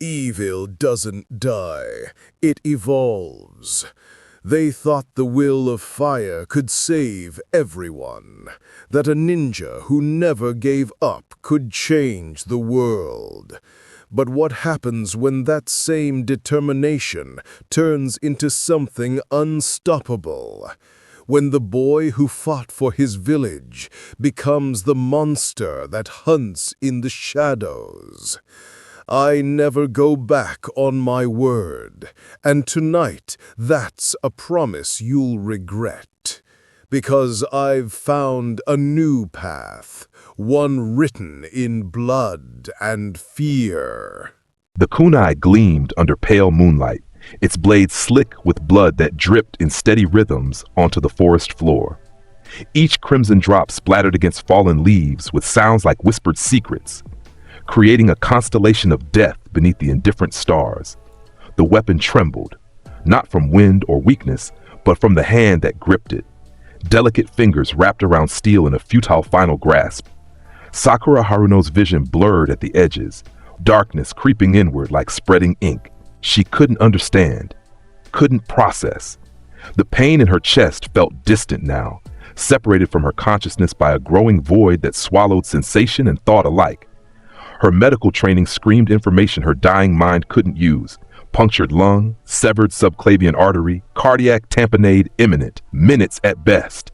Evil doesn't die, it evolves. They thought the will of fire could save everyone, that a ninja who never gave up could change the world. But what happens when that same determination turns into something unstoppable? When the boy who fought for his village becomes the monster that hunts in the shadows? I never go back on my word, and tonight that's a promise you'll regret. Because I've found a new path, one written in blood and fear. The kunai gleamed under pale moonlight, its blades slick with blood that dripped in steady rhythms onto the forest floor. Each crimson drop splattered against fallen leaves with sounds like whispered secrets, creating a constellation of death beneath the indifferent stars. The weapon trembled, not from wind or weakness, but from the hand that gripped it. Delicate fingers wrapped around steel in a futile final grasp. Sakura Haruno's vision blurred at the edges, darkness creeping inward like spreading ink. She couldn't understand, couldn't process. The pain in her chest felt distant now, separated from her consciousness by a growing void that swallowed sensation and thought alike. Her medical training screamed information her dying mind couldn't use. Punctured lung, severed subclavian artery, cardiac tamponade imminent, minutes at best.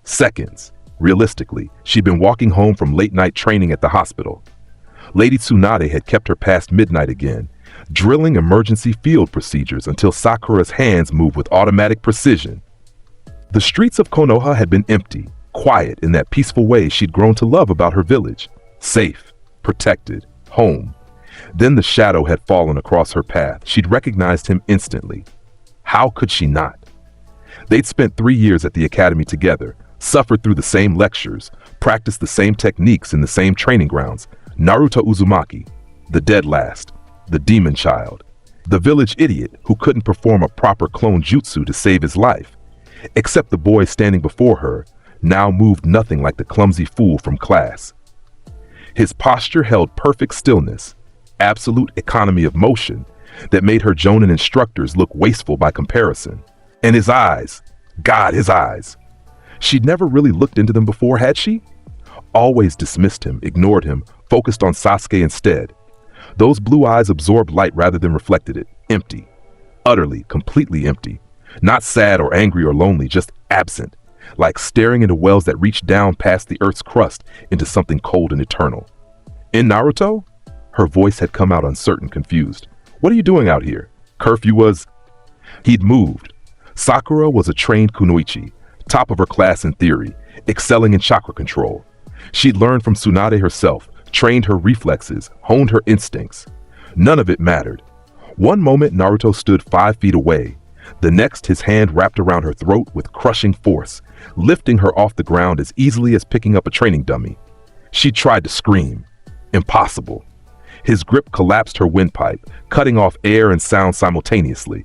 Seconds. Realistically, she'd been walking home from late-night training at the hospital. Lady Tsunade had kept her past midnight again, drilling emergency field procedures until Sakura's hands moved with automatic precision. The streets of Konoha had been empty, quiet in that peaceful way she'd grown to love about her village. Safe, protected, home. Then the shadow had fallen across her path. She'd recognized him instantly. How could she not? They'd spent 3 years at the academy together, suffered through the same lectures, practiced the same techniques in the same training grounds. Naruto Uzumaki, the dead last, the demon child, the village idiot who couldn't perform a proper clone jutsu to save his life. Except the boy standing before her now moved nothing like the clumsy fool from class. His posture held perfect stillness, absolute economy of motion that made her Jonin instructors look wasteful by comparison. And his eyes, God, his eyes. She'd never really looked into them before, had she? Always dismissed him, ignored him, focused on Sasuke instead. Those blue eyes absorbed light rather than reflected it, empty, utterly, completely empty. Not sad or angry or lonely, just absent. Like staring into wells that reached down past the earth's crust into something cold and eternal. In Naruto? Her voice had come out uncertain, confused. What are you doing out here? Curfew was... He'd moved. Sakura was a trained kunoichi, top of her class in theory, excelling in chakra control. She'd learned from Tsunade herself, trained her reflexes, honed her instincts. None of it mattered. One moment Naruto stood 5 feet away. The next, his hand wrapped around her throat with crushing force, lifting her off the ground as easily as picking up a training dummy. She tried to scream. Impossible. His grip collapsed her windpipe, cutting off air and sound simultaneously.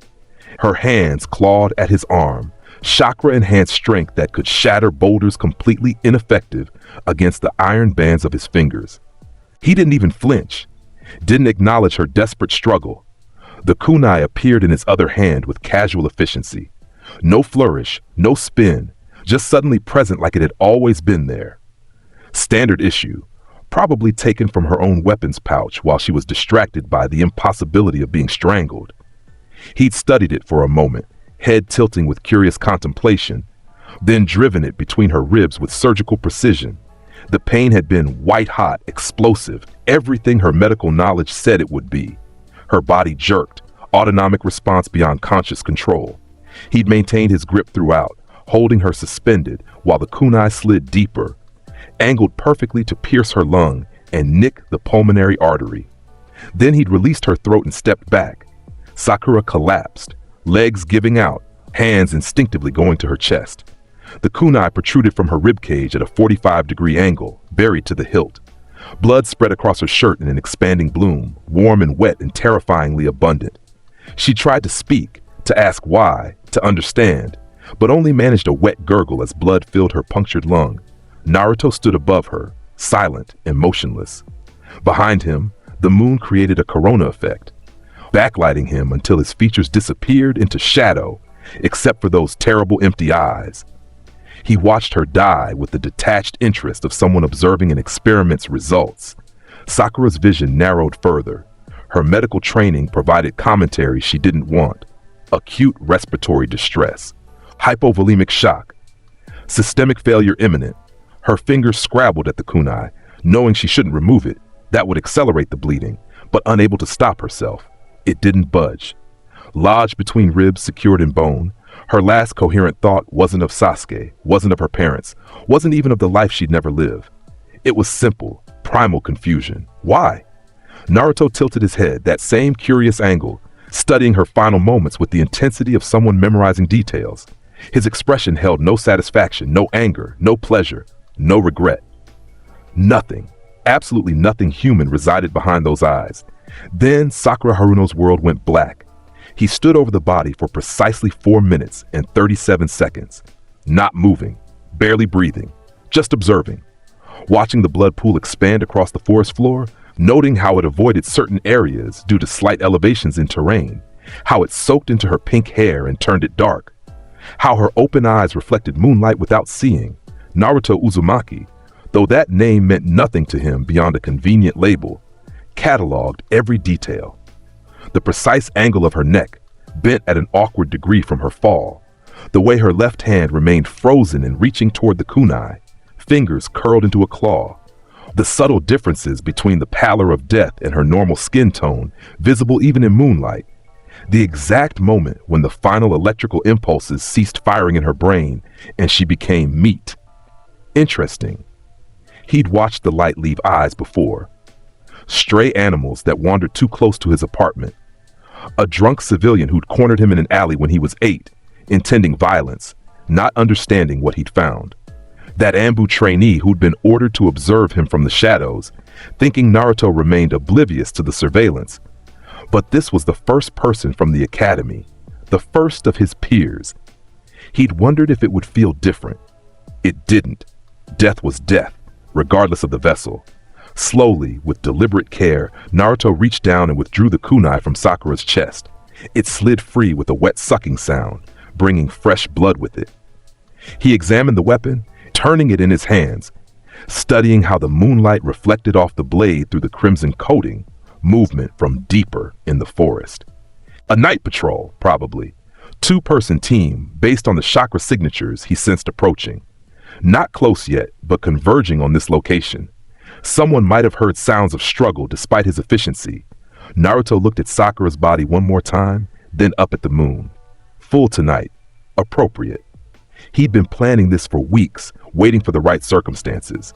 Her hands clawed at his arm, chakra-enhanced strength that could shatter boulders completely ineffective against the iron bands of his fingers. He didn't even flinch, didn't acknowledge her desperate struggle. The kunai appeared in his other hand with casual efficiency. No flourish, no spin, just suddenly present like it had always been there. Standard issue, probably taken from her own weapons pouch while she was distracted by the impossibility of being strangled. He'd studied it for a moment, head tilting with curious contemplation, then driven it between her ribs with surgical precision. The pain had been white-hot, explosive, everything her medical knowledge said it would be. Her body jerked, autonomic response beyond conscious control. He'd maintained his grip throughout, holding her suspended while the kunai slid deeper, angled perfectly to pierce her lung and nick the pulmonary artery. Then he'd released her throat and stepped back. Sakura collapsed, legs giving out, hands instinctively going to her chest. The kunai protruded from her ribcage at a 45-degree angle, buried to the hilt. Blood spread across her shirt in an expanding bloom, warm and wet and terrifyingly abundant. She tried to speak, to ask why, to understand, but only managed a wet gurgle as blood filled her punctured lung. Naruto stood above her, silent and motionless. Behind him, The moon created a corona effect, backlighting him until his features disappeared into shadow, except for those terrible empty eyes. He watched her die with the detached interest of someone observing an experiment's results. Sakura's vision narrowed further. Her medical training provided commentary she didn't want. Acute respiratory distress, hypovolemic shock, systemic failure imminent. Her fingers scrabbled at the kunai, knowing she shouldn't remove it. That would accelerate the bleeding, but unable to stop herself. It didn't budge. Lodged between ribs secured in bone, her last coherent thought wasn't of Sasuke, wasn't of her parents, wasn't even of the life she'd never live. It was simple, primal confusion. Why? Naruto tilted his head, that same curious angle, studying her final moments with the intensity of someone memorizing details. His expression held no satisfaction, no anger, no pleasure, no regret. Nothing, absolutely nothing human resided behind those eyes. Then Sakura Haruno's world went black. He stood over the body for precisely 4 minutes and 37 seconds, not moving, barely breathing, just observing, watching the blood pool expand across the forest floor, noting how it avoided certain areas due to slight elevations in terrain, how it soaked into her pink hair and turned it dark, how her open eyes reflected moonlight without seeing. Naruto Uzumaki, though that name meant nothing to him beyond a convenient label, cataloged every detail. The precise angle of her neck, bent at an awkward degree from her fall, the way her left hand remained frozen and reaching toward the kunai, fingers curled into a claw, the subtle differences between the pallor of death and her normal skin tone, visible even in moonlight, the exact moment when the final electrical impulses ceased firing in her brain and she became meat. Interesting. He'd watched the light leave eyes before. Stray animals that wandered too close to his apartment. A drunk civilian who'd cornered him in an alley when he was 8, intending violence, not understanding what he'd found. That Anbu trainee who'd been ordered to observe him from the shadows, thinking Naruto remained oblivious to the surveillance. But this was the first person from the academy, the first of his peers. He'd wondered if it would feel different. It didn't. Death was death, regardless of the vessel. Slowly, with deliberate care, Naruto reached down and withdrew the kunai from Sakura's chest. It slid free with a wet sucking sound, bringing fresh blood with it. He examined the weapon, turning it in his hands, studying how the moonlight reflected off the blade through the crimson coating, movement from deeper in the forest. A night patrol, probably. 2-person team based on the chakra signatures he sensed approaching. Not close yet, but converging on this location. Someone might have heard sounds of struggle despite his efficiency. Naruto looked at Sakura's body one more time, then up at the moon. Full tonight. Appropriate. He'd been planning this for weeks, waiting for the right circumstances.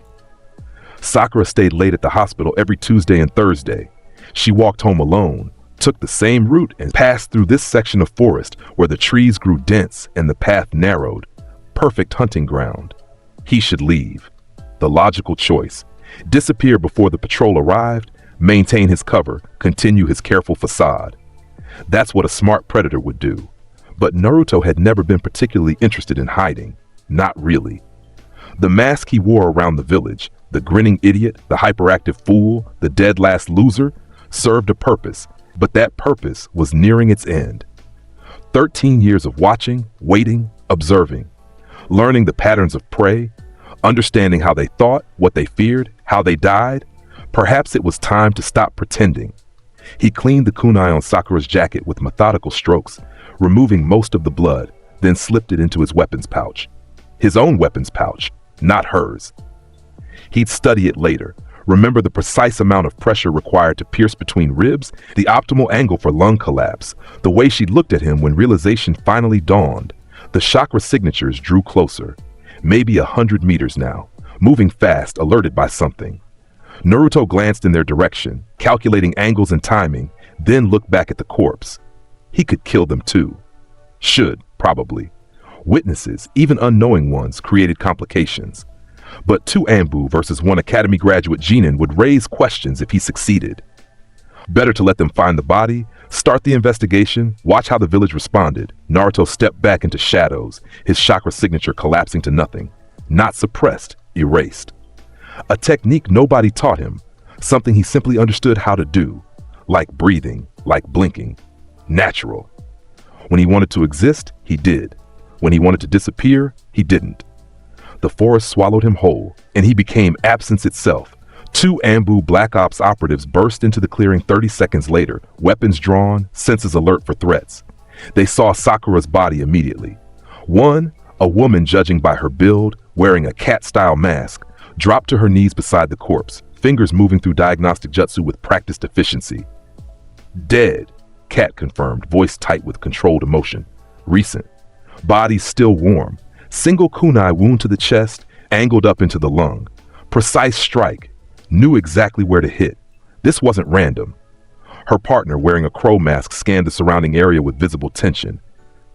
Sakura stayed late at the hospital every Tuesday and Thursday. She walked home alone, took the same route and passed through this section of forest where the trees grew dense and the path narrowed. Perfect hunting ground. He should leave. The logical choice. Disappear before the patrol arrived, maintain his cover, continue his careful facade. That's what a smart predator would do. But Naruto had never been particularly interested in hiding. Not really. The mask he wore around the village, the grinning idiot, the hyperactive fool, the dead last loser, served a purpose, but that purpose was nearing its end. 13 years of watching, waiting, observing, learning the patterns of prey, understanding how they thought, what they feared, how they died. Perhaps it was time to stop pretending. He cleaned the kunai on Sakura's jacket with methodical strokes, removing most of the blood, then slipped it into his weapons pouch. His own weapons pouch, not hers. He'd study it later, remember the precise amount of pressure required to pierce between ribs, the optimal angle for lung collapse, the way she looked at him when realization finally dawned. The chakra signatures drew closer, maybe 100 meters now, moving fast, alerted by something. Naruto glanced in their direction, calculating angles and timing, then looked back at the corpse. He could kill them too. Should, probably. Witnesses, even unknowing ones, created complications. But 2 Anbu versus 1 Academy graduate Genin would raise questions if he succeeded. Better to let them find the body, start the investigation, watch how the village responded. Naruto stepped back into shadows, his chakra signature collapsing to nothing. Not suppressed, erased. A technique nobody taught him, Something he simply understood how to do, like breathing, like blinking. Natural. When he wanted to exist, he did. When he wanted to disappear, he didn't. The forest swallowed him whole, and he became absence itself. Two Ambu Black Ops operatives burst into the clearing 30 seconds later, weapons drawn, senses alert for threats. They saw Sakura's body immediately. One, a woman judging by her build, wearing a cat-style mask, dropped to her knees beside the corpse, fingers moving through diagnostic jutsu with practiced efficiency. Dead, Cat confirmed, voice tight with controlled emotion. Recent. Body still warm. Single kunai wound to the chest, angled up into the lung. Precise strike. Knew exactly where to hit. This wasn't random. Her partner, wearing a crow mask, scanned the surrounding area with visible tension.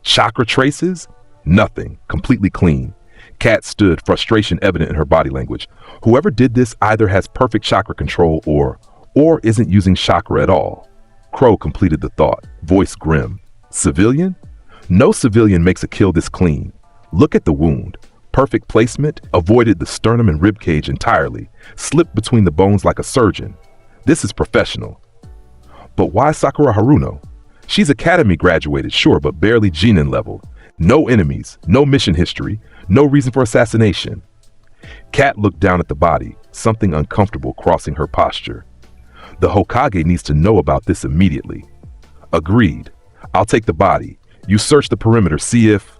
Chakra traces? Nothing. Completely clean. Cat stood, frustration evident in her body language. Whoever did this either has perfect chakra control or isn't using chakra at all. Crow completed the thought, voice grim. Civilian? No civilian makes a kill this clean. Look at the wound. Perfect placement, avoided the sternum and ribcage entirely, slipped between the bones like a surgeon. This is professional. But why Sakura Haruno? She's academy graduated, sure, but barely Genin level. No enemies, no mission history, no reason for assassination. Cat looked down at the body, something uncomfortable crossing her posture. The Hokage needs to know about this immediately. Agreed. I'll take the body. You search the perimeter, see if...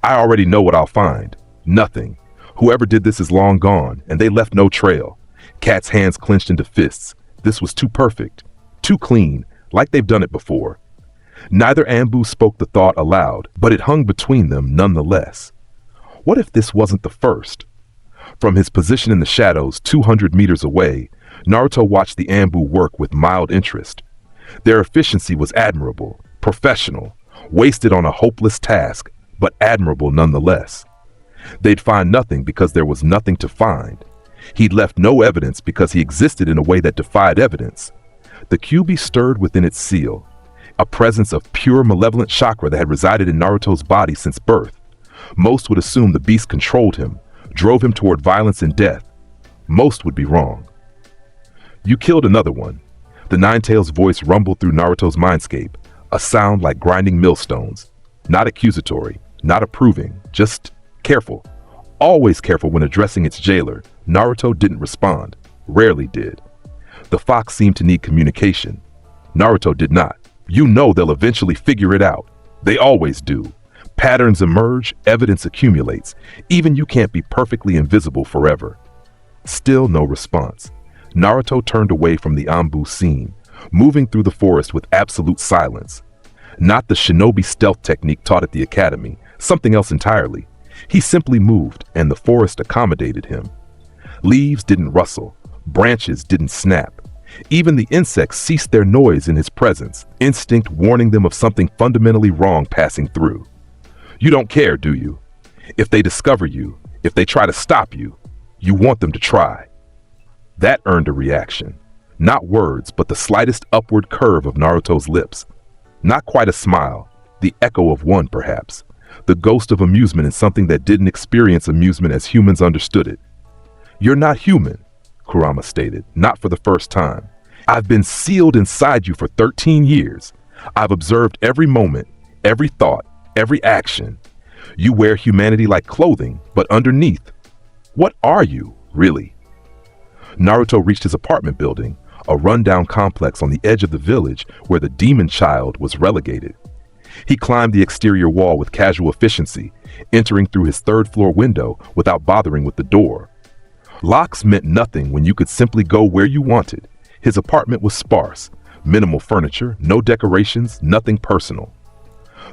I already know what I'll find. Nothing. Whoever did this is long gone, and they left no trail. Cat's hands clenched into fists. This was too perfect. Too clean, like they've done it before. Neither Ambu spoke the thought aloud, but it hung between them nonetheless. What if this wasn't the first? From his position in the shadows 200 meters away, Naruto watched the Ambu work with mild interest. Their efficiency was admirable, professional, wasted on a hopeless task, but admirable nonetheless. They'd find nothing because there was nothing to find. He'd left no evidence because he existed in a way that defied evidence. The QB stirred within its seal, a presence of pure malevolent chakra that had resided in Naruto's body since birth. Most would assume the beast controlled him, drove him toward violence and death. Most would be wrong. You killed another one. The Ninetales' voice rumbled through Naruto's mindscape, a sound like grinding millstones. Not accusatory, not approving, just careful. Always careful when addressing its jailer. Naruto didn't respond, rarely did. The fox seemed to need communication. Naruto did not. You know they'll eventually figure it out. They always do. Patterns emerge, evidence accumulates. Even you can't be perfectly invisible forever. Still no response. Naruto turned away from the Ambu scene, moving through the forest with absolute silence. Not the shinobi stealth technique taught at the academy, something else entirely. He simply moved, and the forest accommodated him. Leaves didn't rustle, branches didn't snap. Even the insects ceased their noise in his presence, instinct warning them of something fundamentally wrong passing through. You don't care, do you? If they discover you, if they try to stop you, you want them to try. That earned a reaction. Not words, but the slightest upward curve of Naruto's lips. Not quite a smile, the echo of one perhaps. The ghost of amusement in something that didn't experience amusement as humans understood it. You're not human, Kurama stated, not for the first time. I've been sealed inside you for 13 years. I've observed every moment, every thought, every action. You wear humanity like clothing, but underneath, what are you, really? Naruto reached his apartment building, a rundown complex on the edge of the village where the demon child was relegated. He climbed the exterior wall with casual efficiency, entering through his third-floor window without bothering with the door. Locks meant nothing when you could simply go where you wanted. His apartment was sparse, minimal furniture, no decorations, nothing personal.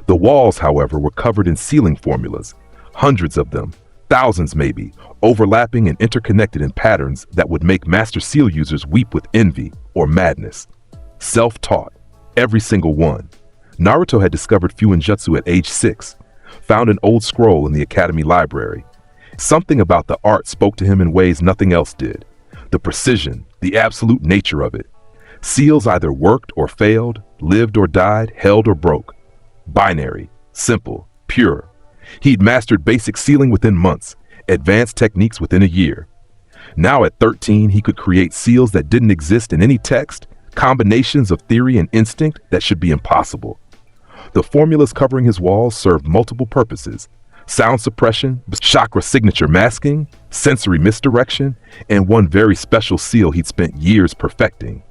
The walls, however, were covered in sealing formulas, hundreds of them, thousands maybe, overlapping and interconnected in patterns that would make Master Seal users weep with envy or madness. Self-taught, every single one. Naruto had discovered Fuinjutsu at age 6, found an old scroll in the academy library. Something about the art spoke to him in ways nothing else did. The precision, the absolute nature of it. Seals either worked or failed, lived or died, held or broke. Binary, simple, pure. He'd mastered basic sealing within months, advanced techniques within a year. Now at 13, he could create seals that didn't exist in any text, combinations of theory and instinct that should be impossible. The formulas covering his walls served multiple purposes: sound suppression, chakra signature masking, sensory misdirection, and one very special seal he'd spent years perfecting: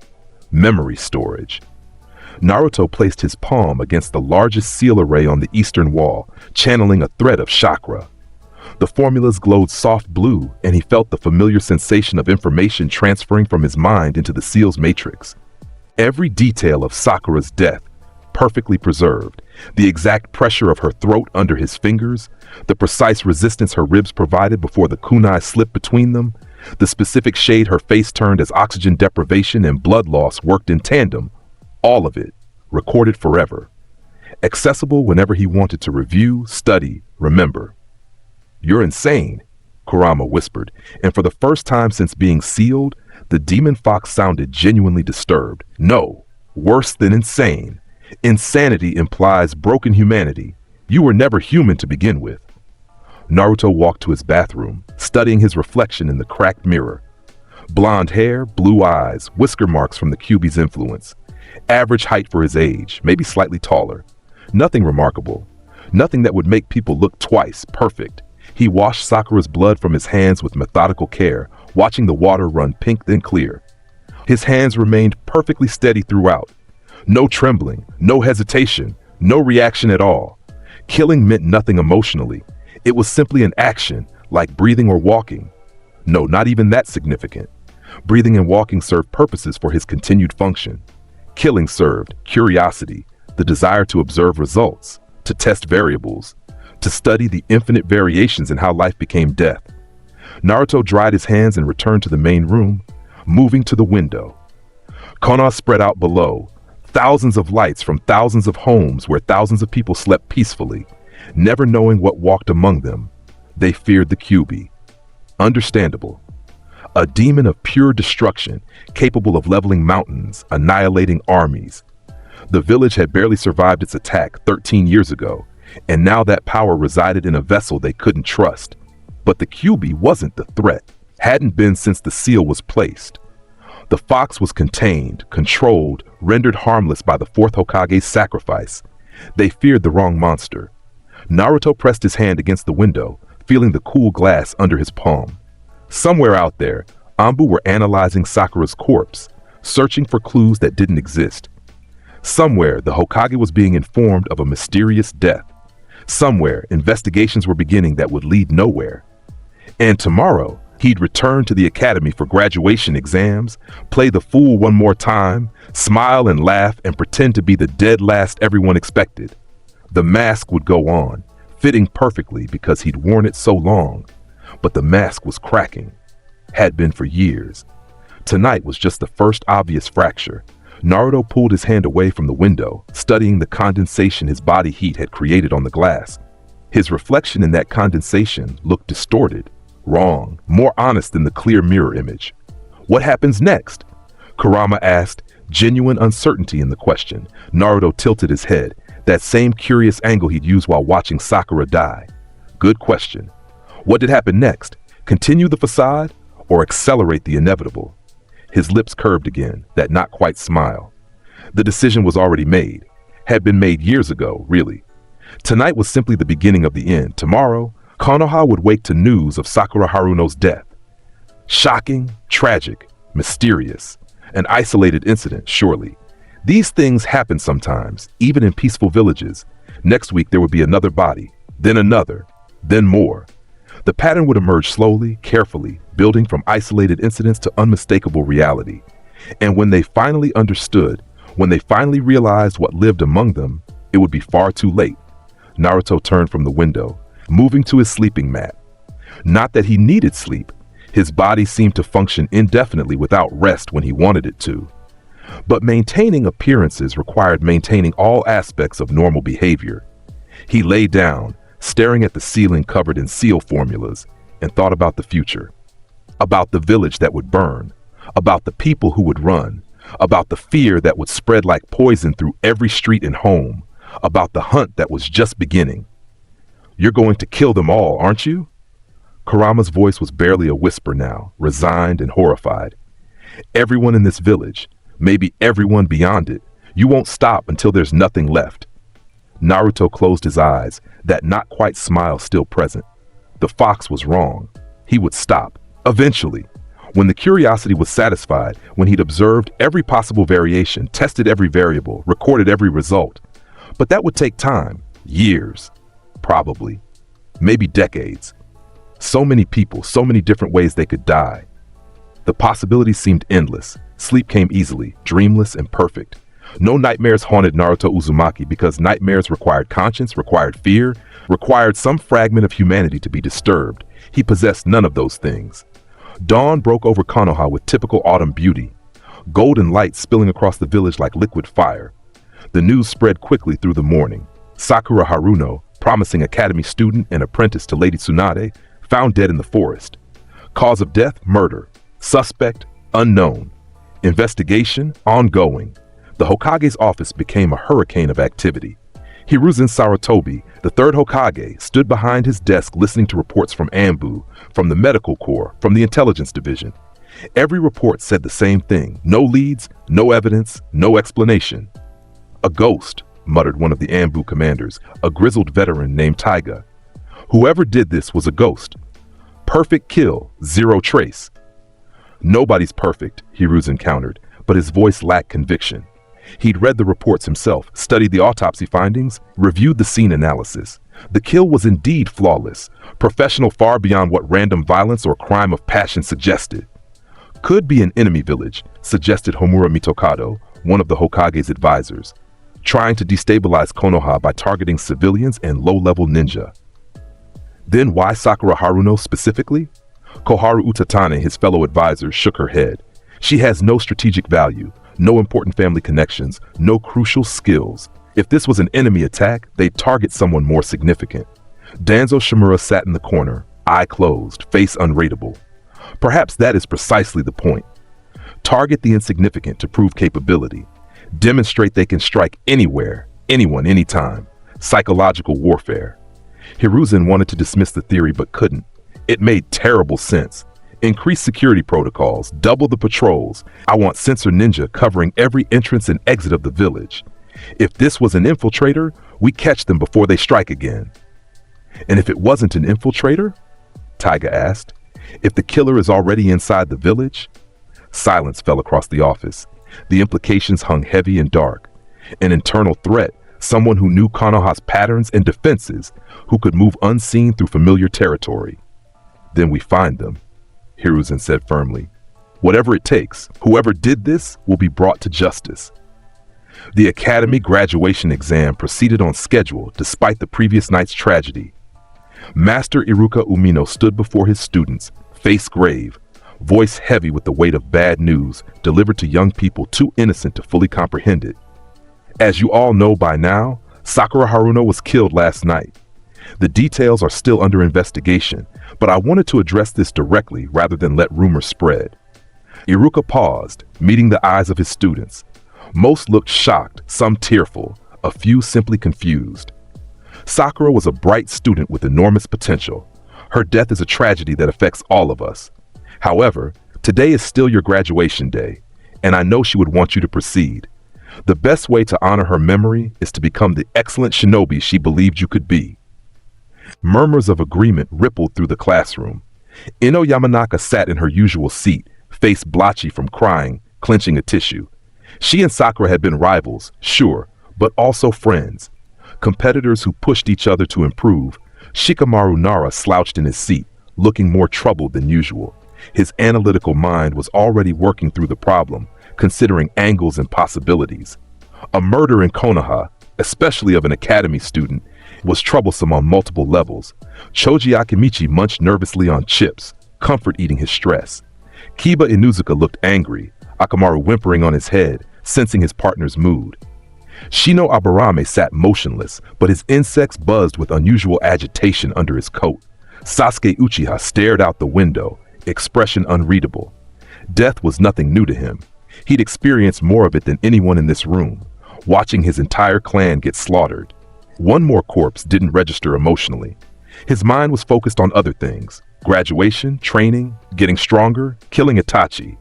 memory storage. Naruto placed his palm against the largest seal array on the eastern wall, channeling a thread of chakra. The formulas glowed soft blue, and he felt the familiar sensation of information transferring from his mind into the seal's matrix. Every detail of Sakura's death, perfectly preserved: the exact pressure of her throat under his fingers, the precise resistance her ribs provided before the kunai slipped between them, the specific shade her face turned as oxygen deprivation and blood loss worked in tandem. All of it, recorded forever. Accessible whenever he wanted to review, study, remember. "You're insane," Kurama whispered, and for the first time since being sealed, the demon fox sounded genuinely disturbed. "No, worse than insane. Insanity implies broken humanity. You were never human to begin with." Naruto walked to his bathroom, studying his reflection in the cracked mirror. Blonde hair, blue eyes, whisker marks from the Kyuubi's influence. Average height for his age, maybe slightly taller. Nothing remarkable. Nothing that would make people look twice perfect. He washed Sakura's blood from his hands with methodical care, watching the water run pink then clear. His hands remained perfectly steady throughout. No trembling, no hesitation, no reaction at all. Killing meant nothing emotionally. It was simply an action, like breathing or walking. No, not even that significant. Breathing and walking served purposes for his continued function. Killing served curiosity, the desire to observe results, to test variables, to study the infinite variations in how life became death. Naruto dried his hands and returned to the main room, moving to the window. Konoha spread out below, thousands of lights from thousands of homes where thousands of people slept peacefully, never knowing what walked among them. They feared the Kyuubi. Understandable. A demon of pure destruction, capable of leveling mountains, annihilating armies. The village had barely survived its attack 13 years ago, and now that power resided in a vessel they couldn't trust. But the Kyuubi wasn't the threat, hadn't been since the seal was placed. The fox was contained, controlled, rendered harmless by the fourth Hokage's sacrifice. They feared the wrong monster. Naruto pressed his hand against the window, feeling the cool glass under his palm. Somewhere out there, Anbu were analyzing Sakura's corpse, searching for clues that didn't exist. Somewhere, the Hokage was being informed of a mysterious death. Somewhere, investigations were beginning that would lead nowhere. And tomorrow, he'd return to the academy for graduation exams, play the fool one more time, smile and laugh and pretend to be the dead last everyone expected. The mask would go on, fitting perfectly because he'd worn it so long. But the mask was cracking, had been for years. Tonight was just the first obvious fracture. Naruto pulled his hand away from the window, studying the condensation his body heat had created on the glass. His reflection in that condensation looked distorted, wrong, more honest than the clear mirror image. "What happens next?" Kurama asked, genuine uncertainty in the question. Naruto tilted his head, that same curious angle he'd used while watching Sakura die. "Good question. What did happen next? Continue the facade or accelerate the inevitable?" His lips curved again, that not quite smile. The decision was already made, had been made years ago, really. Tonight was simply the beginning of the end. Tomorrow, Konoha would wake to news of Sakura Haruno's death. Shocking, tragic, mysterious. An isolated incident, surely. These things happen sometimes, even in peaceful villages. Next week there would be another body, then another, then more. The pattern would emerge slowly, carefully, building from isolated incidents to unmistakable reality. And when they finally understood, when they finally realized what lived among them, it would be far too late. Naruto turned from the window, moving to his sleeping mat. Not that he needed sleep. His body seemed to function indefinitely without rest when he wanted it to. But maintaining appearances required maintaining all aspects of normal behavior. He lay down, staring at the ceiling covered in seal formulas, and thought about the future. About the village that would burn, about the people who would run, about the fear that would spread like poison through every street and home, about the hunt that was just beginning. "You're going to kill them all, aren't you?" Kurama's voice was barely a whisper now, resigned and horrified. Everyone in this village, maybe everyone beyond it, you won't stop until there's nothing left. Naruto closed his eyes, that not quite smile still present. The fox was wrong. He would stop, eventually. When the curiosity was satisfied, when he'd observed every possible variation, tested every variable, recorded every result. But that would take time, years, probably, maybe decades. So many people, so many different ways they could die. The possibilities seemed endless. Sleep came easily, dreamless and perfect. No nightmares haunted Naruto Uzumaki because nightmares required conscience, required fear, required some fragment of humanity to be disturbed. He possessed none of those things. Dawn broke over Konoha with typical autumn beauty, golden light spilling across the village like liquid fire. The news spread quickly through the morning. Sakura Haruno, promising academy student and apprentice to Lady Tsunade, found dead in the forest. Cause of death, murder. Suspect, unknown. Investigation, ongoing. The Hokage's office became a hurricane of activity. Hiruzen Sarutobi, the third Hokage, stood behind his desk listening to reports from Anbu, from the medical corps, from the intelligence division. Every report said the same thing. No leads, no evidence, no explanation. A ghost, muttered one of the Anbu commanders, a grizzled veteran named Taiga. Whoever did this was a ghost. Perfect kill, zero trace. Nobody's perfect, Hiruzen countered, but his voice lacked conviction. He'd read the reports himself, studied the autopsy findings, reviewed the scene analysis. The kill was indeed flawless, professional far beyond what random violence or crime of passion suggested. Could be an enemy village, suggested Homura Mitokado, one of the Hokage's advisors, trying to destabilize Konoha by targeting civilians and low-level ninja. Then why Sakura Haruno specifically? Koharu Utatane, his fellow advisor, shook her head. She has no strategic value, no important family connections, no crucial skills. If this was an enemy attack, they'd target someone more significant. Danzo Shimura sat in the corner, eye closed, face unreadable. Perhaps that is precisely the point. Target the insignificant to prove capability. Demonstrate they can strike anywhere, anyone, anytime. Psychological warfare. Hiruzen wanted to dismiss the theory but couldn't. It made terrible sense. Increase security protocols, double the patrols. I want sensor ninja covering every entrance and exit of the village. If this was an infiltrator, we catch them before they strike again. And if it wasn't an infiltrator? Taiga asked. If the killer is already inside the village? Silence fell across the office. The implications hung heavy and dark. An internal threat, someone who knew Konoha's patterns and defenses, who could move unseen through familiar territory. Then we find them, Hiruzen said firmly. Whatever it takes, whoever did this will be brought to justice. The academy graduation exam proceeded on schedule despite the previous night's tragedy. Master Iruka Umino stood before his students, face grave, voice heavy with the weight of bad news delivered to young people too innocent to fully comprehend it. As you all know by now, Sakura Haruno was killed last night. The details are still under investigation, but I wanted to address this directly rather than let rumors spread. Iruka paused, meeting the eyes of his students. Most looked shocked, some tearful, a few simply confused. Sakura was a bright student with enormous potential. Her death is a tragedy that affects all of us. However, today is still your graduation day, and I know she would want you to proceed. The best way to honor her memory is to become the excellent shinobi she believed you could be. Murmurs of agreement rippled through the classroom. Ino Yamanaka sat in her usual seat, face blotchy from crying, clenching a tissue. She and Sakura had been rivals, sure, but also friends. Competitors who pushed each other to improve. Shikamaru Nara slouched in his seat, looking more troubled than usual. His analytical mind was already working through the problem, considering angles and possibilities. A murder in Konoha, especially of an academy student, was troublesome on multiple levels. Choji Akimichi munched nervously on chips, comfort eating his stress. Kiba Inuzuka looked angry, Akamaru whimpering on his head, sensing his partner's mood. Shino Aburame sat motionless, but his insects buzzed with unusual agitation under his coat. Sasuke Uchiha stared out the window, expression unreadable. Death was nothing new to him. He'd experienced more of it than anyone in this room, watching his entire clan get slaughtered. One more corpse didn't register emotionally. His mind was focused on other things. Graduation, training, getting stronger, killing Itachi.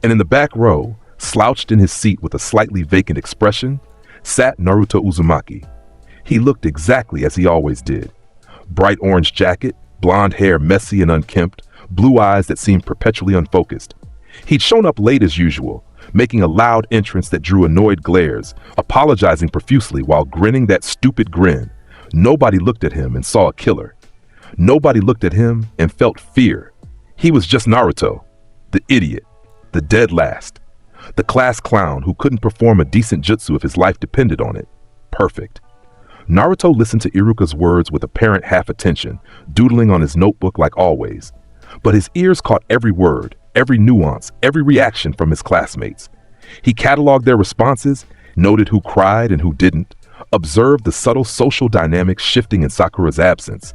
And in the back row, slouched in his seat with a slightly vacant expression, sat Naruto Uzumaki. He looked exactly as he always did. Bright orange jacket, blonde hair messy and unkempt, blue eyes that seemed perpetually unfocused. He'd shown up late as usual, making a loud entrance that drew annoyed glares, apologizing profusely while grinning that stupid grin. Nobody looked at him and saw a killer. Nobody looked at him and felt fear. He was just Naruto, the idiot, the dead last, the class clown who couldn't perform a decent jutsu if his life depended on it. Perfect. Naruto listened to Iruka's words with apparent half attention, doodling on his notebook like always. But his ears caught every word, every nuance, every reaction from his classmates. He cataloged their responses, noted who cried and who didn't, observed the subtle social dynamics shifting in Sakura's absence.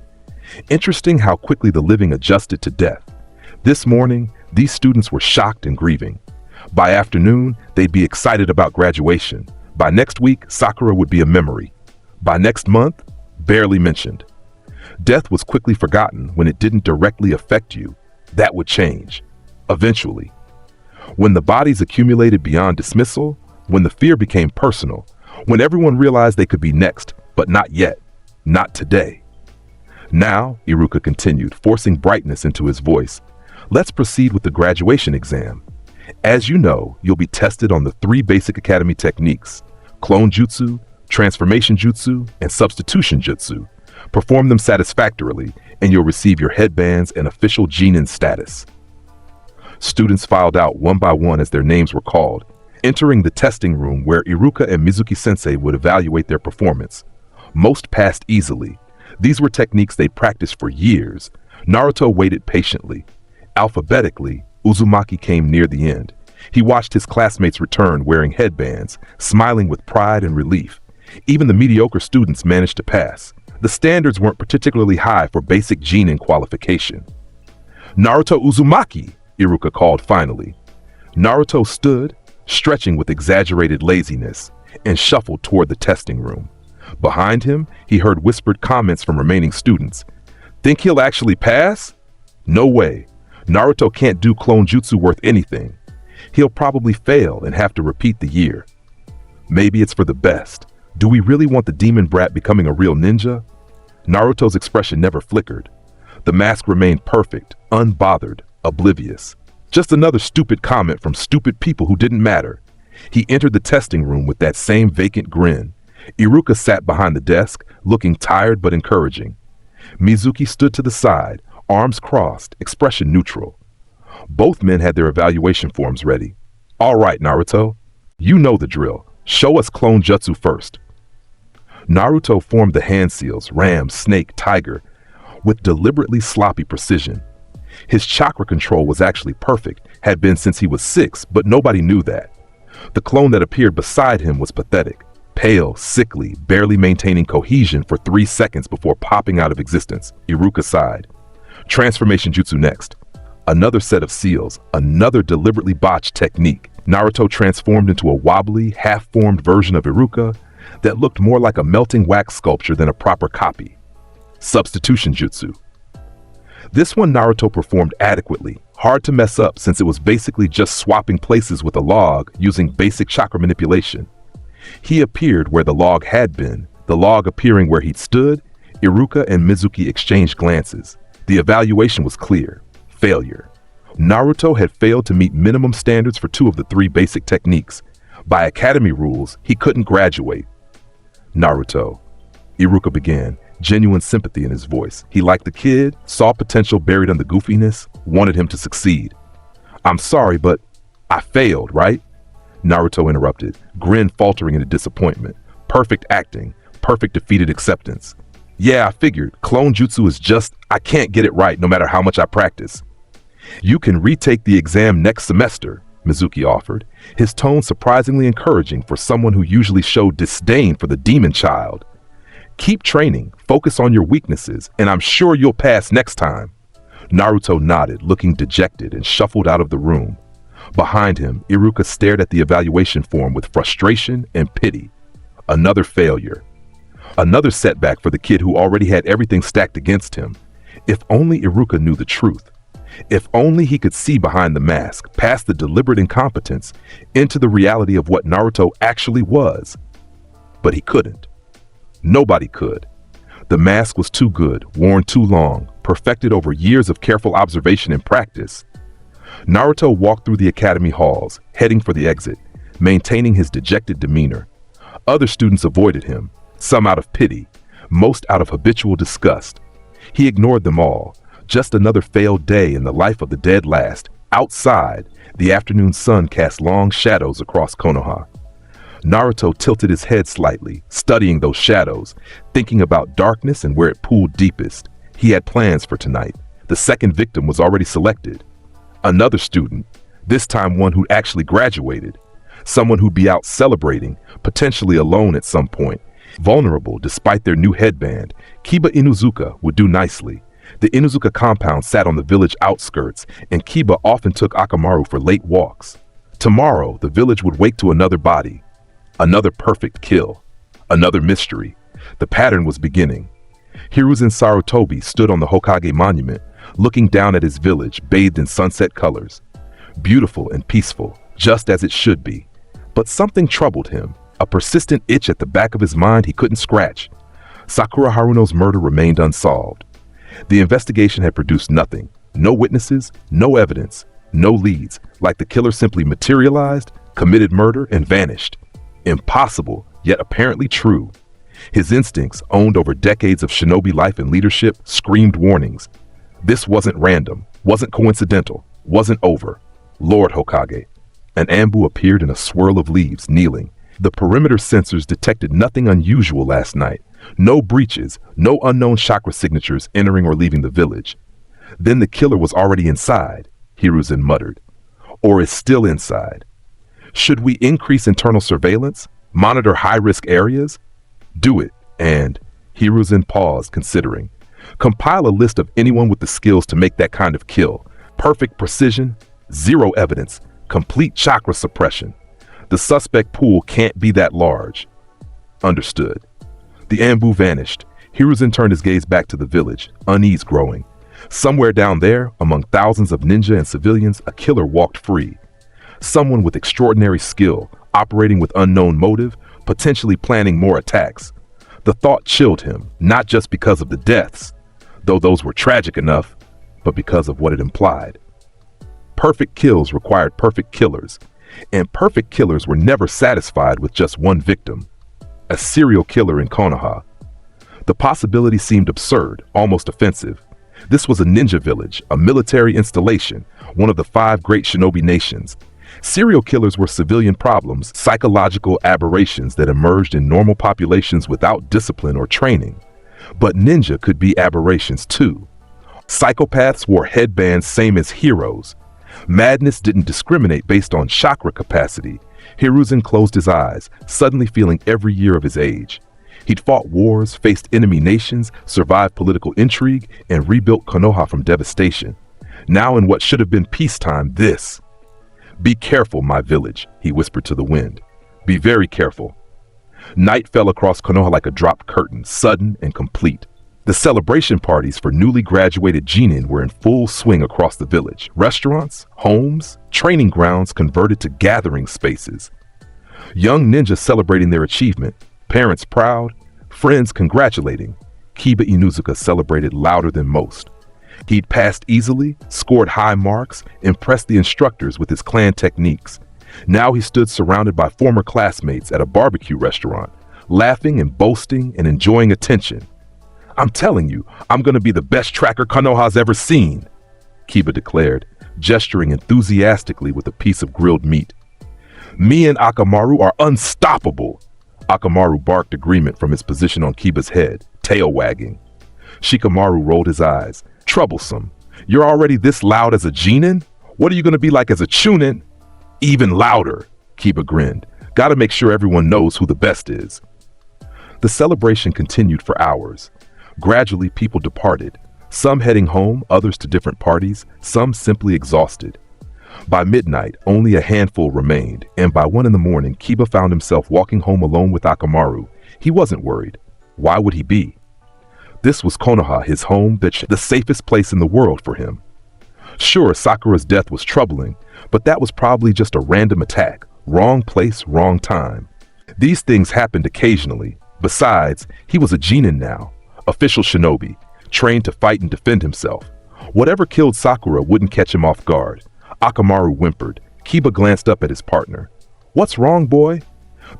Interesting how quickly the living adjusted to death. This morning, these students were shocked and grieving. By afternoon, they'd be excited about graduation. By next week, Sakura would be a memory. By next month, barely mentioned. Death was quickly forgotten when it didn't directly affect you. That would change. Eventually. When the bodies accumulated beyond dismissal, when the fear became personal, when everyone realized they could be next, but not yet, not today. Now, Iruka continued, forcing brightness into his voice, let's proceed with the graduation exam. As you know, you'll be tested on the 3 basic academy techniques, clone jutsu, transformation jutsu, and substitution jutsu. Perform them satisfactorily, and you'll receive your headbands and official genin status. Students filed out one by one as their names were called, entering the testing room where Iruka and Mizuki-sensei would evaluate their performance. Most passed easily. These were techniques they'd practiced for years. Naruto waited patiently. Alphabetically, Uzumaki came near the end. He watched his classmates return wearing headbands, smiling with pride and relief. Even the mediocre students managed to pass. The standards weren't particularly high for basic genin qualification. Naruto Uzumaki, Iruka called finally. Naruto stood, stretching with exaggerated laziness, and shuffled toward the testing room. Behind him, he heard whispered comments from remaining students. Think he'll actually pass? No way. Naruto can't do clone jutsu worth anything. He'll probably fail and have to repeat the year. Maybe it's for the best. Do we really want the demon brat becoming a real ninja? Naruto's expression never flickered. The mask remained perfect, unbothered, oblivious. Just another stupid comment from stupid people who didn't matter. He entered the testing room with that same vacant grin. Iruka sat behind the desk, looking tired but encouraging. Mizuki stood to the side, arms crossed, expression neutral. Both men had their evaluation forms ready. All right, Naruto. You know the drill. Show us clone jutsu first. Naruto formed the hand seals, ram, snake, tiger, with deliberately sloppy precision. His chakra control was actually perfect, had been since he was 6, but nobody knew that. The clone that appeared beside him was pathetic, pale, sickly, barely maintaining cohesion for 3 seconds before popping out of existence. Iruka sighed. Transformation jutsu next. Another set of seals, another deliberately botched technique. Naruto transformed into a wobbly, half-formed version of Iruka that looked more like a melting wax sculpture than a proper copy. Substitution jutsu. This one Naruto performed adequately, hard to mess up since it was basically just swapping places with a log using basic chakra manipulation. He appeared where the log had been, the log appearing where he'd stood. Iruka and Mizuki exchanged glances. The evaluation was clear. Failure. Naruto had failed to meet minimum standards for 2 of the 3 basic techniques. By academy rules, he couldn't graduate. Naruto. Iruka began, genuine sympathy in his voice. He liked the kid, saw potential buried in the goofiness, wanted him to succeed. I'm sorry, but I failed, right? Naruto interrupted, grin faltering into disappointment. Perfect acting, perfect defeated acceptance. Yeah, I figured. Clone jutsu is just, I can't get it right no matter how much I practice. You can retake the exam next semester, Mizuki offered, his tone surprisingly encouraging for someone who usually showed disdain for the demon child. Keep training, focus on your weaknesses, and I'm sure you'll pass next time. Naruto nodded, looking dejected, and shuffled out of the room. Behind him, Iruka stared at the evaluation form with frustration and pity. Another failure. Another setback for the kid who already had everything stacked against him. If only Iruka knew the truth. If only he could see behind the mask, past the deliberate incompetence, into the reality of what Naruto actually was. But he couldn't. Nobody could. The mask was too good, worn too long, perfected over years of careful observation and practice. Naruto walked through the academy halls, heading for the exit, maintaining his dejected demeanor. Other students avoided him, some out of pity, most out of habitual disgust. He ignored them all. Just another failed day in the life of the dead last. Outside, the afternoon sun cast long shadows across Konoha. Naruto tilted his head slightly, studying those shadows, thinking about darkness and where it pooled deepest. He had plans for tonight. The second victim was already selected. Another student, this time one who'd actually graduated. Someone who'd be out celebrating, potentially alone at some point. Vulnerable despite their new headband, Kiba Inuzuka would do nicely. The Inuzuka compound sat on the village outskirts, and Kiba often took Akamaru for late walks. Tomorrow, the village would wake to another body. Another perfect kill. Another mystery. The pattern was beginning. Hiruzen Sarutobi stood on the Hokage monument, looking down at his village bathed in sunset colors. Beautiful and peaceful, just as it should be. But something troubled him, a persistent itch at the back of his mind he couldn't scratch. Sakura Haruno's murder remained unsolved. The investigation had produced nothing. No witnesses, no evidence, no leads, like the killer simply materialized, committed murder, and vanished. Impossible, yet apparently true. His instincts, owned over decades of shinobi life and leadership, screamed warnings. This wasn't random, wasn't coincidental, wasn't over. Lord Hokage. An Anbu appeared in a swirl of leaves, kneeling. The perimeter sensors detected nothing unusual last night. No breaches, no unknown chakra signatures entering or leaving the village. Then the killer was already inside, Hiruzen muttered. Or is still inside. Should we increase internal surveillance? Monitor high-risk areas? Do it, and Hiruzen paused, considering. Compile a list of anyone with the skills to make that kind of kill. Perfect precision, zero evidence, complete chakra suppression. The suspect pool can't be that large. Understood. The Anbu vanished. Hiruzen turned his gaze back to the village, unease growing. Somewhere down there, among thousands of ninja and civilians, a killer walked free. Someone with extraordinary skill, operating with unknown motive, potentially planning more attacks. The thought chilled him, not just because of the deaths, though those were tragic enough, but because of what it implied. Perfect kills required perfect killers, and perfect killers were never satisfied with just one victim. A serial killer in Konoha. The possibility seemed absurd, almost offensive. This was a ninja village, a military installation, one of the 5 great shinobi nations. Serial killers were civilian problems, psychological aberrations that emerged in normal populations without discipline or training. But ninja could be aberrations too. Psychopaths wore headbands same as heroes. Madness didn't discriminate based on chakra capacity. Hiruzen closed his eyes, suddenly feeling every year of his age. He'd fought wars, faced enemy nations, survived political intrigue, and rebuilt Konoha from devastation. Now in what should have been peacetime, this. Be careful, my village, he whispered to the wind. Be very careful. Night fell across Konoha like a dropped curtain, sudden and complete. The celebration parties for newly graduated genin were in full swing across the village. Restaurants, homes, training grounds converted to gathering spaces. Young ninjas celebrating their achievement, parents proud, friends congratulating. Kiba Inuzuka celebrated louder than most. He'd passed easily, scored high marks, impressed the instructors with his clan techniques. Now he stood surrounded by former classmates at a barbecue restaurant, laughing and boasting and enjoying attention. I'm telling you, I'm gonna be the best tracker Konoha's ever seen, Kiba declared, gesturing enthusiastically with a piece of grilled meat. Me and Akamaru are unstoppable. Akamaru barked agreement from his position on Kiba's head, tail wagging. Shikamaru rolled his eyes. Troublesome. You're already this loud as a genin? What are you gonna be like as a chunin? Even louder, Kiba grinned. Gotta make sure everyone knows who the best is. The celebration continued for hours. Gradually, people departed, some heading home, others to different parties, some simply exhausted. By midnight, only a handful remained, and by 1 a.m, Kiba found himself walking home alone with Akamaru. He wasn't worried. Why would he be? This was Konoha, his home, the safest place in the world for him. Sure, Sakura's death was troubling, but that was probably just a random attack. Wrong place, wrong time. These things happened occasionally. Besides, he was a genin now, official shinobi, trained to fight and defend himself. Whatever killed Sakura wouldn't catch him off guard. Akamaru whimpered. Kiba glanced up at his partner. "What's wrong, boy?"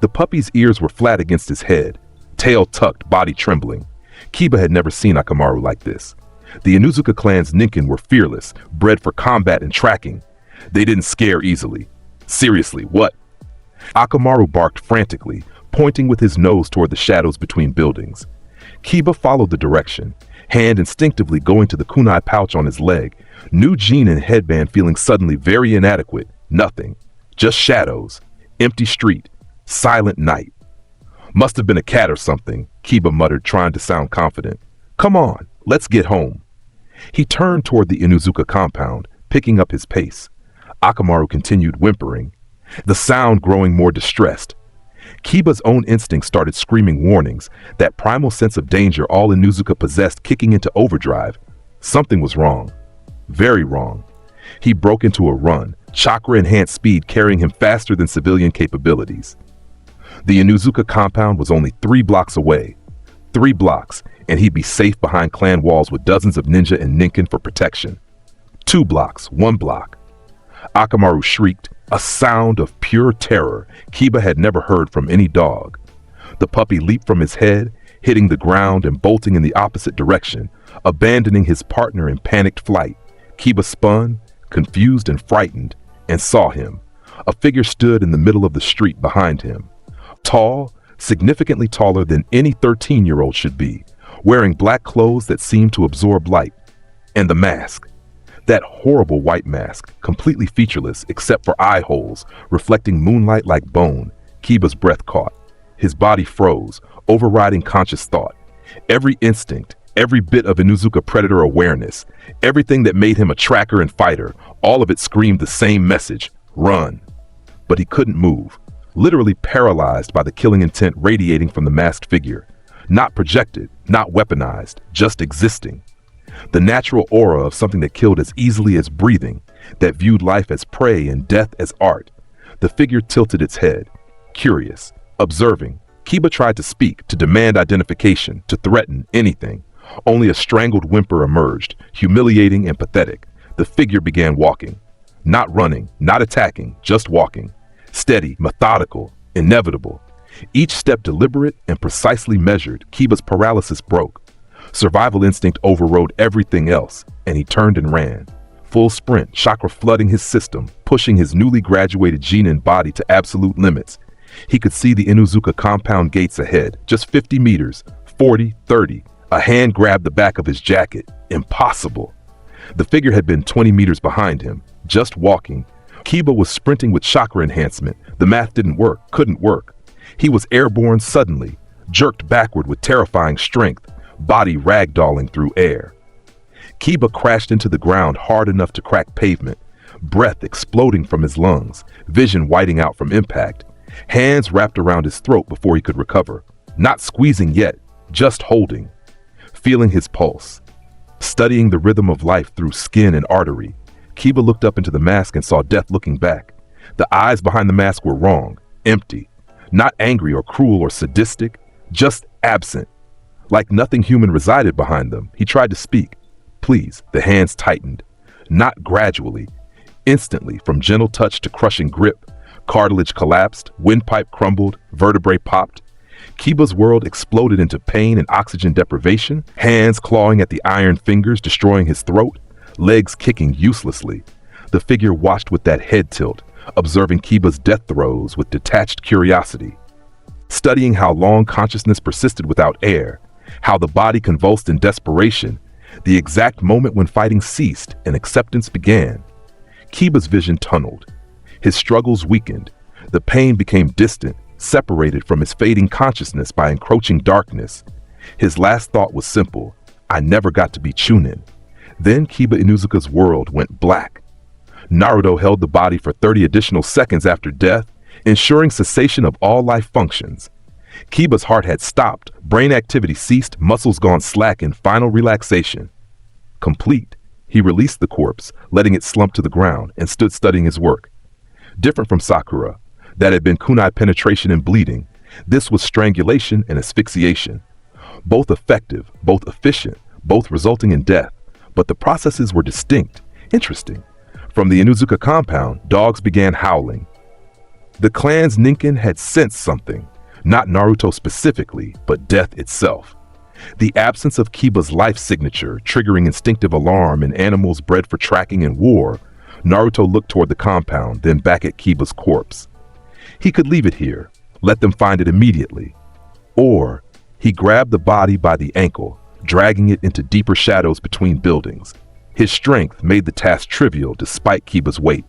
The puppy's ears were flat against his head, tail tucked, body trembling. Kiba had never seen Akamaru like this. The Inuzuka clan's ninkin were fearless, bred for combat and tracking. They didn't scare easily. Seriously, what? Akamaru barked frantically, pointing with his nose toward the shadows between buildings. Kiba followed the direction, hand instinctively going to the kunai pouch on his leg, new jean and headband feeling suddenly very inadequate. Nothing. Just shadows. Empty street. Silent night. "Must have been a cat or something," Kiba muttered, trying to sound confident. "Come on, let's get home." He turned toward the Inuzuka compound, picking up his pace. Akamaru continued whimpering, the sound growing more distressed. Kiba's own instincts started screaming warnings, that primal sense of danger all Inuzuka possessed kicking into overdrive. Something was wrong. Very wrong. He broke into a run, chakra-enhanced speed carrying him faster than civilian capabilities. The Inuzuka compound was only 3 blocks away. 3 blocks, and he'd be safe behind clan walls with dozens of ninja and ninkin for protection. 2 blocks, 1 block. Akamaru shrieked, a sound of pure terror Kiba had never heard from any dog. The puppy leaped from his head, hitting the ground and bolting in the opposite direction, abandoning his partner in panicked flight. Kiba spun, confused and frightened, and saw him. A figure stood in the middle of the street behind him. Tall, significantly taller than any 13-year-old should be, wearing black clothes that seemed to absorb light. And the mask. That horrible white mask, completely featureless except for eye holes, reflecting moonlight like bone. Kiba's breath caught. His body froze, overriding conscious thought. Every instinct, every bit of Inuzuka predator awareness, everything that made him a tracker and fighter, all of it screamed the same message: run. But he couldn't move, literally paralyzed by the killing intent radiating from the masked figure. Not projected, not weaponized, just existing. The natural aura of something that killed as easily as breathing, that viewed life as prey and death as art. The figure tilted its head, curious, observing. Kiba tried to speak, to demand identification, to threaten anything. Only a strangled whimper emerged, humiliating and pathetic. The figure began walking. Not running, not attacking, just walking. Steady, methodical, inevitable. Each step deliberate and precisely measured. Kiba's paralysis broke. Survival instinct overrode everything else, and he turned and ran. Full sprint, chakra flooding his system, pushing his newly graduated genin body to absolute limits. He could see the Inuzuka compound gates ahead, just 50 meters, 40, 30. A hand grabbed the back of his jacket. Impossible. The figure had been 20 meters behind him, just walking. Kiba was sprinting with chakra enhancement. The math didn't work, couldn't work. He was airborne suddenly, jerked backward with terrifying strength, body ragdolling through air. Kiba crashed into the ground hard enough to crack pavement, breath exploding from his lungs, vision whiting out from impact. Hands wrapped around his throat before he could recover. Not squeezing yet, just holding. Feeling his pulse. Studying the rhythm of life through skin and artery. Kiba looked up into the mask and saw death looking back. The eyes behind the mask were wrong, empty. Not angry or cruel or sadistic, just absent. Like nothing human resided behind them. He tried to speak. Please, the hands tightened. Not gradually. Instantly, from gentle touch to crushing grip. Cartilage collapsed, windpipe crumbled, vertebrae popped. Kiba's world exploded into pain and oxygen deprivation, hands clawing at the iron fingers, destroying his throat, legs kicking uselessly. The figure watched with that head tilt, observing Kiba's death throes with detached curiosity. Studying how long consciousness persisted without air, how the body convulsed in desperation, the exact moment when fighting ceased and acceptance began. Kiba's vision tunneled. His struggles weakened. The pain became distant, separated from his fading consciousness by encroaching darkness. His last thought was simple: I never got to be Chunin. Then Kiba Inuzuka's world went black. Naruto held the body for 30 additional seconds after death, ensuring cessation of all life functions. Kiba's heart had stopped, brain activity ceased, muscles gone slack in final relaxation. Complete, he released the corpse, letting it slump to the ground, and stood studying his work. Different from Sakura, that had been kunai penetration and bleeding, this was strangulation and asphyxiation. Both effective, both efficient, both resulting in death, but the processes were distinct. Interesting. From the Inuzuka compound, dogs began howling. The clan's Ninken had sensed something, not Naruto specifically, but death itself. The absence of Kiba's life signature triggering instinctive alarm in animals bred for tracking and war, Naruto looked toward the compound, then back at Kiba's corpse. He could leave it here, let them find it immediately. Or he grabbed the body by the ankle, dragging it into deeper shadows between buildings. His strength made the task trivial despite Kiba's weight.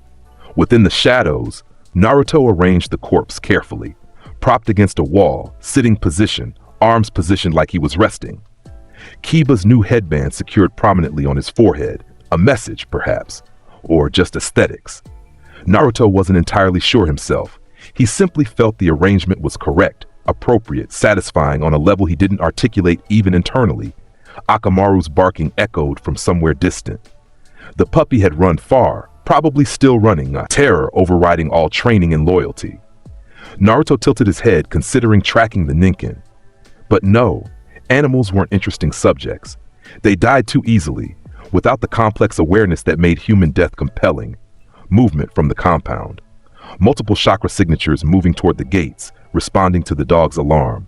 Within the shadows, Naruto arranged the corpse carefully, propped against a wall, sitting position, arms positioned like he was resting. Kiba's new headband secured prominently on his forehead, a message perhaps, or just aesthetics. Naruto wasn't entirely sure himself. He simply felt the arrangement was correct, appropriate, satisfying on a level he didn't articulate even internally. Akamaru's barking echoed from somewhere distant. The puppy had run far, probably still running, a terror overriding all training and loyalty. Naruto tilted his head, considering tracking the Ninken. But no, animals weren't interesting subjects. They died too easily, without the complex awareness that made human death compelling. Movement from the compound. Multiple chakra signatures moving toward the gates, responding to the dog's alarm.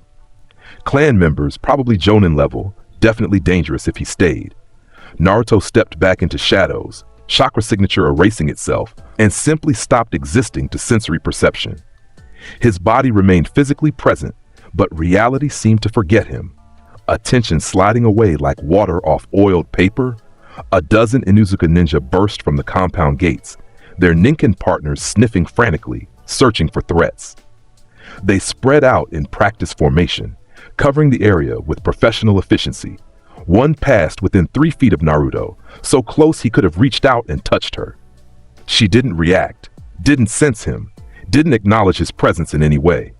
Clan members, probably Jonin level, definitely dangerous if he stayed. Naruto stepped back into shadows, chakra signature erasing itself, and simply stopped existing to sensory perception. His body remained physically present, but reality seemed to forget him. Attention sliding away like water off oiled paper, a dozen Inuzuka ninja burst from the compound gates, their Ninken partners sniffing frantically, searching for threats. They spread out in practice formation, covering the area with professional efficiency. One passed within 3 feet of Naruto, so close he could have reached out and touched her. She didn't react, didn't sense him, didn't acknowledge his presence in any way.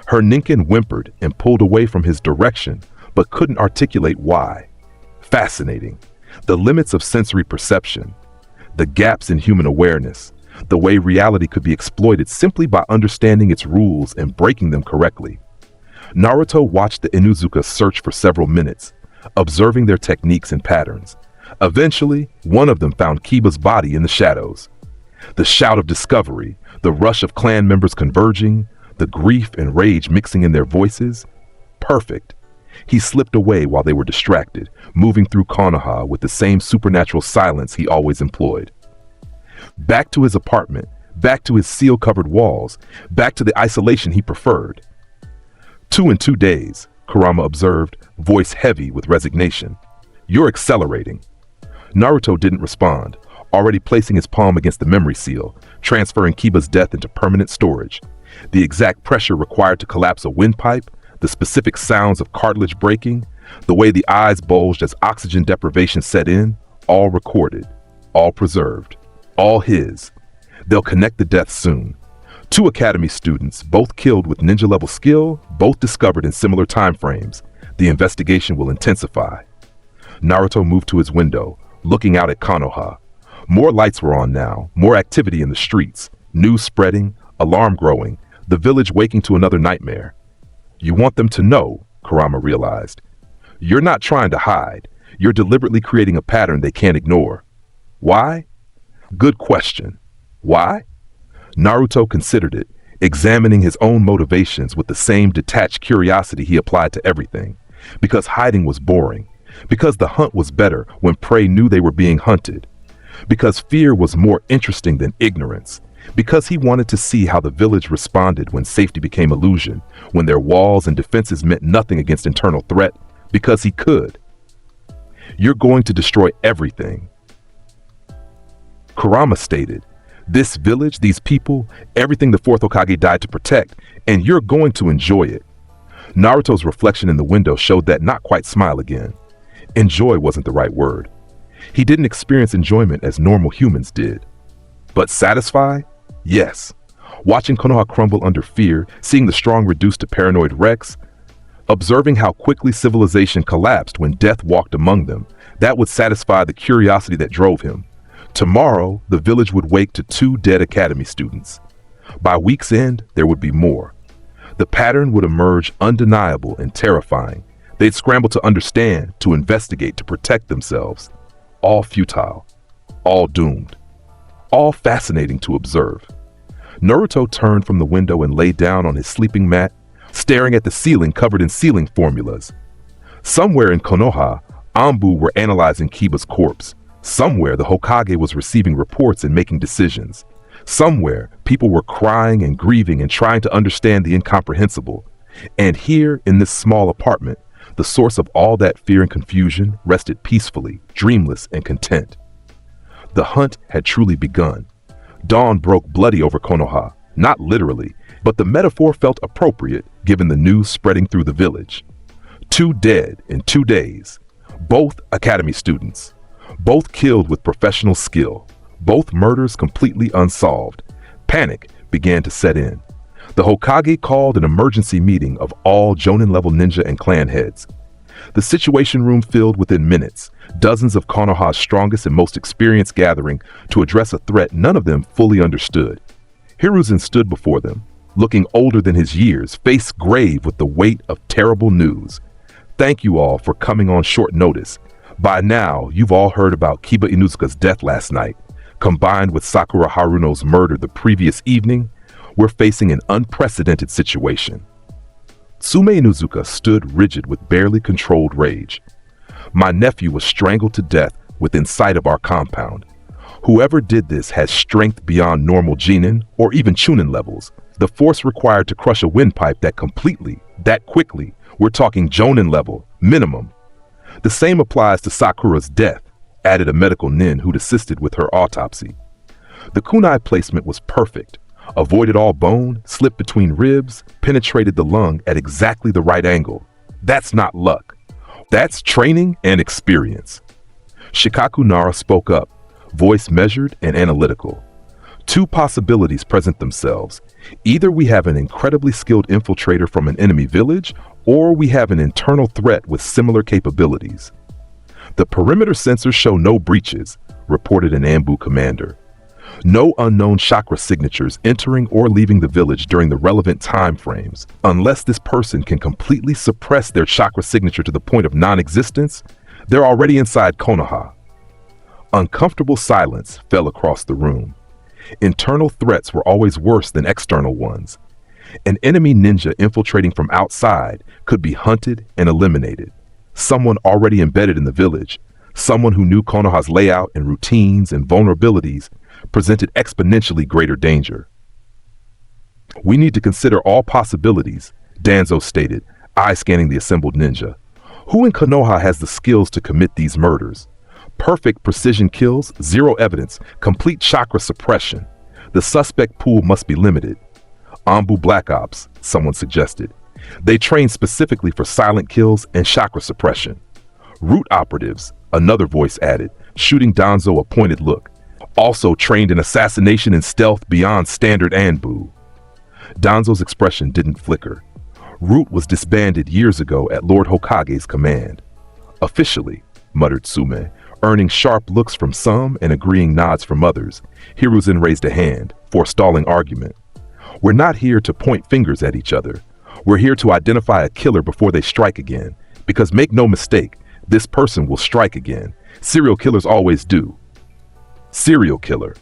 Her Ninken whimpered and pulled away from his direction, but couldn't articulate why. Fascinating. The limits of sensory perception, the gaps in human awareness, the way reality could be exploited simply by understanding its rules and breaking them correctly. Naruto watched the Inuzuka search for several minutes, observing their techniques and patterns. Eventually, one of them found Kiba's body in the shadows. The shout of discovery, the rush of clan members converging, the grief and rage mixing in their voices. Perfect. He slipped away while they were distracted, moving through Konoha with the same supernatural silence he always employed. Back to his apartment, back to his seal-covered walls, back to the isolation he preferred. 2 in 2 days, Kurama observed, voice heavy with resignation. You're accelerating. Naruto didn't respond, already placing his palm against the memory seal, transferring Kiba's death into permanent storage. The exact pressure required to collapse a windpipe, the specific sounds of cartilage breaking, the way the eyes bulged as oxygen deprivation set in, all recorded, all preserved, all his. They'll connect the deaths soon. 2 academy students, both killed with ninja-level skill, both discovered in similar time frames. The investigation will intensify. Naruto moved to his window, looking out at Konoha. More lights were on now, more activity in the streets, news spreading, alarm growing, the village waking to another nightmare. You want them to know, Kurama realized. You're not trying to hide. You're deliberately creating a pattern they can't ignore. Why? Good question. Why? Naruto considered it, examining his own motivations with the same detached curiosity he applied to everything. Because hiding was boring. Because the hunt was better when prey knew they were being hunted. Because fear was more interesting than ignorance. Because he wanted to see how the village responded when safety became illusion, when their walls and defenses meant nothing against internal threat. Because he could. You're going to destroy everything. Kurama stated, this village, these people, everything the 4th Hokage died to protect, and you're going to enjoy it. Naruto's reflection in the window showed that not quite smile again. Enjoy wasn't the right word. He didn't experience enjoyment as normal humans did. But satisfy? Yes. Watching Konoha crumble under fear, seeing the strong reduced to paranoid wrecks, observing how quickly civilization collapsed when death walked among them, that would satisfy the curiosity that drove him. Tomorrow, the village would wake to 2 dead academy students. By week's end, there would be more. The pattern would emerge undeniable and terrifying. They'd scramble to understand, to investigate, to protect themselves. All futile, all doomed, all fascinating to observe. Naruto turned from the window and lay down on his sleeping mat, staring at the ceiling covered in ceiling formulas. Somewhere in Konoha, Anbu were analyzing Kiba's corpse. Somewhere, the Hokage was receiving reports and making decisions. Somewhere, people were crying and grieving and trying to understand the incomprehensible. And here, in this small apartment, the source of all that fear and confusion rested peacefully, dreamless and content. The hunt had truly begun. Dawn broke bloody over Konoha, not literally, but the metaphor felt appropriate given the news spreading through the village. 2 dead in 2 days, both academy students, both killed with professional skill, both murders completely unsolved. Panic began to set in. The Hokage called an emergency meeting of all Jonin-level ninja and clan heads. The situation room filled within minutes, dozens of Konoha's strongest and most experienced gathering to address a threat none of them fully understood. Hiruzen stood before them, looking older than his years, face grave with the weight of terrible news. Thank you all for coming on short notice. By now, you've all heard about Kiba Inuzuka's death last night. Combined with Sakura Haruno's murder the previous evening, we're facing an unprecedented situation. Tsume Inuzuka stood rigid with barely controlled rage. My nephew was strangled to death within sight of our compound. Whoever did this has strength beyond normal Jinin or even Chunin levels. The force required to crush a windpipe that quickly, we're talking Jonin level, minimum. The same applies to Sakura's death, added a medical nin who'd assisted with her autopsy. The kunai placement was perfect. Avoided all bone, slipped between ribs, penetrated the lung at exactly the right angle. That's not luck. That's training and experience. Shikaku Nara spoke up, voice measured and analytical. 2 possibilities present themselves. Either we have an incredibly skilled infiltrator from an enemy village, or we have an internal threat with similar capabilities. The perimeter sensors show no breaches, reported an Anbu commander. No unknown chakra signatures entering or leaving the village during the relevant time frames. Unless this person can completely suppress their chakra signature to the point of non-existence, they're already inside Konoha. Uncomfortable silence fell across the room. Internal threats were always worse than external ones. An enemy ninja infiltrating from outside could be hunted and eliminated. Someone already embedded in the village, someone who knew Konoha's layout and routines and vulnerabilities, presented exponentially greater danger. We need to consider all possibilities, Danzo stated, eye-scanning the assembled ninja. Who in Konoha has the skills to commit these murders? Perfect precision kills, 0 evidence, complete chakra suppression. The suspect pool must be limited. Anbu Black Ops, someone suggested. They train specifically for silent kills and chakra suppression. Root operatives, another voice added, shooting Danzo a pointed look. Also trained in assassination and stealth beyond standard Anbu. Danzo's expression didn't flicker. Root was disbanded years ago at Lord Hokage's command. Officially, muttered Tsume, earning sharp looks from some and agreeing nods from others. Hiruzen raised a hand, forestalling argument. We're not here to point fingers at each other. We're here to identify a killer before they strike again. Because make no mistake, this person will strike again. Serial killers always do. Serial killer.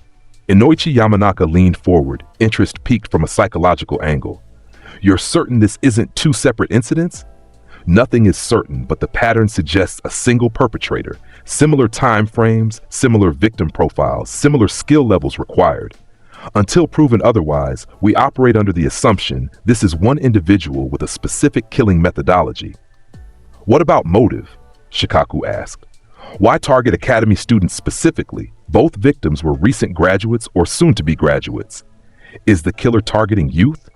Inoichi Yamanaka leaned forward, interest piqued from a psychological angle. You're certain this isn't 2 separate incidents? Nothing is certain, but the pattern suggests a single perpetrator. Similar time frames, similar victim profiles, similar skill levels required. Until proven otherwise, we operate under the assumption this is one individual with a specific killing methodology. What about motive? Shikaku asked. Why target academy students specifically? Both victims were recent graduates or soon-to-be graduates. Is the killer targeting youth?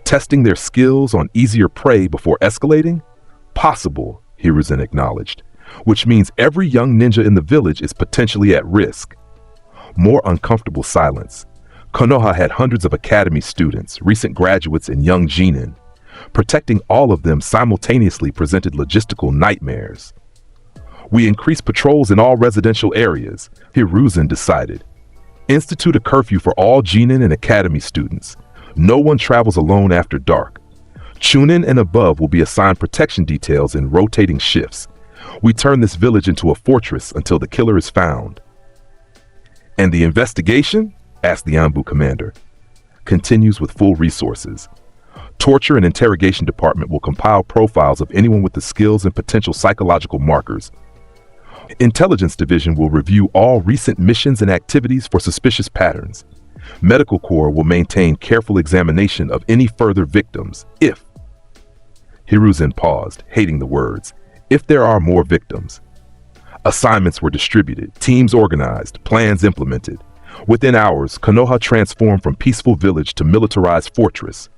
Testing their skills on easier prey before escalating? Possible, Hiruzen acknowledged, which means every young ninja in the village is potentially at risk. More uncomfortable silence. Konoha had hundreds of academy students, recent graduates, and young genin. Protecting all of them simultaneously presented logistical nightmares. We increased patrols in all residential areas, Hiruzen decided. Institute a curfew for all genin and academy students. No one travels alone after dark. Chunin and above will be assigned protection details in rotating shifts. We turn this village into a fortress until the killer is found. And the investigation? Asked the Anbu commander. Continues with full resources. Torture and interrogation department will compile profiles of anyone with the skills and potential psychological markers. Intelligence division will review all recent missions and activities for suspicious patterns. Medical Corps will maintain careful examination of any further victims, if... Hiruzen paused, hating the words. If there are more victims. Assignments were distributed, teams organized, plans implemented. Within hours, Konoha transformed from peaceful village to militarized fortress.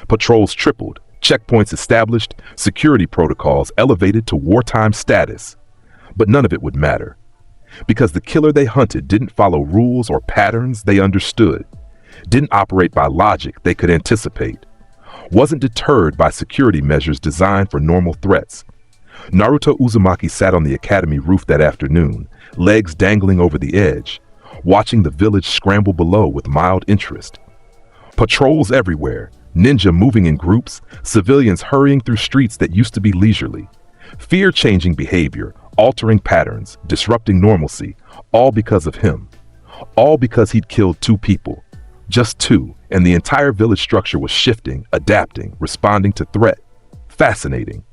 Patrols tripled, checkpoints established, security protocols elevated to wartime status. But none of it would matter. Because the killer they hunted didn't follow rules or patterns they understood, didn't operate by logic they could anticipate, wasn't deterred by security measures designed for normal threats. Naruto Uzumaki sat on the academy roof that afternoon, legs dangling over the edge, watching the village scramble below with mild interest. Patrols everywhere, ninja moving in groups, civilians hurrying through streets that used to be leisurely. Fear-changing behavior, altering patterns, disrupting normalcy, all because of him. All because he'd killed 2 people. Just 2, and the entire village structure was shifting, adapting, responding to threat. Fascinating.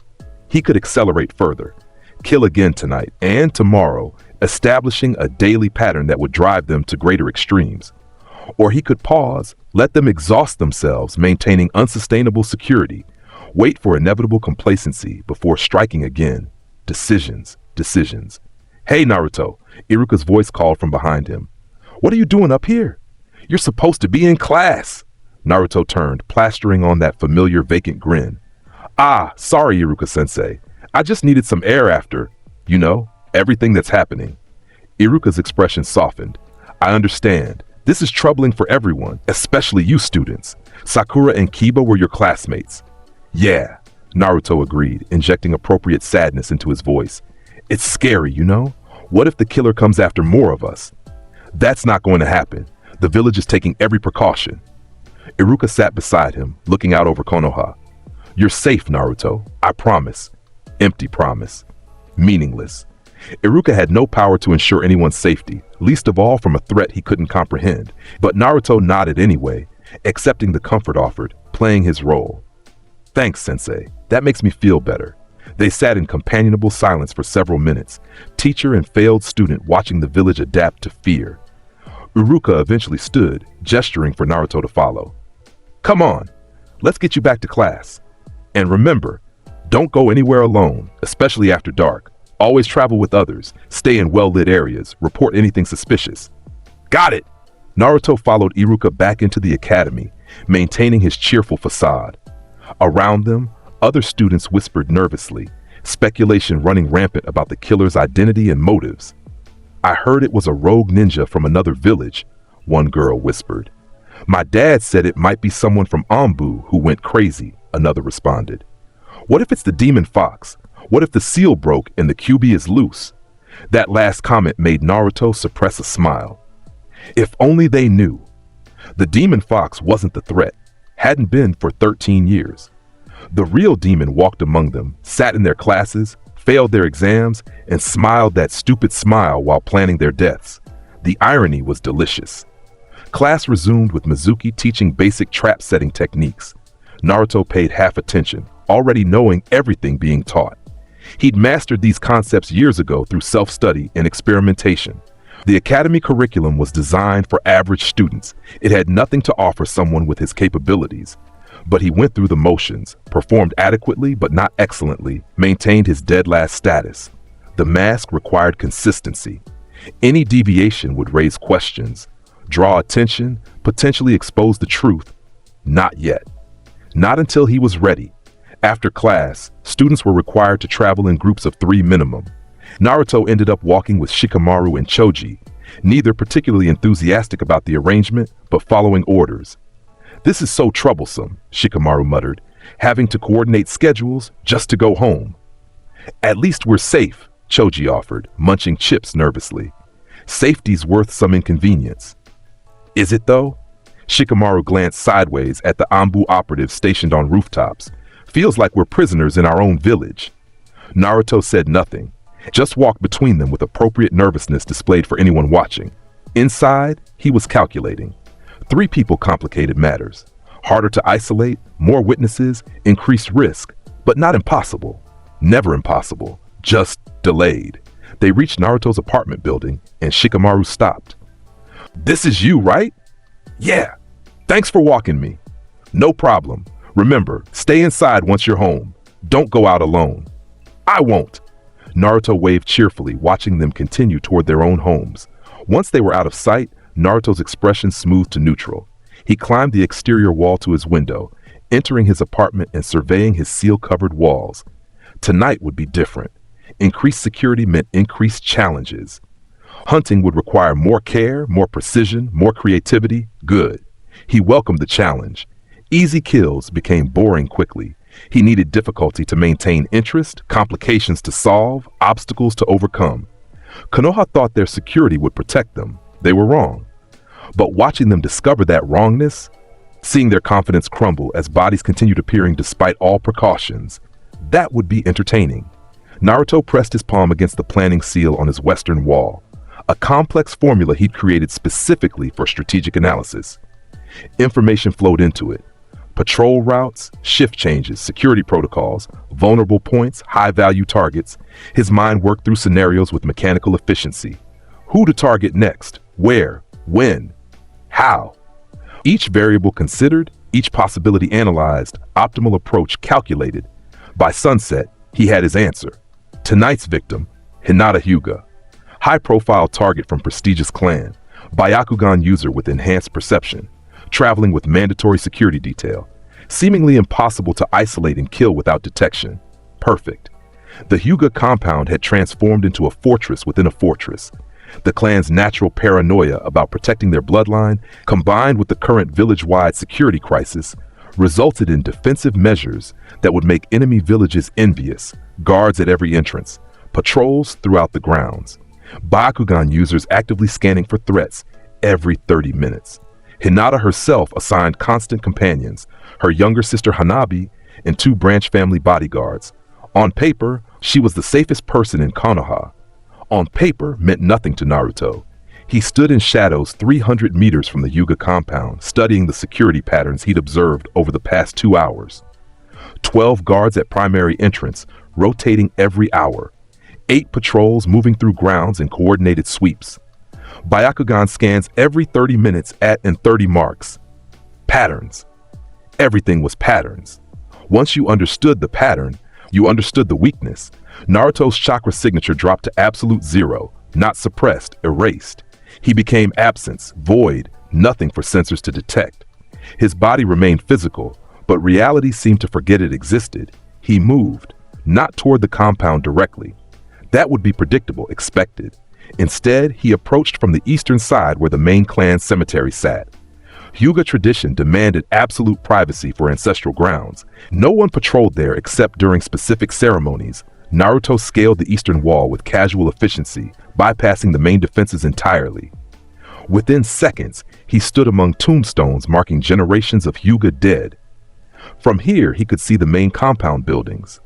He could accelerate further, kill again tonight and tomorrow, establishing a daily pattern that would drive them to greater extremes. Or he could pause, let them exhaust themselves, maintaining unsustainable security, wait for inevitable complacency before striking again. Decisions, decisions. Hey, Naruto, Iruka's voice called from behind him. What are you doing up here? You're supposed to be in class. Naruto turned, plastering on that familiar vacant grin. Ah, sorry, Iruka-sensei. I just needed some air after, everything that's happening. Iruka's expression softened. I understand. This is troubling for everyone, especially you students. Sakura and Kiba were your classmates. Yeah, Naruto agreed, injecting appropriate sadness into his voice. It's scary, What if the killer comes after more of us? That's not going to happen. The village is taking every precaution. Iruka sat beside him, looking out over Konoha. You're safe, Naruto. I promise. Empty promise. Meaningless. Iruka had no power to ensure anyone's safety, least of all from a threat he couldn't comprehend. But Naruto nodded anyway, accepting the comfort offered, playing his role. Thanks, Sensei. That makes me feel better. They sat in companionable silence for several minutes, teacher and failed student watching the village adapt to fear. Iruka eventually stood, gesturing for Naruto to follow. Come on, let's get you back to class. And remember, don't go anywhere alone, especially after dark. Always travel with others, stay in well-lit areas, report anything suspicious. Got it! Naruto followed Iruka back into the academy, maintaining his cheerful facade. Around them, other students whispered nervously, speculation running rampant about the killer's identity and motives. I heard it was a rogue ninja from another village, one girl whispered. My dad said it might be someone from Anbu who went crazy, another responded. What if it's the demon fox? What if the seal broke and the QB is loose? That last comment made Naruto suppress a smile. If only they knew. The demon fox wasn't the threat, hadn't been for 13 years. The real demon walked among them, sat in their classes, failed their exams, and smiled that stupid smile while planning their deaths. The irony was delicious. Class resumed with Mizuki teaching basic trap setting techniques. Naruto paid half attention, already knowing everything being taught. He'd mastered these concepts years ago through self-study and experimentation. The academy curriculum was designed for average students. It had nothing to offer someone with his capabilities. But he went through the motions, performed adequately but not excellently, maintained his dead last status. The mask required consistency. Any deviation would raise questions, draw attention, potentially expose the truth. Not yet. Not until he was ready. After class, students were required to travel in groups of 3 minimum. Naruto ended up walking with Shikamaru and Choji. neither particularly enthusiastic about the arrangement, but following orders. "This is so troublesome," Shikamaru muttered, "having to coordinate schedules just to go home." "At least we're safe," Choji offered, munching chips nervously. "Safety's worth some inconvenience." "Is it though?" Shikamaru glanced sideways at the Anbu operatives stationed on rooftops. "Feels like we're prisoners in our own village." Naruto said nothing, just walked between them with appropriate nervousness displayed for anyone watching. Inside, he was calculating. 3 people complicated matters. Harder to isolate, more witnesses, increased risk, but not impossible. Never impossible, just delayed. They reached Naruto's apartment building, and Shikamaru stopped. "This is you, right?" "Yeah. Thanks for walking me." "No problem. Remember, stay inside once you're home. Don't go out alone." "I won't." Naruto waved cheerfully, watching them continue toward their own homes. Once they were out of sight, Naruto's expression smoothed to neutral. He climbed the exterior wall to his window, entering his apartment and surveying his seal-covered walls. Tonight would be different. Increased security meant increased challenges. Hunting would require more care, more precision, more creativity. Good. He welcomed the challenge. Easy kills became boring quickly. He needed difficulty to maintain interest, complications to solve, obstacles to overcome. Konoha thought their security would protect them. They were wrong. But watching them discover that wrongness, seeing their confidence crumble as bodies continued appearing despite all precautions, that would be entertaining. Naruto pressed his palm against the planning seal on his western wall, a complex formula he'd created specifically for strategic analysis. Information flowed into it. Patrol routes, shift changes, security protocols, vulnerable points, high-value targets. His mind worked through scenarios with mechanical efficiency. Who to target next? Where? When? How? Each variable considered, each possibility analyzed, optimal approach calculated. By sunset, he had his answer. Tonight's victim, Hinata Hyuga. High-profile target from prestigious clan. Byakugan user with enhanced perception. Traveling with mandatory security detail. Seemingly impossible to isolate and kill without detection. Perfect. The Hyuga compound had transformed into a fortress within a fortress. The clan's natural paranoia about protecting their bloodline, combined with the current village-wide security crisis, resulted in defensive measures that would make enemy villages envious, guards at every entrance, patrols throughout the grounds, Byakugan users actively scanning for threats every 30 minutes. Hinata herself assigned constant companions, her younger sister Hanabi and 2 branch family bodyguards. On paper, she was the safest person in Konoha. On paper meant nothing to Naruto. He stood in shadows 300 meters from the Hyuga compound, studying the security patterns he'd observed over the past 2 hours. 12 guards at primary entrance, rotating every hour. 8 patrols moving through grounds in coordinated sweeps. Byakugan scans every 30 minutes at and 30 marks. Patterns. Everything was patterns. Once you understood the pattern, you understood the weakness. Naruto's chakra signature dropped to absolute 0, not suppressed, erased. He became absence, void, nothing for sensors to detect. His body remained physical, but reality seemed to forget it existed. He moved, not toward the compound directly. That would be predictable, expected. Instead, he approached from the eastern side where the main clan cemetery sat. Hyuga tradition demanded absolute privacy for ancestral grounds. No one patrolled there except during specific ceremonies. Naruto scaled the eastern wall with casual efficiency, bypassing the main defenses entirely. Within seconds, he stood among tombstones marking generations of Hyuga dead. From here, he could see the main compound buildings.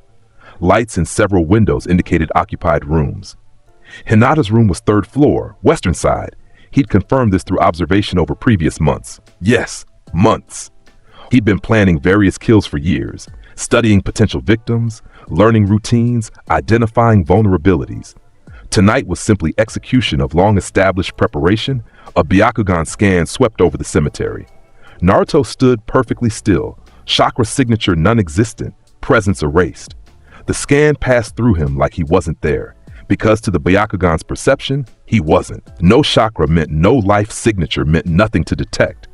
Lights in several windows indicated occupied rooms. Hinata's room was 3rd floor, western side. He'd confirmed this through observation over previous months. Yes, months. He'd been planning various kills for years, studying potential victims, learning routines, identifying vulnerabilities. Tonight was simply execution of long-established preparation. A Byakugan scan swept over the cemetery. Naruto stood perfectly still, chakra signature non-existent, presence erased. The scan passed through him like he wasn't there. Because to the Byakugan's perception, he wasn't. No chakra meant no life signature meant nothing to detect.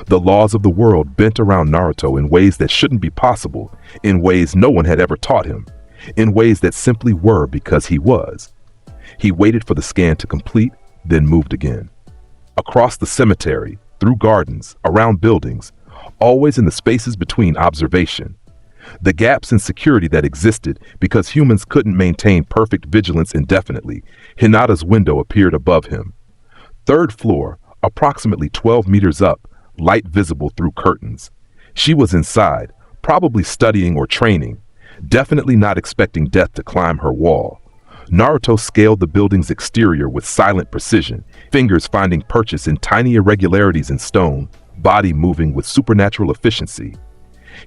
The laws of the world bent around Naruto in ways that shouldn't be possible, in ways no one had ever taught him, in ways that simply were because he was. He waited for the scan to complete, then moved again. Across the cemetery, through gardens, around buildings, always in the spaces between observation. The gaps in security that existed because humans couldn't maintain perfect vigilance indefinitely, Hinata's window appeared above him. Third floor, approximately 12 meters up, light visible through curtains. She was inside, probably studying or training, definitely not expecting death to climb her wall. Naruto scaled the building's exterior with silent precision, fingers finding purchase in tiny irregularities in stone, body moving with supernatural efficiency.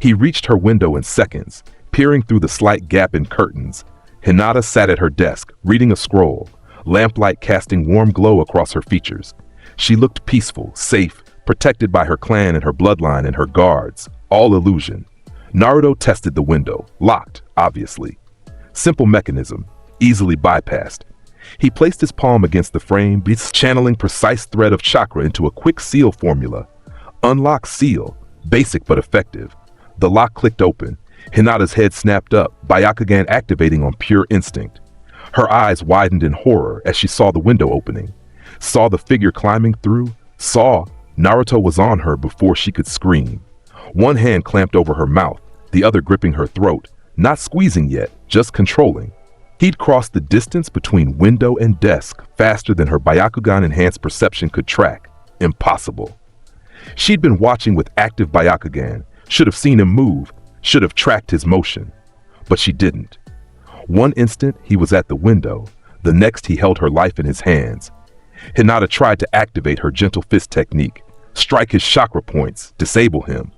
He reached her window in seconds, peering through the slight gap in curtains. Hinata sat at her desk, reading a scroll, lamplight casting warm glow across her features. She looked peaceful, safe, protected by her clan and her bloodline and her guards. All illusion. Naruto tested the window, locked, obviously. Simple mechanism, easily bypassed. He placed his palm against the frame, channeling precise thread of chakra into a quick seal formula. Unlock seal, basic but effective. The lock clicked open. Hinata's head snapped up, Byakugan activating on pure instinct. Her eyes widened in horror as she saw the window opening, saw the figure climbing through, saw Naruto was on her before she could scream. One hand clamped over her mouth, the other gripping her throat, not squeezing yet, just controlling. He'd crossed the distance between window and desk faster than her Byakugan-enhanced perception could track. Impossible. She'd been watching with active Byakugan, should have seen him move, should have tracked his motion. But she didn't. One instant, he was at the window. The next, he held her life in his hands. Hinata tried to activate her gentle fist technique, strike his chakra points, disable him.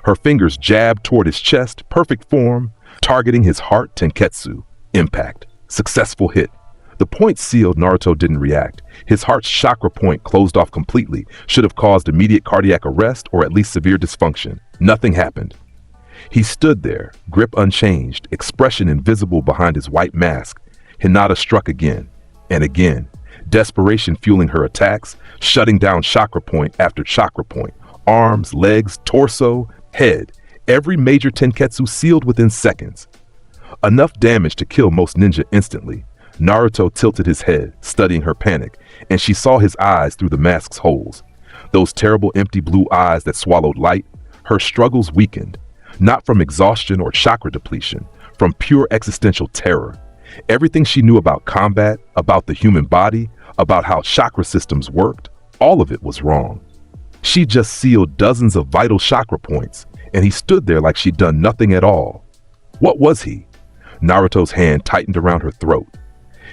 Her fingers jabbed toward his chest, perfect form, targeting his heart, Tenketsu. Impact. Successful hit. The point sealed. Naruto didn't react. His heart's chakra point closed off completely, should have caused immediate cardiac arrest or at least severe dysfunction. Nothing happened. He stood there, grip unchanged, expression invisible behind his white mask. Hinata struck again and again, desperation fueling her attacks, shutting down chakra point after chakra point. Arms, legs, torso, head, every major Tenketsu sealed within seconds. Enough damage to kill most ninja instantly. Naruto tilted his head, studying her panic, and she saw his eyes through the mask's holes. Those terrible empty blue eyes that swallowed light. Her struggles weakened, not from exhaustion or chakra depletion, from pure existential terror. Everything she knew about combat, about the human body, about how chakra systems worked, all of it was wrong. She just sealed dozens of vital chakra points, and he stood there like she'd done nothing at all. What was he? Naruto's hand tightened around her throat.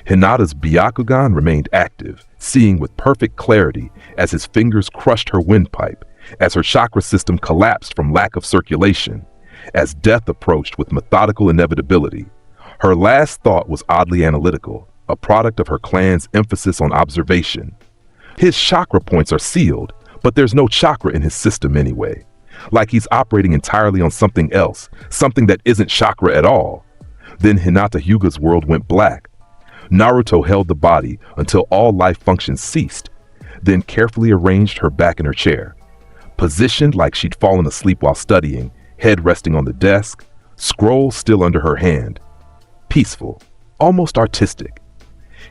Hinata's Byakugan remained active, seeing with perfect clarity as his fingers crushed her windpipe, as her chakra system collapsed from lack of circulation, as death approached with methodical inevitability. Her last thought was oddly analytical, a product of her clan's emphasis on observation. His chakra points are sealed, but there's no chakra in his system anyway. Like he's operating entirely on something else, something that isn't chakra at all. Then Hinata Hyuga's world went black. Naruto held the body until all life functions ceased, then carefully arranged her back in her chair. Positioned like she'd fallen asleep while studying, head resting on the desk, scroll still under her hand. Peaceful, almost artistic.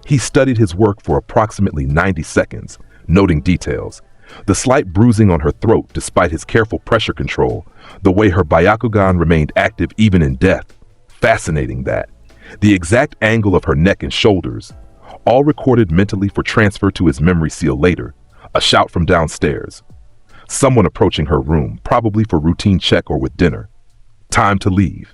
He studied his work for approximately 90 seconds, noting details. The slight bruising on her throat despite his careful pressure control, the way her Byakugan remained active even in death. Fascinating that. The exact angle of her neck and shoulders, all recorded mentally for transfer to his memory seal later. A shout from downstairs. Someone approaching her room, probably for routine check or with dinner. Time to leave.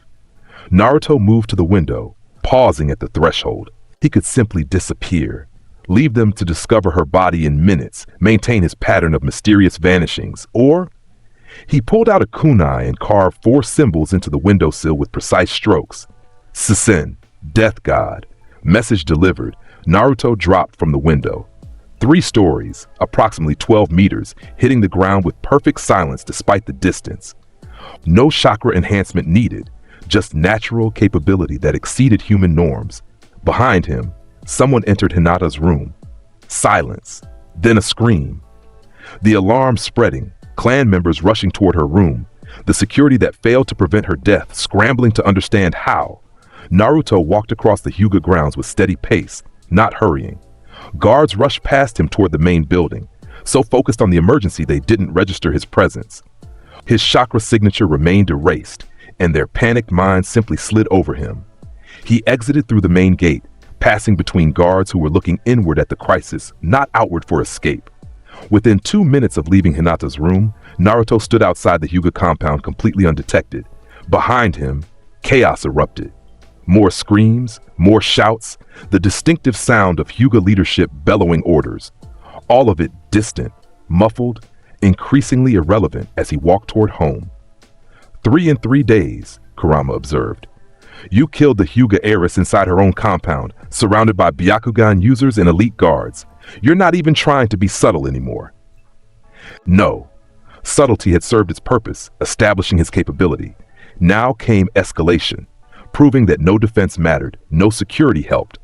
Naruto moved to the window, pausing at the threshold. He could simply disappear, leave them to discover her body in minutes, maintain his pattern of mysterious vanishings, or he pulled out a kunai and carved 4 symbols into the windowsill with precise strokes. Sisen, death god. Message delivered. Naruto dropped from the window. 3 stories, approximately 12 meters, hitting the ground with perfect silence despite the distance. No chakra enhancement needed, just natural capability that exceeded human norms. Behind him, someone entered Hinata's room. Silence, then a scream. The alarm spreading, clan members rushing toward her room, the security that failed to prevent her death scrambling to understand how. Naruto walked across the Hyuga grounds with steady pace, not hurrying. Guards rushed past him toward the main building, so focused on the emergency they didn't register his presence. His chakra signature remained erased, and their panicked minds simply slid over him. He exited through the main gate, passing between guards who were looking inward at the crisis, not outward for escape. Within 2 minutes of leaving Hinata's room, Naruto stood outside the Hyuga compound completely undetected. Behind him, chaos erupted. More screams, more shouts, the distinctive sound of Hyuga leadership bellowing orders. All of it distant, muffled, increasingly irrelevant as he walked toward home. 3 in 3 days, Kurama observed. You killed the Hyuga heiress inside her own compound, surrounded by Byakugan users and elite guards. You're not even trying to be subtle anymore. No. Subtlety had served its purpose, establishing his capability. Now came escalation, proving that no defense mattered, no security helped,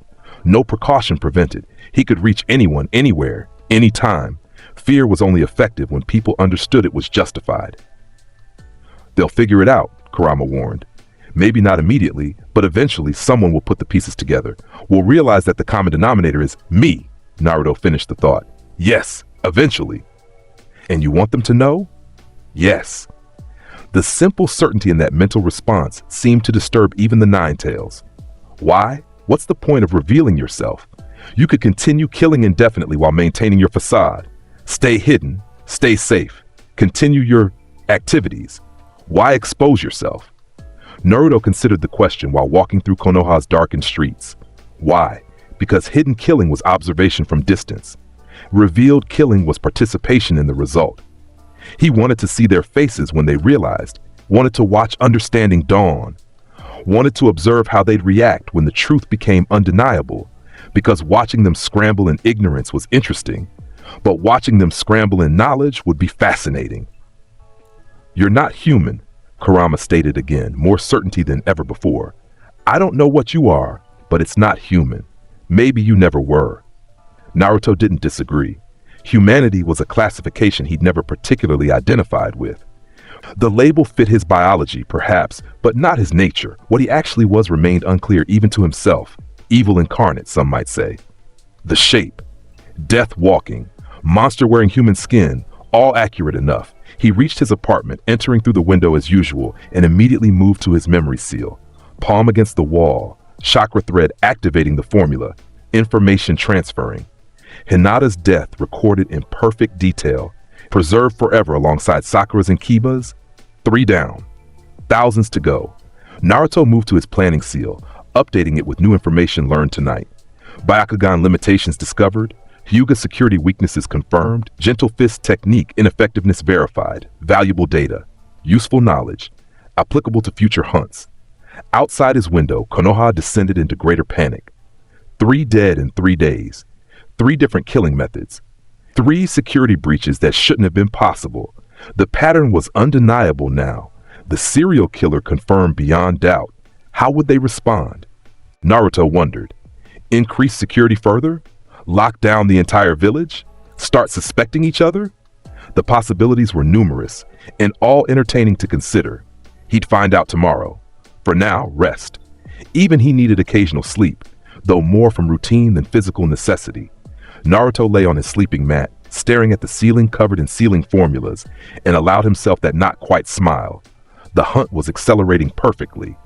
no precaution prevented. He could reach anyone, anywhere, anytime. Fear was only effective when people understood it was justified. They'll figure it out, Kurama warned. Maybe not immediately, but eventually someone will put the pieces together. We'll realize that the common denominator is me, Naruto finished the thought. Yes, eventually. And you want them to know? Yes. The simple certainty in that mental response seemed to disturb even the Nine Tails. Why? What's the point of revealing yourself? You could continue killing indefinitely while maintaining your facade. Stay hidden, stay safe, continue your activities. Why expose yourself? Naruto considered the question while walking through Konoha's darkened streets. Why? Because hidden killing was observation from distance. Revealed killing was participation in the result. He wanted to see their faces when they realized, wanted to watch understanding dawn, wanted to observe how they'd react when the truth became undeniable, because watching them scramble in ignorance was interesting, but watching them scramble in knowledge would be fascinating. You're not human, Kurama stated again, more certainty than ever before. I don't know what you are, but it's not human. Maybe you never were. Naruto didn't disagree. Humanity was a classification he'd never particularly identified with. The label fit his biology, perhaps, but not his nature. What he actually was remained unclear even to himself. Evil incarnate, some might say. The shape. Death walking. Monster wearing human skin. All accurate enough. He reached his apartment, entering through the window as usual, and immediately moved to his memory seal. Palm against the wall. Chakra thread activating the formula. Information transferring. Hinata's death recorded in perfect detail, preserved forever alongside Sakura's and Kiba's. 3 down. Thousands to go. Naruto moved to his planning seal, updating it with new information learned tonight. Byakugan limitations discovered, Hyuga security weaknesses confirmed, Gentle Fist technique ineffectiveness verified, valuable data, useful knowledge, applicable to future hunts. Outside his window, Konoha descended into greater panic. 3 dead in 3 days. 3 different killing methods. 3 security breaches that shouldn't have been possible. The pattern was undeniable now. The serial killer confirmed beyond doubt. How would they respond? Naruto wondered. Increase security further? Lock down the entire village? Start suspecting each other? The possibilities were numerous, and all entertaining to consider. He'd find out tomorrow. For now, rest. Even he needed occasional sleep, though more from routine than physical necessity. Naruto lay on his sleeping mat, staring at the ceiling covered in sealing formulas, and allowed himself that not quite smile. The hunt was accelerating perfectly.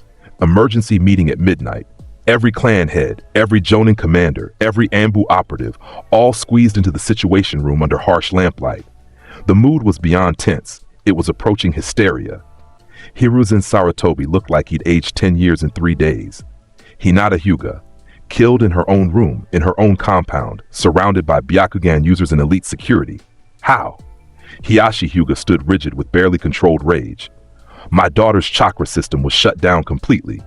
Emergency meeting at midnight. Every clan head, every Jonin commander, every Anbu operative, all squeezed into the situation room under harsh lamplight. The mood was beyond tense. It was approaching hysteria. Hiruzen Sarutobi looked like he'd aged 10 years in 3 days. Hinata Hyuga, killed in her own room, in her own compound, surrounded by Byakugan users and elite security. How? Hiyashi Hyuga stood rigid with barely controlled rage. My daughter's chakra system was shut down completely.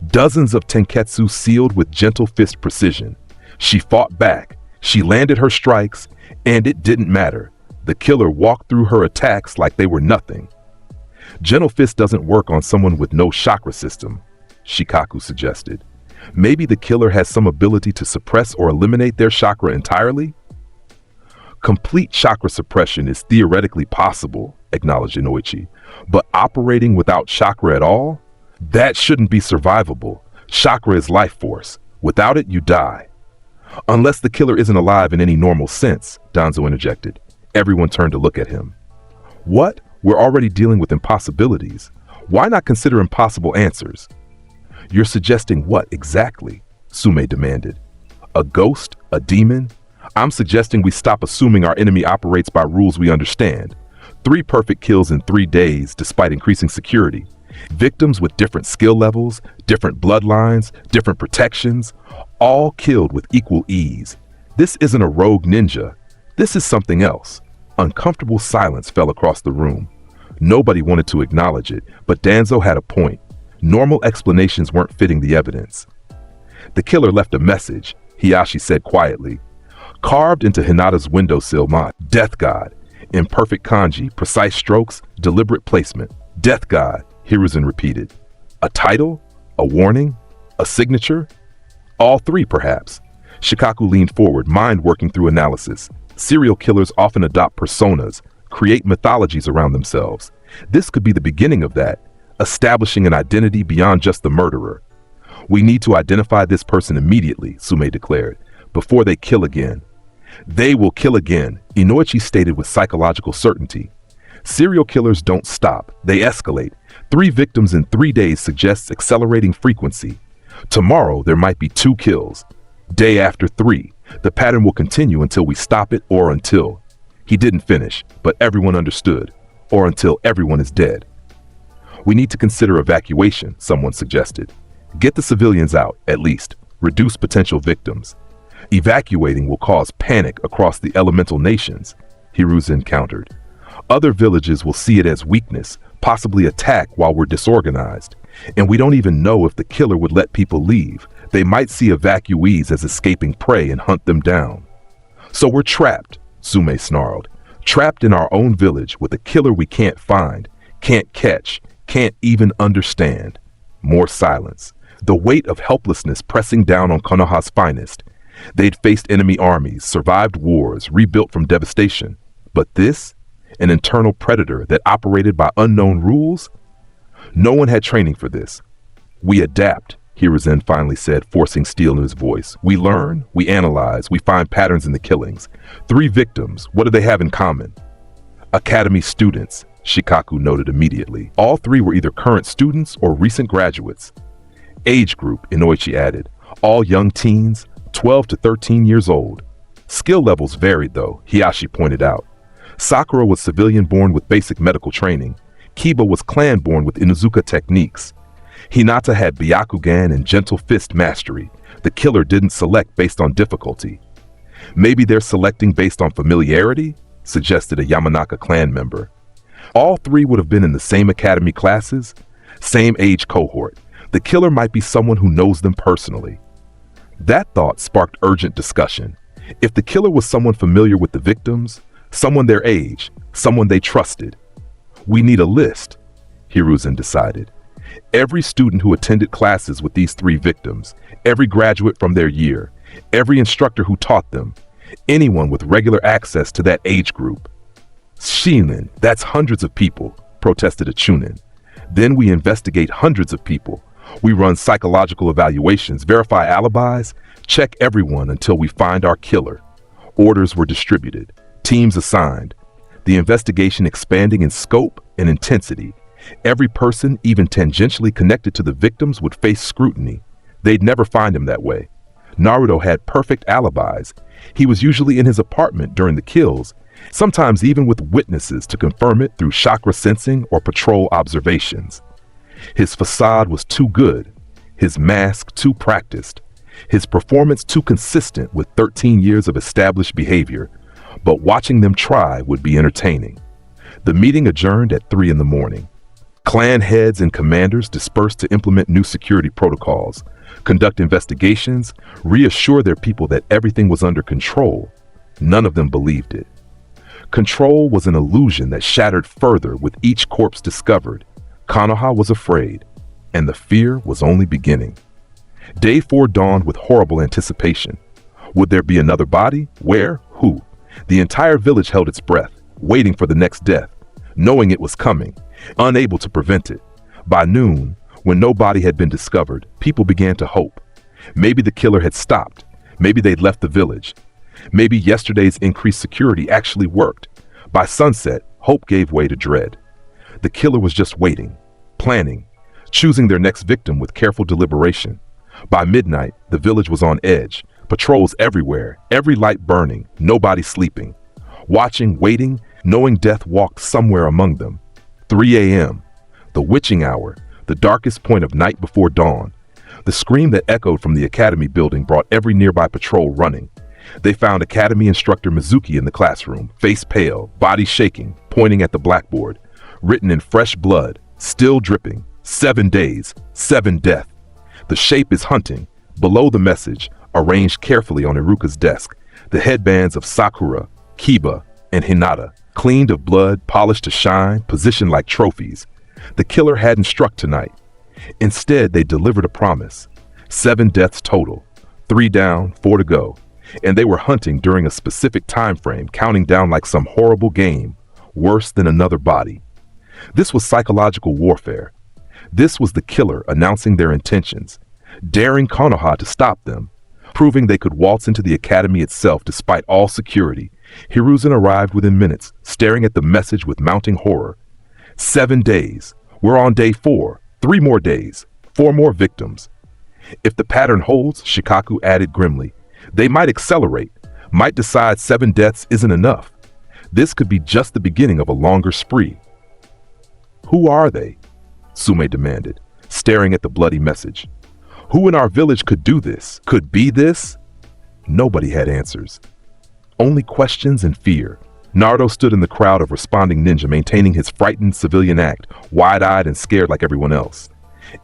Dozens of tenketsu sealed with Gentle Fist precision. She fought back. She landed her strikes, and it didn't matter. The killer walked through her attacks like they were nothing. Gentle Fist doesn't work on someone with no chakra system, Shikaku suggested. Maybe the killer has some ability to suppress or eliminate their chakra entirely? Complete chakra suppression is theoretically possible, acknowledged Inoichi, but operating without chakra at all? That shouldn't be survivable. Chakra is life force. Without it, you die. Unless the killer isn't alive in any normal sense, Danzo interjected. Everyone turned to look at him. What? We're already dealing with impossibilities. Why not consider impossible answers? You're suggesting what exactly? Sume demanded. A ghost? A demon? I'm suggesting we stop assuming our enemy operates by rules we understand. 3 perfect kills in 3 days despite increasing security. Victims with different skill levels, different bloodlines, different protections, all killed with equal ease. This isn't a rogue ninja. This is something else. Uncomfortable silence fell across the room. Nobody wanted to acknowledge it, but Danzo had a point. Normal explanations weren't fitting the evidence. The killer left a message, Hiyashi said quietly. Carved into Hinata's windowsill, Death God. Imperfect kanji, precise strokes, deliberate placement. Death God, Hiruzen repeated. A title? A warning? A signature? All 3, perhaps. Shikaku leaned forward, mind working through analysis. Serial killers often adopt personas, create mythologies around themselves. This could be the beginning of that, establishing an identity beyond just the murderer. We need to identify this person immediately, Sume declared, before they kill again. They will kill again, Inoichi stated with psychological certainty. Serial killers don't stop, they escalate. 3 victims in 3 days suggests accelerating frequency. Tomorrow there might be 2 kills. Day after 3. The pattern will continue until we stop it or until. He didn't finish, but everyone understood. Or until everyone is dead. We need to consider evacuation, someone suggested. Get the civilians out, at least. Reduce potential victims. Evacuating will cause panic across the elemental nations, Hiruzen countered. Other villages will see it as weakness, possibly attack while we're disorganized. And we don't even know if the killer would let people leave. They might see evacuees as escaping prey and hunt them down. So we're trapped, Sume snarled. Trapped in our own village with a killer we can't find, can't catch, can't even understand. More silence. The weight of helplessness pressing down on Konoha's finest. They'd faced enemy armies, survived wars, rebuilt from devastation. But this? An internal predator that operated by unknown rules? No one had training for this. We adapt, Hiruzen finally said, forcing steel in his voice. We learn, we analyze, we find patterns in the killings. 3 victims, what do they have in common? Academy students, Shikaku noted immediately. All 3 were either current students or recent graduates. Age group, Inoichi added. All young teens, 12 to 13 years old. Skill levels varied though, Hiyashi pointed out. Sakura was civilian-born with basic medical training. Kiba was clan-born with Inuzuka techniques. Hinata had Byakugan and gentle fist mastery. The killer didn't select based on difficulty. Maybe they're selecting based on familiarity, suggested a Yamanaka clan member. All 3 would have been in the same academy classes, same age cohort. The killer might be someone who knows them personally. That thought sparked urgent discussion. If the killer was someone familiar with the victims, someone their age, someone they trusted. We need a list, Hiruzen decided. Every student who attended classes with these 3 victims, every graduate from their year, every instructor who taught them, anyone with regular access to that age group. Shinin, that's hundreds of people, protested a Chunin. Then we investigate hundreds of people. We run psychological evaluations, verify alibis, check everyone until we find our killer. Orders were distributed, teams assigned, the investigation expanding in scope and intensity. Every person, even tangentially connected to the victims, would face scrutiny. They'd never find him that way. Naruto had perfect alibis. He was usually in his apartment during the kills, sometimes even with witnesses to confirm it through chakra sensing or patrol observations. His facade was too good, his mask too practiced, his performance too consistent with 13 years of established behavior, but watching them try would be entertaining. The meeting adjourned at 3 in the morning. Clan heads and commanders dispersed to implement new security protocols, conduct investigations, reassure their people that everything was under control. None of them believed it. Control was an illusion that shattered further with each corpse discovered. Konoha was afraid, and the fear was only beginning. Day 4 dawned with horrible anticipation. Would there be another body? Where? Who? The entire village held its breath, waiting for the next death, knowing it was coming, unable to prevent it. By noon, when no body had been discovered, people began to hope. Maybe the killer had stopped. Maybe they'd left the village. Maybe yesterday's increased security actually worked. By sunset, hope gave way to dread. The killer was just waiting, planning, choosing their next victim with careful deliberation. By midnight, the village was on edge, patrols everywhere, every light burning, nobody sleeping. Watching, waiting, knowing death walked somewhere among them. 3 a.m., the witching hour, the darkest point of night before dawn. The scream that echoed from the academy building brought every nearby patrol running. They found academy instructor Mizuki in the classroom, face pale, body shaking, pointing at the blackboard. Written in fresh blood, still dripping, 7 days, 7 death. The shape is hunting. Below the message, arranged carefully on Iruka's desk, the headbands of Sakura, Kiba, and Hinata, cleaned of blood, polished to shine, positioned like trophies. The killer hadn't struck tonight. Instead, they delivered a promise. 7 deaths total, 3 down, 4 to go. And they were hunting during a specific time frame, counting down like some horrible game, worse than another body. This was psychological warfare. This was the killer announcing their intentions, daring Konoha to stop them, proving they could waltz into the academy itself despite all security. Hiruzen arrived within minutes, staring at the message with mounting horror. 7 days. We're on day 4. 3 more days. 4 more victims. If the pattern holds, Shikaku added grimly, they might accelerate, might decide 7 deaths isn't enough. This could be just the beginning of a longer spree. Who are they? Sume demanded, staring at the bloody message. Who in our village could do this? Could be this? Nobody had answers. Only questions and fear. Naruto stood in the crowd of responding ninja, maintaining his frightened civilian act, wide-eyed and scared like everyone else.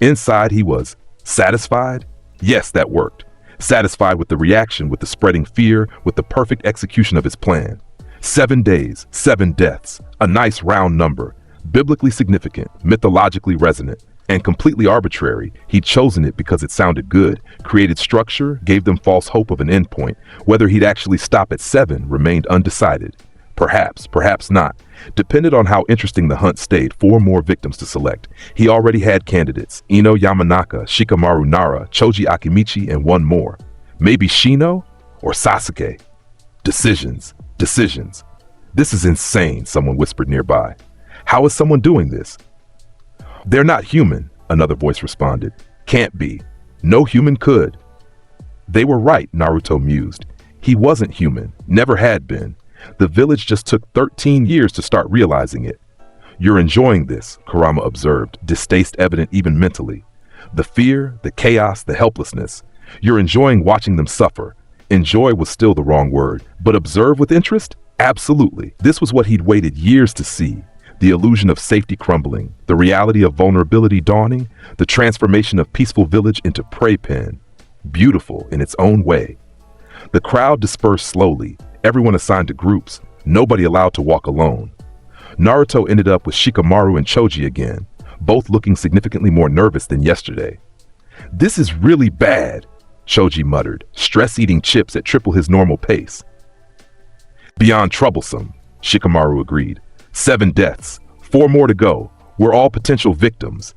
Inside he was satisfied? Yes, that worked. Satisfied with the reaction, with the spreading fear, with the perfect execution of his plan. 7 days, 7 deaths, a nice round number, biblically significant, mythologically resonant, and completely arbitrary. He'd chosen it because it sounded good, created structure, gave them false hope of an endpoint. Whether he'd actually stop at 7 remained undecided. Perhaps, perhaps not. Depended on how interesting the hunt stayed. 4 more victims to select. He already had candidates: Ino Yamanaka, Shikamaru Nara, Choji Akimichi, and 1 more. Maybe Shino or Sasuke. Decisions, decisions. This is insane, someone whispered nearby. How is someone doing this? They're not human, another voice responded. Can't be. No human could. They were right, Naruto mused. He wasn't human, never had been. The village just took 13 years to start realizing it. You're enjoying this, Kurama observed, distaste evident even mentally. The fear, the chaos, the helplessness. You're enjoying watching them suffer. Enjoy was still the wrong word, but observe with interest? Absolutely. This was what he'd waited years to see. The illusion of safety crumbling, the reality of vulnerability dawning, the transformation of peaceful village into prey pen. Beautiful in its own way. The crowd dispersed slowly, everyone assigned to groups, nobody allowed to walk alone. Naruto ended up with Shikamaru and Choji again, both looking significantly more nervous than yesterday. This is really bad, Choji muttered, stress eating chips at triple his normal pace. Beyond troublesome, Shikamaru agreed. 7 deaths, 4 more to go. We're all potential victims.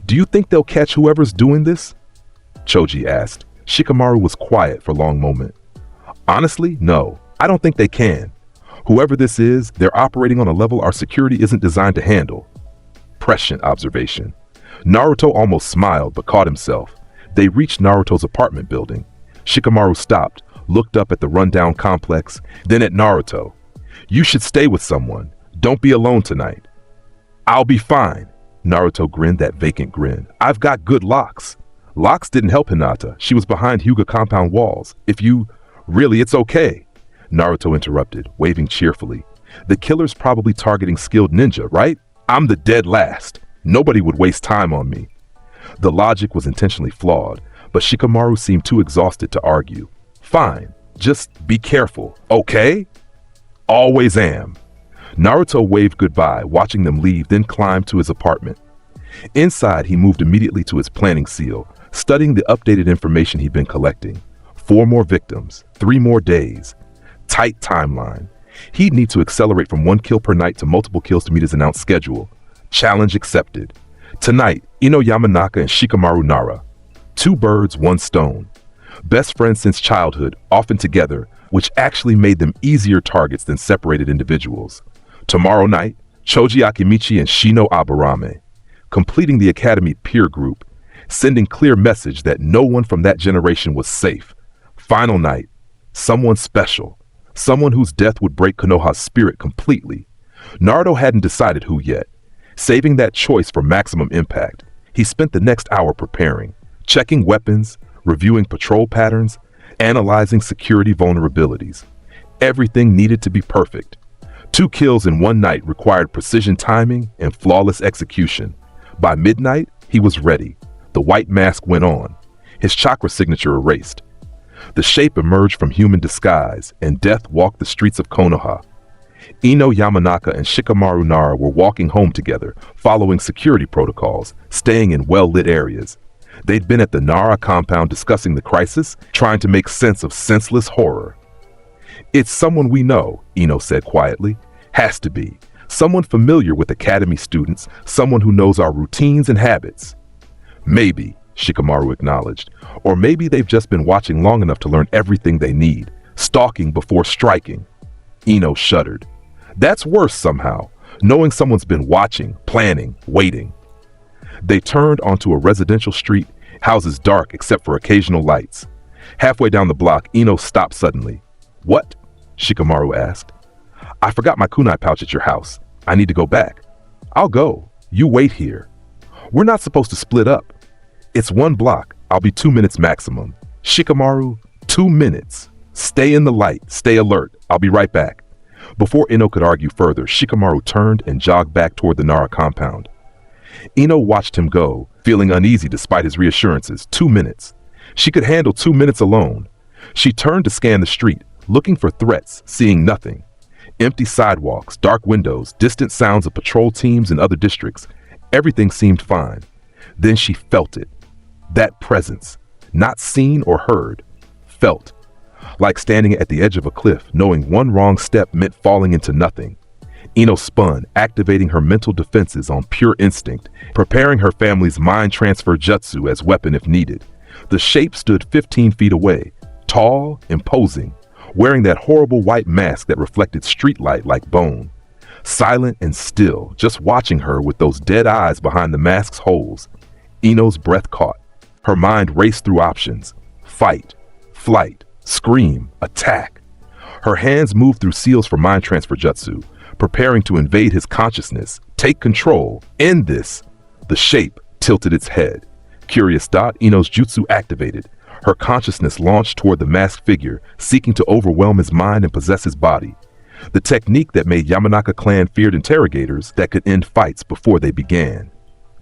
Do you think they'll catch whoever's doing this? Choji asked. Shikamaru was quiet for a long moment. Honestly, no, I don't think they can. Whoever this is, they're operating on a level our security isn't designed to handle. Prescient observation. Naruto almost smiled but caught himself. They reached Naruto's apartment building. Shikamaru stopped, looked up at the rundown complex, then at Naruto. You should stay with someone. Don't be alone tonight. I'll be fine. Naruto grinned that vacant grin. I've got good locks. Locks didn't help Hinata. She was behind Hyuga compound walls. Really, it's okay. Naruto interrupted, waving cheerfully. The killer's probably targeting skilled ninja, right? I'm the dead last. Nobody would waste time on me. The logic was intentionally flawed, but Shikamaru seemed too exhausted to argue. Fine, just be careful, okay? Always am. Naruto waved goodbye, watching them leave, then climbed to his apartment. Inside, he moved immediately to his planning seal, studying the updated information he'd been collecting. 4 more victims, 3 more days. Tight timeline. He'd need to accelerate from 1 kill per night to multiple kills to meet his announced schedule. Challenge accepted. Tonight, Ino Yamanaka and Shikamaru Nara. 2 birds, 1 stone. Best friends since childhood, often together, which actually made them easier targets than separated individuals. Tomorrow night, Choji Akimichi and Shino Aburame, completing the academy peer group, sending clear message that no one from that generation was safe. Final night, someone special, someone whose death would break Konoha's spirit completely. Naruto hadn't decided who yet. Saving that choice for maximum impact, he spent the next hour preparing, checking weapons, reviewing patrol patterns, analyzing security vulnerabilities. Everything needed to be perfect. 2 kills in one night required precision timing and flawless execution. By midnight, he was ready. The white mask went on, his chakra signature erased. The shape emerged from human disguise, and death walked the streets of Konoha. Ino Yamanaka and Shikamaru Nara were walking home together, following security protocols, staying in well-lit areas. They'd been at the Nara compound discussing the crisis, trying to make sense of senseless horror. "It's someone we know," Ino said quietly. "Has to be. Someone familiar with academy students, someone who knows our routines and habits." "Maybe," Shikamaru acknowledged. "Or maybe they've just been watching long enough to learn everything they need, stalking before striking." Ino shuddered. That's worse somehow, knowing someone's been watching, planning, waiting. They turned onto a residential street, houses dark except for occasional lights. Halfway down the block, Ino stopped suddenly. "What?" Shikamaru asked. "I forgot my kunai pouch at your house. I need to go back." "I'll go. You wait here." "We're not supposed to split up." "It's 1 block. I'll be 2 minutes maximum." "Shikamaru, 2 minutes. Stay in the light. Stay alert. I'll be right back." Before Ino could argue further, Shikamaru turned and jogged back toward the Nara compound. Ino watched him go, feeling uneasy despite his reassurances. 2 minutes. She could handle 2 minutes alone. She turned to scan the street, looking for threats, seeing nothing. Empty sidewalks, dark windows, distant sounds of patrol teams in other districts. Everything seemed fine. Then she felt it. That presence. Not seen or heard. Felt. Like standing at the edge of a cliff, knowing one wrong step meant falling into nothing. Ino spun, activating her mental defenses on pure instinct, preparing her family's mind transfer jutsu as weapon if needed. The shape stood 15 feet away, tall, imposing, wearing that horrible white mask that reflected streetlight like bone. Silent and still, just watching her with those dead eyes behind the mask's holes. Ino's breath caught. Her mind raced through options. Fight, flight, scream, attack. Her hands moved through seals for mind transfer jutsu, preparing to invade his consciousness, take control, end this. The shape tilted its head. Curious thought, Ino's jutsu activated. Her consciousness launched toward the masked figure, seeking to overwhelm his mind and possess his body. The technique that made Yamanaka clan feared interrogators that could end fights before they began.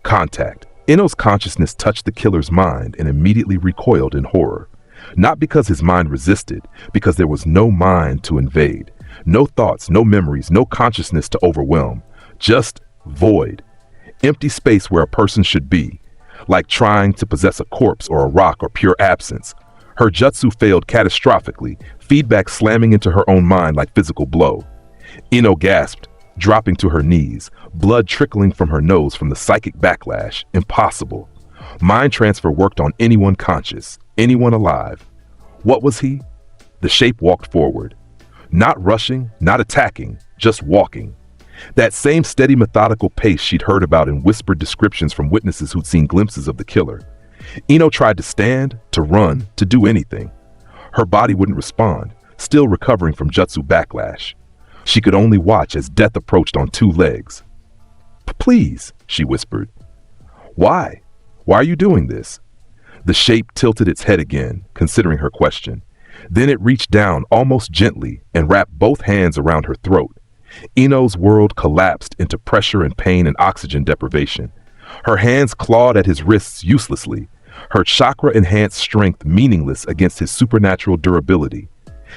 Contact. Ino's consciousness touched the killer's mind and immediately recoiled in horror. Not because his mind resisted, because there was no mind to invade. No thoughts, no memories, no consciousness to overwhelm. Just void. Empty space where a person should be. Like trying to possess a corpse or a rock or pure absence. Her jutsu failed catastrophically, feedback slamming into her own mind like physical blow. Ino gasped, dropping to her knees, blood trickling from her nose from the psychic backlash. Impossible. Mind transfer worked on anyone conscious, anyone alive. What was he? The shape walked forward. Not rushing, not attacking, just walking. That same steady methodical pace she'd heard about in whispered descriptions from witnesses who'd seen glimpses of the killer. Ino tried to stand, to run, to do anything. Her body wouldn't respond, still recovering from jutsu backlash. She could only watch as death approached on 2 legs. "Please," she whispered. "Why? Why are you doing this?" The shape tilted its head again, considering her question. Then it reached down almost gently and wrapped both hands around her throat. Ino's world collapsed into pressure and pain and oxygen deprivation. Her hands clawed at his wrists uselessly, her chakra-enhanced strength meaningless against his supernatural durability.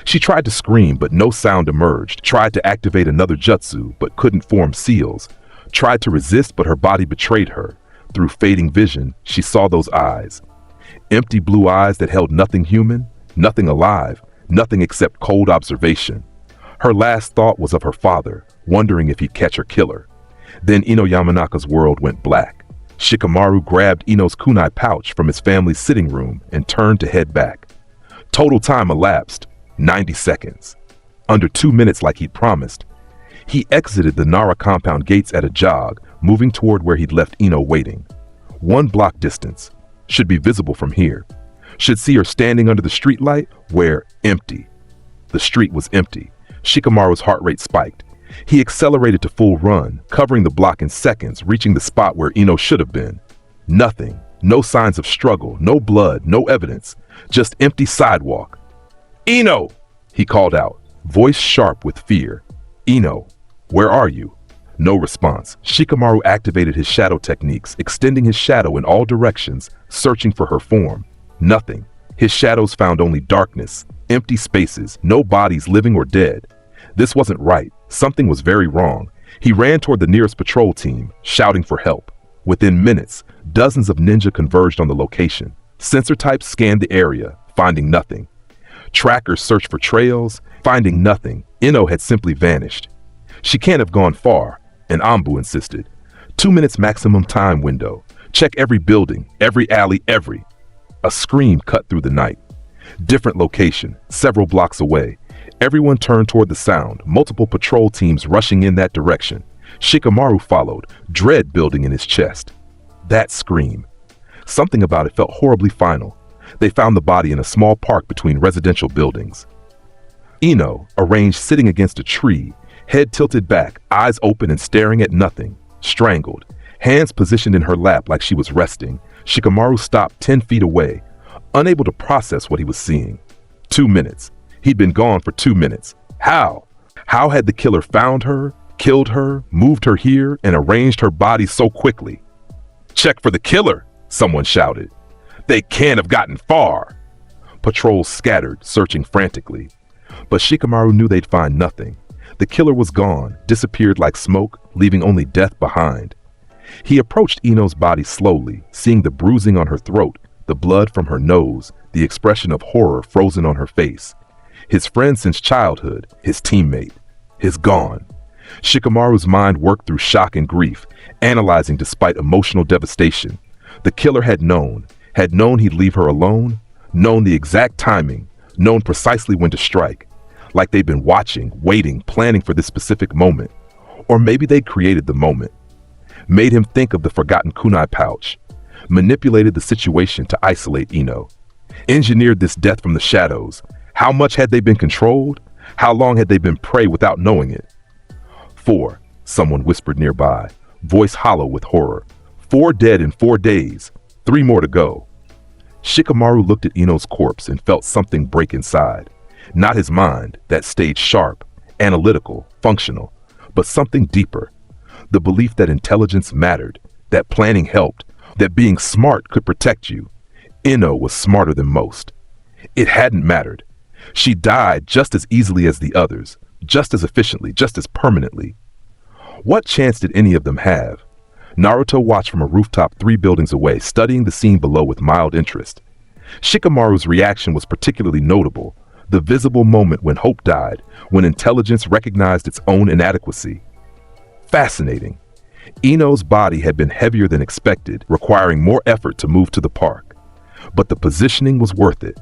She tried to scream, but no sound emerged, tried to activate another jutsu, but couldn't form seals, tried to resist, but her body betrayed her. Through fading vision, she saw those eyes. Empty blue eyes that held nothing human, nothing alive, nothing except cold observation. Her last thought was of her father, wondering if he'd catch her killer. Then Ino Yamanaka's world went black. Shikamaru grabbed Ino's kunai pouch from his family's sitting room and turned to head back. Total time elapsed, 90 seconds. Under 2 minutes like he'd promised. He exited the Nara compound gates at a jog, moving toward where he'd left Ino waiting. 1 block distance. Should be visible from here. Should see her standing under the streetlight, where empty. The street was empty. Shikamaru's heart rate spiked. He accelerated to full run, covering the block in seconds, reaching the spot where Ino should have been. Nothing. No signs of struggle, no blood, no evidence. Just empty sidewalk. "Ino!" he called out, voice sharp with fear. "Ino, where are you?" No response. Shikamaru activated his shadow techniques, extending his shadow in all directions, searching for her form. Nothing. His shadows found only darkness, empty spaces, no bodies living or dead. This wasn't right. Something was very wrong. He ran toward the nearest patrol team, shouting for help. Within minutes, dozens of ninja converged on the location. Sensor types scanned the area, finding nothing. Trackers searched for trails, finding nothing. Ino had simply vanished. "She can't have gone far," an Ambu insisted. 2 minutes maximum time window. Check every building, every alley, every. A scream cut through the night. Different location, several blocks away. Everyone turned toward the sound, multiple patrol teams rushing in that direction. Shikamaru followed, dread building in his chest. That scream. Something about it felt horribly final. They found the body in a small park between residential buildings. Ino, arranged sitting against a tree, head tilted back, eyes open and staring at nothing, strangled, hands positioned in her lap like she was resting. Shikamaru stopped 10 feet away, unable to process what he was seeing. 2 minutes. He'd been gone for 2 minutes. How? How had the killer found her, killed her, moved her here, and arranged her body so quickly? "Check for the killer," someone shouted. "They can't have gotten far." Patrols scattered, searching frantically. But Shikamaru knew they'd find nothing. The killer was gone, disappeared like smoke, leaving only death behind. He approached Ino's body slowly, seeing the bruising on her throat, the blood from her nose, the expression of horror frozen on her face. His friend since childhood, his teammate, his gone. Shikamaru's mind worked through shock and grief, analyzing despite emotional devastation. The killer had known he'd leave her alone, known the exact timing, known precisely when to strike. Like they'd been watching, waiting, planning for this specific moment. Or maybe they'd created the moment. Made him think of the forgotten kunai pouch. Manipulated the situation to isolate Ino. Engineered this death from the shadows. How much had they been controlled? How long had they been prey without knowing it? 4, someone whispered nearby, voice hollow with horror. 4 dead in 4 days. 3 more to go. Shikamaru looked at Ino's corpse and felt something break inside. Not his mind, that stayed sharp, analytical, functional, but something deeper. The belief that intelligence mattered, that planning helped, that being smart could protect you. Ino was smarter than most. It hadn't mattered. She died just as easily as the others, just as efficiently, just as permanently. What chance did any of them have? Naruto watched from a rooftop 3 buildings away, studying the scene below with mild interest. Shikamaru's reaction was particularly notable, the visible moment when hope died, when intelligence recognized its own inadequacy. Fascinating. Ino's body had been heavier than expected, requiring more effort to move to the park. But the positioning was worth it.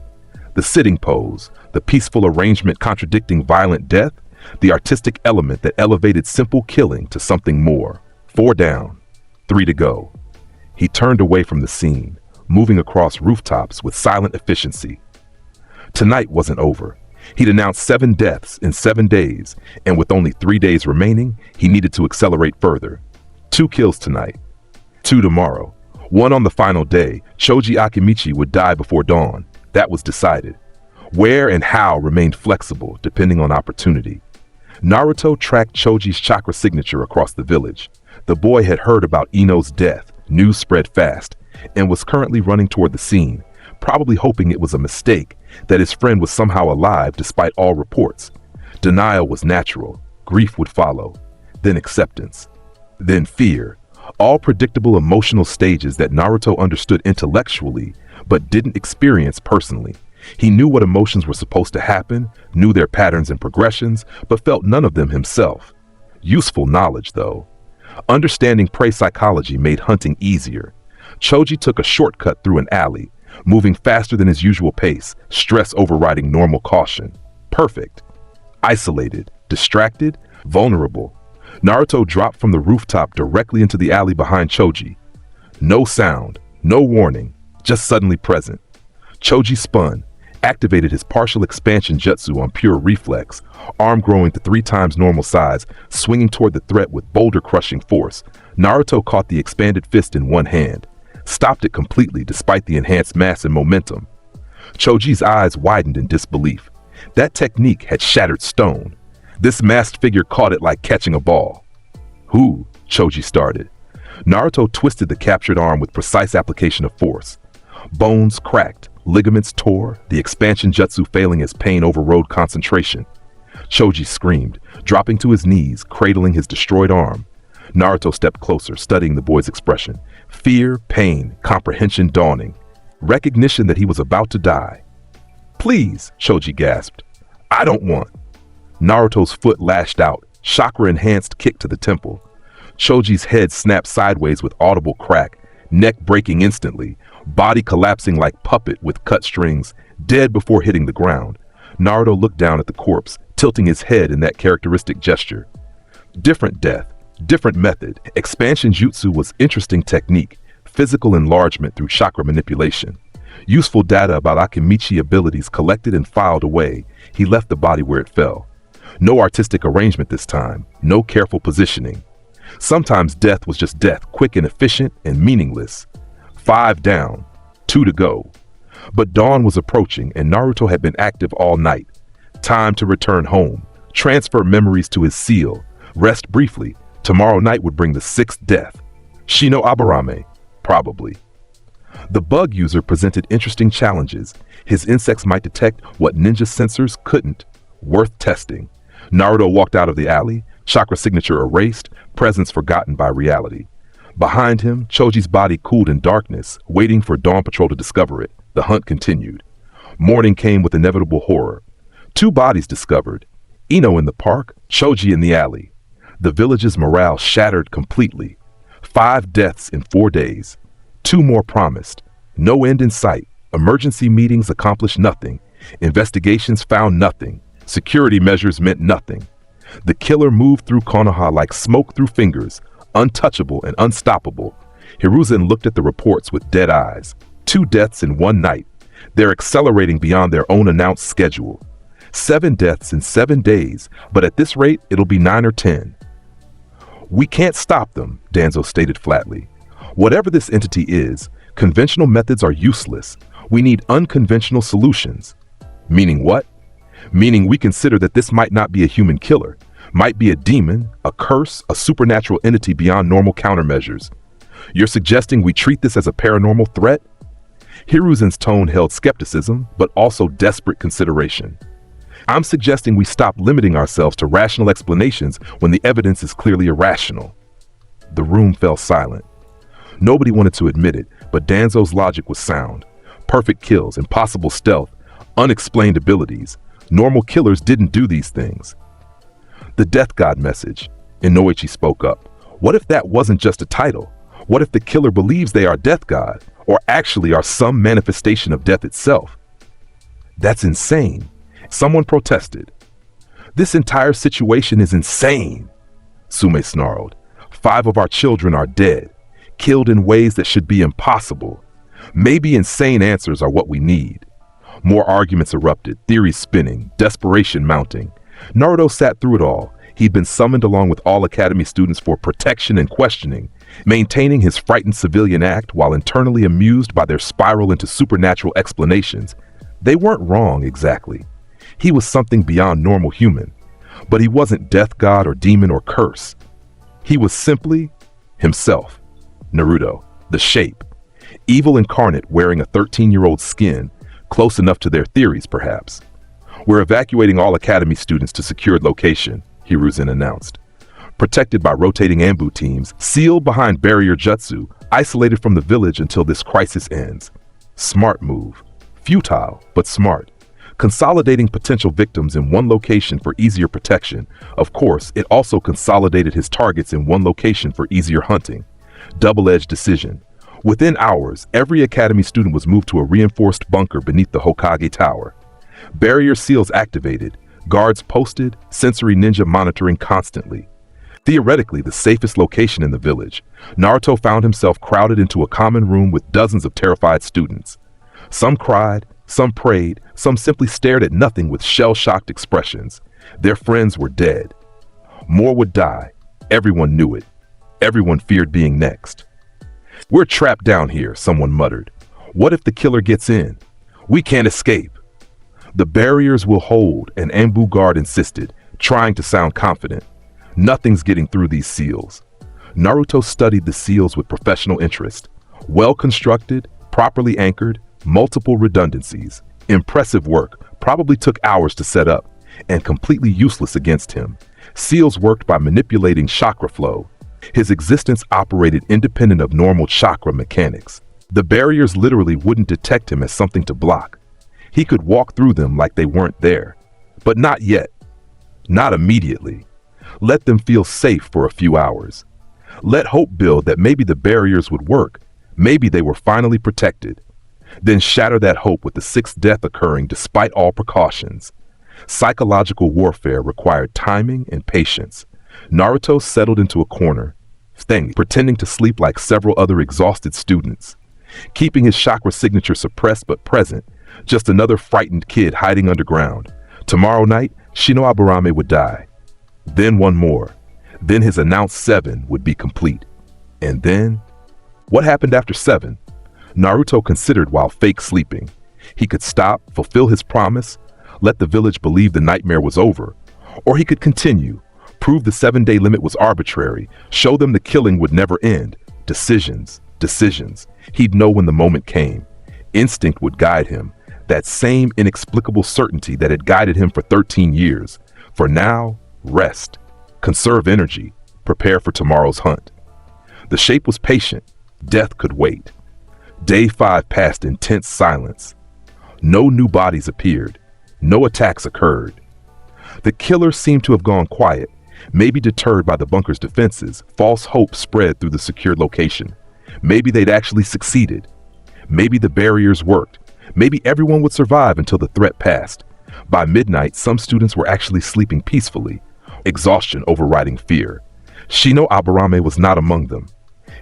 The sitting pose, the peaceful arrangement contradicting violent death, the artistic element that elevated simple killing to something more. 4 down, 3 to go. He turned away from the scene, moving across rooftops with silent efficiency. Tonight wasn't over. He'd announced 7 deaths in 7 days, and with only 3 days remaining, he needed to accelerate further. 2 kills tonight, 2 tomorrow. 1 on the final day. Choji Akimichi would die before dawn. That was decided. Where and how remained flexible, depending on opportunity. Naruto tracked Choji's chakra signature across the village. The boy had heard about Ino's death, news spread fast, and was currently running toward the scene, probably hoping it was a mistake, that his friend was somehow alive despite all reports. Denial was natural, grief would follow, then acceptance, then fear, all predictable emotional stages that Naruto understood intellectually but didn't experience personally. He knew what emotions were supposed to happen, knew their patterns and progressions, but felt none of them himself. Useful knowledge, though. Understanding prey psychology made hunting easier. Choji took a shortcut through an alley, moving faster than his usual pace, stress overriding normal caution. Perfect. Isolated, distracted, vulnerable. Naruto dropped from the rooftop directly into the alley behind Choji. No sound, no warning, just suddenly present. Choji spun, activated his partial expansion jutsu on pure reflex, arm growing to 3 times normal size, swinging toward the threat with boulder-crushing force. Naruto caught the expanded fist in one hand, stopped it completely despite the enhanced mass and momentum. Choji's eyes widened in disbelief. That technique had shattered stone. This masked figure caught it like catching a ball. "Who?" Choji started. Naruto twisted the captured arm with precise application of force. Bones cracked, ligaments tore, the expansion jutsu failing as pain overrode concentration. Choji screamed, dropping to his knees, cradling his destroyed arm. Naruto stepped closer, studying the boy's expression. Fear, pain, comprehension dawning. Recognition that he was about to die. "Please," Choji gasped. "I don't want." Naruto's foot lashed out, chakra-enhanced kick to the temple. Choji's head snapped sideways with audible crack, neck breaking instantly, body collapsing like puppet with cut strings, dead before hitting the ground. Naruto looked down at the corpse, tilting his head in that characteristic gesture. Different death, different method. Expansion jutsu was interesting technique, physical enlargement through chakra manipulation. Useful data about Akimichi abilities collected and filed away. He left the body where it fell. No artistic arrangement this time, no careful positioning. Sometimes death was just death, quick and efficient and meaningless. 5 down, 2 to go. But dawn was approaching and Naruto had been active all night. Time to return home, transfer memories to his seal, rest briefly. Tomorrow night would bring the 6th death. Shino Aburame, probably. The bug user presented interesting challenges. His insects might detect what ninja sensors couldn't. Worth testing. Naruto walked out of the alley, chakra signature erased, presence forgotten by reality. Behind him, Choji's body cooled in darkness, waiting for Dawn Patrol to discover it. The hunt continued. Morning came with inevitable horror. 2 bodies discovered. Ino in the park, Choji in the alley. The village's morale shattered completely. 5 deaths in 4 days. 2 more promised. No end in sight. Emergency meetings accomplished nothing. Investigations found nothing. Security measures meant nothing. The killer moved through Konoha like smoke through fingers, untouchable and unstoppable. Hiruzen looked at the reports with dead eyes. 2 deaths in 1 night. They're accelerating beyond their own announced schedule. 7 deaths in 7 days, but at this rate, it'll be 9 or 10. "We can't stop them," Danzo stated flatly. "Whatever this entity is, conventional methods are useless. We need unconventional solutions." Meaning what? Meaning we consider that this might not be a human killer, might be a demon, a curse, a supernatural entity beyond normal countermeasures. You're suggesting we treat this as a paranormal threat? Hiruzen's tone held skepticism, but also desperate consideration. I'm suggesting we stop limiting ourselves to rational explanations when the evidence is clearly irrational. The room fell silent. Nobody wanted to admit it, but Danzo's logic was sound. Perfect kills, impossible stealth, unexplained abilities. Normal killers didn't do these things. The Death God message. Inoichi spoke up. What if that wasn't just a title? What if the killer believes they are Death God, or actually are some manifestation of death itself? That's insane. Someone protested. This entire situation is insane, Sume snarled. 5 of our children are dead, killed in ways that should be impossible. Maybe insane answers are what we need. More arguments erupted, theories spinning, desperation mounting. Naruto sat through it all. He'd been summoned along with all Academy students for protection and questioning, maintaining his frightened civilian act while internally amused by their spiral into supernatural explanations. They weren't wrong, exactly. He was something beyond normal human, but he wasn't death god or demon or curse. He was simply himself. Naruto, the shape. Evil incarnate wearing a 13-year-old skin, close enough to their theories, perhaps. We're evacuating all Academy students to secured location, Hiruzen announced. Protected by rotating Anbu teams, sealed behind barrier jutsu, isolated from the village until this crisis ends. Smart move. Futile, but smart. Consolidating potential victims in one location for easier protection. Of course, it also consolidated his targets in one location for easier hunting. Double-edged decision. Within hours, every academy student was moved to a reinforced bunker beneath the Hokage Tower. Barrier seals activated, guards posted, sensory ninja monitoring constantly. Theoretically, the safest location in the village, Naruto found himself crowded into a common room with dozens of terrified students. Some cried, some prayed, some simply stared at nothing with shell-shocked expressions. Their friends were dead. More would die. Everyone knew it. Everyone feared being next. "We're trapped down here," someone muttered. "What if the killer gets in? We can't escape." "The barriers will hold," an Anbu guard insisted, trying to sound confident. "Nothing's getting through these seals." Naruto studied the seals with professional interest. Well-constructed, properly anchored, multiple redundancies. Impressive work, probably took hours to set up, and completely useless against him. Seals worked by manipulating chakra flow. His existence operated independent of normal chakra mechanics. The barriers literally wouldn't detect him as something to block. He could walk through them like they weren't there. But not yet. Not immediately. Let them feel safe for a few hours. Let hope build that maybe the barriers would work. Maybe they were finally protected. Then shatter that hope with the sixth death occurring despite all precautions. Psychological warfare required timing and patience. Naruto settled into a corner, pretending to sleep like several other exhausted students. Keeping his chakra signature suppressed but present, just another frightened kid hiding underground. Tomorrow night, Shino Aburame would die. Then one more. Then his announced 7 would be complete. And then, what happened after 7? Naruto considered while fake sleeping. He could stop, fulfill his promise, let the village believe the nightmare was over. Or he could continue, prove the 7-day limit was arbitrary, show them the killing would never end. Decisions. He'd know when the moment came. Instinct would guide him. That same inexplicable certainty that had guided him for 13 years. For now, rest. Conserve energy. Prepare for tomorrow's hunt. The shape was patient. Death could wait. Day 5 passed in tense silence. No new bodies appeared. No attacks occurred. The killer seemed to have gone quiet. Maybe deterred by the bunker's defenses, false hope spread through the secured location. Maybe they'd actually succeeded. Maybe the barriers worked. Maybe everyone would survive until the threat passed. By midnight, some students were actually sleeping peacefully, exhaustion overriding fear. Shino Aburame was not among them.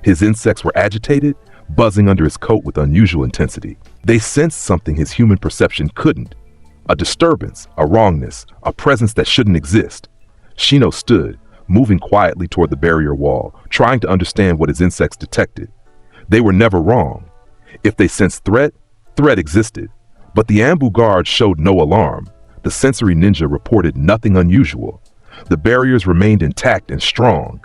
His insects were agitated, buzzing under his coat with unusual intensity. They sensed something his human perception couldn't. A disturbance, a wrongness, a presence that shouldn't exist. Shino stood, moving quietly toward the barrier wall, trying to understand what his insects detected. They were never wrong. If they sensed threat, threat existed. But the Anbu guard showed no alarm. The sensory ninja reported nothing unusual. The barriers remained intact and strong.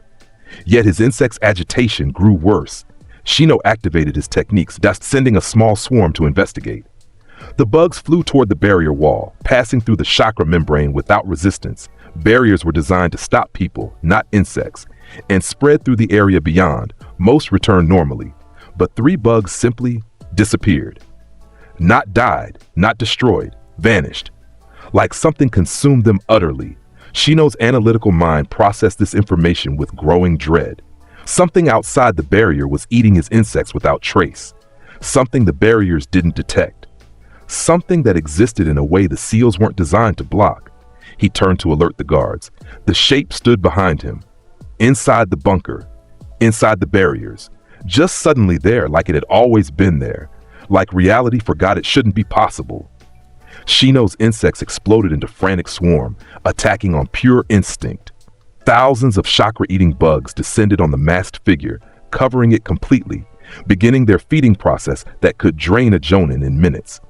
Yet his insect's agitation grew worse. Shino activated his techniques, thus sending a small swarm to investigate. The bugs flew toward the barrier wall, passing through the chakra membrane without resistance. Barriers were designed to stop people, not insects, and spread through the area beyond. Most returned normally, but 3 bugs simply disappeared. Not died, not destroyed, vanished. Like something consumed them utterly. Shino's analytical mind processed this information with growing dread. Something outside the barrier was eating his insects without trace. Something the barriers didn't detect. Something that existed in a way the seals weren't designed to block. He turned to alert the guards. The shape stood behind him. Inside the bunker. Inside the barriers. Just suddenly there, like it had always been there. Like reality forgot it shouldn't be possible. Shino's insects exploded into frantic swarm, attacking on pure instinct. Thousands of chakra-eating bugs descended on the masked figure, covering it completely, beginning their feeding process that could drain a jonin in minutes.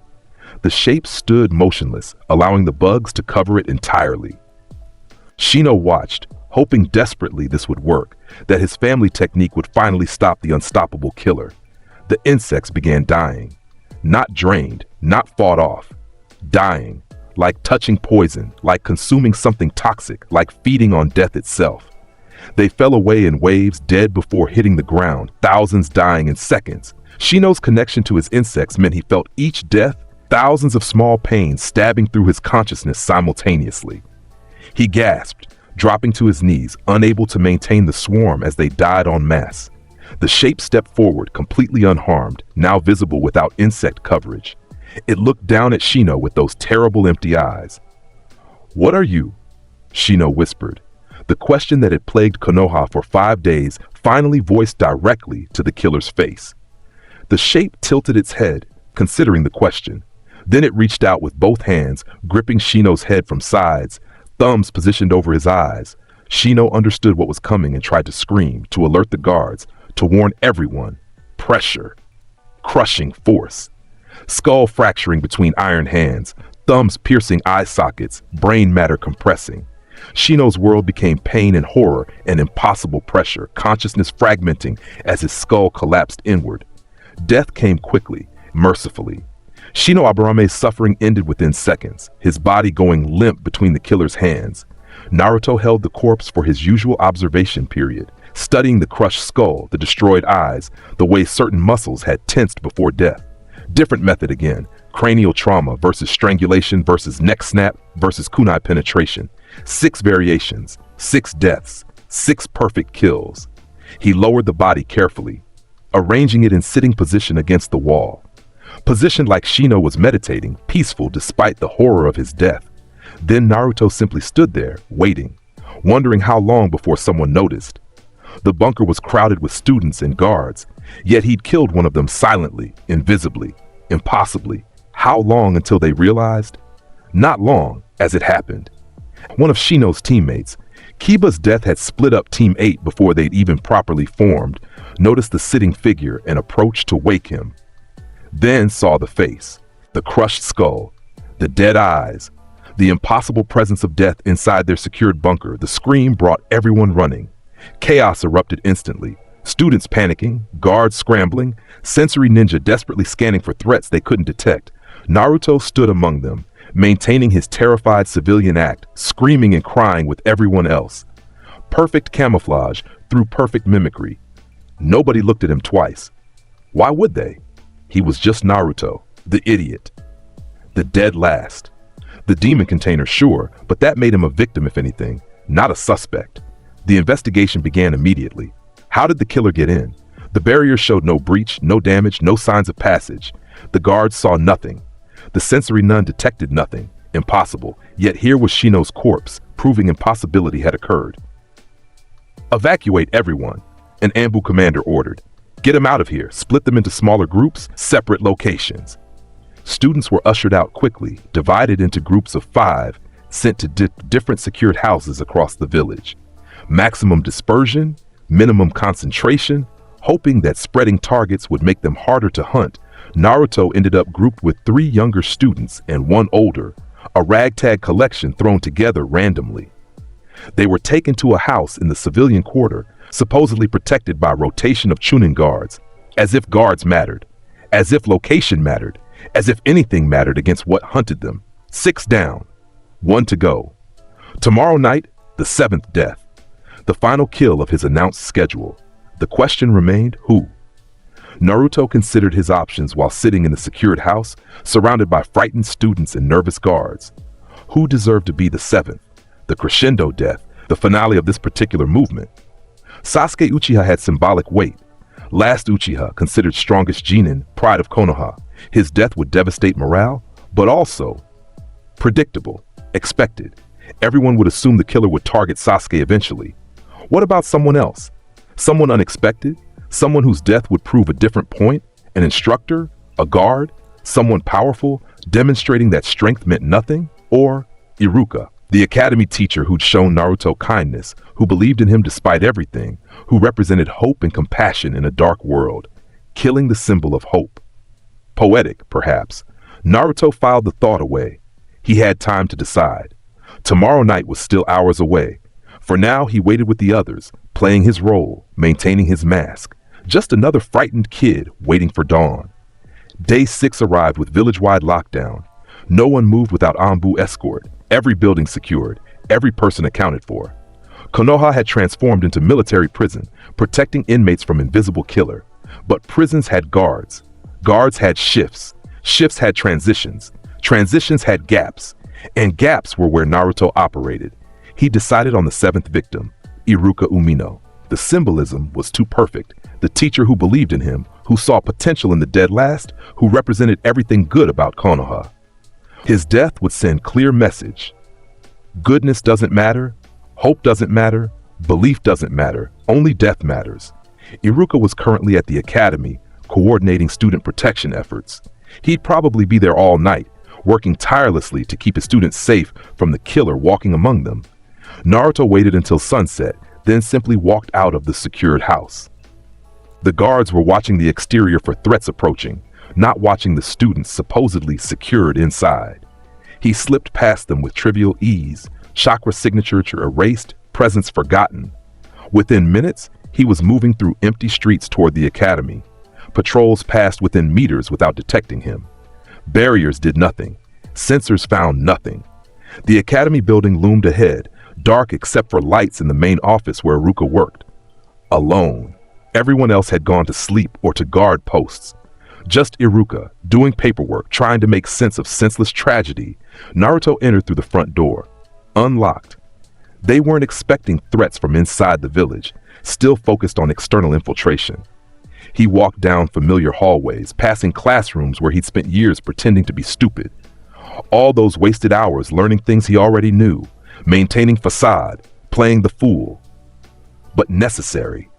The shape stood motionless, allowing the bugs to cover it entirely. Shino watched, hoping desperately this would work, that his family technique would finally stop the unstoppable killer. The insects began dying. Not drained, not fought off. Dying, like touching poison, like consuming something toxic, like feeding on death itself. They fell away in waves, dead before hitting the ground, thousands dying in seconds. Shino's connection to his insects meant he felt each death, thousands of small pains stabbing through his consciousness simultaneously. He gasped, dropping to his knees, unable to maintain the swarm as they died en masse. The shape stepped forward, completely unharmed, now visible without insect coverage. It looked down at Shino with those terrible empty eyes. "What are you?" Shino whispered. The question that had plagued Konoha for 5 days finally voiced directly to the killer's face. The shape tilted its head, considering the question. Then it reached out with both hands, gripping Shino's head from sides, thumbs positioned over his eyes. Shino understood what was coming and tried to scream, to alert the guards, to warn everyone. Pressure. Crushing force. Skull fracturing between iron hands, thumbs piercing eye sockets, brain matter compressing. Shino's world became pain and horror and impossible pressure, consciousness fragmenting as his skull collapsed inward. Death came quickly, mercifully. Shino Abarame's suffering ended within seconds, his body going limp between the killer's hands. Naruto held the corpse for his usual observation period, studying the crushed skull, the destroyed eyes, the way certain muscles had tensed before death. Different method again, cranial trauma versus strangulation versus neck snap versus kunai penetration. 6 variations, 6 deaths, 6 perfect kills. He lowered the body carefully, arranging it in sitting position against the wall. Positioned like Shino was meditating, peaceful despite the horror of his death. Then Naruto simply stood there, waiting, wondering how long before someone noticed. The bunker was crowded with students and guards, yet he'd killed one of them silently, invisibly, impossibly. How long until they realized? Not long, as it happened. One of Shino's teammates, Kiba's death had split up Team 8 before they'd even properly formed, noticed the sitting figure and approached to wake him. Then saw the face, the crushed skull, the dead eyes, the impossible presence of death inside their secured bunker. The scream brought everyone running. Chaos erupted instantly. Students panicking, guards scrambling, sensory ninja desperately scanning for threats they couldn't detect. Naruto stood among them, maintaining his terrified civilian act, screaming and crying with everyone else. Perfect camouflage through perfect mimicry. Nobody looked at him twice. Why would they? He was just Naruto, the idiot. The dead last. The demon container, sure, but that made him a victim if anything, not a suspect. The investigation began immediately. How did the killer get in? The barrier showed no breach, no damage, no signs of passage. The guards saw nothing. The sensory nun detected nothing. Impossible. Yet here was Shino's corpse, proving impossibility had occurred. Evacuate everyone, an Anbu commander ordered. Get them out of here, split them into smaller groups, separate locations. Students were ushered out quickly, divided into groups of 5, sent to different secured houses across the village. Maximum dispersion, minimum concentration, hoping that spreading targets would make them harder to hunt. Naruto ended up grouped with 3 younger students and 1 older, a ragtag collection thrown together randomly. They were taken to a house in the civilian quarter, supposedly protected by rotation of Chunin guards, as if guards mattered, as if location mattered, as if anything mattered against what hunted them. 6 down, 1 to go. Tomorrow night, the 7th death, the final kill of his announced schedule. The question remained, who? Naruto considered his options while sitting in the secured house, surrounded by frightened students and nervous guards. Who deserved to be the 7th, the crescendo death, the finale of this particular movement? Sasuke Uchiha had symbolic weight. Last Uchiha, considered strongest genin, pride of Konoha. His death would devastate morale, but also predictable, expected. Everyone would assume the killer would target Sasuke eventually. What about someone else? Someone unexpected? Someone whose death would prove a different point? An instructor? A guard? Someone powerful, demonstrating that strength meant nothing? Or Iruka, the academy teacher who'd shown Naruto kindness, who believed in him despite everything, who represented hope and compassion in a dark world, killing the symbol of hope. Poetic, perhaps. Naruto filed the thought away. He had time to decide. Tomorrow night was still hours away. For now, he waited with the others, playing his role, maintaining his mask. Just another frightened kid waiting for dawn. Day 6 arrived with village-wide lockdown. No one moved without Anbu escort. Every building secured, every person accounted for. Konoha had transformed into military prison, protecting inmates from invisible killer. But prisons had guards. Guards had shifts. Shifts had transitions. Transitions had gaps. And gaps were where Naruto operated. He decided on the 7th victim, Iruka Umino. The symbolism was too perfect. The teacher who believed in him, who saw potential in the dead last, who represented everything good about Konoha. His death would send clear message. Goodness doesn't matter, hope doesn't matter, belief doesn't matter, only death matters. Iruka was currently at the academy, coordinating student protection efforts. He'd probably be there all night, working tirelessly to keep his students safe from the killer walking among them. Naruto waited until sunset, then simply walked out of the secured house. The guards were watching the exterior for threats approaching, not watching the students supposedly secured inside. He slipped past them with trivial ease, chakra signature erased, presence forgotten. Within minutes, he was moving through empty streets toward the academy. Patrols passed within meters without detecting him. Barriers did nothing. Sensors found nothing. The academy building loomed ahead, dark except for lights in the main office where Iruka worked. Alone. Everyone else had gone to sleep or to guard posts. Just Iruka, doing paperwork, trying to make sense of senseless tragedy. Naruto entered through the front door. Unlocked. They weren't expecting threats from inside the village, still focused on external infiltration. He walked down familiar hallways, passing classrooms where he'd spent years pretending to be stupid. All those wasted hours learning things he already knew, maintaining facade, playing the fool. But necessary.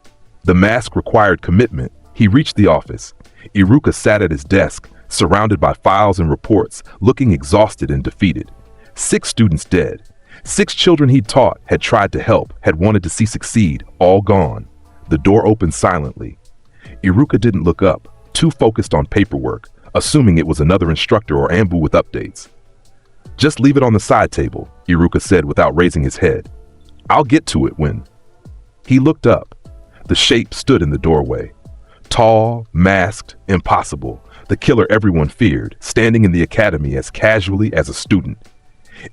The mask required commitment. He reached the office. Iruka sat at his desk, surrounded by files and reports, looking exhausted and defeated. 6 students dead. 6 children he'd taught, had tried to help, had wanted to see succeed, all gone. The door opened silently. Iruka didn't look up, too focused on paperwork, assuming it was another instructor or Ambu with updates. Just leave it on the side table, Iruka said without raising his head. I'll get to it when... He looked up. The shape stood in the doorway. Tall, masked, impossible, the killer everyone feared, standing in the academy as casually as a student.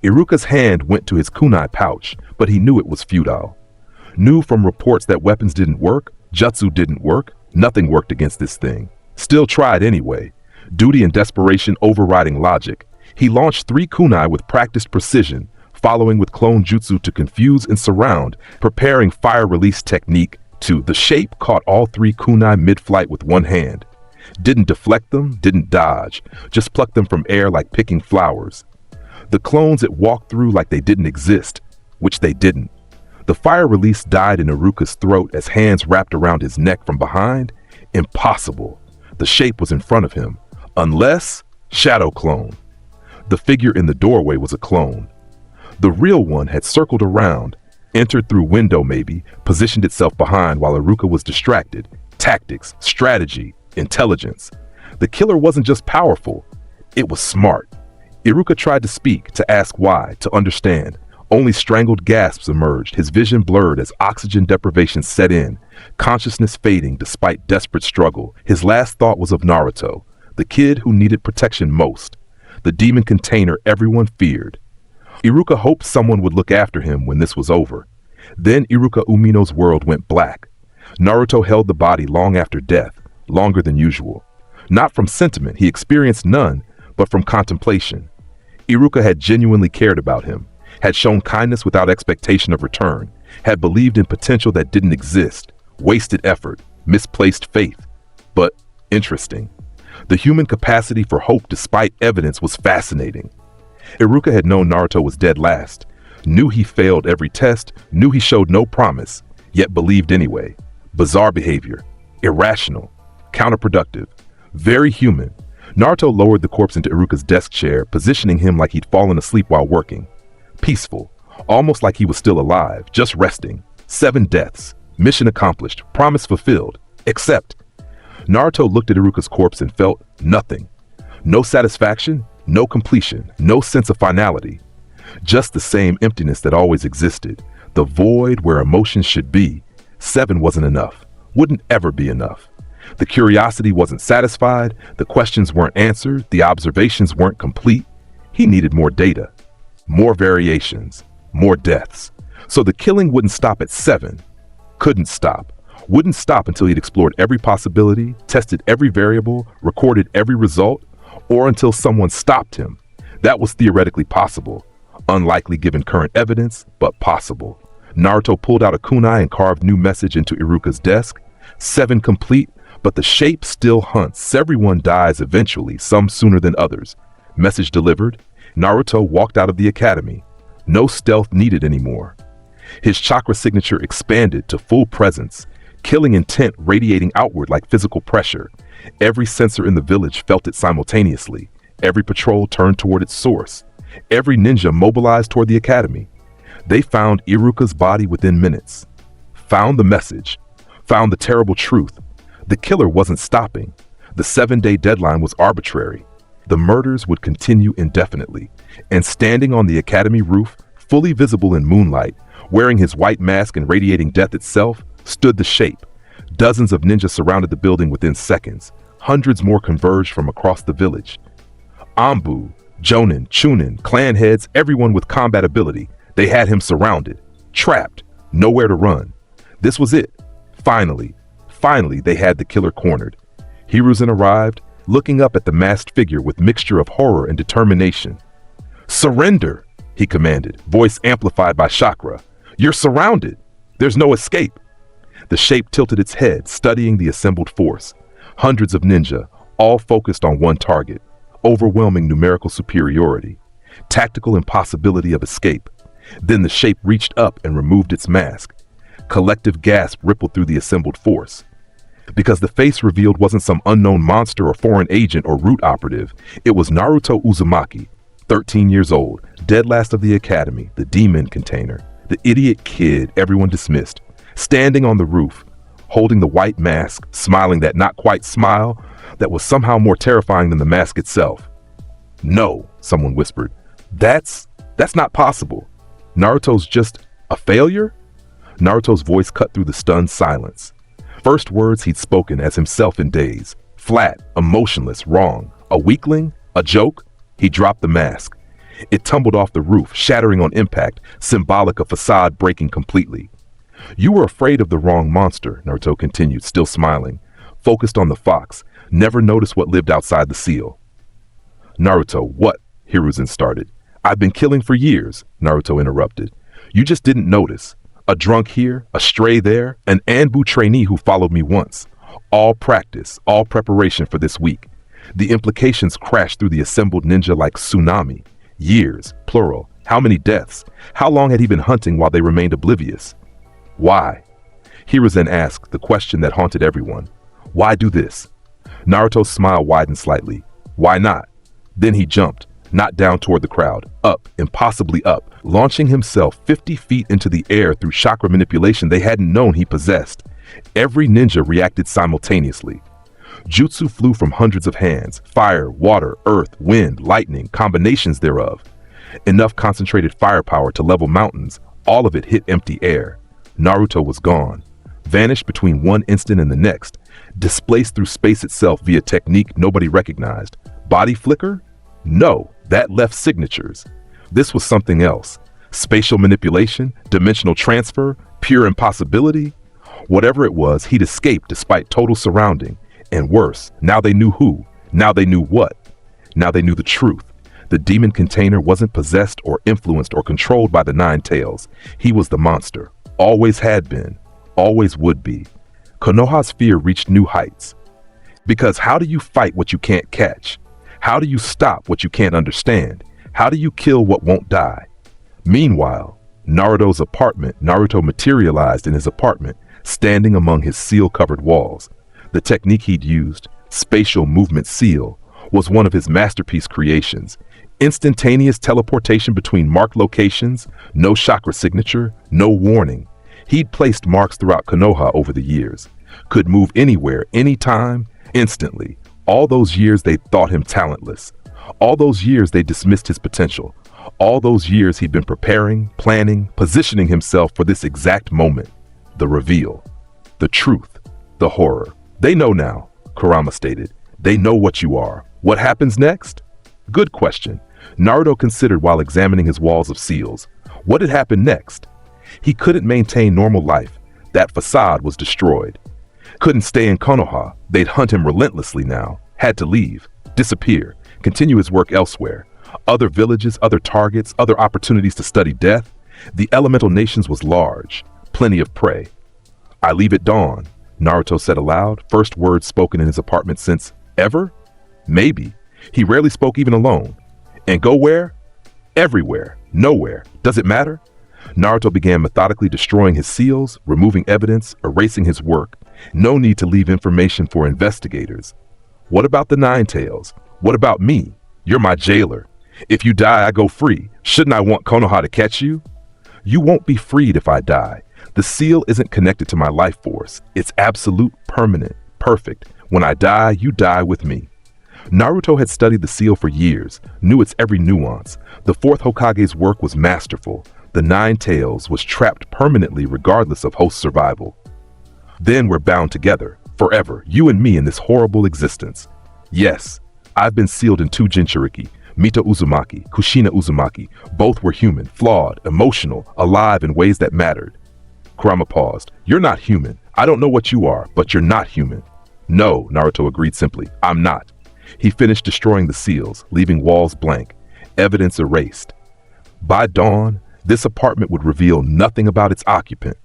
Iruka's hand went to his kunai pouch, but he knew it was futile. Knew from reports that weapons didn't work, jutsu didn't work, nothing worked against this thing. Still tried anyway. Duty and desperation overriding logic. He launched 3 kunai with practiced precision, following with clone jutsu to confuse and surround, preparing fire release technique to... The shape caught all 3 kunai mid-flight with one hand. Didn't deflect them, didn't dodge, just plucked them from air like picking flowers. The clones it walked through like they didn't exist, which they didn't. The fire release died in Iruka's throat as hands wrapped around his neck from behind. Impossible. The shape was in front of him. Unless... Shadow clone. The figure in the doorway was a clone. The real one had circled around, entered through window maybe, positioned itself behind while Iruka was distracted. Tactics, strategy, intelligence. The killer wasn't just powerful, it was smart. Iruka tried to speak, to ask why, to understand. Only strangled gasps emerged, his vision blurred as oxygen deprivation set in, consciousness fading despite desperate struggle. His last thought was of Naruto, the kid who needed protection most, the demon container everyone feared. Iruka hoped someone would look after him when this was over. Then Iruka Umino's world went black. Naruto held the body long after death, longer than usual. Not from sentiment, he experienced none, but from contemplation. Iruka had genuinely cared about him, had shown kindness without expectation of return, had believed in potential that didn't exist, wasted effort, misplaced faith. But interesting. The human capacity for hope despite evidence was fascinating. Iruka had known Naruto was dead last, knew he failed every test, knew he showed no promise, yet believed anyway. Bizarre behavior, irrational, counterproductive, very human. Naruto lowered the corpse into Iruka's desk chair, positioning him like he'd fallen asleep while working. Peaceful, almost like he was still alive, just resting. 7 deaths, mission accomplished, promise fulfilled, except... Naruto looked at Iruka's corpse and felt nothing. No satisfaction, no completion, no sense of finality. Just the same emptiness that always existed, the void where emotions should be. 7 wasn't enough, wouldn't ever be enough. The curiosity wasn't satisfied, the questions weren't answered, the observations weren't complete. He needed more data, more variations, more deaths. So the killing wouldn't stop at 7. Couldn't stop. Wouldn't stop until he'd explored every possibility, tested every variable, recorded every result, or until someone stopped him. That was theoretically possible. Unlikely given current evidence, but possible. Naruto pulled out a kunai and carved new message into Iruka's desk. 7 complete, but the shape still hunts. Everyone dies eventually, some sooner than others. Message delivered. Naruto walked out of the academy. No stealth needed anymore. His chakra signature expanded to full presence, killing intent radiating outward like physical pressure. Every sensor in the village felt it simultaneously. Every patrol turned toward its source. Every ninja mobilized toward the academy. They found Iruka's body within minutes. Found the message. Found the terrible truth. The killer wasn't stopping. The 7-day deadline was arbitrary. The murders would continue indefinitely. And standing on the academy roof, fully visible in moonlight, wearing his white mask and radiating death itself, stood the shape. Dozens of ninjas surrounded the building within seconds. Hundreds more converged from across the village. Anbu, Jonin, Chunin, clan heads, everyone with combat ability. They had him surrounded, trapped, nowhere to run. This was it. Finally, they had the killer cornered. Hiruzen arrived, looking up at the masked figure with mixture of horror and determination. "Surrender," he commanded, voice amplified by chakra. "You're surrounded. There's no escape." The shape tilted its head, studying the assembled force. Hundreds of ninja, all focused on one target. Overwhelming numerical superiority. Tactical impossibility of escape. Then the shape reached up and removed its mask. Collective gasp rippled through the assembled force. Because the face revealed wasn't some unknown monster or foreign agent or root operative. It was Naruto Uzumaki, 13 years old, dead last of the academy, the demon container, the idiot kid everyone dismissed, standing on the roof, holding the white mask, smiling that not quite smile that was somehow more terrifying than the mask itself. "No," someone whispered. That's not possible. Naruto's just a failure?" Naruto's voice cut through the stunned silence. First words he'd spoken as himself in days. Flat, emotionless, wrong. A weakling? A joke? He dropped the mask. It tumbled off the roof, shattering on impact, symbolic of facade breaking completely. "You were afraid of the wrong monster," Naruto continued, still smiling. Focused on the fox, never noticed what lived outside the seal. "Naruto, what?" Hiruzen started. "I've been killing for years," Naruto interrupted. "You just didn't notice. A drunk here, a stray there, an Anbu trainee who followed me once. All practice, all preparation for this week. The implications crashed through the assembled ninja like tsunami. Years, plural. How many deaths? How long had he been hunting while they remained oblivious? Why? Hiruzen asked the question that haunted everyone. Why do this? Naruto's smile widened slightly. Why not? Then he jumped, not down toward the crowd, up, impossibly up, launching himself 50 feet into the air through chakra manipulation they hadn't known he possessed. Every ninja reacted simultaneously. Jutsu flew from hundreds of hands, fire, water, earth, wind, lightning, combinations thereof. Enough concentrated firepower to level mountains, all of it hit empty air. Naruto was gone, vanished between one instant and the next, displaced through space itself via technique nobody recognized. Body flicker? No, that left signatures. This was something else. Spatial manipulation, dimensional transfer, pure impossibility. Whatever it was, he'd escaped despite total surrounding. And worse, now they knew who. Now they knew what. Now they knew the truth. The demon container wasn't possessed or influenced or controlled by the Nine Tails. He was the monster. Always had been. Always would be. Konoha's fear reached new heights. Because how do you fight what you can't catch? How do you stop what you can't understand? How do you kill what won't die? Meanwhile, Naruto materialized in his apartment, standing among his seal-covered walls. The technique he'd used, spatial movement seal, was one of his masterpiece creations. Instantaneous teleportation between marked locations, no chakra signature, no warning. He'd placed marks throughout Konoha over the years. Could move anywhere, anytime, instantly. All those years they thought him talentless. All those years they dismissed his potential. All those years he'd been preparing, planning, positioning himself for this exact moment. The reveal. The truth. The horror. They know now, Kurama stated. They know what you are. What happens next? Good question. Naruto considered while examining his walls of seals. What had happened next? He couldn't maintain normal life. That facade was destroyed. Couldn't stay in Konoha. They'd hunt him relentlessly now. Had to leave. Disappear. Continue his work elsewhere. Other villages, other targets, other opportunities to study death. The elemental nations was large, plenty of prey. "I leave at dawn," Naruto said aloud, first words spoken in his apartment since ever? Maybe. He rarely spoke even alone. "And go where?" "Everywhere. Nowhere. Does it matter?" Naruto began methodically destroying his seals, removing evidence, erasing his work. No need to leave information for investigators. "What about the Nine Tails? What about me? You're my jailer. If you die, I go free. Shouldn't I want Konoha to catch you?" "You won't be freed if I die. The seal isn't connected to my life force. It's absolute, permanent, perfect. When I die, you die with me." Naruto had studied the seal for years, knew its every nuance. The fourth Hokage's work was masterful. The Nine Tails was trapped permanently regardless of host survival. "Then we're bound together, forever, you and me in this horrible existence." "Yes, I've been sealed in 2 Jinchuriki, Mita Uzumaki, Kushina Uzumaki. Both were human, flawed, emotional, alive in ways that mattered." Kurama paused. "You're not human. I don't know what you are, but you're not human." "No," Naruto agreed simply. "I'm not." He finished destroying the seals, leaving walls blank, evidence erased. By dawn, this apartment would reveal nothing about its occupant.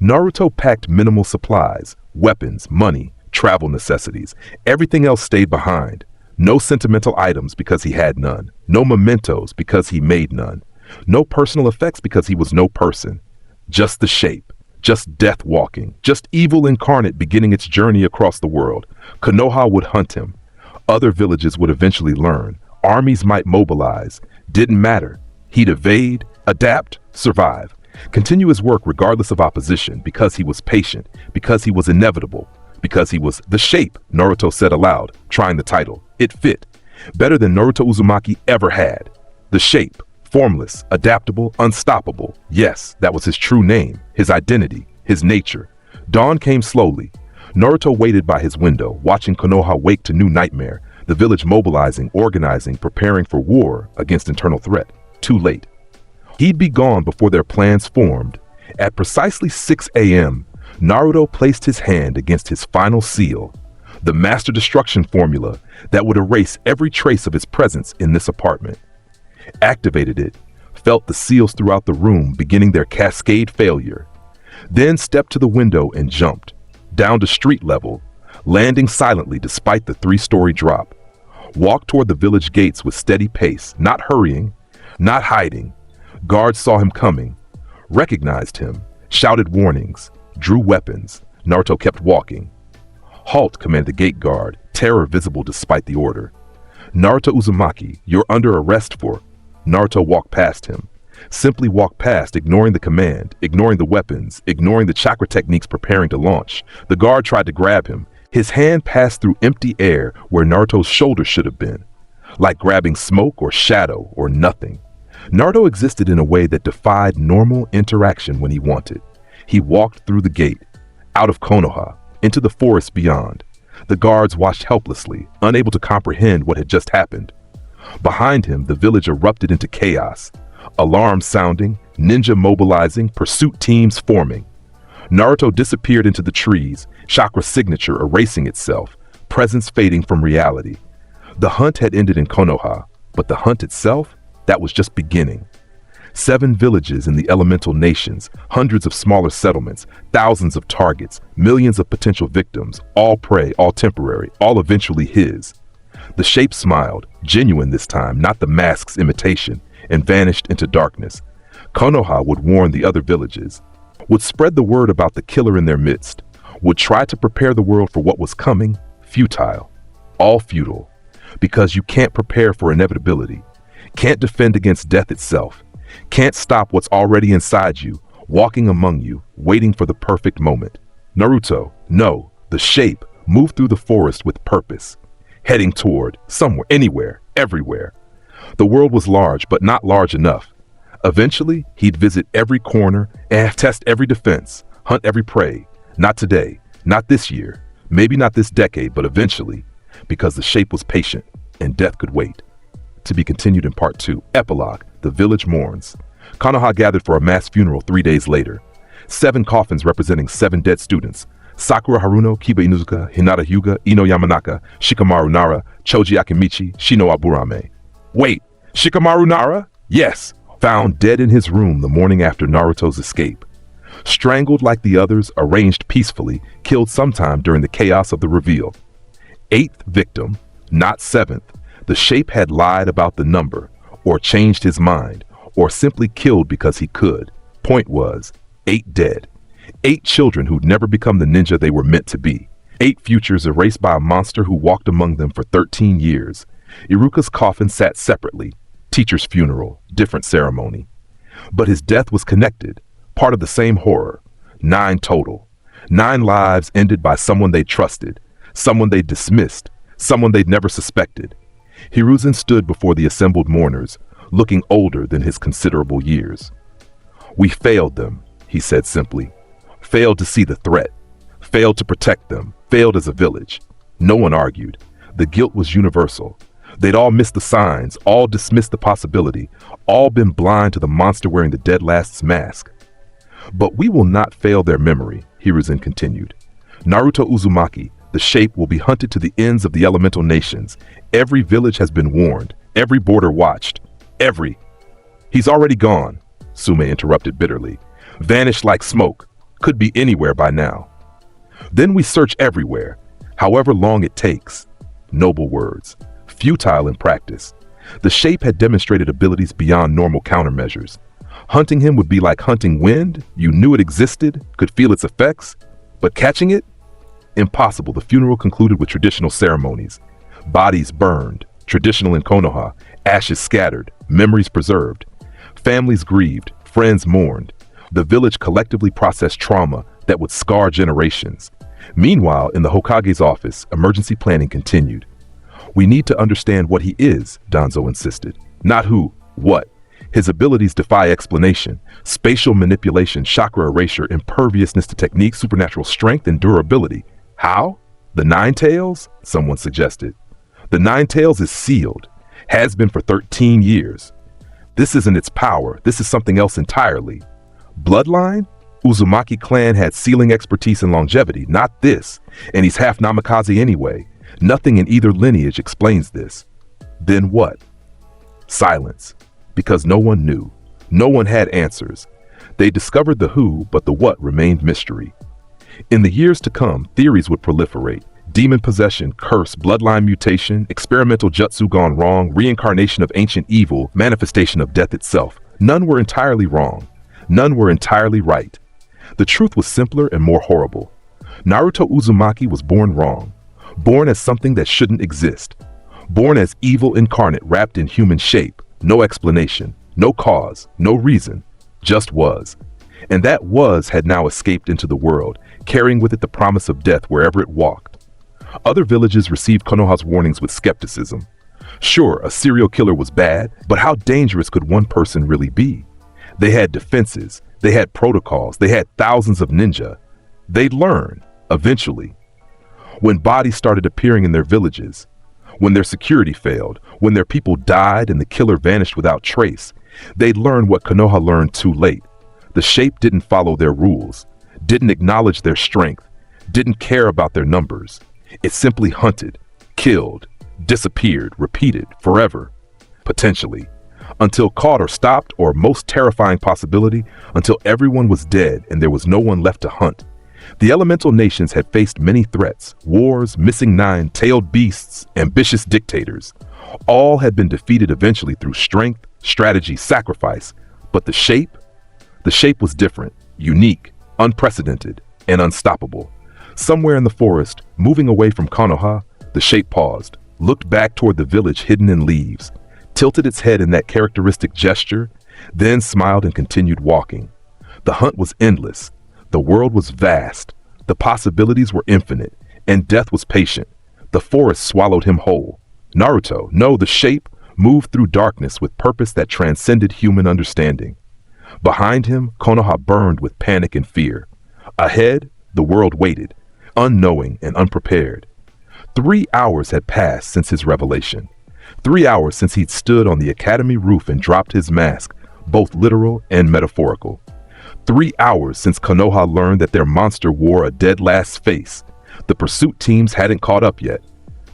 Naruto packed minimal supplies, weapons, money, travel necessities. Everything else stayed behind. No sentimental items because he had none. No mementos because he made none. No personal effects because he was no person. Just the shape. Just death walking. Just evil incarnate beginning its journey across the world. Konoha would hunt him. Other villages would eventually learn. Armies might mobilize. Didn't matter. He'd evade, adapt, survive. Continue his work regardless of opposition because he was patient, because he was inevitable, because he was the shape, Naruto said aloud, trying the title. It fit. Better than Naruto Uzumaki ever had. The shape, formless, adaptable, unstoppable. Yes, that was his true name, his identity, his nature. Dawn came slowly. Naruto waited by his window, watching Konoha wake to new nightmare, the village mobilizing, organizing, preparing for war against internal threat. Too late. He'd be gone before their plans formed. At precisely 6 a.m., Naruto placed his hand against his final seal, the master destruction formula that would erase every trace of his presence in this apartment. Activated it, felt the seals throughout the room beginning their cascade failure, then stepped to the window and jumped, down to street level, landing silently despite the 3-story drop. Walked toward the village gates with steady pace, not hurrying, not hiding. Guards saw him coming, recognized him, shouted warnings, drew weapons. Naruto kept walking. "Halt," commanded the gate guard, terror visible despite the order. "Naruto Uzumaki, you're under arrest for..." Naruto walked past him. Simply walked past, ignoring the command, ignoring the weapons, ignoring the chakra techniques preparing to launch. The guard tried to grab him. His hand passed through empty air where Naruto's shoulder should have been, like grabbing smoke or shadow or nothing. Naruto existed in a way that defied normal interaction when he wanted. He walked through the gate, out of Konoha, into the forest beyond. The guards watched helplessly, unable to comprehend what had just happened. Behind him, the village erupted into chaos. Alarms sounding, ninja mobilizing, pursuit teams forming. Naruto disappeared into the trees, chakra signature erasing itself, presence fading from reality. The hunt had ended in Konoha, but the hunt itself, that was just beginning. 7 villages in the elemental nations, hundreds of smaller settlements, thousands of targets, millions of potential victims, all prey, all temporary, all eventually his. The shape smiled, genuine this time, not the mask's imitation, and vanished into darkness. Konoha would warn the other villages, would spread the word about the killer in their midst, would try to prepare the world for what was coming. Futile. All futile. Because you can't prepare for inevitability, can't defend against death itself, can't stop what's already inside you, walking among you, waiting for the perfect moment. Naruto, no, the shape, moved through the forest with purpose, heading toward, somewhere, anywhere, everywhere. The world was large, but not large enough. Eventually, he'd visit every corner and test every defense, hunt every prey. Not today, not this year, maybe not this decade, but eventually, because the shape was patient and death could wait. To be continued in part 2. Epilogue. The village mourns. Konoha gathered for a mass funeral 3 days later. 7 coffins representing 7 dead students. Sakura Haruno, Kiba Inuzuka, Hinata Hyuga, Ino Yamanaka, Shikamaru Nara, Choji Akimichi, Shino Aburame. Wait, Shikamaru Nara? Yes. Found dead in his room the morning after Naruto's escape. Strangled like the others, arranged peacefully, killed sometime during the chaos of the reveal. 8th victim, not 7th. The shape had lied about the number, or changed his mind, or simply killed because he could. Point was, 8 dead. 8 children who'd never become the ninja they were meant to be. 8 futures erased by a monster who walked among them for 13 years. Iruka's coffin sat separately. Teacher's funeral, different ceremony. But his death was connected, part of the same horror. 9 total. 9 lives ended by someone they trusted, someone they dismissed, someone they'd never suspected. Hiruzen stood before the assembled mourners, looking older than his considerable years. "We failed them," he said simply. "Failed to see the threat. Failed to protect them. Failed as a village." No one argued. The guilt was universal. They'd all missed the signs, all dismissed the possibility, all been blind to the monster wearing the dead last's mask. "But we will not fail their memory," Hiruzen continued. "Naruto Uzumaki, the shape, will be hunted to the ends of the elemental nations. Every village has been warned, every border watched, every—" "He's already gone," Sume interrupted bitterly. "Vanished like smoke. Could be anywhere by now. Then we search everywhere, however long it takes." Noble words, futile in practice. The shape had demonstrated abilities beyond normal countermeasures. Hunting him would be like hunting wind. You knew it existed, could feel its effects, but catching it? Impossible. The funeral concluded with traditional ceremonies. Bodies burned, traditional in Konoha, ashes scattered, memories preserved. Families grieved, friends mourned. The village collectively processed trauma that would scar generations. Meanwhile, in the Hokage's office, emergency planning continued. "We need to understand what he is," Danzo insisted. "Not who, what. His abilities defy explanation. Spatial manipulation, chakra erasure, imperviousness to technique, supernatural strength, and durability. How? The 9 tails? Someone suggested. The 9 tails is sealed. Has been for 13 years. This isn't its power. This is something else entirely. Bloodline? Uzumaki clan had sealing expertise and longevity, not this. And he's half Namikaze anyway. Nothing in either lineage explains this. Then what? Silence. Because no one knew. No one had answers. They discovered the who, but the what remained mystery. In the years to come, theories would proliferate. Demon possession, curse, bloodline mutation, experimental jutsu gone wrong, reincarnation of ancient evil, manifestation of death itself. None were entirely wrong. None were entirely right. The truth was simpler and more horrible. Naruto Uzumaki was born wrong. Born as something that shouldn't exist. Born as evil incarnate wrapped in human shape. No explanation, no cause, no reason. Just was. And that was had now escaped into the world, carrying with it the promise of death wherever it walked. Other villages received Konoha's warnings with skepticism. Sure, a serial killer was bad, but how dangerous could one person really be? They had defenses, they had protocols, they had thousands of ninja. They'd learn, eventually. When bodies started appearing in their villages, when their security failed, when their people died and the killer vanished without trace, they'd learn what Konoha learned too late. The shape didn't follow their rules, didn't acknowledge their strength, didn't care about their numbers. It simply hunted, killed, disappeared, repeated, forever, potentially, until caught or stopped, or most terrifying possibility, until everyone was dead and there was no one left to hunt. The elemental nations had faced many threats, wars, missing 9, tailed beasts, ambitious dictators. All had been defeated eventually through strength, strategy, sacrifice. But the shape was different, unique, unprecedented, and unstoppable. Somewhere in the forest, moving away from Konoha, the shape paused, looked back toward the village hidden in leaves, tilted its head in that characteristic gesture, then smiled and continued walking. The hunt was endless. The world was vast. The possibilities were infinite, and death was patient. The forest swallowed him whole. Naruto, no, the shape, moved through darkness with purpose that transcended human understanding. Behind him, Konoha burned with panic and fear. Ahead, the world waited, unknowing and unprepared. 3 hours had passed since his revelation. 3 hours since he'd stood on the academy roof and dropped his mask, both literal and metaphorical. 3 hours since Konoha learned that their monster wore a dead last face. The pursuit teams hadn't caught up yet.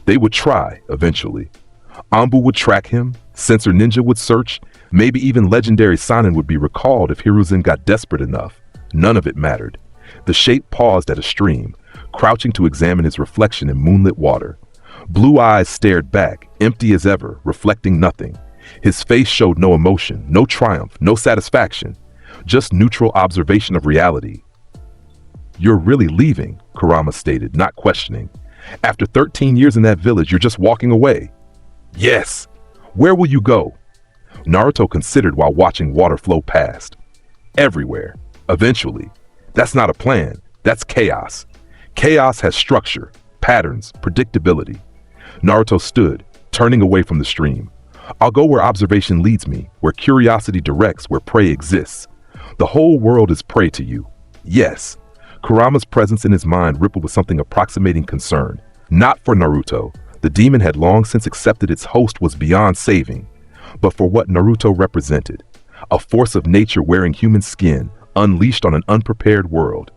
They would try, eventually. Anbu would track him, Sensor Ninja would search, Maybe even legendary Sanin would be recalled if Hiruzen got desperate enough. None of it mattered. The shape paused at a stream, crouching to examine his reflection in moonlit water. Blue eyes stared back, empty as ever, reflecting nothing. His face showed no emotion, no triumph, no satisfaction, just neutral observation of reality. "You're really leaving," Kurama stated, not questioning. "After 13 years in that village, you're just walking away." "Yes." "Where will you go?" Naruto considered while watching water flow past. "Everywhere. Eventually. That's not a plan. That's chaos. Chaos has structure, patterns, predictability." Naruto stood, turning away from the stream. "I'll go where observation leads me, where curiosity directs, where prey exists. The whole world is prey to you." "Yes." Kurama's presence in his mind rippled with something approximating concern. Not for Naruto. The demon had long since accepted its host was beyond saving. But for what Naruto represented. A force of nature wearing human skin, unleashed on an unprepared world.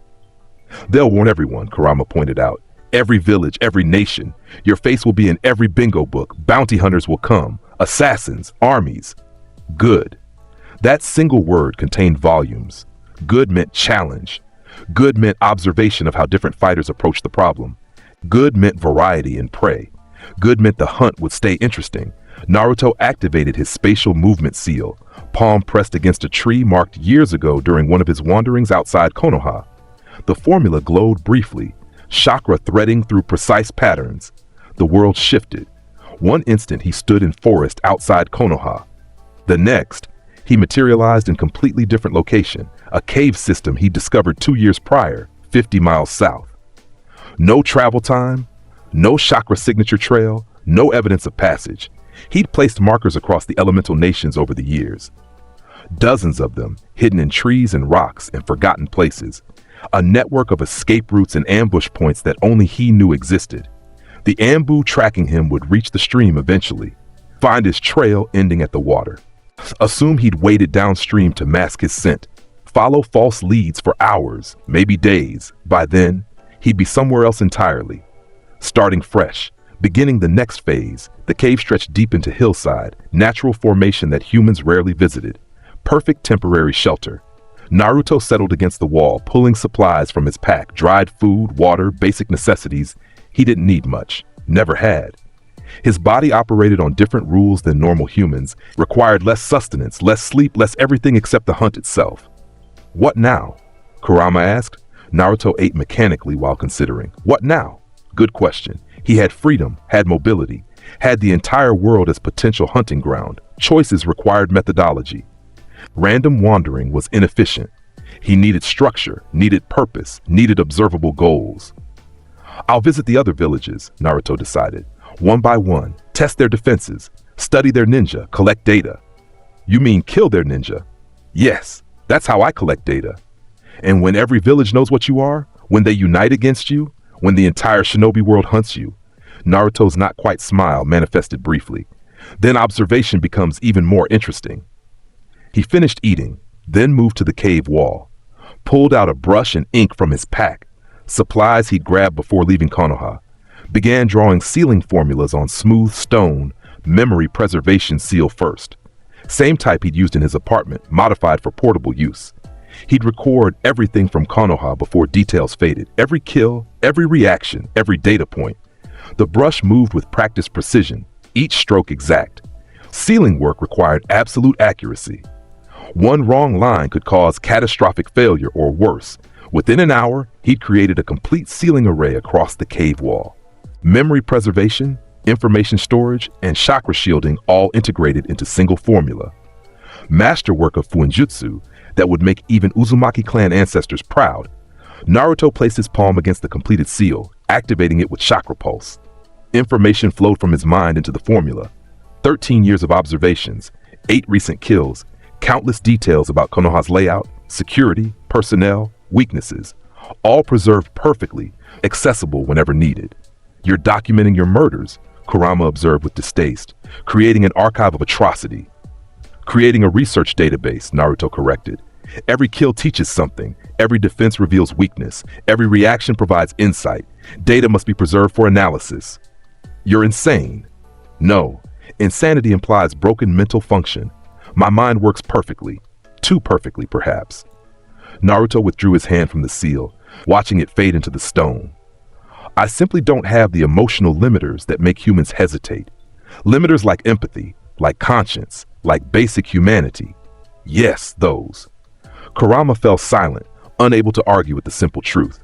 "They'll warn everyone," Kurama pointed out. "Every village, every nation. Your face will be in every bingo book. Bounty hunters will come. Assassins, armies." Good. That single word contained volumes. Good meant challenge. Good meant observation of how different fighters approach the problem. Good meant variety in prey. Good meant the hunt would stay interesting. Naruto activated his spatial movement seal, palm pressed against a tree marked years ago during one of his wanderings outside Konoha. The formula glowed briefly, chakra threading through precise patterns. The world shifted. One instant he stood in forest outside Konoha. The next, he materialized in completely different location, a cave system he discovered 2 years prior, 50 miles south. No travel time, no chakra signature trail, no evidence of passage. He'd placed markers across the elemental nations over the years. Dozens of them, hidden in trees and rocks and forgotten places. A network of escape routes and ambush points that only he knew existed. The Ambu tracking him would reach the stream eventually, find his trail ending at the water. Assume he'd waded downstream to mask his scent, follow false leads for hours, maybe days. By then, he'd be somewhere else entirely. Starting fresh, beginning the next phase, the cave stretched deep into hillside, natural formation that humans rarely visited. Perfect temporary shelter. Naruto settled against the wall, pulling supplies from his pack, dried food, water, basic necessities. He didn't need much, never had. His body operated on different rules than normal humans, required less sustenance, less sleep, less everything except the hunt itself. "What now?" Kurama asked. Naruto ate mechanically while considering. What now? Good question. He had freedom, had mobility, had the entire world as potential hunting ground. Choices required methodology. Random wandering was inefficient. He needed structure, needed purpose, needed observable goals. "I'll visit the other villages," Naruto decided. "One by one, test their defenses, study their ninja, collect data." "You mean kill their ninja?" "Yes, that's how I collect data." "And when every village knows what you are, when they unite against you, when the entire shinobi world hunts you," Naruto's not quite smile manifested briefly. "Then observation becomes even more interesting." He finished eating, then moved to the cave wall, pulled out a brush and ink from his pack, supplies he'd grabbed before leaving Konoha, began drawing sealing formulas on smooth stone, memory preservation seal first. Same type he'd used in his apartment, modified for portable use. He'd record everything from Konoha before details faded, every kill, every reaction, every data point. The brush moved with practiced precision, each stroke exact. Sealing work required absolute accuracy. One wrong line could cause catastrophic failure or worse. Within an hour, he'd created a complete sealing array across the cave wall. Memory preservation, information storage, and chakra shielding all integrated into single formula. Masterwork of Fuinjutsu that would make even Uzumaki clan ancestors proud. Naruto placed his palm against the completed seal, activating it with chakra pulse. Information flowed from his mind into the formula. 13 years of observations, 8 recent kills, countless details about Konoha's layout, security, personnel, weaknesses, all preserved perfectly, accessible whenever needed. "You're documenting your murders," Kurama observed with distaste, "creating an archive of atrocity." "Creating a research database," Naruto corrected. "Every kill teaches something, every defense reveals weakness, every reaction provides insight. Data must be preserved for analysis." "You're insane." "No, insanity implies broken mental function. My mind works perfectly. Too perfectly, perhaps. Naruto withdrew his hand from the seal, watching it fade into the stone. I simply don't have the emotional limiters that make humans hesitate. Limiters like empathy, like conscience, like basic humanity. Yes, those. Kurama fell silent, unable to argue with the simple truth.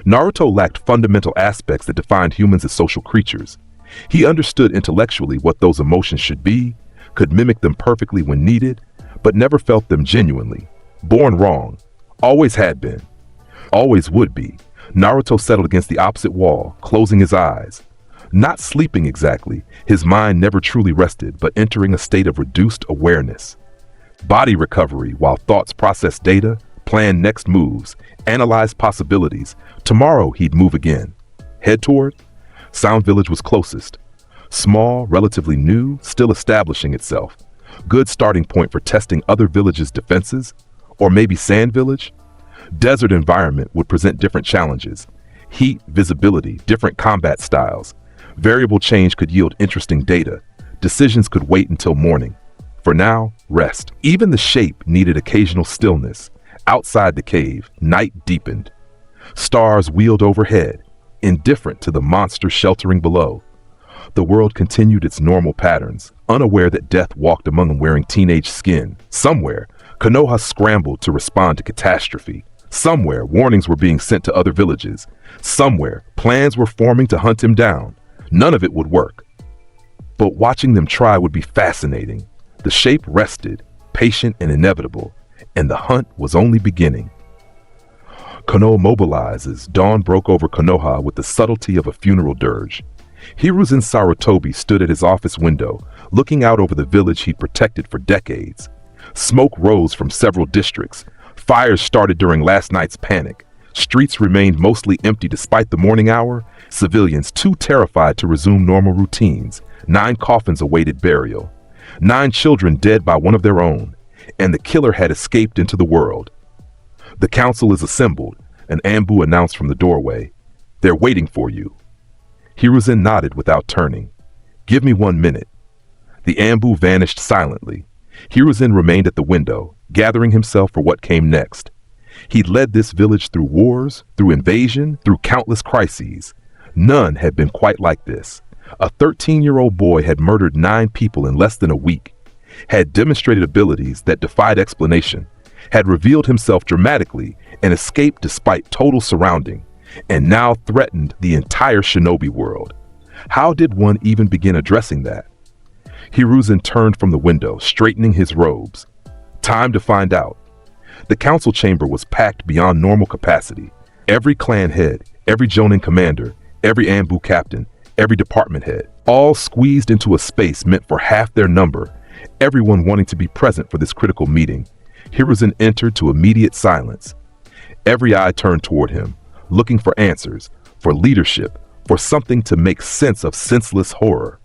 Naruto lacked fundamental aspects that defined humans as social creatures. He understood intellectually what those emotions should be, could mimic them perfectly when needed, but never felt them genuinely. Born wrong. Always had been. Always would be. Naruto settled against the opposite wall, closing his eyes. Not sleeping exactly, his mind never truly rested, but entering a state of reduced awareness. Body recovery while thoughts process data, plan next moves, analyze possibilities. Tomorrow he'd move again. Head toward? Sound Village was closest. Small, relatively new, still establishing itself. Good starting point for testing other villages' defenses. Or maybe Sand Village? Desert environment would present different challenges. Heat, visibility, different combat styles. Variable change could yield interesting data. Decisions could wait until morning. For now, rest. Even the shape needed occasional stillness. Outside the cave, night deepened. Stars wheeled overhead, indifferent to the monster sheltering below. The world continued its normal patterns, unaware that death walked among them wearing teenage skin. Somewhere, Konoha scrambled to respond to catastrophe. Somewhere, warnings were being sent to other villages. Somewhere, plans were forming to hunt him down. None of it would work. But watching them try would be fascinating. The shape rested, patient and inevitable, and the hunt was only beginning. Konoha mobilizes. Dawn broke over Konoha with the subtlety of a funeral dirge. Hiruzen Sarutobi stood at his office window, looking out over the village he'd protected for decades. Smoke rose from several districts. Fires started during last night's panic. Streets remained mostly empty despite the morning hour. Civilians too terrified to resume normal routines. 9 coffins awaited burial. 9 children dead by one of their own. And the killer had escaped into the world. The council is assembled. An Anbu announced from the doorway. They're waiting for you. Hiruzen nodded without turning. Give me 1 minute. The Anbu vanished silently. Hiruzen remained at the window, gathering himself for what came next. He'd led this village through wars, through invasion, through countless crises. None had been quite like this. A 13-year-old boy had murdered 9 people in less than a week, had demonstrated abilities that defied explanation, had revealed himself dramatically and escaped despite total surrounding, and now threatened the entire shinobi world. How did one even begin addressing that? Hiruzen turned from the window, straightening his robes. Time to find out. The council chamber was packed beyond normal capacity. Every clan head, every jonin commander, every Anbu captain, every department head, all squeezed into a space meant for half their number, everyone wanting to be present for this critical meeting. Hiruzen entered to immediate silence. Every eye turned toward him, looking for answers, for leadership, for something to make sense of senseless horror.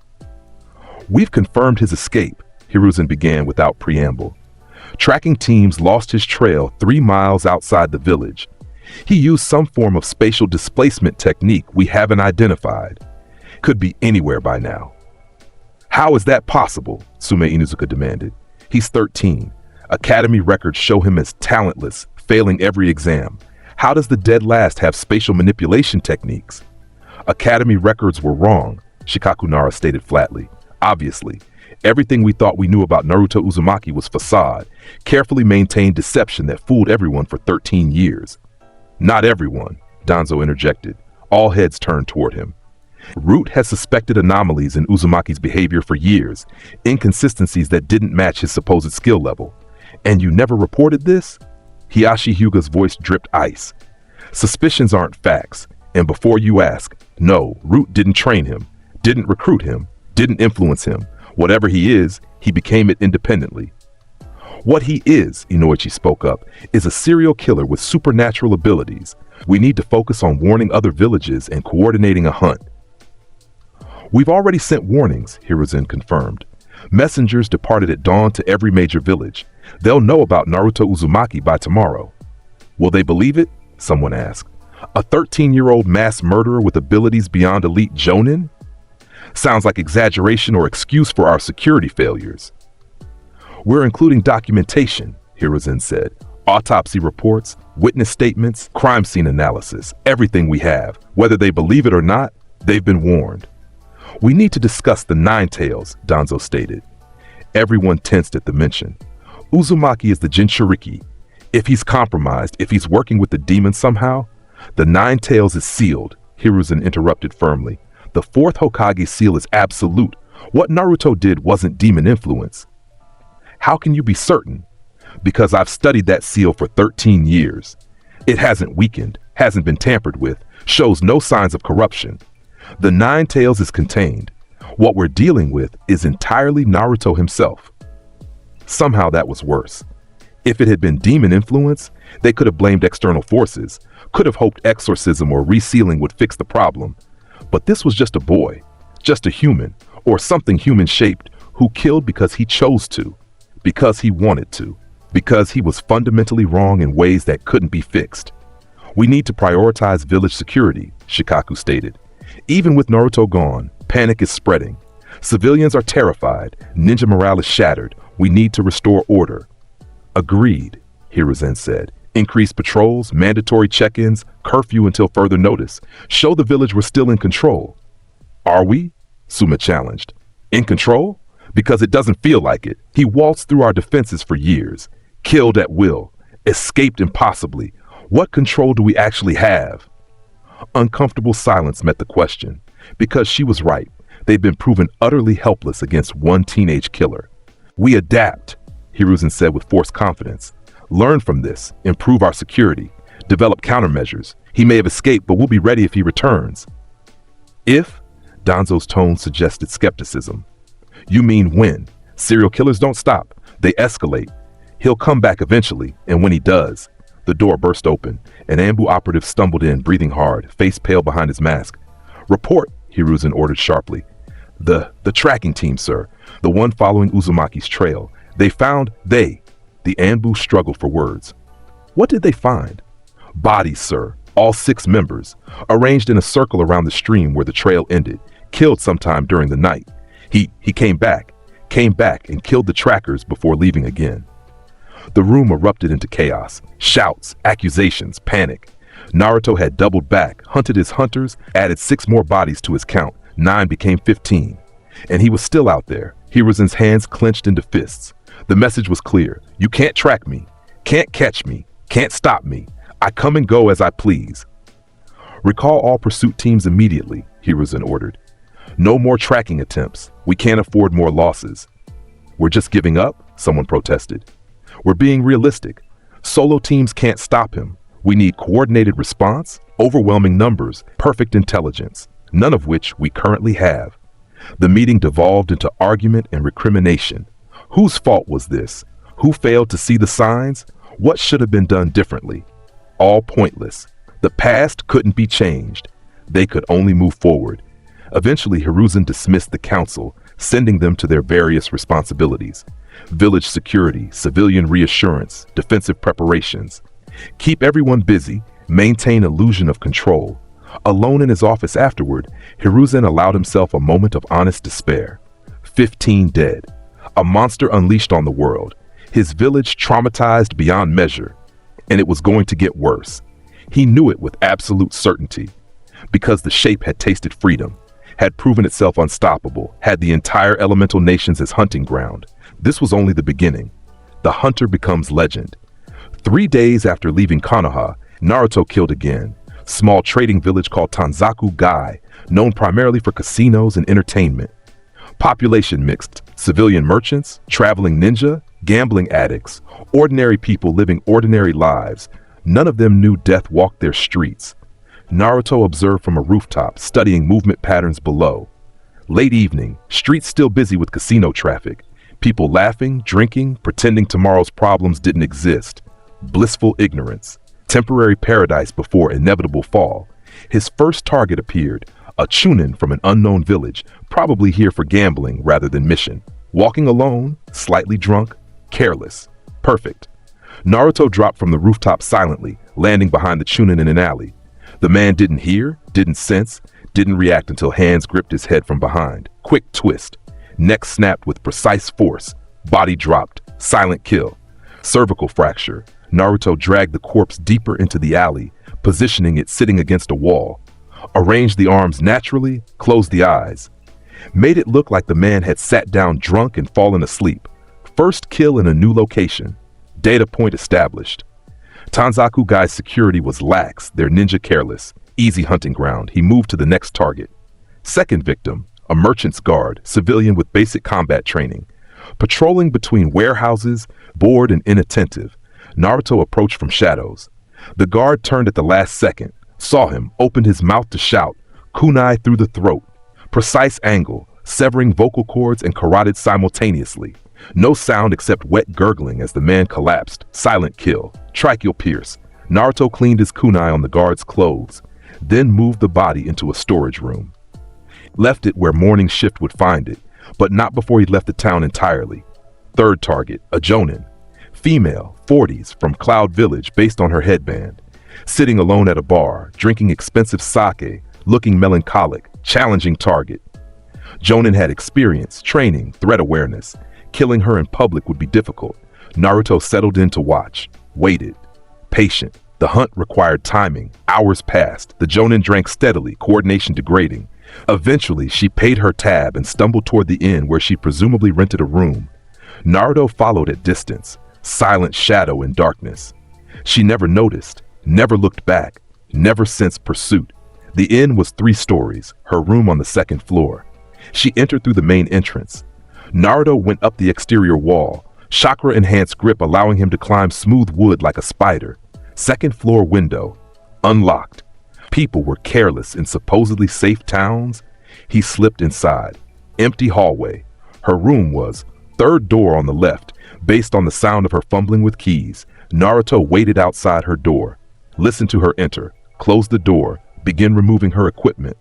We've confirmed his escape, Hiruzen began without preamble. Tracking teams lost his trail 3 miles outside the village. He used some form of spatial displacement technique we haven't identified. Could be anywhere by now. How is that possible? Sume Inuzuka demanded. He's 13. Academy records show him as talentless, failing every exam. How does the dead last have spatial manipulation techniques? Academy records were wrong, Shikaku Nara stated flatly. Obviously, everything we thought we knew about Naruto Uzumaki was facade, carefully maintained deception that fooled everyone for 13 years. Not everyone, Danzo interjected. All heads turned toward him. Root has suspected anomalies in Uzumaki's behavior for years, inconsistencies that didn't match his supposed skill level. And you never reported this? Hiyashi Hyuga's voice dripped ice. Suspicions aren't facts, and before you ask, no, Root didn't train him, didn't recruit him, didn't influence him. Whatever he is, he became it independently. What he is, Inoichi spoke up, is a serial killer with supernatural abilities. We need to focus on warning other villages and coordinating a hunt. We've already sent warnings, Hiruzen confirmed. Messengers departed at dawn to every major village. They'll know about Naruto Uzumaki by tomorrow. Will they believe it? Someone asked. A 13-year-old mass murderer with abilities beyond elite jonin? Sounds like exaggeration or excuse for our security failures. We're including documentation, Hiruzen said. Autopsy reports, witness statements, crime scene analysis, everything we have. Whether they believe it or not, they've been warned. We need to discuss the Nine Tails, Danzo stated. Everyone tensed at the mention. Uzumaki is the Jinchuriki. If he's compromised, if he's working with the demon somehow, the Nine Tails is sealed, Hiruzen interrupted firmly. The fourth Hokage seal is absolute. What Naruto did wasn't demon influence. How can you be certain? Because I've studied that seal for 13 years. It hasn't weakened, hasn't been tampered with, shows no signs of corruption. The Nine Tails is contained. What we're dealing with is entirely Naruto himself. Somehow that was worse. If it had been demon influence, they could have blamed external forces, could have hoped exorcism or resealing would fix the problem. But this was just a boy, just a human, or something human-shaped, who killed because he chose to, because he wanted to, because he was fundamentally wrong in ways that couldn't be fixed. We need to prioritize village security, Shikaku stated. Even with Naruto gone, panic is spreading. Civilians are terrified, ninja morale is shattered. We need to restore order. Agreed, Hiruzen said. Increase patrols, mandatory check-ins, curfew until further notice. Show the village we're still in control. Are we? Suma challenged. In control? Because it doesn't feel like it. He waltzed through our defenses for years. Killed at will. Escaped impossibly. What control do we actually have? Uncomfortable silence met the question. Because she was right. They've been proven utterly helpless against one teenage killer. We adapt, Hiruzen said with forced confidence. Learn from this, improve our security, develop countermeasures. He may have escaped, but we'll be ready if he returns. If? Danzo's tone suggested skepticism. You mean when? Serial killers don't stop. They escalate. He'll come back eventually, and when he does, the door burst open. An Anbu operative stumbled in, breathing hard, face pale behind his mask. Report, Hiruzen ordered sharply. The tracking team, sir. The one following Uzumaki's trail. They found The Anbu struggled for words. What did they find? Bodies, sir. All 6 members. Arranged in a circle around the stream where the trail ended. Killed sometime during the night. He came back and killed the trackers before leaving again. The room erupted into chaos. Shouts, accusations, panic. Naruto had doubled back, hunted his hunters, added 6 more bodies to his count. 9 became 15. And he was still out there. Hiruzen's hands clenched into fists. The message was clear. You can't track me. Can't catch me. Can't stop me. I come and go as I please. Recall all pursuit teams immediately, Hiruzen ordered. No more tracking attempts. We can't afford more losses. We're just giving up? Someone protested. We're being realistic. Solo teams can't stop him. We need coordinated response, overwhelming numbers, perfect intelligence, none of which we currently have. The meeting devolved into argument and recrimination. Whose fault was this? Who failed to see the signs? What should have been done differently? All pointless. The past couldn't be changed. They could only move forward. Eventually, Hiruzen dismissed the council, sending them to their various responsibilities. Village security, civilian reassurance, defensive preparations. Keep everyone busy, maintain illusion of control. Alone in his office afterward, Hiruzen allowed himself a moment of honest despair. 15 dead. A monster unleashed on the world. His village traumatized beyond measure. And it was going to get worse. He knew it with absolute certainty. Because the shape had tasted freedom, had proven itself unstoppable, had the entire elemental nations as hunting ground. This was only the beginning. The hunter becomes legend. 3 days after leaving Konoha, Naruto killed again. Small trading village called Tanzaku Gai, known primarily for casinos and entertainment. Population mixed, civilian merchants, traveling ninja, gambling addicts, ordinary people living ordinary lives. None of them knew death walked their streets. Naruto observed from a rooftop, studying movement patterns below. Late evening, streets still busy with casino traffic. People laughing, drinking, pretending tomorrow's problems didn't exist. Blissful ignorance. Temporary paradise before inevitable fall. His first target appeared, a chunin from an unknown village, probably here for gambling rather than mission. Walking alone, slightly drunk, careless. Perfect. Naruto dropped from the rooftop silently, landing behind the chunin in an alley. The man didn't hear, didn't sense, didn't react until hands gripped his head from behind. Quick twist. Neck snapped with precise force. Body dropped. Silent kill. Cervical fracture. Naruto dragged the corpse deeper into the alley, positioning it sitting against a wall. Arranged the arms naturally, closed the eyes. Made it look like the man had sat down drunk and fallen asleep. First kill in a new location. Data point established. Tanzaku Guy's security was lax, their ninja careless. Easy hunting ground. He moved to the next target. Second victim, a merchant's guard, civilian with basic combat training. Patrolling between warehouses, bored and inattentive. Naruto approached from shadows. The guard turned at the last second, saw him, opened his mouth to shout, kunai through the throat. Precise angle, severing vocal cords and carotid simultaneously. No sound except wet gurgling as the man collapsed. Silent kill. Tracheal pierce. Naruto cleaned his kunai on the guard's clothes, then moved the body into a storage room. Left it where morning shift would find it, but not before he left the town entirely. Third target, a jonin. Female, 40s, from Cloud Village based on her headband. Sitting alone at a bar, drinking expensive sake, looking melancholic, challenging target. Jonin had experience, training, threat awareness. Killing her in public would be difficult. Naruto settled in to watch, waited, patient. The hunt required timing. Hours passed. The jonin drank steadily, coordination degrading. Eventually, she paid her tab and stumbled toward the inn where she presumably rented a room. Naruto followed at distance, silent shadow in darkness. She never noticed, never looked back, never sensed pursuit. The inn was 3 stories, her room on the 2nd floor. She entered through the main entrance. Naruto went up the exterior wall, chakra-enhanced grip allowing him to climb smooth wood like a spider. 2nd floor window, unlocked. People were careless in supposedly safe towns. He slipped inside. Empty hallway. Her room was 3rd door on the left, based on the sound of her fumbling with keys. Naruto waited outside her door, listened to her enter, closed the door, begin removing her equipment.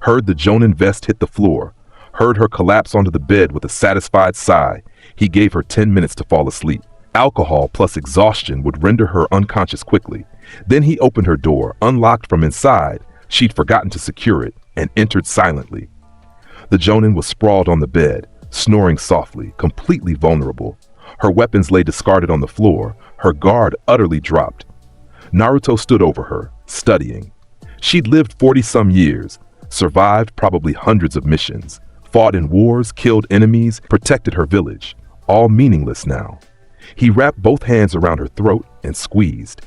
Heard the jonin vest hit the floor, heard her collapse onto the bed with a satisfied sigh. He gave her 10 minutes to fall asleep. Alcohol plus exhaustion would render her unconscious quickly. Then he opened her door, unlocked from inside. She'd forgotten to secure it, and entered silently. The jonin was sprawled on the bed, snoring softly, completely vulnerable. Her weapons lay discarded on the floor, her guard utterly dropped. Naruto stood over her, studying. She'd lived 40-some years, survived probably hundreds of missions, fought in wars, killed enemies, protected her village. All meaningless now. He wrapped both hands around her throat and squeezed.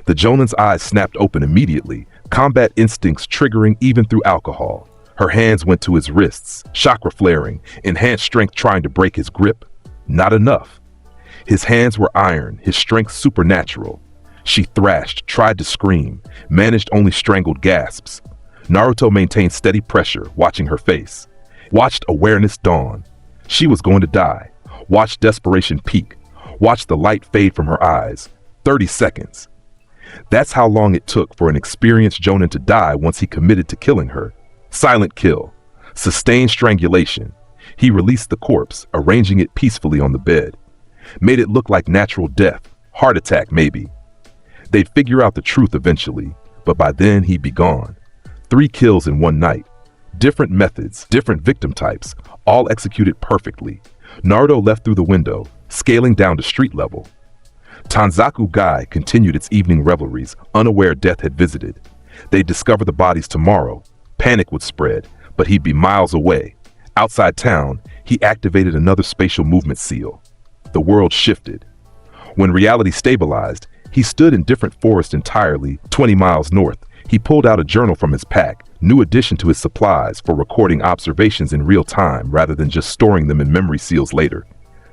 The jonin's eyes snapped open immediately, combat instincts triggering even through alcohol. Her hands went to his wrists, chakra flaring, enhanced strength trying to break his grip. Not enough. His hands were iron, his strength supernatural. She thrashed, tried to scream, managed only strangled gasps. Naruto maintained steady pressure, watching her face. Watched awareness dawn. She was going to die. Watched desperation peak. Watched the light fade from her eyes. 30 seconds. That's how long it took for an experienced jonin to die once he committed to killing her. Silent kill. Sustained strangulation. He released the corpse, arranging it peacefully on the bed. Made it look like natural death. Heart attack, maybe. They'd figure out the truth eventually, but by then he'd be gone. 3 kills in one night. Different methods, different victim types, all executed perfectly. Naruto left through the window, scaling down to street level. Tanzaku Gai continued its evening revelries, unaware death had visited. They'd discover the bodies tomorrow. Panic would spread, but he'd be miles away. Outside town, he activated another spatial movement seal. The world shifted. When reality stabilized, he stood in different forest entirely, 20 miles north. He pulled out a journal from his pack, new addition to his supplies for recording observations in real time rather than just storing them in memory seals later.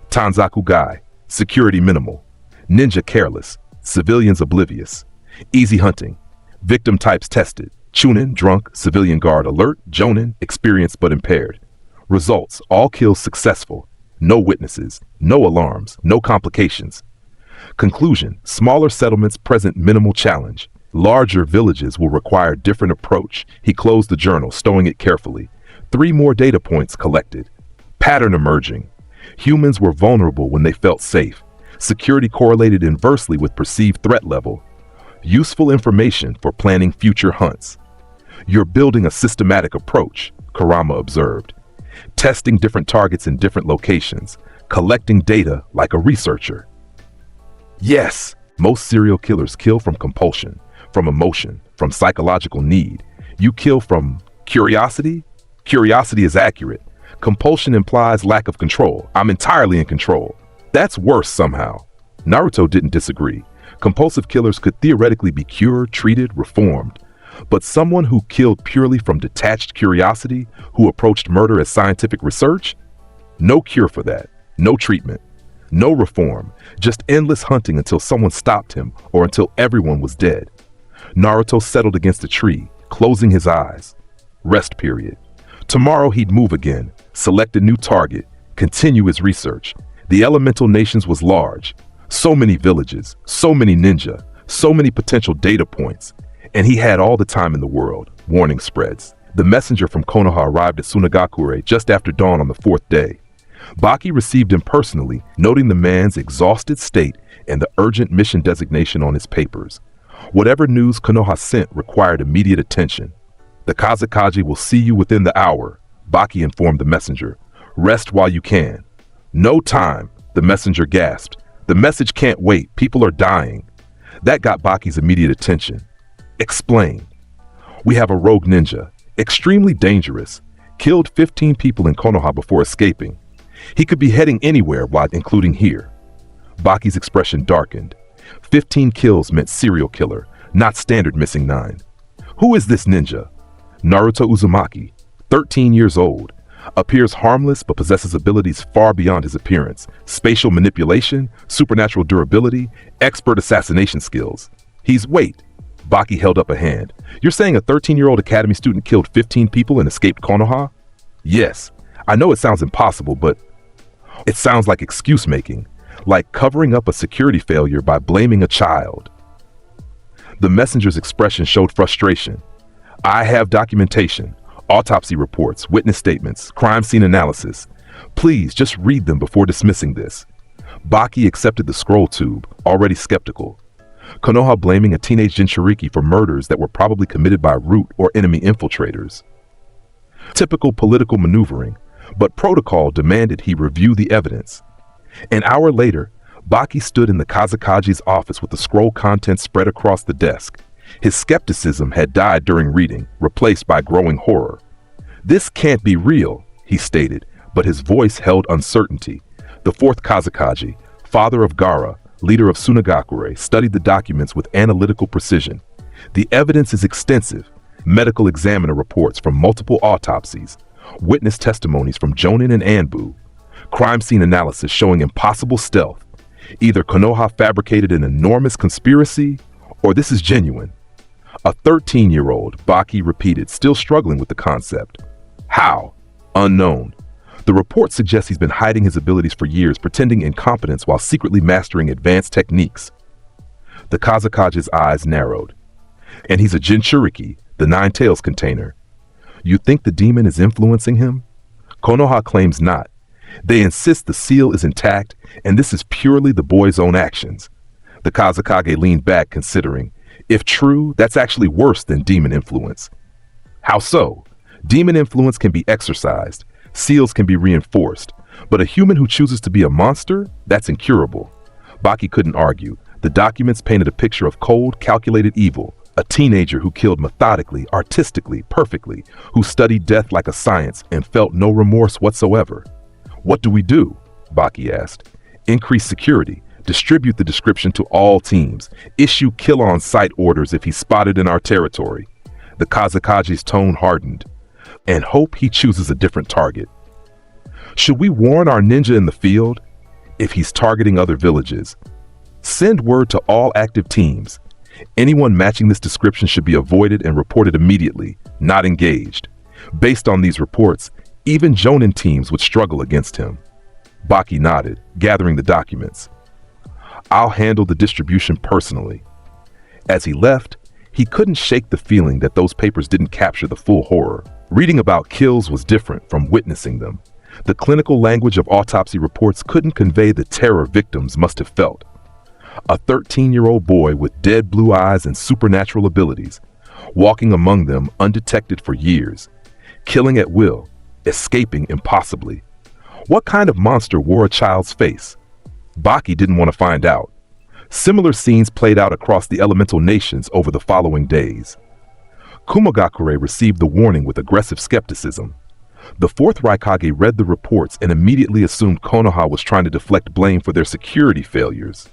Tanzaku Gai, security minimal. Ninja careless, civilians oblivious. Easy hunting. Victim types tested. Chunin, drunk, civilian guard alert, jonin, experienced but impaired. Results, all kills successful. No witnesses, no alarms, no complications. Conclusion, smaller settlements present minimal challenge. Larger villages will require different approach. He closed the journal, stowing it carefully. 3 more data points collected. Pattern emerging. Humans were vulnerable when they felt safe. Security correlated inversely with perceived threat level. Useful information for planning future hunts. You're building a systematic approach, Kurama observed. Testing different targets in different locations. collecting data like a researcher. Yes, most serial killers kill from compulsion, from emotion, from psychological need. You kill from curiosity? Curiosity is accurate. Compulsion implies lack of control. I'm entirely in control. That's worse somehow. Naruto didn't disagree. Compulsive killers could theoretically be cured, treated, reformed. But someone who killed purely from detached curiosity, who approached murder as scientific research? No cure for that. No treatment. No reform. Just endless hunting until someone stopped him or until everyone was dead. Naruto settled against a tree, closing his eyes. Rest period. Tomorrow he'd move again, select a new target, continue his research. The elemental nations was large. So many villages, so many ninja, so many potential data points. And he had all the time in the world. Warning spreads. The messenger from Konoha arrived at Sunagakure just after dawn on the fourth day. Baki received him personally, noting the man's exhausted state and the urgent mission designation on his papers. Whatever news Konoha sent required immediate attention. The Kazakaji will see you within the hour, Baki informed the messenger. Rest while you can. No time, the messenger gasped. The message can't wait, people are dying. That got Baki's immediate attention. Explain. We have a rogue ninja, extremely dangerous, killed 15 people in Konoha before escaping. He could be heading anywhere, including here. Baki's expression darkened. 15 kills meant serial killer, not standard missing 9. Who is this ninja? Naruto Uzumaki, 13 years old, appears harmless but possesses abilities far beyond his appearance. Spatial manipulation, supernatural durability, expert assassination skills. Wait, Baki held up a hand. You're saying a 13-year-old academy student killed 15 people and escaped Konoha? Yes, I know it sounds impossible, but it sounds like excuse making, like covering up a security failure by blaming a child. The messenger's expression showed frustration. I have documentation, autopsy reports, witness statements, crime scene analysis. Please just read them before dismissing this. Baki accepted the scroll tube, already skeptical. Konoha blaming a teenage Jinchuriki for murders that were probably committed by root or enemy infiltrators. Typical political maneuvering, but protocol demanded he review the evidence. An hour later, Baki stood in the Kazakaji's office with the scroll contents spread across the desk. His skepticism had died during reading, replaced by growing horror. This can't be real, he stated, but his voice held uncertainty. The fourth Kazakaji, father of Gaara, leader of Sunagakure, studied the documents with analytical precision. The evidence is extensive. Medical examiner reports from multiple autopsies, witness testimonies from Jonin and Anbu, crime scene analysis showing impossible stealth. Either Konoha fabricated an enormous conspiracy, or this is genuine. A 13-year-old, Baki repeated, still struggling with the concept. How? Unknown. The report suggests he's been hiding his abilities for years, pretending incompetence while secretly mastering advanced techniques. The Kazakaji's eyes narrowed. And he's a Jinchuriki, the Nine Tails container. You think the demon is influencing him? Konoha claims not. They insist the seal is intact, and this is purely the boy's own actions. The Kazakage leaned back, considering. If true, that's actually worse than demon influence. How so? Demon influence can be exorcised. Seals can be reinforced. But a human who chooses to be a monster? That's incurable. Baki couldn't argue. The documents painted a picture of cold, calculated evil. A teenager who killed methodically, artistically, perfectly, who studied death like a science and felt no remorse whatsoever. What do we do? Baki asked. Increase security. Distribute the description to all teams. Issue kill-on-sight orders if he's spotted in our territory. The Kazakaji's tone hardened. And hope he chooses a different target. Should we warn our ninja in the field? If he's targeting other villages. Send word to all active teams. Anyone matching this description should be avoided and reported immediately, not engaged. Based on these reports, even Jonin teams would struggle against him. Baki nodded, gathering the documents. I'll handle the distribution personally. As he left, he couldn't shake the feeling that those papers didn't capture the full horror. Reading about kills was different from witnessing them. The clinical language of autopsy reports couldn't convey the terror victims must have felt. A 13-year-old boy with dead blue eyes and supernatural abilities, walking among them undetected for years, killing at will, escaping impossibly. What kind of monster wore a child's face? Baki didn't want to find out. Similar scenes played out across the elemental nations over the following days. Kumogakure received the warning with aggressive skepticism. The fourth Raikage read the reports and immediately assumed Konoha was trying to deflect blame for their security failures.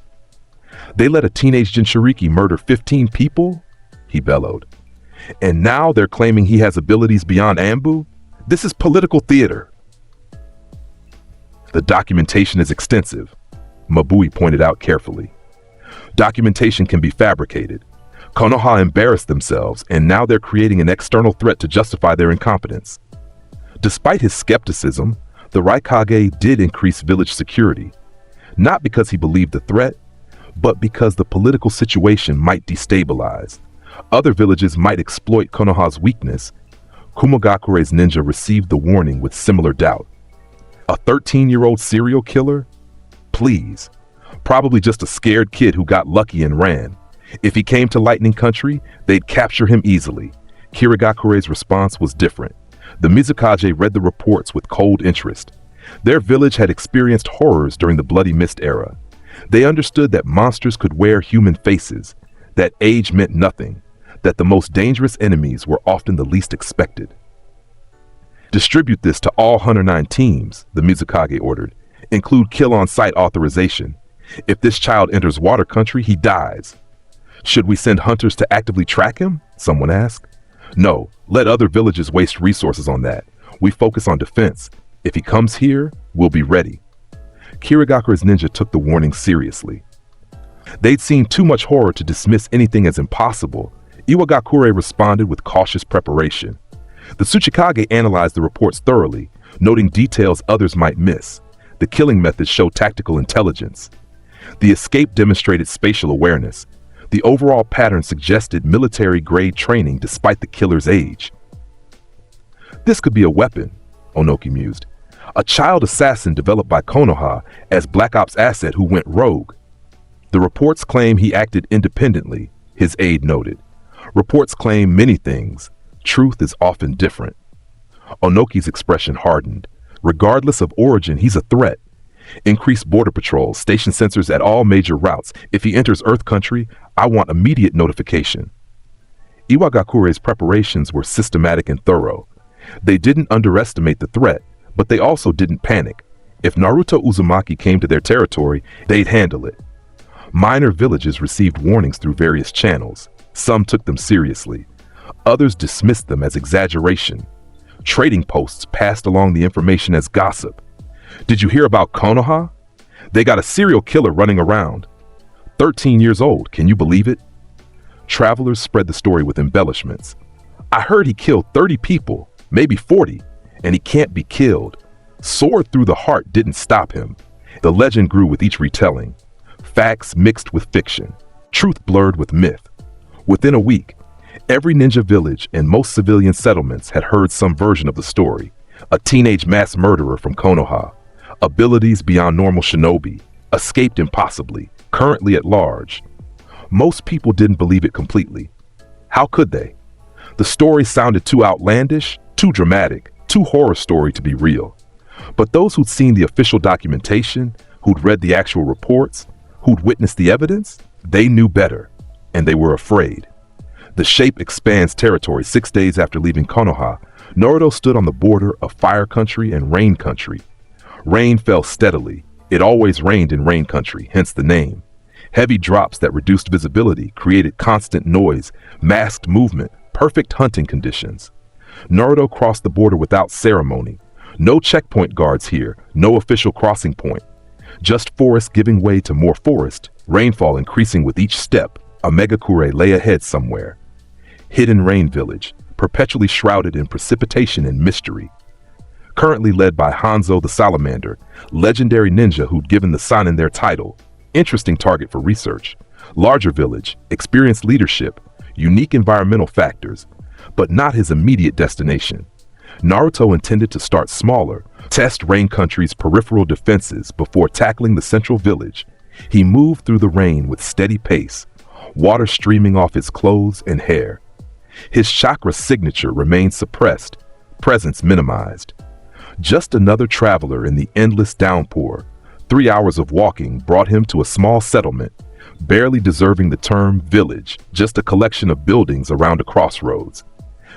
They let a teenage Jinchuriki murder 15 people? He bellowed. And now they're claiming he has abilities beyond Anbu? This is political theater. The documentation is extensive, Mabui pointed out carefully. Documentation can be fabricated. Konoha embarrassed themselves, and now they're creating an external threat to justify their incompetence. Despite his skepticism, the Raikage did increase village security, not because he believed the threat, but because the political situation might destabilize. Other villages might exploit Konoha's weakness. Kumogakure's ninja received the warning with similar doubt. A 13-year-old serial killer? Please. Probably just a scared kid who got lucky and ran. If he came to Lightning Country, they'd capture him easily. Kirigakure's response was different. The Mizukage read the reports with cold interest. Their village had experienced horrors during the Bloody Mist era. They understood that monsters could wear human faces, that age meant nothing, that the most dangerous enemies were often the least expected. Distribute this to all 109 teams, the Mizukage ordered. Include kill-on-sight authorization. If this child enters water country, he dies. Should we send hunters to actively track him? Someone asked. No, let other villages waste resources on that. We focus on defense. If he comes here, we'll be ready. Kirigakure's ninja took the warning seriously. They'd seen too much horror to dismiss anything as impossible. Iwagakure responded with cautious preparation. The Tsuchikage analyzed the reports thoroughly, noting details others might miss. The killing methods showed tactical intelligence. The escape demonstrated spatial awareness. The overall pattern suggested military-grade training despite the killer's age. This could be a weapon, Onoki mused. A child assassin developed by Konoha as Black Ops asset who went rogue. The reports claim he acted independently, his aide noted. Reports claim many things. Truth is often different. Onoki's expression hardened. Regardless of origin, he's a threat. Increase border patrols, station sensors at all major routes. If he enters Earth Country, I want immediate notification. Iwagakure's preparations were systematic and thorough. They didn't underestimate the threat, but they also didn't panic. If Naruto Uzumaki came to their territory, they'd handle it. Minor villages received warnings through various channels. Some took them seriously. Others dismissed them as exaggeration. Trading posts passed along the information as gossip. Did you hear about Konoha? They got a serial killer running around. 13 years old, can you believe it? Travelers spread the story with embellishments. I heard he killed 30 people, maybe 40, and he can't be killed. Sword through the heart didn't stop him. The legend grew with each retelling. Facts mixed with fiction. Truth blurred with myth. Within a week, every ninja village and most civilian settlements had heard some version of the story. A teenage mass murderer from Konoha. Abilities beyond normal shinobi. Escaped impossibly. Currently at large. Most people didn't believe it completely. How could they? The story sounded too outlandish, too dramatic, too horror story to be real. But those who'd seen the official documentation, who'd read the actual reports, who'd witnessed the evidence, they knew better, and they were afraid. The shape expands territory 6 days after leaving Konoha. Naruto stood on the border of Fire Country and Rain Country. Rain fell steadily. It always rained in Rain Country, hence the name. Heavy drops that reduced visibility created constant noise, masked movement, perfect hunting conditions. Naruto crossed the border without ceremony. No checkpoint guards here, no official crossing point. Just forest giving way to more forest, rainfall increasing with each step. A Megakure lay ahead somewhere. Hidden Rain Village, perpetually shrouded in precipitation and mystery. Currently led by Hanzo the Salamander, legendary ninja who'd given the Sanin their title. Interesting target for research. Larger village, experienced leadership, unique environmental factors, but not his immediate destination. Naruto intended to start smaller, test Rain Country's peripheral defenses before tackling the central village. He moved through the rain with steady pace, water streaming off his clothes and hair. His chakra signature remained suppressed, presence minimized. Just another traveler in the endless downpour. 3 hours of walking brought him to a small settlement, barely deserving the term village, just a collection of buildings around a crossroads.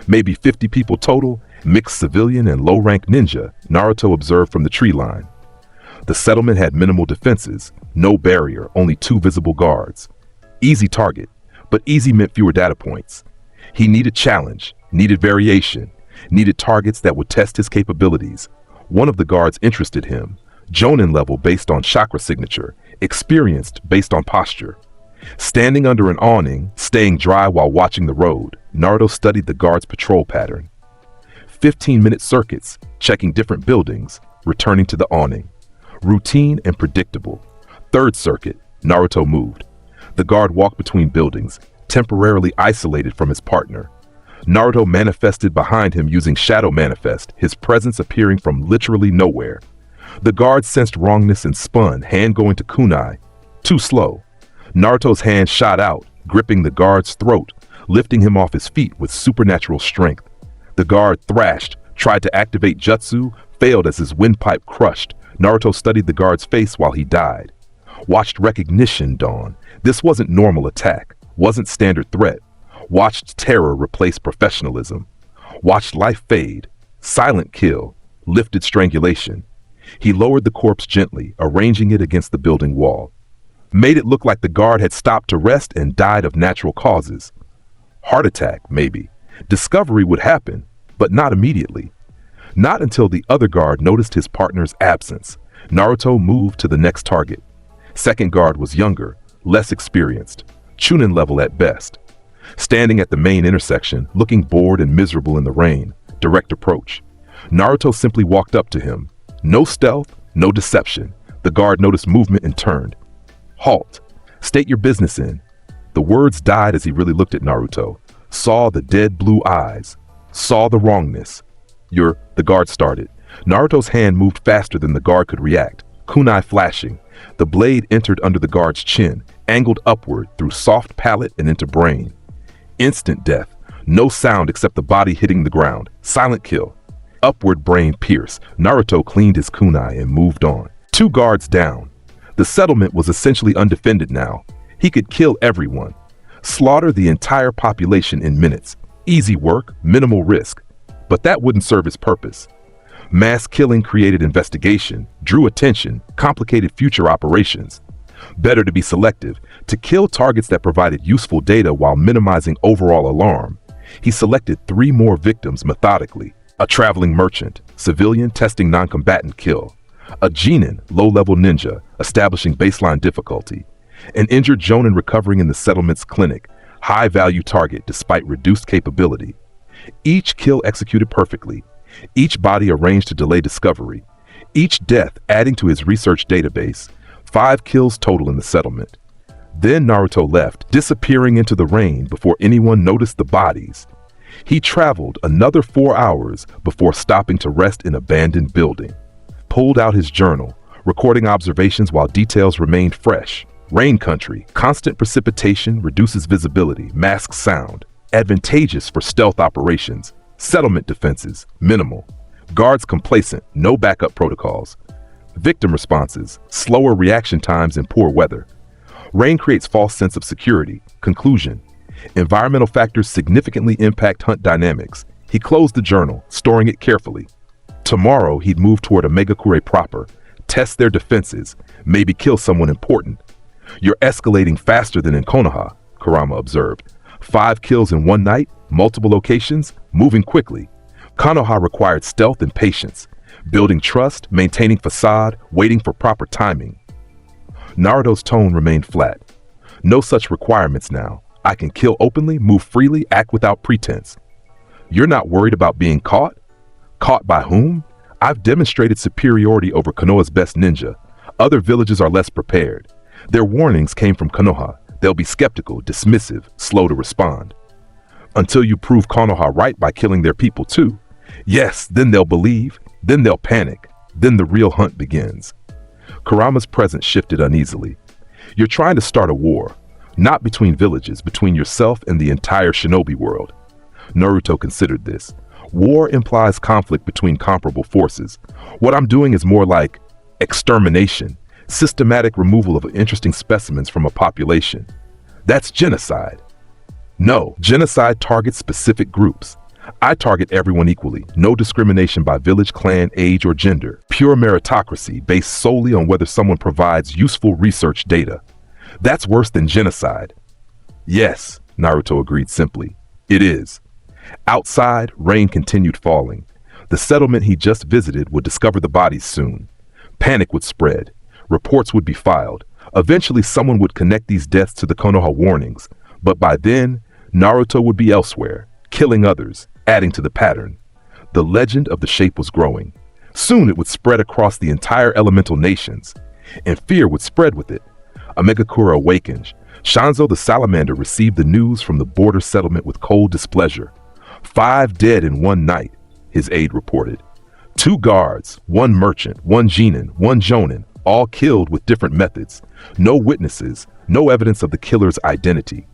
Maybe 50 people total, mixed civilian and low-rank ninja, Naruto observed from the tree line. The settlement had minimal defenses, no barrier, only 2 visible guards. Easy target, but easy meant fewer data points. He needed challenge, needed variation, needed targets that would test his capabilities. One of the guards interested him, Jonin level based on chakra signature, experienced based on posture. Standing under an awning, staying dry while watching the road, Naruto studied the guard's patrol pattern. 15-minute circuits, checking different buildings, returning to the awning. Routine and predictable. 3rd circuit, Naruto moved. The guard walked between buildings, temporarily isolated from his partner. Naruto manifested behind him using Shadow Manifest, his presence appearing from literally nowhere. The guard sensed wrongness and spun, hand going to kunai. Too slow. Naruto's hand shot out, gripping the guard's throat, lifting him off his feet with supernatural strength. The guard thrashed, tried to activate jutsu, failed as his windpipe crushed. Naruto studied the guard's face while he died. Watched recognition dawn. This wasn't normal attack, wasn't standard threat. Watched terror replace professionalism. Watched life fade. Silent kill. Lifted strangulation. He lowered the corpse gently, arranging it against the building wall. Made it look like the guard had stopped to rest and died of natural causes. Heart attack, maybe. Discovery would happen, but not immediately. Not until the other guard noticed his partner's absence. Naruto moved to the next target. Second guard was younger, less experienced, Chunin level at best. Standing at the main intersection, looking bored and miserable in the rain, direct approach. Naruto simply walked up to him. No stealth, no deception. The guard noticed movement and turned. Halt. State your business in. The words died as he really looked at Naruto. Saw the dead blue eyes. Saw the wrongness. The guard started. Naruto's hand moved faster than the guard could react. Kunai flashing. The blade entered under the guard's chin, angled upward through soft palate and into brain. Instant death. No sound except the body hitting the ground. Silent kill. Upward brain pierce. Naruto cleaned his kunai and moved on. 2 guards down. The settlement was essentially undefended now. He could kill everyone. Slaughter the entire population in minutes. Easy work, minimal risk. But that wouldn't serve his purpose. Mass killing created investigation, drew attention, complicated future operations. Better to be selective, to kill targets that provided useful data while minimizing overall alarm. He selected 3 more victims methodically. A traveling merchant, civilian testing non-combatant kill. A genin, low-level ninja, establishing baseline difficulty. An injured jonin recovering in the settlement's clinic, high-value target despite reduced capability. Each kill executed perfectly. Each body arranged to delay discovery. Each death adding to his research database. 5 kills total in the settlement. Then Naruto left, disappearing into the rain before anyone noticed the bodies. He traveled another 4 hours before stopping to rest in an abandoned building. Pulled out his journal, recording observations while details remained fresh. Rain country, constant precipitation reduces visibility, masks sound. Advantageous for stealth operations. Settlement defenses, minimal. Guards complacent, no backup protocols. Victim responses, slower reaction times and poor weather. Rain creates false sense of security. Conclusion. Environmental factors significantly impact hunt dynamics. He closed the journal, storing it carefully. Tomorrow, he'd move toward Omegakure proper, test their defenses, maybe kill someone important. You're escalating faster than in Konoha, Kurama observed. 5 kills in one night, multiple locations, moving quickly. Konoha required stealth and patience, building trust, maintaining facade, waiting for proper timing. Naruto's tone remained flat. No such requirements now. I can kill openly, move freely, act without pretense. You're not worried about being caught? Caught by whom? I've demonstrated superiority over Konoha's best ninja. Other villages are less prepared. Their warnings came from Konoha. They'll be skeptical, dismissive, slow to respond. Until you prove Konoha right by killing their people too. Yes, then they'll believe, then they'll panic, then the real hunt begins. Kurama's presence shifted uneasily. You're trying to start a war, not between villages, between yourself and the entire shinobi world. Naruto considered this. War implies conflict between comparable forces. What I'm doing is more like extermination, systematic removal of interesting specimens from a population. That's genocide. No, genocide targets specific groups. I target everyone equally, no discrimination by village, clan, age, or gender. Pure meritocracy based solely on whether someone provides useful research data. That's worse than genocide. Yes, Naruto agreed simply. It is. Outside, rain continued falling. The settlement he just visited would discover the bodies soon. Panic would spread. Reports would be filed. Eventually, someone would connect these deaths to the Konoha warnings. But by then, Naruto would be elsewhere, killing others, adding to the pattern. The legend of the shape was growing. Soon it would spread across the entire elemental nations, and fear would spread with it. Amegakura awakened. Shanzo the salamander received the news from the border settlement with cold displeasure. 5 dead in one night, his aide reported. 2 guards, 1 merchant, 1 genin, 1 jonin, all killed with different methods. No witnesses, no evidence of the killer's identity.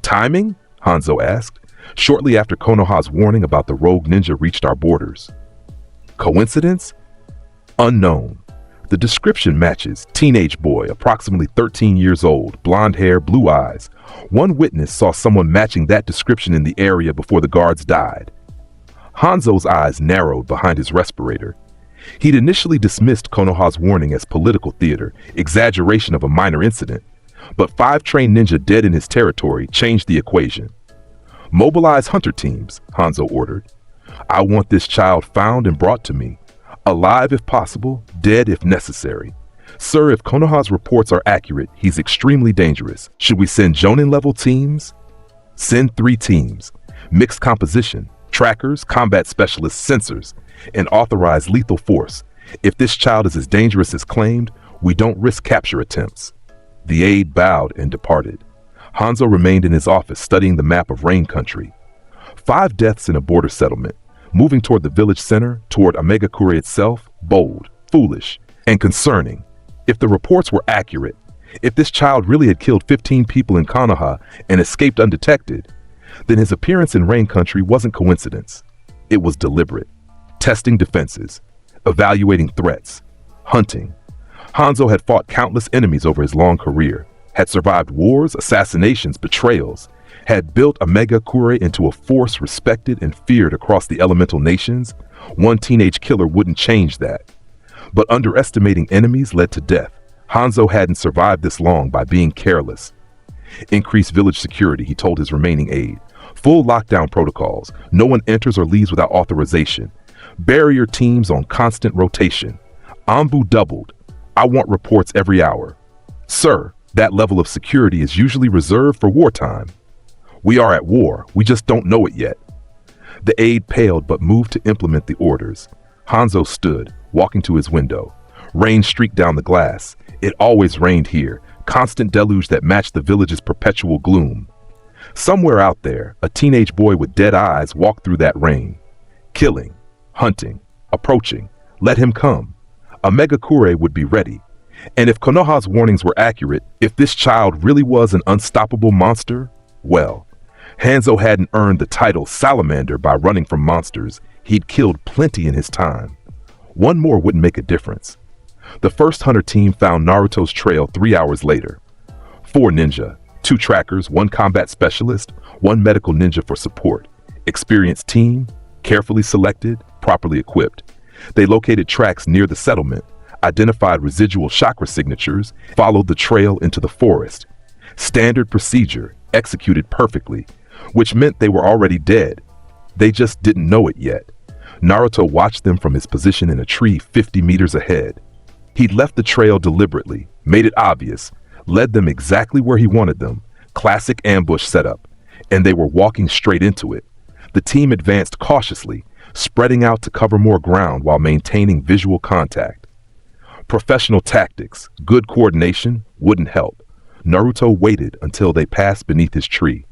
Timing? Hanzo asked, shortly after Konoha's warning about the rogue ninja reached our borders. Coincidence? Unknown. The description matches. Teenage boy, approximately 13 years old, blonde hair, blue eyes. One witness saw someone matching that description in the area before the guards died. Hanzo's eyes narrowed behind his respirator. He'd initially dismissed Konoha's warning as political theater, exaggeration of a minor incident. But 5 trained ninja dead in his territory changed the equation. Mobilize hunter teams, Hanzo ordered. I want this child found and brought to me. Alive if possible, dead if necessary. Sir, if Konoha's reports are accurate, he's extremely dangerous. Should we send Jonin-level teams? Send 3 teams. Mixed composition, trackers, combat specialists, sensors, and authorized lethal force. If this child is as dangerous as claimed, we don't risk capture attempts. The aide bowed and departed. Hanzo remained in his office studying the map of Rain Country. 5 deaths in a border settlement, moving toward the village center, toward Amegakure itself, bold, foolish, and concerning. If the reports were accurate, if this child really had killed 15 people in Konoha and escaped undetected, then his appearance in Rain Country wasn't coincidence. It was deliberate. Testing defenses, evaluating threats, hunting. Hanzo had fought countless enemies over his long career, had survived wars, assassinations, betrayals, had built Amegakure into a force respected and feared across the elemental nations. One teenage killer wouldn't change that. But underestimating enemies led to death. Hanzo hadn't survived this long by being careless. Increase village security, he told his remaining aide. Full lockdown protocols. No one enters or leaves without authorization. Barrier teams on constant rotation. Ambu doubled. I want reports every hour. Sir, that level of security is usually reserved for wartime. We are at war. We just don't know it yet. The aide paled but moved to implement the orders. Hanzo stood, walking to his window. Rain streaked down the glass. It always rained here, constant deluge that matched the village's perpetual gloom. Somewhere out there, a teenage boy with dead eyes walked through that rain. Killing, hunting, approaching. Let him come. Amegakure would be ready. And if Konoha's warnings were accurate, if this child really was an unstoppable monster, well, Hanzo hadn't earned the title Salamander by running from monsters. He'd killed plenty in his time. One more wouldn't make a difference. The first hunter team found Naruto's trail 3 hours later. 4 ninja, 2 trackers, 1 combat specialist, 1 medical ninja for support. Experienced team, carefully selected, properly equipped. They located tracks near the settlement, identified residual chakra signatures, followed the trail into the forest. Standard procedure, executed perfectly, which meant they were already dead. They just didn't know it yet. Naruto watched them from his position in a tree 50 meters ahead. He'd left the trail deliberately, made it obvious, led them exactly where he wanted them. Classic ambush setup, and they were walking straight into it. The team advanced cautiously, spreading out to cover more ground while maintaining visual contact. Professional tactics, good coordination wouldn't help. Naruto waited until they passed beneath his tree,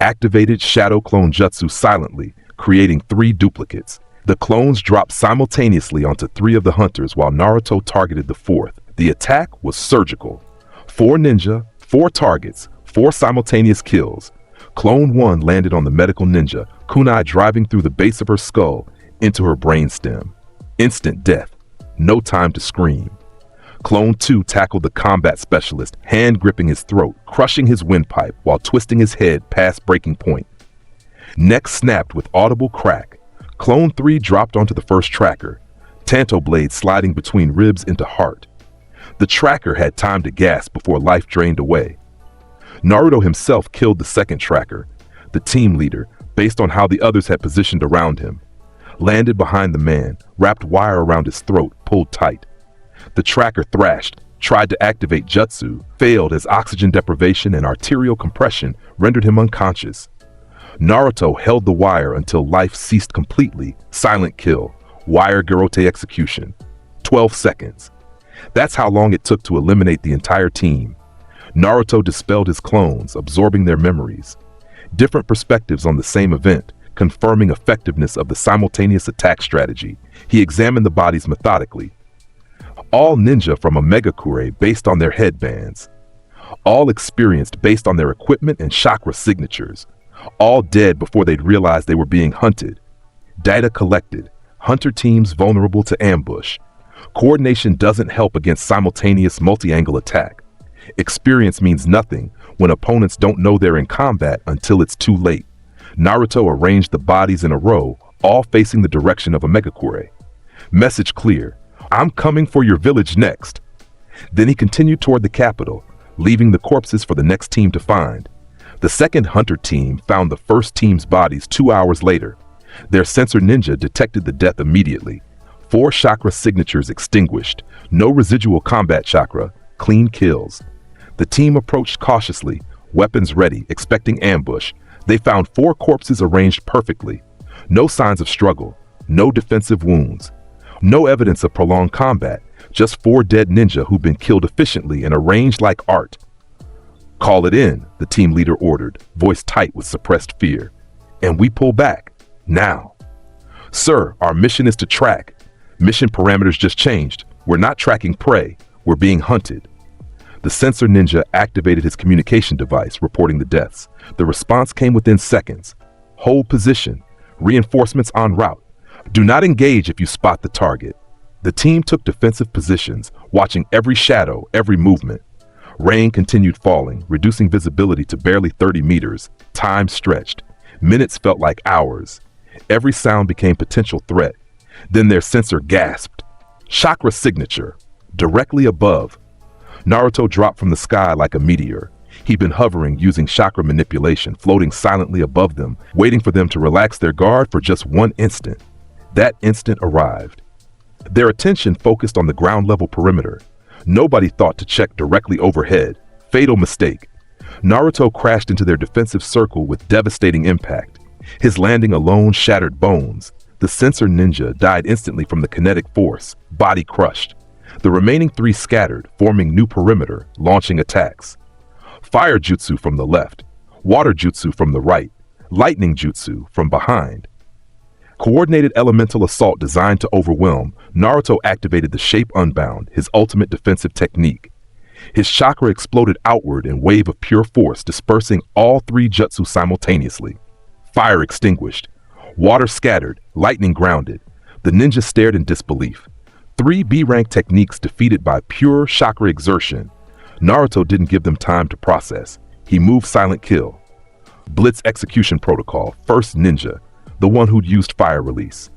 activated Shadow Clone Jutsu silently, creating 3 duplicates. The clones dropped simultaneously onto 3 of the hunters while Naruto targeted the 4th. The attack was surgical. 4 ninja, 4 targets, 4 simultaneous kills. Clone 1 landed on the medical ninja, kunai driving through the base of her skull into her brainstem. Instant death. No time to scream. Clone 2 tackled the combat specialist, hand gripping his throat, crushing his windpipe while twisting his head past breaking point. Neck snapped with audible crack. Clone 3 dropped onto the first tracker, Tanto blade sliding between ribs into heart. The tracker had time to gasp before life drained away. Naruto himself killed the second tracker, the team leader, based on how the others had positioned around him. Landed behind the man, wrapped wire around his throat, pulled tight. The tracker thrashed, tried to activate jutsu, failed as oxygen deprivation and arterial compression rendered him unconscious. Naruto held the wire until life ceased completely, silent kill, wire garrote execution. 12 seconds. That's how long it took to eliminate the entire team. Naruto dispelled his clones, absorbing their memories. Different perspectives on the same event, confirming effectiveness of the simultaneous attack strategy. He examined the bodies methodically. All ninja from a megakure based on their headbands. All experienced based on their equipment and chakra signatures. All dead before they'd realized they were being hunted. Data collected. Hunter teams vulnerable to ambush. Coordination doesn't help against simultaneous multi-angle attack. Experience means nothing when opponents don't know they're in combat until it's too late. Naruto arranged the bodies in a row, all facing the direction of a megakure. Message clear. I'm coming for your village next. Then he continued toward the capital, leaving the corpses for the next team to find. The second hunter team found the first team's bodies 2 hours later. Their sensor ninja detected the death immediately. 4 chakra signatures extinguished. No residual combat chakra. Clean kills. The team approached cautiously, weapons ready, expecting ambush. They found 4 corpses arranged perfectly. No signs of struggle. No defensive wounds. No evidence of prolonged combat. Just 4 dead ninja who'd been killed efficiently and arranged like art. Call it in, the team leader ordered, voice tight with suppressed fear. And we pull back. Now. Sir, our mission is to track. Mission parameters just changed. We're not tracking prey. We're being hunted. The sensor ninja activated his communication device, reporting the deaths. The response came within seconds. Hold position. Reinforcements en route. Do not engage if you spot the target. The team took defensive positions, watching every shadow, every movement. Rain continued falling, reducing visibility to barely 30 meters. Time stretched. Minutes felt like hours. Every sound became potential threat. Then their sensor gasped. Chakra signature. Directly above. Naruto dropped from the sky like a meteor. He'd been hovering using chakra manipulation, floating silently above them, waiting for them to relax their guard for just one instant. That instant arrived. Their attention focused on the ground-level perimeter. Nobody thought to check directly overhead. Fatal mistake. Naruto crashed into their defensive circle with devastating impact. His landing alone shattered bones. The sensor ninja died instantly from the kinetic force, body crushed. The remaining 3 scattered, forming new perimeter, launching attacks. Fire jutsu from the left, water jutsu from the right, lightning jutsu from behind. Coordinated elemental assault designed to overwhelm, Naruto activated the Shape Unbound, his ultimate defensive technique. His chakra exploded outward in wave of pure force, dispersing all 3 jutsu simultaneously. Fire extinguished. Water scattered, lightning grounded. The ninja stared in disbelief. 3 B-rank techniques defeated by pure chakra exertion. Naruto didn't give them time to process. He moved silent kill. Blitz execution protocol, first ninja, the one who'd used fire release.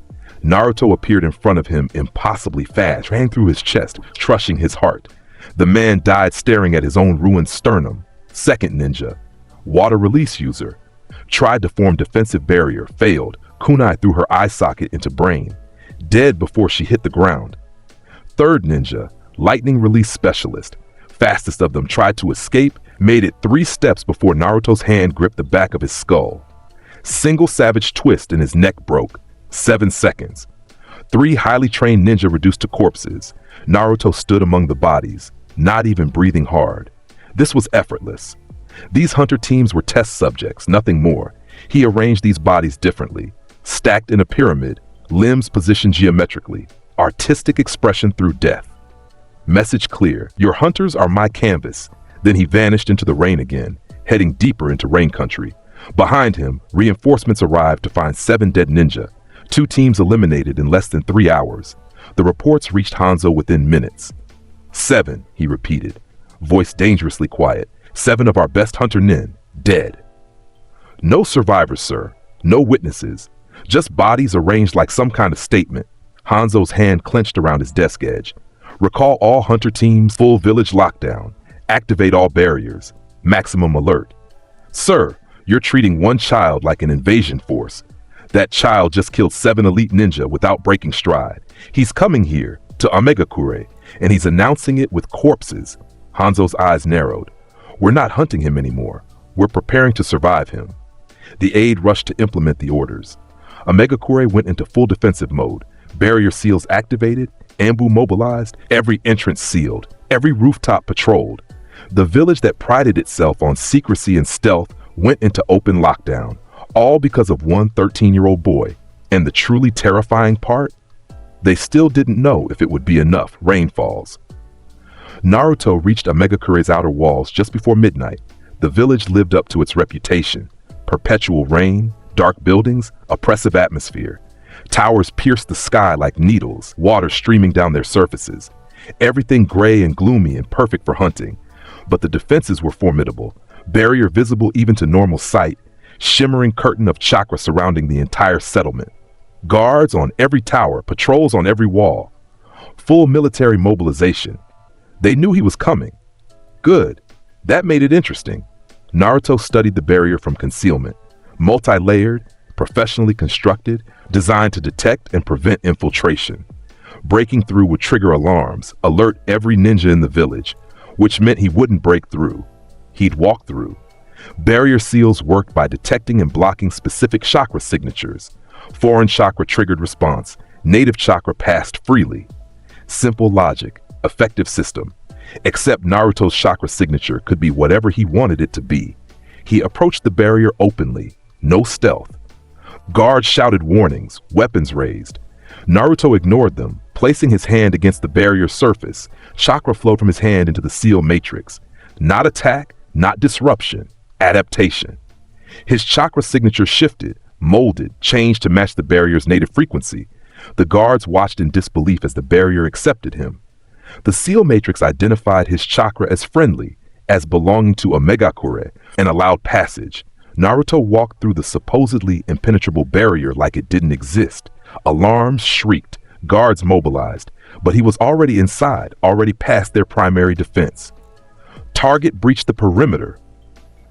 Naruto appeared in front of him impossibly fast, ran through his chest, crushing his heart. The man died staring at his own ruined sternum. Second ninja, water release user. Tried to form defensive barrier, failed. Kunai threw her eye socket into brain. Dead before she hit the ground. Third ninja, lightning release specialist. Fastest of them tried to escape, made it 3 steps before Naruto's hand gripped the back of his skull. Single savage twist and his neck broke. 7 seconds. 3 highly trained ninja reduced to corpses. Naruto stood among the bodies, not even breathing hard. This was effortless. These hunter teams were test subjects, nothing more. He arranged these bodies differently, stacked in a pyramid, limbs positioned geometrically, artistic expression through death. Message clear. Your hunters are my canvas. Then he vanished into the rain again, heading deeper into rain country. Behind him, reinforcements arrived to find 7 dead ninja, 2 teams eliminated in less than 3 hours. The reports reached Hanzo within minutes. 7, he repeated, voice dangerously quiet. 7 of our best hunter nin, dead. No survivors, sir. No witnesses. Just bodies arranged like some kind of statement. Hanzo's hand clenched around his desk edge. Recall all hunter teams, full village lockdown. Activate all barriers. Maximum alert. Sir, you're treating one child like an invasion force. That child just killed 7 elite ninja without breaking stride. He's coming here, to Omegakure, and he's announcing it with corpses. Hanzo's eyes narrowed. We're not hunting him anymore. We're preparing to survive him. The aide rushed to implement the orders. Omegakure went into full defensive mode. Barrier seals activated, Ambu mobilized, every entrance sealed, every rooftop patrolled. The village that prided itself on secrecy and stealth went into open lockdown, all because of one 13-year-old boy. And the truly terrifying part? They still didn't know if it would be enough rainfalls. Naruto reached Omegakure's outer walls just before midnight. The village lived up to its reputation. Perpetual rain, dark buildings, oppressive atmosphere. Towers pierced the sky like needles, water streaming down their surfaces. Everything gray and gloomy and perfect for hunting. But the defenses were formidable. Barrier visible even to normal sight. Shimmering curtain of chakra surrounding the entire settlement. Guards on every tower, patrols on every wall. Full military mobilization. They knew he was coming. Good. That made it interesting. Naruto studied the barrier from concealment. Multi-layered, professionally constructed, designed to detect and prevent infiltration. Breaking through would trigger alarms, alert every ninja in the village, which meant he wouldn't break through. He'd walk through. Barrier seals worked by detecting and blocking specific chakra signatures. Foreign chakra triggered response. Native chakra passed freely. Simple logic, effective system. Except Naruto's chakra signature could be whatever he wanted it to be. He approached the barrier openly, no stealth. Guards shouted warnings, weapons raised. Naruto ignored them, placing his hand against the barrier's surface. Chakra flowed from his hand into the seal matrix. Not attack, not disruption, adaptation. His chakra signature shifted, molded, changed to match the barrier's native frequency. The guards watched in disbelief as the barrier accepted him. The seal matrix identified his chakra as friendly, as belonging to Omegakure, and allowed passage. Naruto walked through the supposedly impenetrable barrier like it didn't exist. Alarms shrieked, guards mobilized, but he was already inside, already past their primary defense. Target breached the perimeter.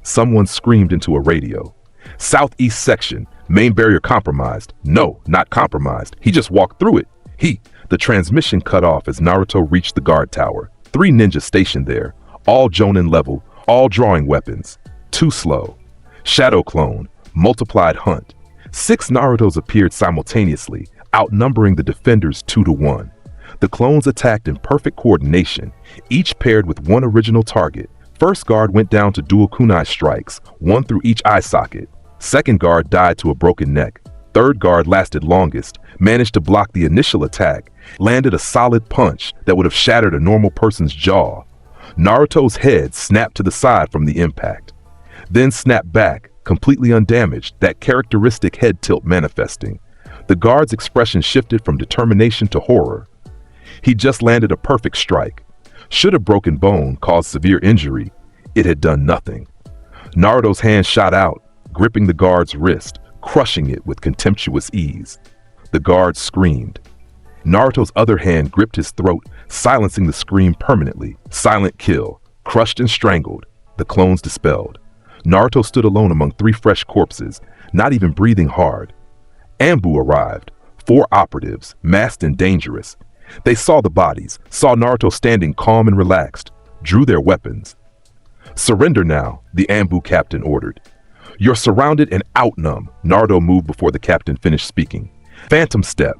Someone screamed into a radio. Southeast section, main barrier compromised. No, not compromised. He just walked through it. The transmission cut off as Naruto reached the guard tower. 3 ninjas stationed there, all Jonin level, all drawing weapons. Too slow. Shadow clone, multiplied hunt. 6 Narutos appeared simultaneously, outnumbering the defenders 2-1. The clones attacked in perfect coordination, each paired with one original target. First guard went down to dual kunai strikes, one through each eye socket. Second guard died to a broken neck. Third guard lasted longest, managed to block the initial attack, landed a solid punch that would have shattered a normal person's jaw. Naruto's head snapped to the side from the impact, then snapped back, completely undamaged, that characteristic head tilt manifesting. The guard's expression shifted from determination to horror. He just landed a perfect strike. Should a broken bone caused severe injury, it had done nothing. Naruto's hand shot out, gripping the guard's wrist, crushing it with contemptuous ease. The guard screamed. Naruto's other hand gripped his throat, silencing the scream permanently. Silent kill, crushed and strangled, the clones dispelled. Naruto stood alone among 3 fresh corpses, not even breathing hard. Ambu arrived, 4 operatives, masked and dangerous. They saw the bodies, saw Naruto standing calm and relaxed, drew their weapons. Surrender now, the Ambu captain ordered. You're surrounded and outnumb. Naruto moved before the captain finished speaking. Phantom step,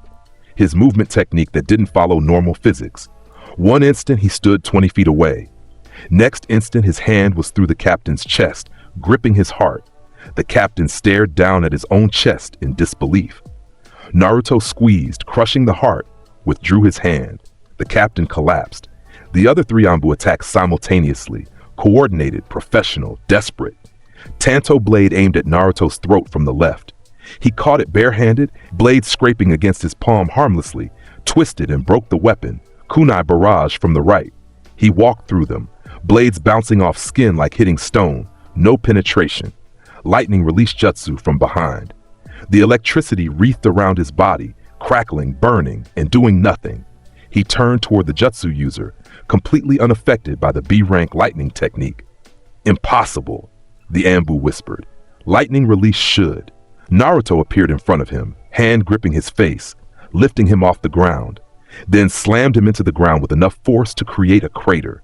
his movement technique that didn't follow normal physics. One instant he stood 20 feet away. Next instant his hand was through the captain's chest, gripping his heart. The captain stared down at his own chest in disbelief. Naruto squeezed, crushing the heart, withdrew his hand. The captain collapsed. The other 3 Ambu attacked simultaneously, coordinated, professional, desperate. Tanto blade aimed at Naruto's throat from the left. He caught it barehanded, blade scraping against his palm harmlessly, twisted and broke the weapon, kunai barrage from the right. He walked through them, blades bouncing off skin like hitting stone, no penetration. Lightning released jutsu from behind. The electricity wreathed around his body, crackling, burning, and doing nothing. He turned toward the jutsu user, completely unaffected by the B-rank lightning technique. Impossible, the Anbu whispered. Lightning release should. Naruto appeared in front of him, hand gripping his face, lifting him off the ground, then slammed him into the ground with enough force to create a crater.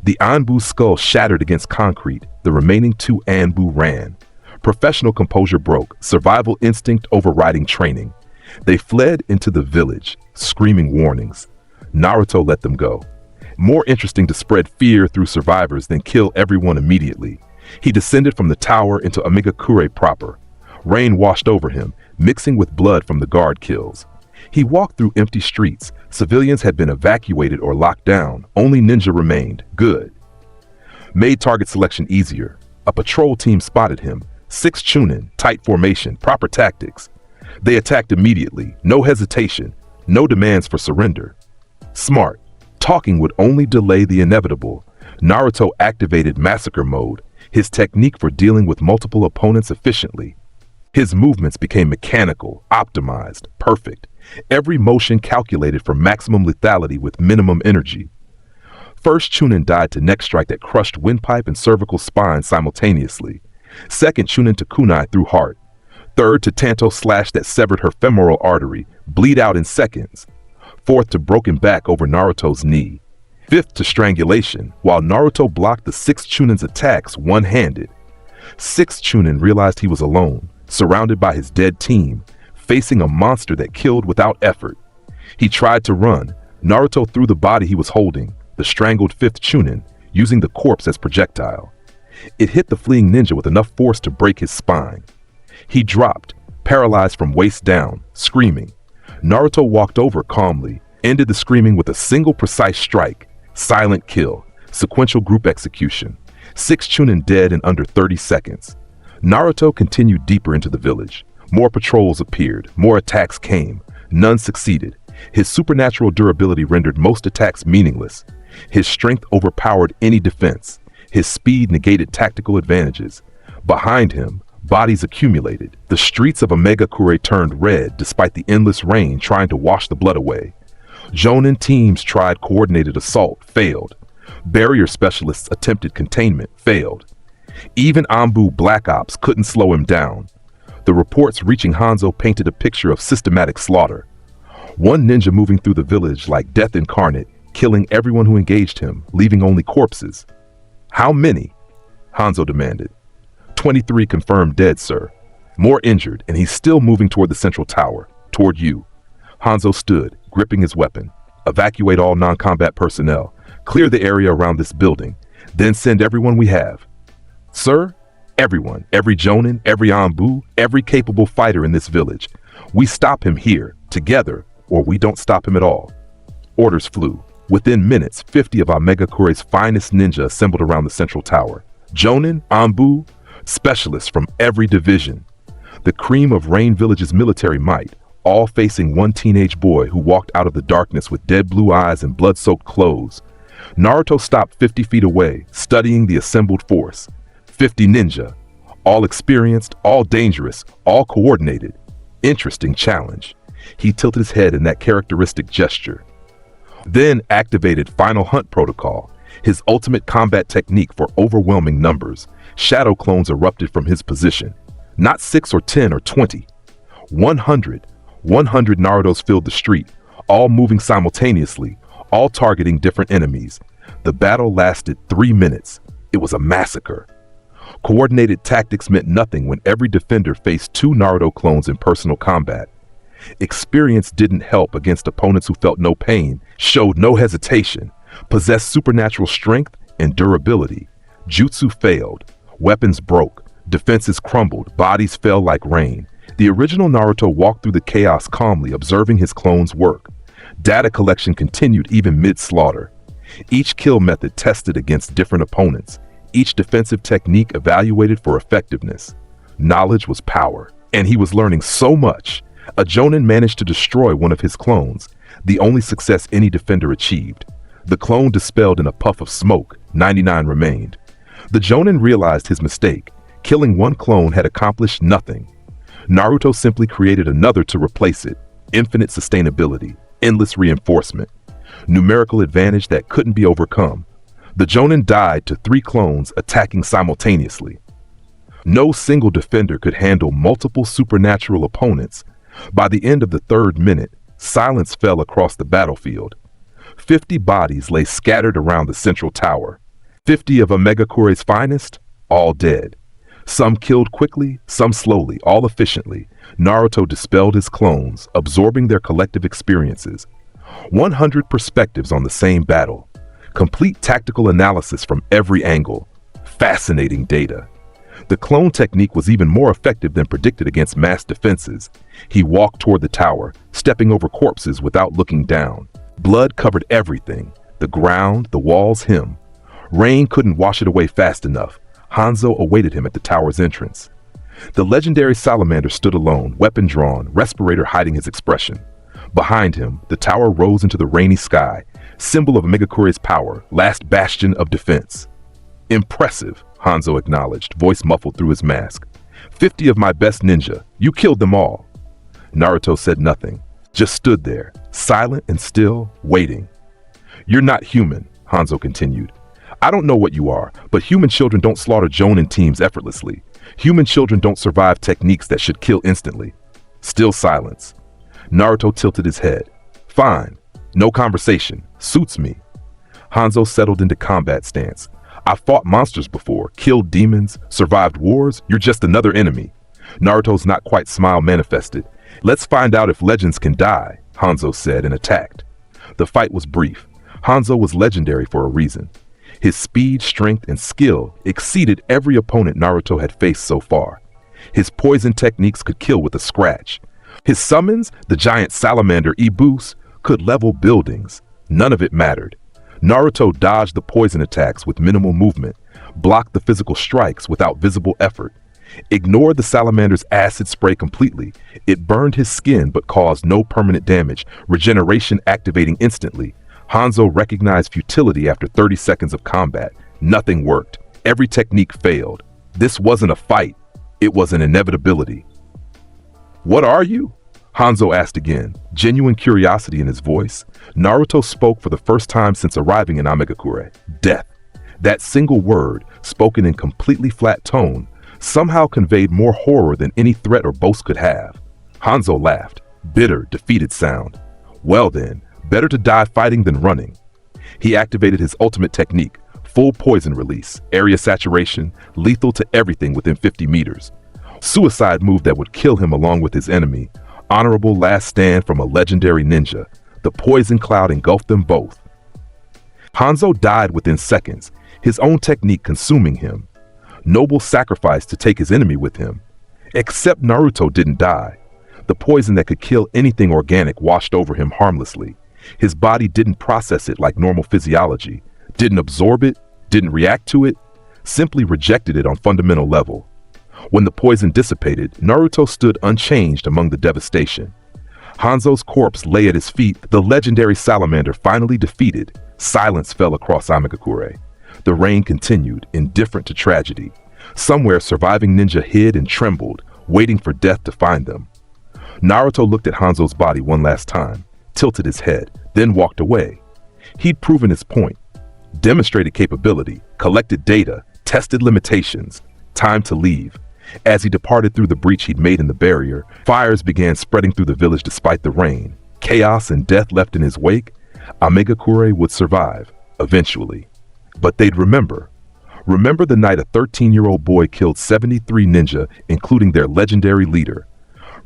The Anbu's skull shattered against concrete. The remaining two Anbu ran. Professional composure broke, survival instinct overriding training. They fled into the village, screaming warnings. Naruto let them go. More interesting to spread fear through survivors than kill everyone immediately. He descended from the tower into Omegakure proper. Rain washed over him, mixing with blood from the guard kills. He walked through empty streets. Civilians had been evacuated or locked down. Only ninja remained. Good. Made target selection easier. A patrol team spotted him. 6 chunin, tight formation, proper tactics. They attacked immediately. No hesitation. No demands for surrender. Smart. Talking would only delay the inevitable. Naruto activated massacre mode, his technique for dealing with multiple opponents efficiently. His movements became mechanical, optimized, perfect. Every motion calculated for maximum lethality with minimum energy. First chunin died to neck strike that crushed windpipe and cervical spine simultaneously. Second chunin to kunai through heart. Third to tanto slash that severed her femoral artery, bleed out in seconds. Fourth to broken back over Naruto's knee. Fifth to strangulation, while Naruto blocked the 6th chunin's attacks one-handed. 6th chunin realized he was alone, surrounded by his dead team, facing a monster that killed without effort. He tried to run. Naruto threw the body he was holding, the strangled 5th chunin, using the corpse as projectile. It hit the fleeing ninja with enough force to break his spine. He dropped, paralyzed from waist down, screaming. Naruto walked over calmly, ended the screaming with a single precise strike. Silent kill, sequential group execution. 6 chunin dead in under 30 seconds. Naruto continued deeper into the village. More patrols appeared, more attacks came. None succeeded. His supernatural durability rendered most attacks meaningless. His strength overpowered any defense. His speed negated tactical advantages. Behind him, bodies accumulated. The streets of Omegakure turned red despite the endless rain trying to wash the blood away. Jonin teams tried coordinated assault, failed. Barrier specialists attempted containment, failed. Even Anbu Black Ops couldn't slow him down. The reports reaching Hanzo painted a picture of systematic slaughter. One ninja moving through the village like death incarnate, killing everyone who engaged him, leaving only corpses. How many? Hanzo demanded. 23 confirmed dead, sir. More injured, and he's still moving toward the central tower, toward you. Hanzo stood, gripping his weapon. Evacuate all non-combat personnel. Clear the area around this building. Then send everyone we have. Sir, everyone, every Jonin, every Anbu, every capable fighter in this village. We stop him here, together, or we don't stop him at all. Orders flew. Within minutes, 50 of Omegakure's finest ninja assembled around the central tower. Jonin, Anbu, specialists from every division. The cream of Rain Village's military might, all facing one teenage boy who walked out of the darkness with dead blue eyes and blood-soaked clothes. Naruto stopped 50 feet away, studying the assembled force. 50 ninja, all experienced, all dangerous, all coordinated. Interesting challenge. He tilted his head in that characteristic gesture. Then activated Final Hunt Protocol, his ultimate combat technique for overwhelming numbers. Shadow clones erupted from his position. Not 6 or 10 or 20. 100. 100 Narutos filled the street, all moving simultaneously, all targeting different enemies. The battle lasted 3 minutes. It was a massacre. Coordinated tactics meant nothing when every defender faced 2 Naruto clones in personal combat. Experience didn't help against opponents who felt no pain, showed no hesitation, possessed supernatural strength and durability. Jutsu failed. Weapons broke. Defenses crumbled. Bodies fell like rain. The original Naruto walked through the chaos calmly, observing his clones work. Data collection continued even mid-slaughter. Each kill method tested against different opponents. each defensive technique evaluated for effectiveness. Knowledge was power, and he was learning so much. A Jonin managed to destroy one of his clones, the only success any defender achieved. The clone dispelled in a puff of smoke, 99 remained. The Jonin realized his mistake. Killing one clone had accomplished nothing. Naruto simply created another to replace it. Infinite sustainability, endless reinforcement, numerical advantage that couldn't be overcome. The Jonin died to 3 clones attacking simultaneously. No single defender could handle multiple supernatural opponents. By the end of the 3rd minute, silence fell across the battlefield. 50 bodies lay scattered around the central tower. 50 of Omegakure's finest, all dead. Some killed quickly, some slowly, all efficiently. Naruto dispelled his clones, absorbing their collective experiences. 100 perspectives on the same battle. Complete tactical analysis from every angle. Fascinating data. The clone technique was even more effective than predicted against mass defenses. He walked toward the tower, stepping over corpses without looking down. Blood covered everything. The ground, the walls, him. Rain couldn't wash it away fast enough. Hanzo awaited him at the tower's entrance. The legendary salamander stood alone, weapon drawn, respirator hiding his expression. Behind him, the tower rose into the rainy sky, symbol of Omegakure's power, last bastion of defense. Impressive, Hanzo acknowledged, voice muffled through his mask. 50 of my best ninja. You killed them all. Naruto said nothing, just stood there, silent and still, waiting. You're not human, Hanzo continued. I don't know what you are, but human children don't slaughter Jonin teams effortlessly. Human children don't survive techniques that should kill instantly. Still silence. Naruto tilted his head. Fine. No conversation. Suits me. Hanzo settled into combat stance. I've fought monsters before, killed demons, survived wars. You're just another enemy. Naruto's not quite smile manifested. Let's find out if legends can die, Hanzo said and attacked. The fight was brief. Hanzo was legendary for a reason. His speed, strength, and skill exceeded every opponent Naruto had faced so far. His poison techniques could kill with a scratch. His summons, the giant salamander Ibus, could level buildings. None of it mattered. Naruto dodged the poison attacks with minimal movement, blocked the physical strikes without visible effort, ignored the salamander's acid spray completely. It burned his skin but caused no permanent damage, regeneration activating instantly. Hanzo recognized futility after 30 seconds of combat. Nothing worked. Every technique failed. This wasn't a fight. It was an inevitability. What are you? Hanzo asked again, genuine curiosity in his voice. Naruto spoke for the first time since arriving in Omegankure. Death. That single word, spoken in completely flat tone, somehow conveyed more horror than any threat or boast could have. Hanzo laughed. Bitter, defeated sound. Well then, better to die fighting than running. He activated his ultimate technique, full poison release, area saturation, lethal to everything within 50 meters. Suicide move that would kill him along with his enemy. Honorable last stand from a legendary ninja. The poison cloud engulfed them both. Hanzo died within seconds, his own technique consuming him. Noble sacrifice to take his enemy with him. Except Naruto didn't die. The poison that could kill anything organic washed over him harmlessly. His body didn't process it like normal physiology, didn't absorb it, didn't react to it, simply rejected it on fundamental level. When the poison dissipated, Naruto stood unchanged among the devastation. Hanzo's corpse lay at his feet, the legendary salamander finally defeated. Silence fell across Omegankure. The rain continued, indifferent to tragedy. Somewhere surviving ninja hid and trembled, waiting for death to find them. Naruto looked at Hanzo's body one last time, tilted his head, then walked away. He'd proven his point, demonstrated capability, collected data, tested limitations. Time to leave. As he departed through the breach he'd made in the barrier, fires began spreading through the village despite the rain. Chaos and death left in his wake. Omegankure would survive, eventually. But they'd remember. Remember the night a 13-year-old boy killed 73 ninja, including their legendary leader.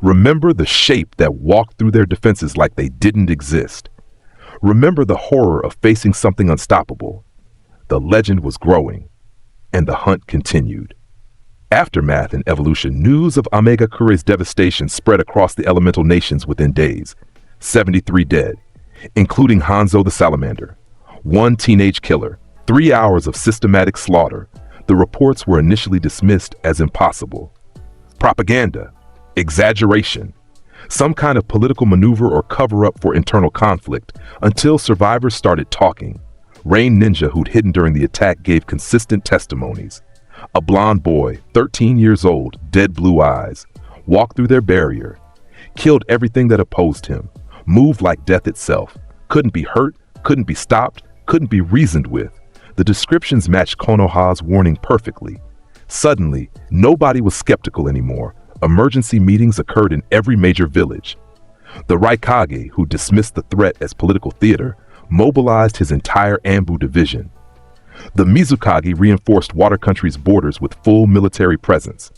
Remember the shape that walked through their defenses like they didn't exist. Remember the horror of facing something unstoppable. The legend was growing, and the hunt continued. Aftermath and evolution, news of Omegakure's devastation spread across the elemental nations within days. 73 dead, including Hanzo the Salamander. One teenage killer. 3 hours of systematic slaughter. The reports were initially dismissed as impossible. Propaganda, exaggeration, some kind of political maneuver or cover-up for internal conflict, until survivors started talking. Rain Ninja, who'd hidden during the attack, gave consistent testimonies. A blonde boy, 13 years old, dead blue eyes, walked through their barrier, killed everything that opposed him, moved like death itself, couldn't be hurt, couldn't be stopped, couldn't be reasoned with. The descriptions matched Konoha's warning perfectly. Suddenly, nobody was skeptical anymore. Emergency meetings occurred in every major village. The Raikage, who dismissed the threat as political theater, mobilized his entire Anbu division. The Mizukage reinforced Water Country's borders with full military presence.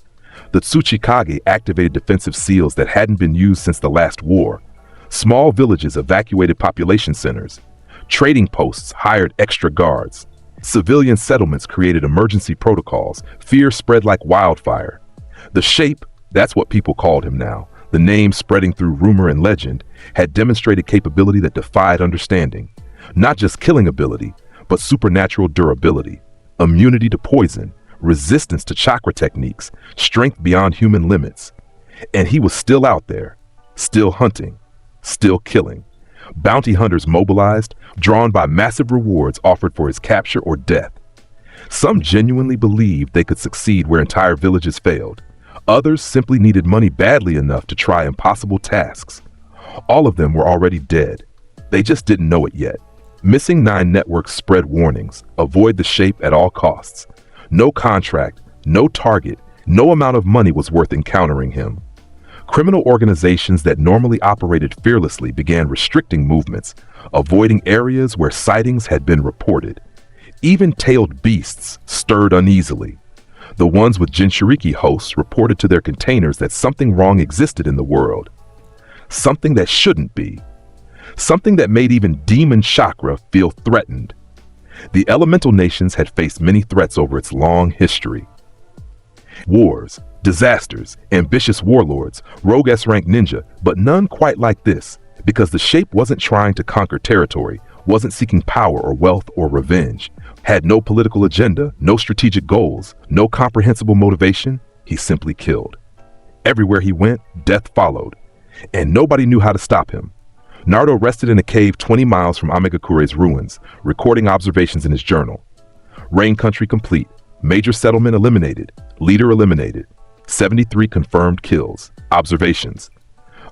The Tsuchikage activated defensive seals that hadn't been used since the last war. Small villages evacuated population centers. Trading posts hired extra guards. Civilian settlements created emergency protocols. Fear spread like wildfire. The Shape, that's what people called him now, the name spreading through rumor and legend, had demonstrated capability that defied understanding. Not just killing ability, but supernatural durability, immunity to poison, resistance to chakra techniques, strength beyond human limits. And he was still out there, still hunting, still killing. Bounty hunters mobilized, drawn by massive rewards offered for his capture or death. Some genuinely believed they could succeed where entire villages failed. Others simply needed money badly enough to try impossible tasks. All of them were already dead. They just didn't know it yet. Missing 9 networks spread warnings. Avoid the Shape at all costs. No contract, no target, no amount of money was worth encountering him. Criminal organizations that normally operated fearlessly began restricting movements, avoiding areas where sightings had been reported. Even tailed beasts stirred uneasily. The ones with Jinchuriki hosts reported to their containers that something wrong existed in the world. Something that shouldn't be. Something that made even demon chakra feel threatened. The elemental nations had faced many threats over its long history. Wars, disasters, ambitious warlords, rogue S-rank ninja, but none quite like this, because the Shape wasn't trying to conquer territory, wasn't seeking power or wealth or revenge, had no political agenda, no strategic goals, no comprehensible motivation. He simply killed. Everywhere he went, death followed, and nobody knew how to stop him. Naruto rested in a cave 20 miles from Amegakure's ruins, recording observations in his journal. Rain Country complete. Major settlement eliminated. Leader eliminated. 73 confirmed kills. Observations.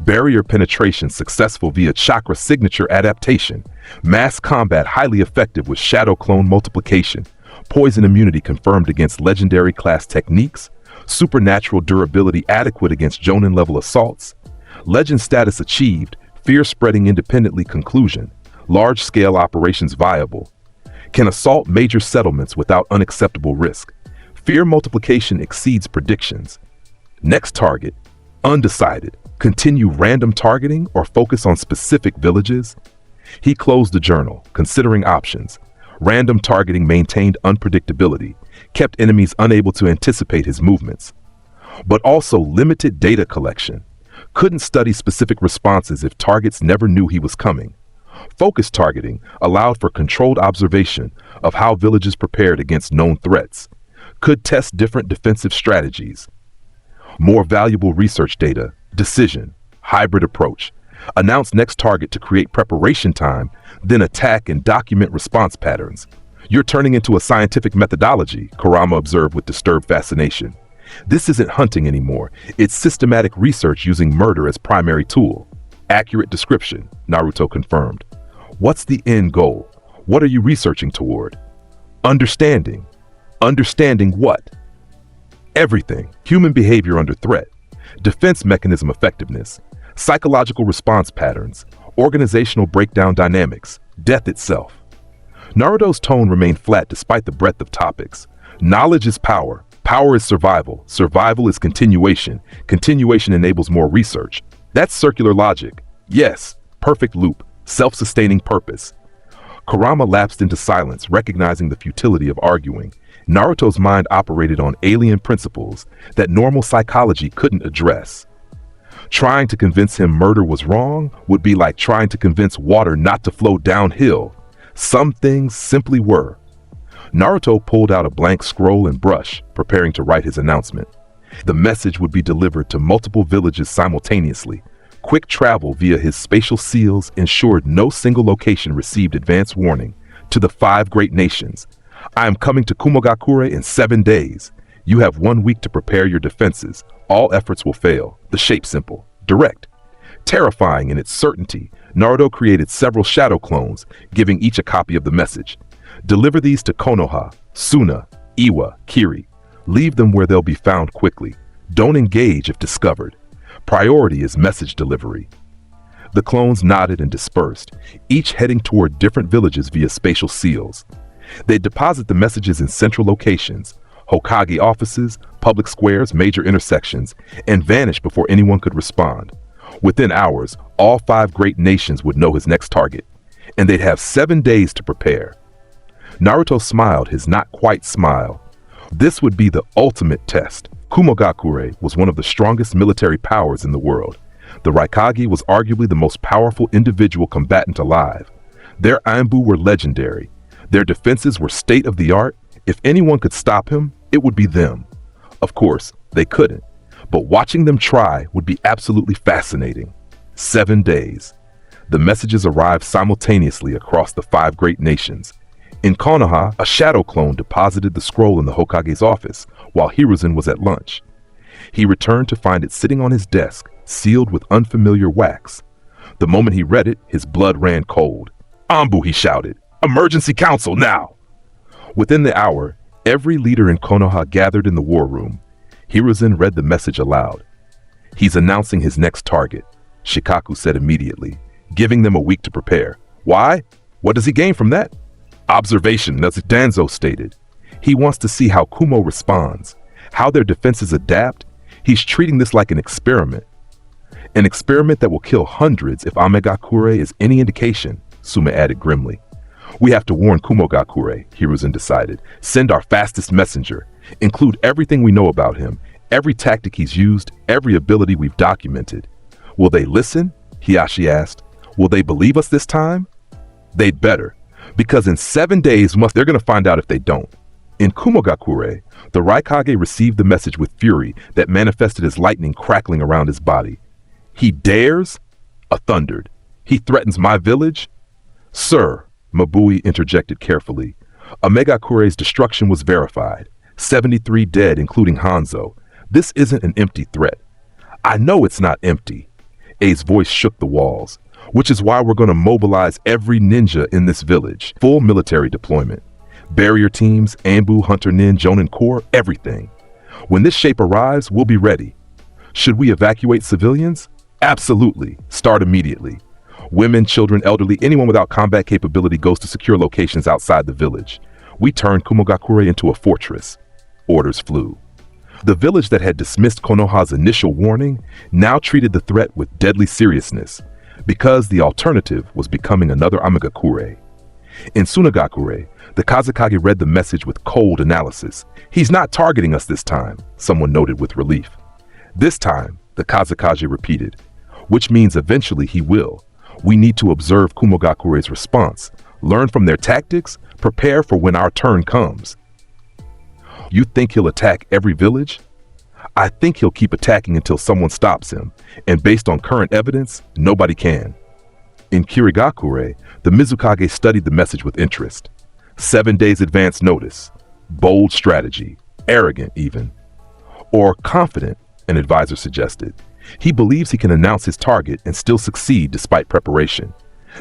Barrier penetration successful via chakra signature adaptation. Mass combat highly effective with shadow clone multiplication. Poison immunity confirmed against legendary class techniques. Supernatural durability adequate against Jonin level assaults. Legend status achieved. Fear spreading independently conclusion. Large-scale operations viable. Can assault major settlements without unacceptable risk. Fear multiplication exceeds predictions. Next target, undecided. Continue random targeting or focus on specific villages? He closed the journal, considering options. Random targeting maintained unpredictability, kept enemies unable to anticipate his movements. But also limited data collection. Couldn't study specific responses if targets never knew he was coming. Focus targeting allowed for controlled observation of how villages prepared against known threats. Could test different defensive strategies. More valuable research data, decision, hybrid approach. Announce next target to create preparation time, then attack and document response patterns. You're turning into a scientific methodology, Kurama observed with disturbed fascination. This isn't hunting anymore. It's systematic research using murder as primary tool. Accurate description, Naruto confirmed. What's the end goal? What are you researching toward? Understanding. Understanding what? Everything. Human behavior under threat. Defense mechanism effectiveness. Psychological response patterns. Organizational breakdown dynamics. Death itself. Naruto's tone remained flat despite the breadth of topics. Knowledge is power. Power is survival. Survival is continuation. Continuation enables more research. That's circular logic. Yes, perfect loop. Self-sustaining purpose. Kurama lapsed into silence, recognizing the futility of arguing. Naruto's mind operated on alien principles that normal psychology couldn't address. Trying to convince him murder was wrong would be like trying to convince water not to flow downhill. Some things simply were. Naruto pulled out a blank scroll and brush, preparing to write his announcement. The message would be delivered to multiple villages simultaneously. Quick travel via his spatial seals ensured no single location received advance warning. To the 5 great nations, I am coming to Kumogakure in 7 days. You have 1 week to prepare your defenses. All efforts will fail. The shape simple, direct. Terrifying in its certainty, Naruto created several shadow clones, giving each a copy of the message. Deliver these to Konoha, Suna, Iwa, Kiri. Leave them where they'll be found quickly. Don't engage if discovered. Priority is message delivery. The clones nodded and dispersed, each heading toward different villages via spatial seals. They deposit the messages in central locations, Hokage offices, public squares, major intersections, and vanish before anyone could respond. Within hours, all 5 great nations would know his next target, and they'd have 7 days to prepare. Naruto smiled his not-quite smile. This would be the ultimate test. Kumogakure was one of the strongest military powers in the world. The Raikage was arguably the most powerful individual combatant alive. Their Anbu were legendary. Their defenses were state-of-the-art. If anyone could stop him, it would be them. Of course, they couldn't, but watching them try would be absolutely fascinating. 7 days. The messages arrived simultaneously across the 5 great nations. In Konoha, a shadow clone deposited the scroll in the Hokage's office while Hiruzen was at lunch. He returned to find it sitting on his desk, sealed with unfamiliar wax. The moment he read it, his blood ran cold. "Anbu," he shouted. "Emergency council, now!" Within the hour, every leader in Konoha gathered in the war room. Hiruzen read the message aloud. "He's announcing his next target," Shikaku said immediately, giving them a week to prepare. "Why? What does he gain from that?" "Observation," as Danzo stated. He wants to see how Kumo responds, how their defenses adapt. He's treating this like an experiment. An experiment that will kill hundreds if Amegakure is any indication, Suma added grimly. "We have to warn Kumogakure," Hiruzen decided. "Send our fastest messenger. Include everything we know about him, every tactic he's used, every ability we've documented." "Will they listen?" Hiashi asked. "Will they believe us this time?" "They'd better, because in 7 days they're going to find out if they don't." In Kumogakure, the Raikage received the message with fury that manifested as lightning crackling around his body. "He dares?" A thundered. "He threatens my village?" "Sir," Mabui interjected carefully, "Amegakure's destruction was verified. 73 dead, including Hanzo. This isn't an empty threat." "I know it's not empty." A's voice shook the walls. "Which is why we're going to mobilize every ninja in this village. Full military deployment. Barrier teams, Anbu, Hunter Nin, Jonin Corps, everything. When this shape arrives, we'll be ready. Should we evacuate civilians? Absolutely. Start immediately. Women, children, elderly, anyone without combat capability goes to secure locations outside the village. We turned Kumogakure into a fortress." Orders flew. The village that had dismissed Konoha's initial warning now treated the threat with deadly seriousness, because the alternative was becoming another Amegakure. In Sunagakure, the Kazekage read the message with cold analysis. "He's not targeting us this time," someone noted with relief. "This time," the Kazekage repeated, "which means eventually he will. We need to observe Kumogakure's response, learn from their tactics, prepare for when our turn comes." "You think he'll attack every village?" "I think he'll keep attacking until someone stops him, and based on current evidence, nobody can." In Kirigakure, the Mizukage studied the message with interest. 7 days advance notice. Bold strategy. Arrogant, even. Or confident, an advisor suggested. He believes he can announce his target and still succeed despite preparation.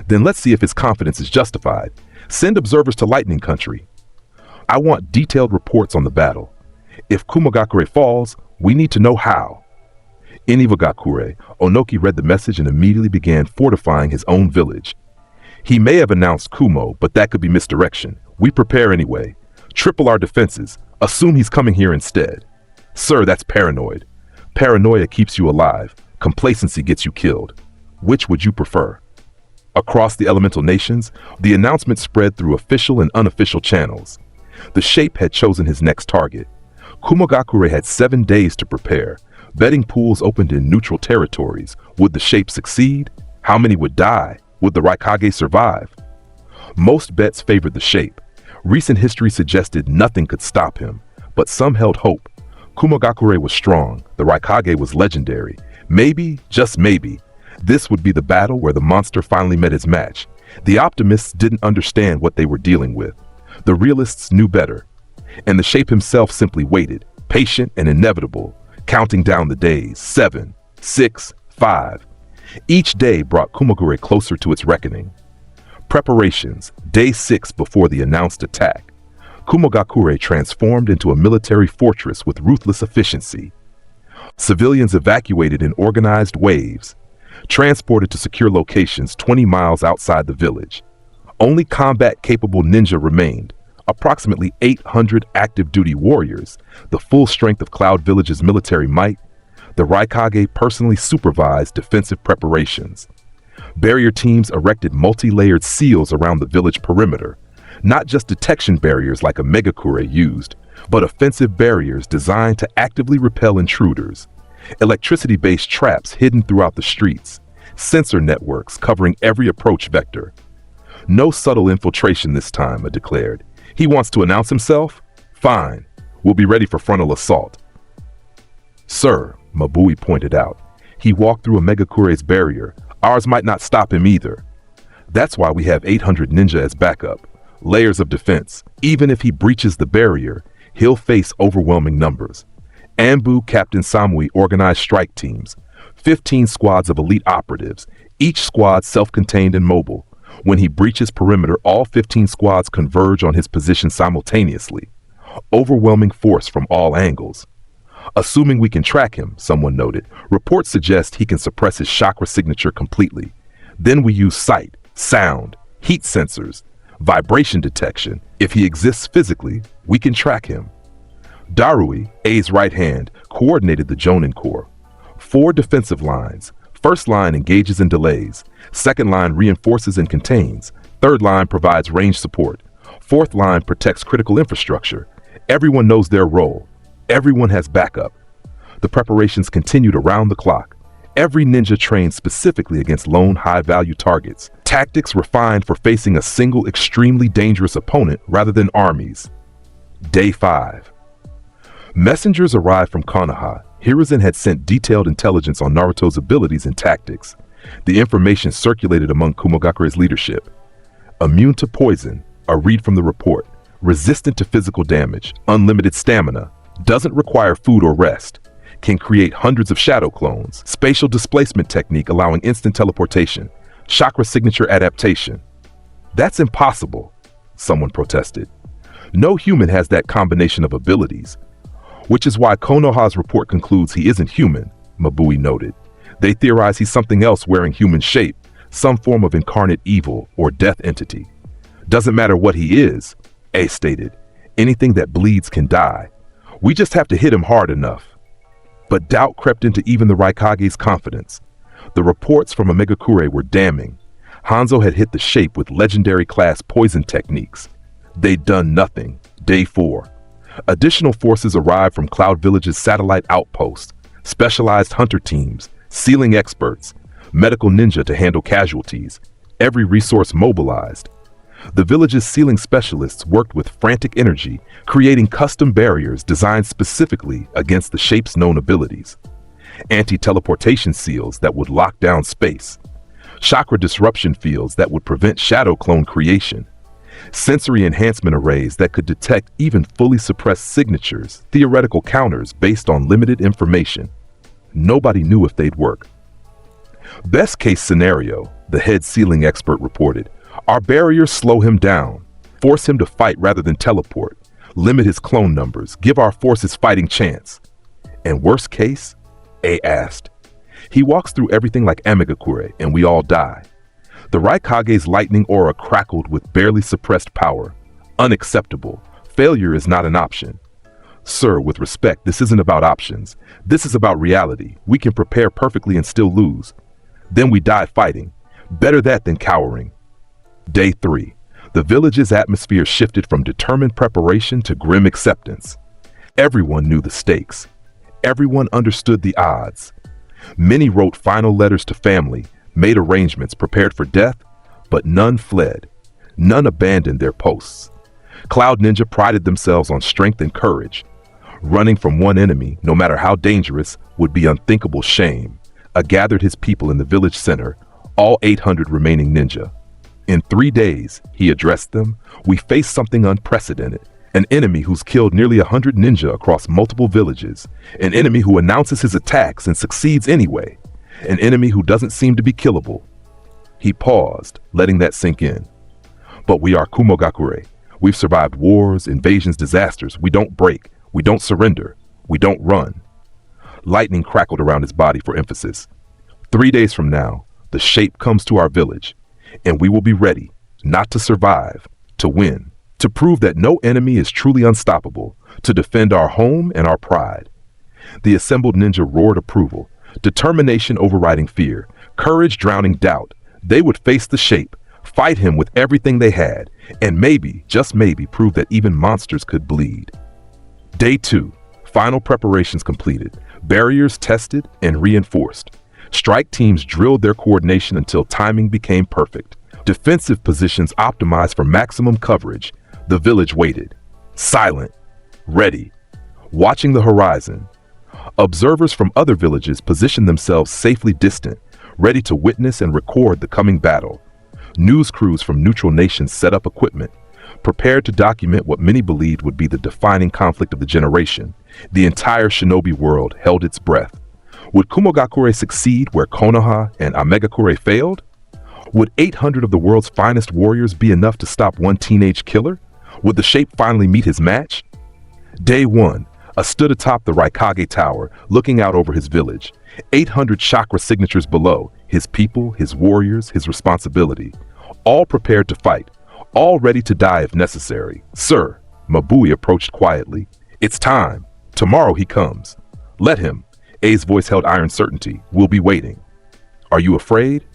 Then let's see if his confidence is justified. Send observers to Lightning Country. I want detailed reports on the battle. If Kumogakure falls, we need to know how. In Iwagakure, Onoki read the message and immediately began fortifying his own village. He may have announced Kumo, but that could be misdirection. We prepare anyway. Triple our defenses. Assume he's coming here instead. Sir, that's paranoid. Paranoia keeps you alive. Complacency gets you killed. Which would you prefer? Across the elemental nations, the announcement spread through official and unofficial channels. The Shape had chosen his next target. Kumogakure had 7 days to prepare. Betting pools opened in neutral territories. Would the Shape succeed? How many would die? Would the Raikage survive? Most bets favored the Shape. Recent history suggested nothing could stop him, but some held hope. Kumogakure was strong, the Raikage was legendary. Maybe, just maybe, this would be the battle where the monster finally met his match. The optimists didn't understand what they were dealing with. The realists knew better. And the Shape himself simply waited, patient and inevitable, counting down the days, 7, 6, 5. Each day brought Kumogure closer to its reckoning. Preparations, day 6 before the announced attack. Kumogakure transformed into a military fortress with ruthless efficiency. Civilians evacuated in organized waves, transported to secure locations 20 miles outside the village. Only combat-capable ninja remained, approximately 800 active-duty warriors, the full strength of Cloud Village's military might. The Raikage personally supervised defensive preparations. Barrier teams erected multi-layered seals around the village perimeter, not just detection barriers like a Megakure used, but offensive barriers designed to actively repel intruders. Electricity-based traps hidden throughout the streets, sensor networks covering every approach vector. No subtle infiltration this time, declared. He wants to announce himself? Fine, we'll be ready for frontal assault. Sir, Mabui pointed out, he walked through a Megakure's barrier. Ours might not stop him either. That's why we have 800 ninja as backup. Layers of defense. Even if he breaches the barrier, he'll face overwhelming numbers. Anbu, Captain Samui organized strike teams. 15 squads of elite operatives, each squad self-contained and mobile. When he breaches perimeter, all 15 squads converge on his position simultaneously. Overwhelming force from all angles. Assuming we can track him, someone noted, reports suggest he can suppress his chakra signature completely. Then we use sight, sound, heat sensors, vibration detection. If he exists physically, we can track him. Darui, A's right hand, coordinated the Jonin Corps. 4 defensive lines. First line engages and delays. Second line reinforces and contains. Third line provides range support. Fourth line protects critical infrastructure. Everyone knows their role. Everyone has backup. The preparations continued around the clock. Every ninja trained specifically against lone high-value targets. Tactics refined for facing a single extremely dangerous opponent rather than armies. Day 5. Messengers arrived from Konoha. Hiruzen had sent detailed intelligence on Naruto's abilities and tactics. The information circulated among Kumogakure's leadership. Immune to poison, a read from the report. Resistant to physical damage, unlimited stamina, doesn't require food or rest, can create hundreds of shadow clones, spatial displacement technique allowing instant teleportation, chakra signature adaptation. That's impossible, someone protested. No human has that combination of abilities. Which is why Konoha's report concludes he isn't human, Mabui noted. They theorize he's something else wearing human shape, some form of incarnate evil or death entity. Doesn't matter what he is, A stated. Anything that bleeds can die. We just have to hit him hard enough. But doubt crept into even the Raikage's confidence. The reports from Megakure were damning. Hanzo had hit the Shape with legendary class poison techniques. They'd done nothing. Day 4. Additional forces arrived from Cloud Village's satellite outpost, specialized hunter teams, sealing experts, medical ninja to handle casualties, every resource mobilized. The village's sealing specialists worked with frantic energy, creating custom barriers designed specifically against the Shape's known abilities. Anti-teleportation seals that would lock down space. Chakra disruption fields that would prevent shadow clone creation. Sensory enhancement arrays that could detect even fully suppressed signatures, theoretical counters based on limited information. Nobody knew if they'd work. Best case scenario, the head sealing expert reported, our barriers slow him down, force him to fight rather than teleport, limit his clone numbers, give our forces fighting chance. And worst case? A asked. He walks through everything like Amigakure and we all die. The Raikage's lightning aura crackled with barely suppressed power. Unacceptable. Failure is not an option. Sir, with respect, this isn't about options. This is about reality. We can prepare perfectly and still lose. Then we die fighting. Better that than cowering. Day 3. The village's atmosphere shifted from determined preparation to grim acceptance. Everyone knew the stakes. Everyone understood the odds. Many wrote final letters to family, made arrangements, prepared for death, but none fled. None abandoned their posts. Cloud Ninja prided themselves on strength and courage. Running from one enemy, no matter how dangerous, would be unthinkable shame. Gathered his people in the village center, all 800 remaining ninja. In 3 days, he addressed them, we face something unprecedented. An enemy who's killed nearly 100 ninja across multiple villages. An enemy who announces his attacks and succeeds anyway. An enemy who doesn't seem to be killable. He paused, letting that sink in. But we are Kumogakure. We've survived wars, invasions, disasters. We don't break. We don't surrender. We don't run. Lightning crackled around his body for emphasis. 3 days from now, the shape comes to our village, and we will be ready, not to survive, to win, to prove that no enemy is truly unstoppable, to defend our home and our pride. The assembled ninja roared approval, determination overriding fear, courage drowning doubt. They would face the shape, fight him with everything they had, and maybe, just maybe, prove that even monsters could bleed. Day 2. Final preparations completed, barriers tested and reinforced. Strike teams drilled their coordination until timing became perfect. Defensive positions optimized for maximum coverage. The village waited, silent, ready, watching the horizon. Observers from other villages positioned themselves safely distant, ready to witness and record the coming battle. News crews from neutral nations set up equipment, prepared to document what many believed would be the defining conflict of the generation. The entire shinobi world held its breath. Would Kumogakure succeed where Konoha and Amegakure failed? Would 800 of the world's finest warriors be enough to stop one teenage killer? Would the shape finally meet his match? Day 1. Stood atop the Raikage Tower, looking out over his village. 800 chakra signatures below, his people, his warriors, his responsibility. All prepared to fight, all ready to die if necessary. Sir, Mabui approached quietly. It's time. Tomorrow he comes. Let him. A's voice held iron certainty. We'll be waiting. Are you afraid?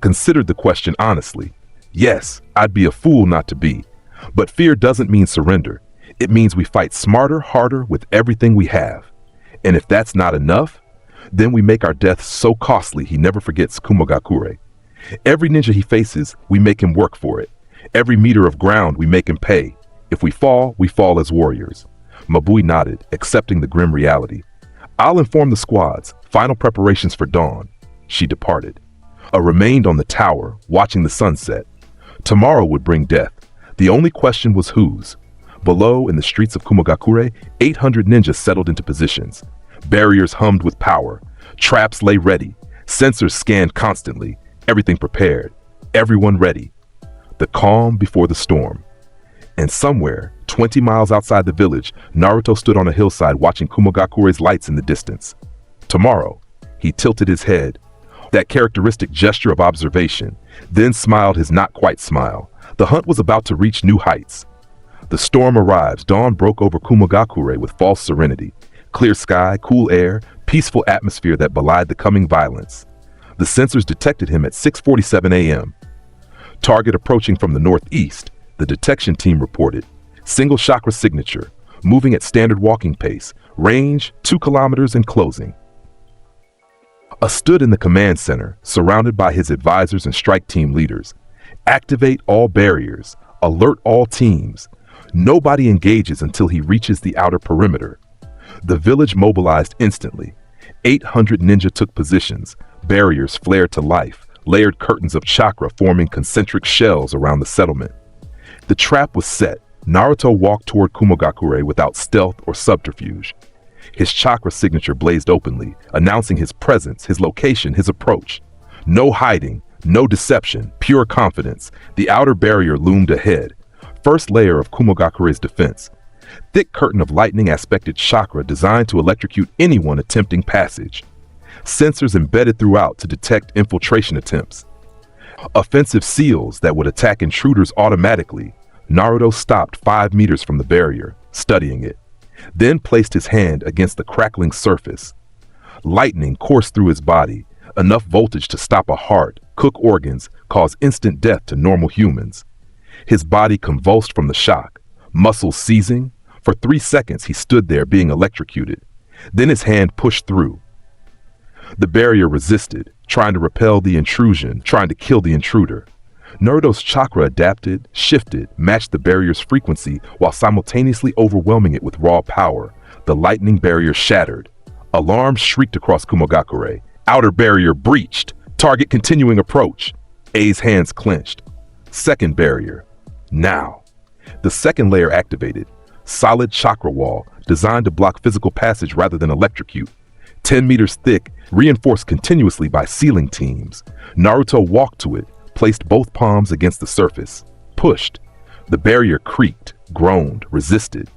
Considered the question honestly. Yes, I'd be a fool not to be. But fear doesn't mean surrender. It means we fight smarter, harder, with everything we have. And if that's not enough, then we make our death so costly he never forgets Kumogakure. Every ninja he faces, we make him work for it. Every meter of ground, we make him pay. If we fall as warriors. Mabui nodded, accepting the grim reality. I'll inform the squads. Final preparations for dawn. She departed. Remained on the tower, watching the sunset. Tomorrow would bring death. The only question was whose. Below, in the streets of Kumogakure, 800 ninjas settled into positions. Barriers hummed with power. Traps lay ready. Sensors scanned constantly. Everything prepared. Everyone ready. The calm before the storm. And somewhere, 20 miles outside the village, Naruto stood on a hillside watching Kumogakure's lights in the distance. Tomorrow, he tilted his head, that characteristic gesture of observation, then smiled his not-quite smile. The hunt was about to reach new heights. The storm arrives. Dawn broke over Kumogakure with false serenity. Clear sky, cool air, peaceful atmosphere that belied the coming violence. The sensors detected him at 6:47 a.m. Target approaching from the northeast, the detection team reported. Single chakra signature, moving at standard walking pace, range 2 kilometers and closing. Stood in the command center, surrounded by his advisors and strike team leaders. Activate all barriers, alert all teams. Nobody engages until he reaches the outer perimeter. The village mobilized instantly. 800 ninja took positions, barriers flared to life, layered curtains of chakra forming concentric shells around the settlement. The trap was set. Naruto walked toward Kumogakure without stealth or subterfuge. His chakra signature blazed openly, announcing his presence, his location, his approach. No hiding, no deception, pure confidence. The outer barrier loomed ahead. First layer of Kumogakure's defense. Thick curtain of lightning aspected chakra designed to electrocute anyone attempting passage. Sensors embedded throughout to detect infiltration attempts. Offensive seals that would attack intruders automatically. Naruto stopped 5 meters from the barrier, studying it, then placed his hand against the crackling surface. Lightning coursed through his body, enough voltage to stop a heart, cook organs, cause instant death to normal humans. His body convulsed from the shock, muscles seizing. For 3 seconds he stood there being electrocuted. Then his hand pushed through. The barrier resisted, trying to repel the intrusion, trying to kill the intruder. Naruto's chakra adapted, shifted, matched the barrier's frequency while simultaneously overwhelming it with raw power. The lightning barrier shattered. Alarm shrieked across Kumogakure. Outer barrier breached. Target continuing approach. A's hands clenched. Second barrier. Now. The second layer activated. Solid chakra wall, designed to block physical passage rather than electrocute. 10 meters thick, reinforced continuously by sealing teams. Naruto walked to it, placed both palms against the surface. Pushed. The barrier creaked, groaned, resisted.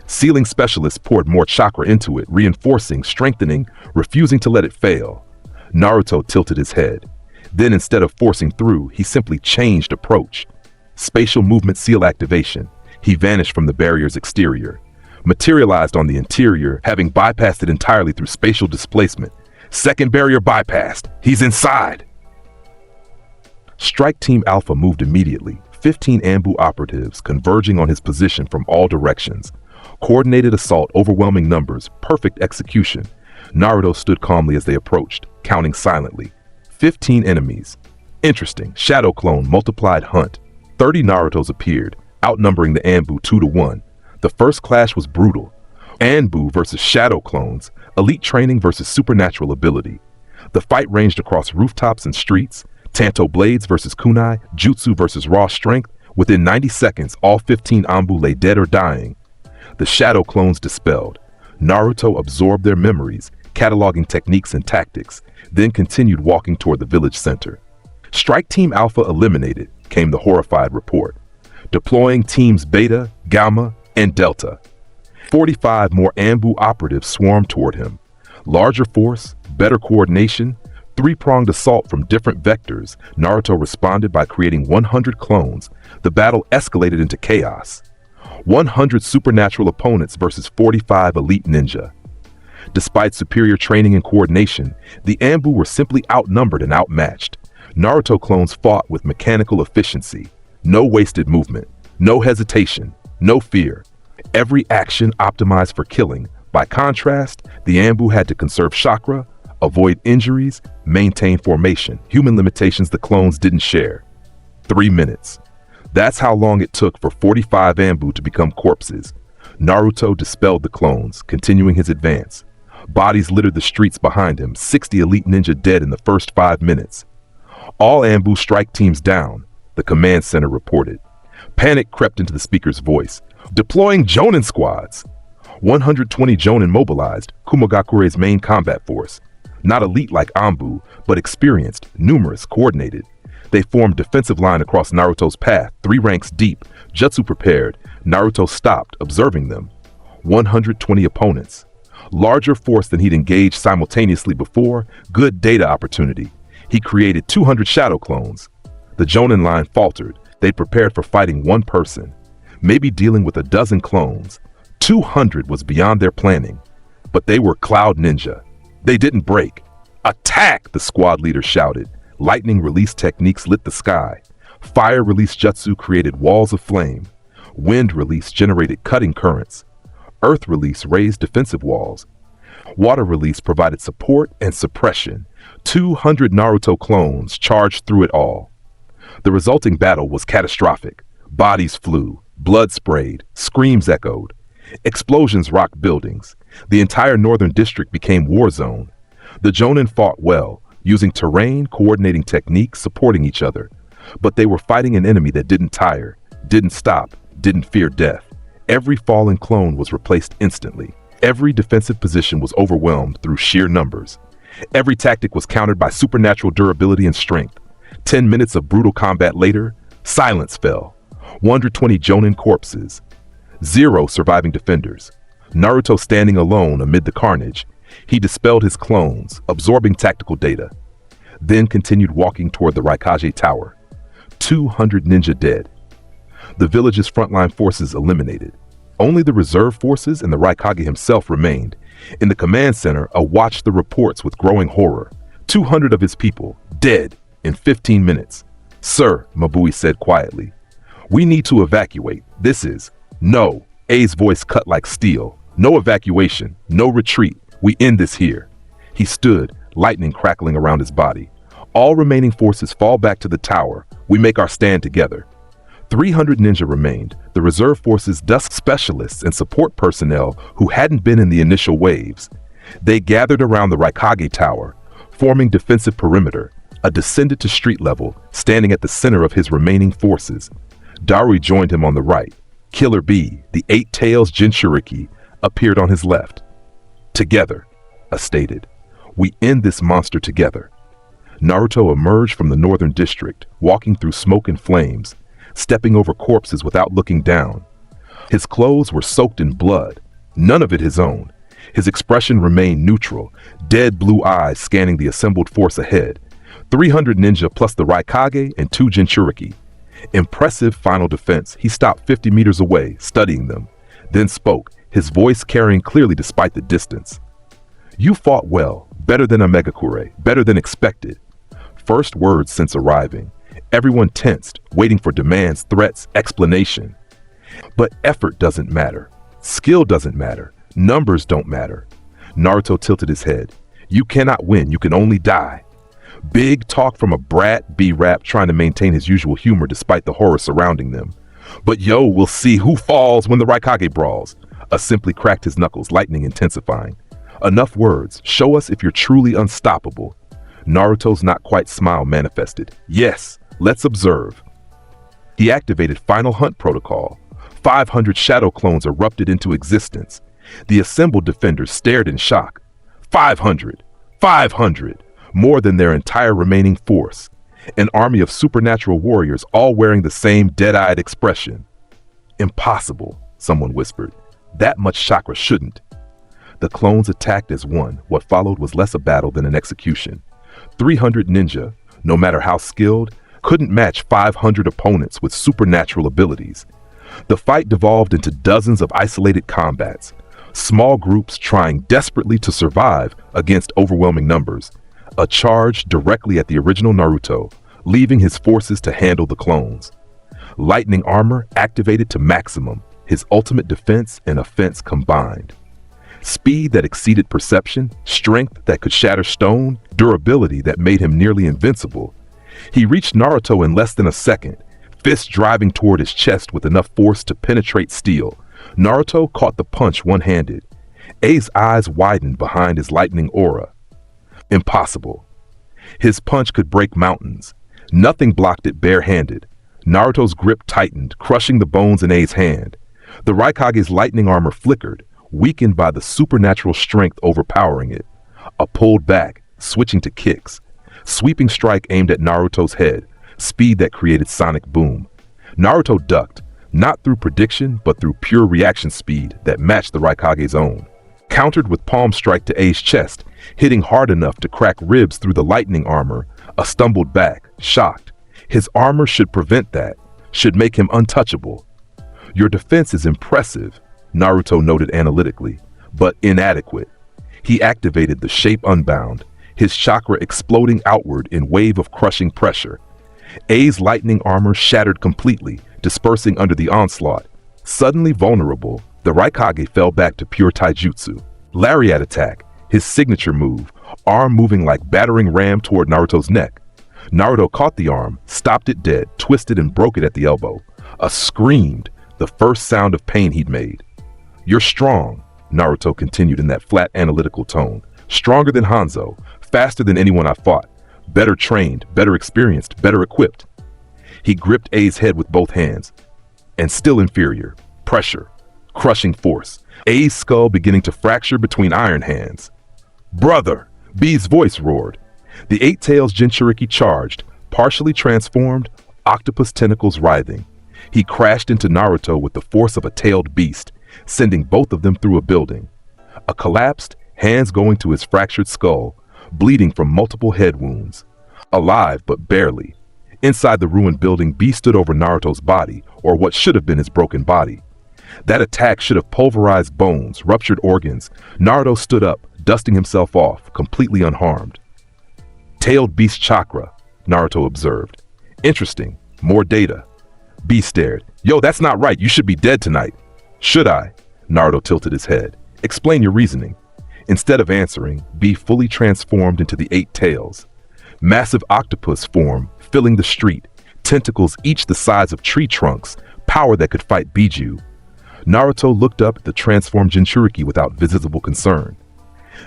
Sealing specialists poured more chakra into it, reinforcing, strengthening, refusing to let it fail. Naruto tilted his head. Then instead of forcing through, he simply changed approach. Spatial movement seal activation. He vanished from the barrier's exterior. Materialized on the interior, having bypassed it entirely through spatial displacement. Second barrier bypassed. He's inside. Strike Team Alpha moved immediately. 15 Anbu operatives converging on his position from all directions. Coordinated assault, overwhelming numbers, perfect execution. Naruto stood calmly as they approached, counting silently. 15 enemies. Interesting. Shadow clone, multiplied hunt. 30 Narutos appeared, outnumbering the Anbu 2-1. The first clash was brutal. Anbu versus shadow clones, elite training versus supernatural ability. The fight ranged across rooftops and streets. Tanto blades versus kunai, jutsu versus raw strength. Within 90 seconds, all 15 Anbu lay dead or dying. The shadow clones dispelled. Naruto absorbed their memories, cataloging techniques and tactics, then continued walking toward the village center. Strike Team Alpha eliminated, came the horrified report. Deploying Teams Beta, Gamma, and Delta. 45 more Anbu operatives swarmed toward him. Larger force, better coordination, three-pronged assault from different vectors. Naruto responded by creating 100 clones. The battle escalated into chaos. 100 supernatural opponents versus 45 elite ninja. Despite superior training and coordination, the Anbu were simply outnumbered and outmatched. Naruto clones fought with mechanical efficiency. No wasted movement, no hesitation, no fear. Every action optimized for killing. By contrast, the Anbu had to conserve chakra, avoid injuries, maintain formation, human limitations the clones didn't share. 3 minutes. That's how long it took for 45 Anbu to become corpses. Naruto dispelled the clones, continuing his advance. Bodies littered the streets behind him, 60 elite ninja dead in the first 5 minutes. All Anbu strike teams down, the command center reported. Panic crept into the speaker's voice. Deploying Jonin squads. 120 Jonin mobilized, Kumogakure's main combat force. Not elite like Anbu, but experienced, numerous, coordinated. They formed defensive line across Naruto's path, 3 ranks deep, jutsu prepared. Naruto stopped, observing them. 120 opponents. Larger force than he'd engaged simultaneously before, good data opportunity. He created 200 shadow clones. The Jonin line faltered. They'd prepared for fighting one person, maybe dealing with a dozen clones. 200 was beyond their planning, but they were Cloud Ninja. They didn't break. Attack, the squad leader shouted. Lightning release techniques lit the sky. Fire release jutsu created walls of flame. Wind release generated cutting currents. Earth release raised defensive walls. Water release provided support and suppression. 200 Naruto clones charged through it all. The resulting battle was catastrophic. Bodies flew, blood sprayed, screams echoed. Explosions rocked buildings. The entire northern district became war zone. The Jonin fought well, using terrain, coordinating techniques, supporting each other. But they were fighting an enemy that didn't tire, didn't stop, didn't fear death. Every fallen clone was replaced instantly. Every defensive position was overwhelmed through sheer numbers. Every tactic was countered by supernatural durability and strength. 10 minutes of brutal combat later, silence fell. 120 Jonin corpses. 0 surviving defenders. Naruto standing alone amid the carnage. He dispelled his clones, absorbing tactical data. Then continued walking toward the Raikage Tower. 200 ninja dead. The village's frontline forces eliminated. Only the reserve forces and the Raikage himself remained. In the command center, a watched the reports with growing horror. 200 of his people, dead, in 15 minutes. Sir, Mabui said quietly, we need to evacuate. This is... No, A's voice cut like steel. No evacuation, no retreat. We end this here. He stood, lightning crackling around his body. All remaining forces fall back to the tower. We make our stand together. 300 ninja remained, the reserve forces, dust specialists, and support personnel who hadn't been in the initial waves. They gathered around the Raikage Tower, forming defensive perimeter. A descended to street level, standing at the center of his remaining forces. Darui joined him on the right. Killer B, the Eight Tails Jinchuriki, appeared on his left. Together, stated, we end this monster together. Naruto emerged from the northern district, walking through smoke and flames, stepping over corpses without looking down. His clothes were soaked in blood, none of it his own. His expression remained neutral, dead blue eyes scanning the assembled force ahead. 300 ninja plus the Raikage and 2 Jinchuriki. Impressive final defense. He stopped 50 meters away, studying them, then spoke, his voice carrying clearly despite the distance. You fought well, better than a Megakure, better than expected. First words since arriving. Everyone tensed, waiting for demands, threats, explanation. But effort doesn't matter. Skill doesn't matter. Numbers don't matter. Naruto tilted his head. You cannot win, you can only die. Big talk from a brat B-rap trying to maintain his usual humor despite the horror surrounding them. But yo, we'll see who falls when the Raikage brawls. Simply cracked his knuckles, lightning intensifying. Enough words, show us if you're truly unstoppable. Naruto's not quite smile manifested. Yes, let's observe. He activated Final Hunt Protocol. 500 shadow clones erupted into existence. The assembled defenders stared in shock. 500! 500! More than their entire remaining force. An army of supernatural warriors all wearing the same dead-eyed expression. Impossible, someone whispered. That much chakra shouldn't. The clones attacked as one. What followed was less a battle than an execution. 300 ninja, no matter how skilled, couldn't match 500 opponents with supernatural abilities. The fight devolved into dozens of isolated combats. Small groups trying desperately to survive against overwhelming numbers. A charge directly at the original Naruto, leaving his forces to handle the clones. Lightning armor activated to maximum, his ultimate defense and offense combined. Speed that exceeded perception, strength that could shatter stone, durability that made him nearly invincible. He reached Naruto in less than a second, fist driving toward his chest with enough force to penetrate steel. Naruto caught the punch one-handed. A's eyes widened behind his lightning aura. Impossible. His punch could break mountains. Nothing blocked it barehanded. Naruto's grip tightened, crushing the bones in A's hand. The Raikage's lightning armor flickered, weakened by the supernatural strength overpowering it. A pulled back, switching to kicks. Sweeping strike aimed at Naruto's head, speed that created sonic boom. Naruto ducked, not through prediction, but through pure reaction speed that matched the Raikage's own. Countered with palm strike to A's chest, hitting hard enough to crack ribs through the lightning armor. A stumbled back, shocked. His armor should prevent that, should make him untouchable. Your defense is impressive, Naruto noted analytically, but inadequate. He activated the shape unbound, his chakra exploding outward in wave of crushing pressure. A's lightning armor shattered completely, dispersing under the onslaught. Suddenly vulnerable, the Raikage fell back to pure taijutsu. Lariat attack, his signature move, arm moving like battering ram toward Naruto's neck. Naruto caught the arm, stopped it dead, twisted and broke it at the elbow. Screamed, the first sound of pain he'd made. You're strong, Naruto continued in that flat analytical tone. Stronger than Hanzo, faster than anyone I fought. Better trained, better experienced, better equipped. He gripped A's head with both hands. And still inferior. Pressure. Crushing force. A's skull beginning to fracture between iron hands. Brother! B's voice roared. The Eight Tails Jinchuriki charged, partially transformed, octopus tentacles writhing. He crashed into Naruto with the force of a tailed beast, sending both of them through a building. A collapsed, hands going to his fractured skull, bleeding from multiple head wounds. Alive, but barely. Inside the ruined building, B stood over Naruto's body, or what should have been his broken body. That attack should have pulverized bones, ruptured organs. Naruto stood up, dusting himself off, completely unharmed. Tailed beast chakra, Naruto observed. Interesting. More data. B stared. Yo, that's not right. You should be dead tonight. Should I? Naruto tilted his head. Explain your reasoning. Instead of answering, B fully transformed into the Eight Tails. Massive octopus form, filling the street, tentacles each the size of tree trunks, power that could fight Biju. Naruto looked up at the transformed Jinchuriki without visible concern.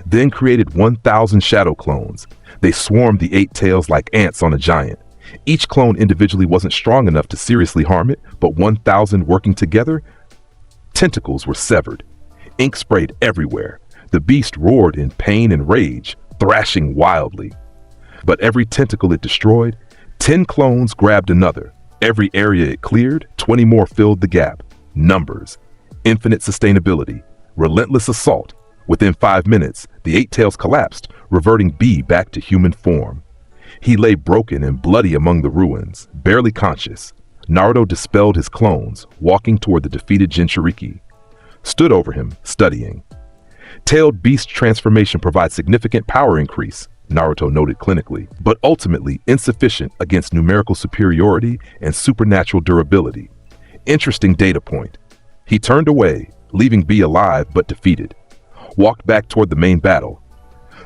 Then created 1,000 shadow clones. They swarmed the 8 tails like ants on a giant. Each clone individually wasn't strong enough to seriously harm it, but 1,000 working together, tentacles were severed. Ink sprayed everywhere. The beast roared in pain and rage, thrashing wildly. But every tentacle it destroyed, 10 clones grabbed another. Every area it cleared, 20 more filled the gap. Numbers, infinite sustainability, relentless assault. Within 5 minutes, the 8 tails collapsed, reverting B back to human form. He lay broken and bloody among the ruins, barely conscious. Naruto dispelled his clones, walking toward the defeated Jinchuriki. Stood over him, studying. Tailed beast transformation provides significant power increase, Naruto noted clinically, but ultimately insufficient against numerical superiority and supernatural durability. Interesting data point. He turned away, leaving B alive but defeated. Walked back toward the main battle.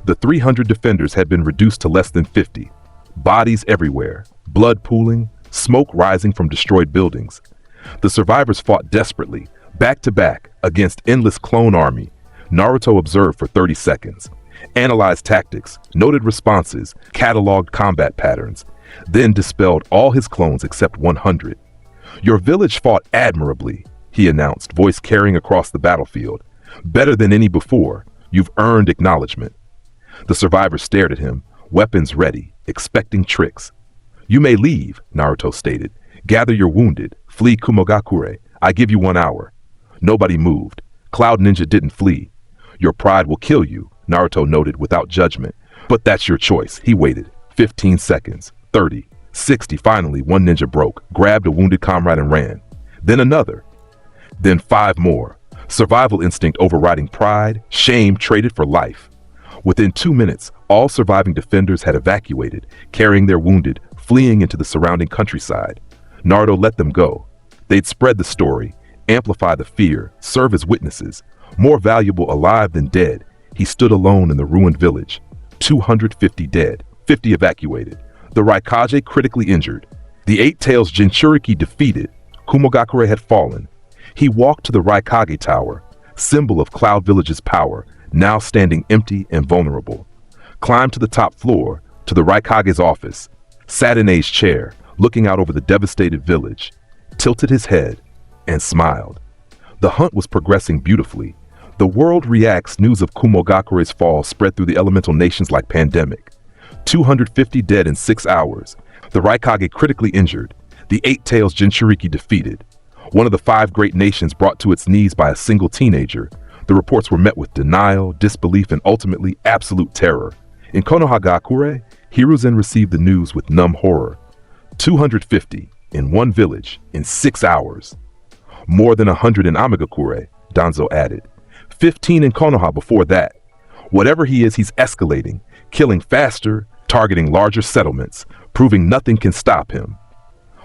The 300 defenders had been reduced to less than 50. Bodies everywhere, blood pooling, smoke rising from destroyed buildings. The survivors fought desperately, back to back, against endless clone army. Naruto observed for 30 seconds, analyzed tactics, noted responses, cataloged combat patterns, then dispelled all his clones except 100. "Your village fought admirably," he announced, voice carrying across the battlefield. "Better than any before. You've earned acknowledgement." The survivors stared at him, weapons ready, expecting tricks. "You may leave," Naruto stated. "Gather your wounded. Flee Kumogakure. I give you 1 hour." Nobody moved. Cloud Ninja didn't flee. "Your pride will kill you," Naruto noted without judgment. "But that's your choice." He waited. 15 seconds. 30. 60. Finally, one ninja broke, grabbed a wounded comrade and ran. Then another. Then 5 more. Survival instinct overriding pride, shame traded for life. Within 2 minutes, all surviving defenders had evacuated, carrying their wounded, fleeing into the surrounding countryside. Naruto let them go. They'd spread the story, amplify the fear, serve as witnesses. More valuable alive than dead, he stood alone in the ruined village. 250 dead, 50 evacuated. The Raikage critically injured. The 8 tails Jinchuriki defeated. Kumogakure had fallen. He walked to the Raikage Tower, symbol of Cloud Village's power, now standing empty and vulnerable. Climbed to the top floor, to the Raikage's office, sat in A's chair, looking out over the devastated village, tilted his head, and smiled. The hunt was progressing beautifully. The world reacts. News of Kumogakure's fall spread through the elemental nations like pandemic. 250 dead in 6 hours. The Raikage critically injured. The 8 tails Jinchuriki defeated. One of the 5 great nations brought to its knees by a single teenager. The reports were met with denial, disbelief, and ultimately absolute terror. In Konoha Gakure, Hiruzen received the news with numb horror. 250 in one village in 6 hours. More than 100 in Amigakure, Danzo added. 15 in Konoha before that. Whatever he is, he's escalating, killing faster, targeting larger settlements, proving nothing can stop him.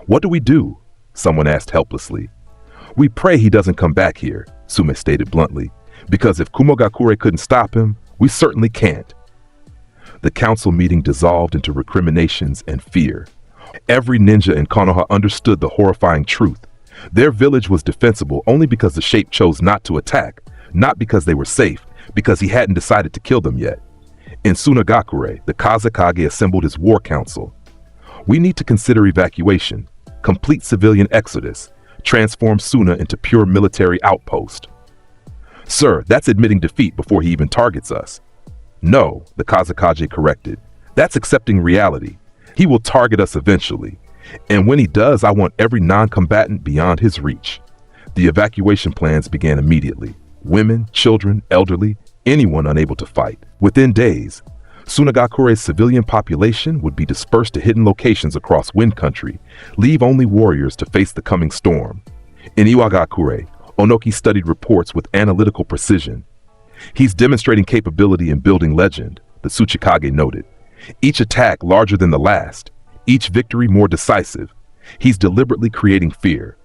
"What do we do?" someone asked helplessly. "We pray he doesn't come back here," Sume stated bluntly, "because if Kumogakure couldn't stop him, we certainly can't." The council meeting dissolved into recriminations and fear. Every ninja in Konoha understood the horrifying truth. Their village was defensible only because the shape chose not to attack, not because they were safe, because he hadn't decided to kill them yet. In Sunagakure, the Kazekage assembled his war council. "We need to consider evacuation, complete civilian exodus, transform Suna into pure military outpost." "Sir, that's admitting defeat before he even targets us." "No," the Kazekage corrected. "That's accepting reality. He will target us eventually. And when he does, I want every non-combatant beyond his reach." The evacuation plans began immediately. Women, children, elderly, anyone unable to fight. Within days, Sunagakure's civilian population would be dispersed to hidden locations across Wind Country, leave only warriors to face the coming storm. In Iwagakure, Onoki studied reports with analytical precision. "He's demonstrating capability in building legend," the Tsuchikage noted. "Each attack larger than the last, each victory more decisive. He's deliberately creating fear.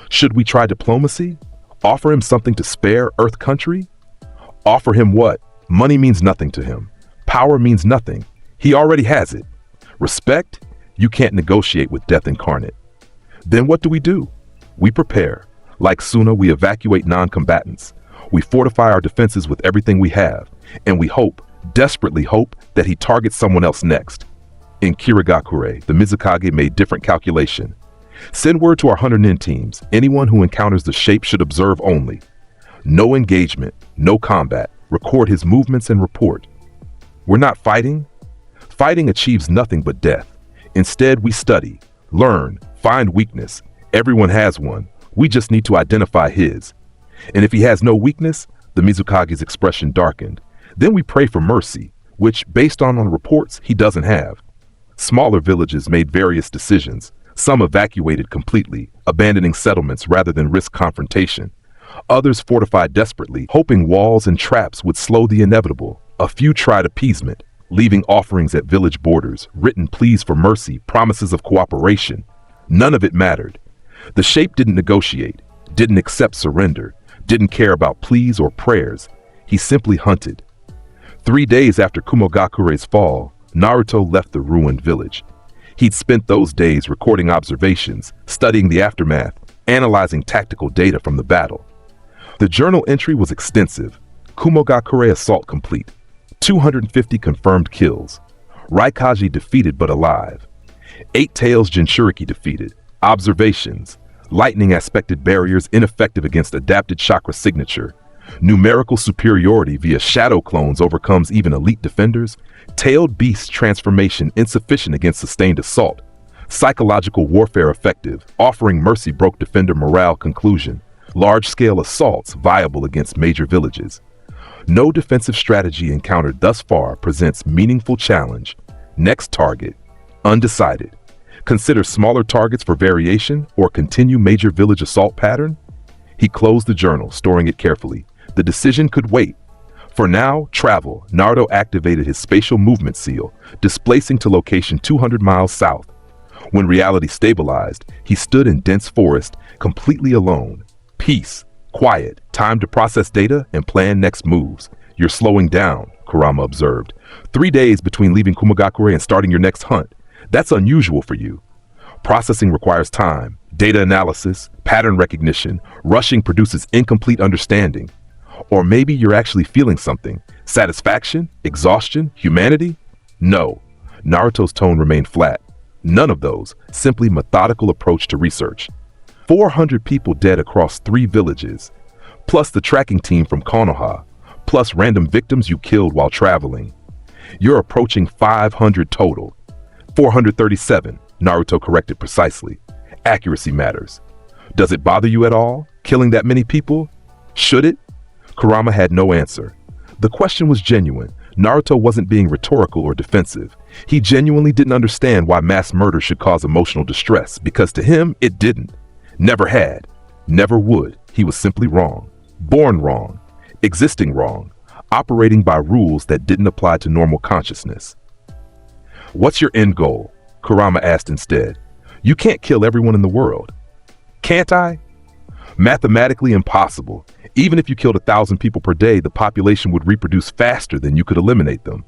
Should we try diplomacy? Offer him something to spare Earth Country? Offer him what? Money means nothing to him. Power means nothing. He already has it. Respect? You can't negotiate with death incarnate. Then what do? We prepare. Like Suna, we evacuate non-combatants. We fortify our defenses with everything we have, and we hope, desperately hope, that he targets someone else next. In Kirigakure, the Mizukage made different calculation. Send word to our 100 nin teams. Anyone who encounters the shape should observe only. No engagement, no combat. Record his movements and report. We're not fighting. Fighting achieves nothing but death. Instead, we study, learn, find weakness. Everyone has one. We just need to identify his. And if he has no weakness, the Mizukage's expression darkened. Then we pray for mercy, which, based on reports, he doesn't have. Smaller villages made various decisions. Some evacuated completely, abandoning settlements rather than risk confrontation. Others fortified desperately, hoping walls and traps would slow the inevitable. A few tried appeasement, leaving offerings at village borders, written pleas for mercy, promises of cooperation. None of it mattered. The shape didn't negotiate, didn't accept surrender, didn't care about pleas or prayers. He simply hunted. 3 days after Kumogakure's fall, Naruto left the ruined village. He'd spent those days recording observations, studying the aftermath, analyzing tactical data from the battle. The journal entry was extensive. Kumogakure assault complete. 250 confirmed kills. Raikaji defeated but alive. 8 Tails Jinchuriki defeated. Observations. Lightning aspected barriers ineffective against adapted chakra signature. Numerical superiority via shadow clones overcomes even elite defenders. Tailed beast transformation insufficient against sustained assault. Psychological warfare effective. Offering mercy broke defender morale conclusion. Large-scale assaults viable against major villages. No defensive strategy encountered thus far presents meaningful challenge. Next target. Undecided. Consider smaller targets for variation or continue major village assault pattern? He closed the journal, storing it carefully. The decision could wait. For now, travel. Naruto activated his spatial movement seal, displacing to location 200 miles south. When reality stabilized, he stood in dense forest, completely alone. Peace, quiet, time to process data and plan next moves. You're slowing down, Kurama observed. 3 days between leaving Kumogakure and starting your next hunt. That's unusual for you. Processing requires time, data analysis, pattern recognition. Rushing produces incomplete understanding. Or maybe you're actually feeling something. Satisfaction? Exhaustion? Humanity? No. Naruto's tone remained flat. None of those. Simply methodical approach to research. 400 people dead across 3 villages, plus the tracking team from Konoha, plus random victims you killed while traveling. You're approaching 500 total. 437, Naruto corrected precisely. Accuracy matters. Does it bother you at all, killing that many people? Should it? Kurama had no answer. The question was genuine. Naruto wasn't being rhetorical or defensive. He genuinely didn't understand why mass murder should cause emotional distress, because to him, it didn't. Never had. Never would. He was simply wrong. Born wrong. Existing wrong. Operating by rules that didn't apply to normal consciousness. What's your end goal? Kurama asked instead. You can't kill everyone in the world. Can't I? Mathematically impossible. Even if you killed 1,000 people per day, the population would reproduce faster than you could eliminate them.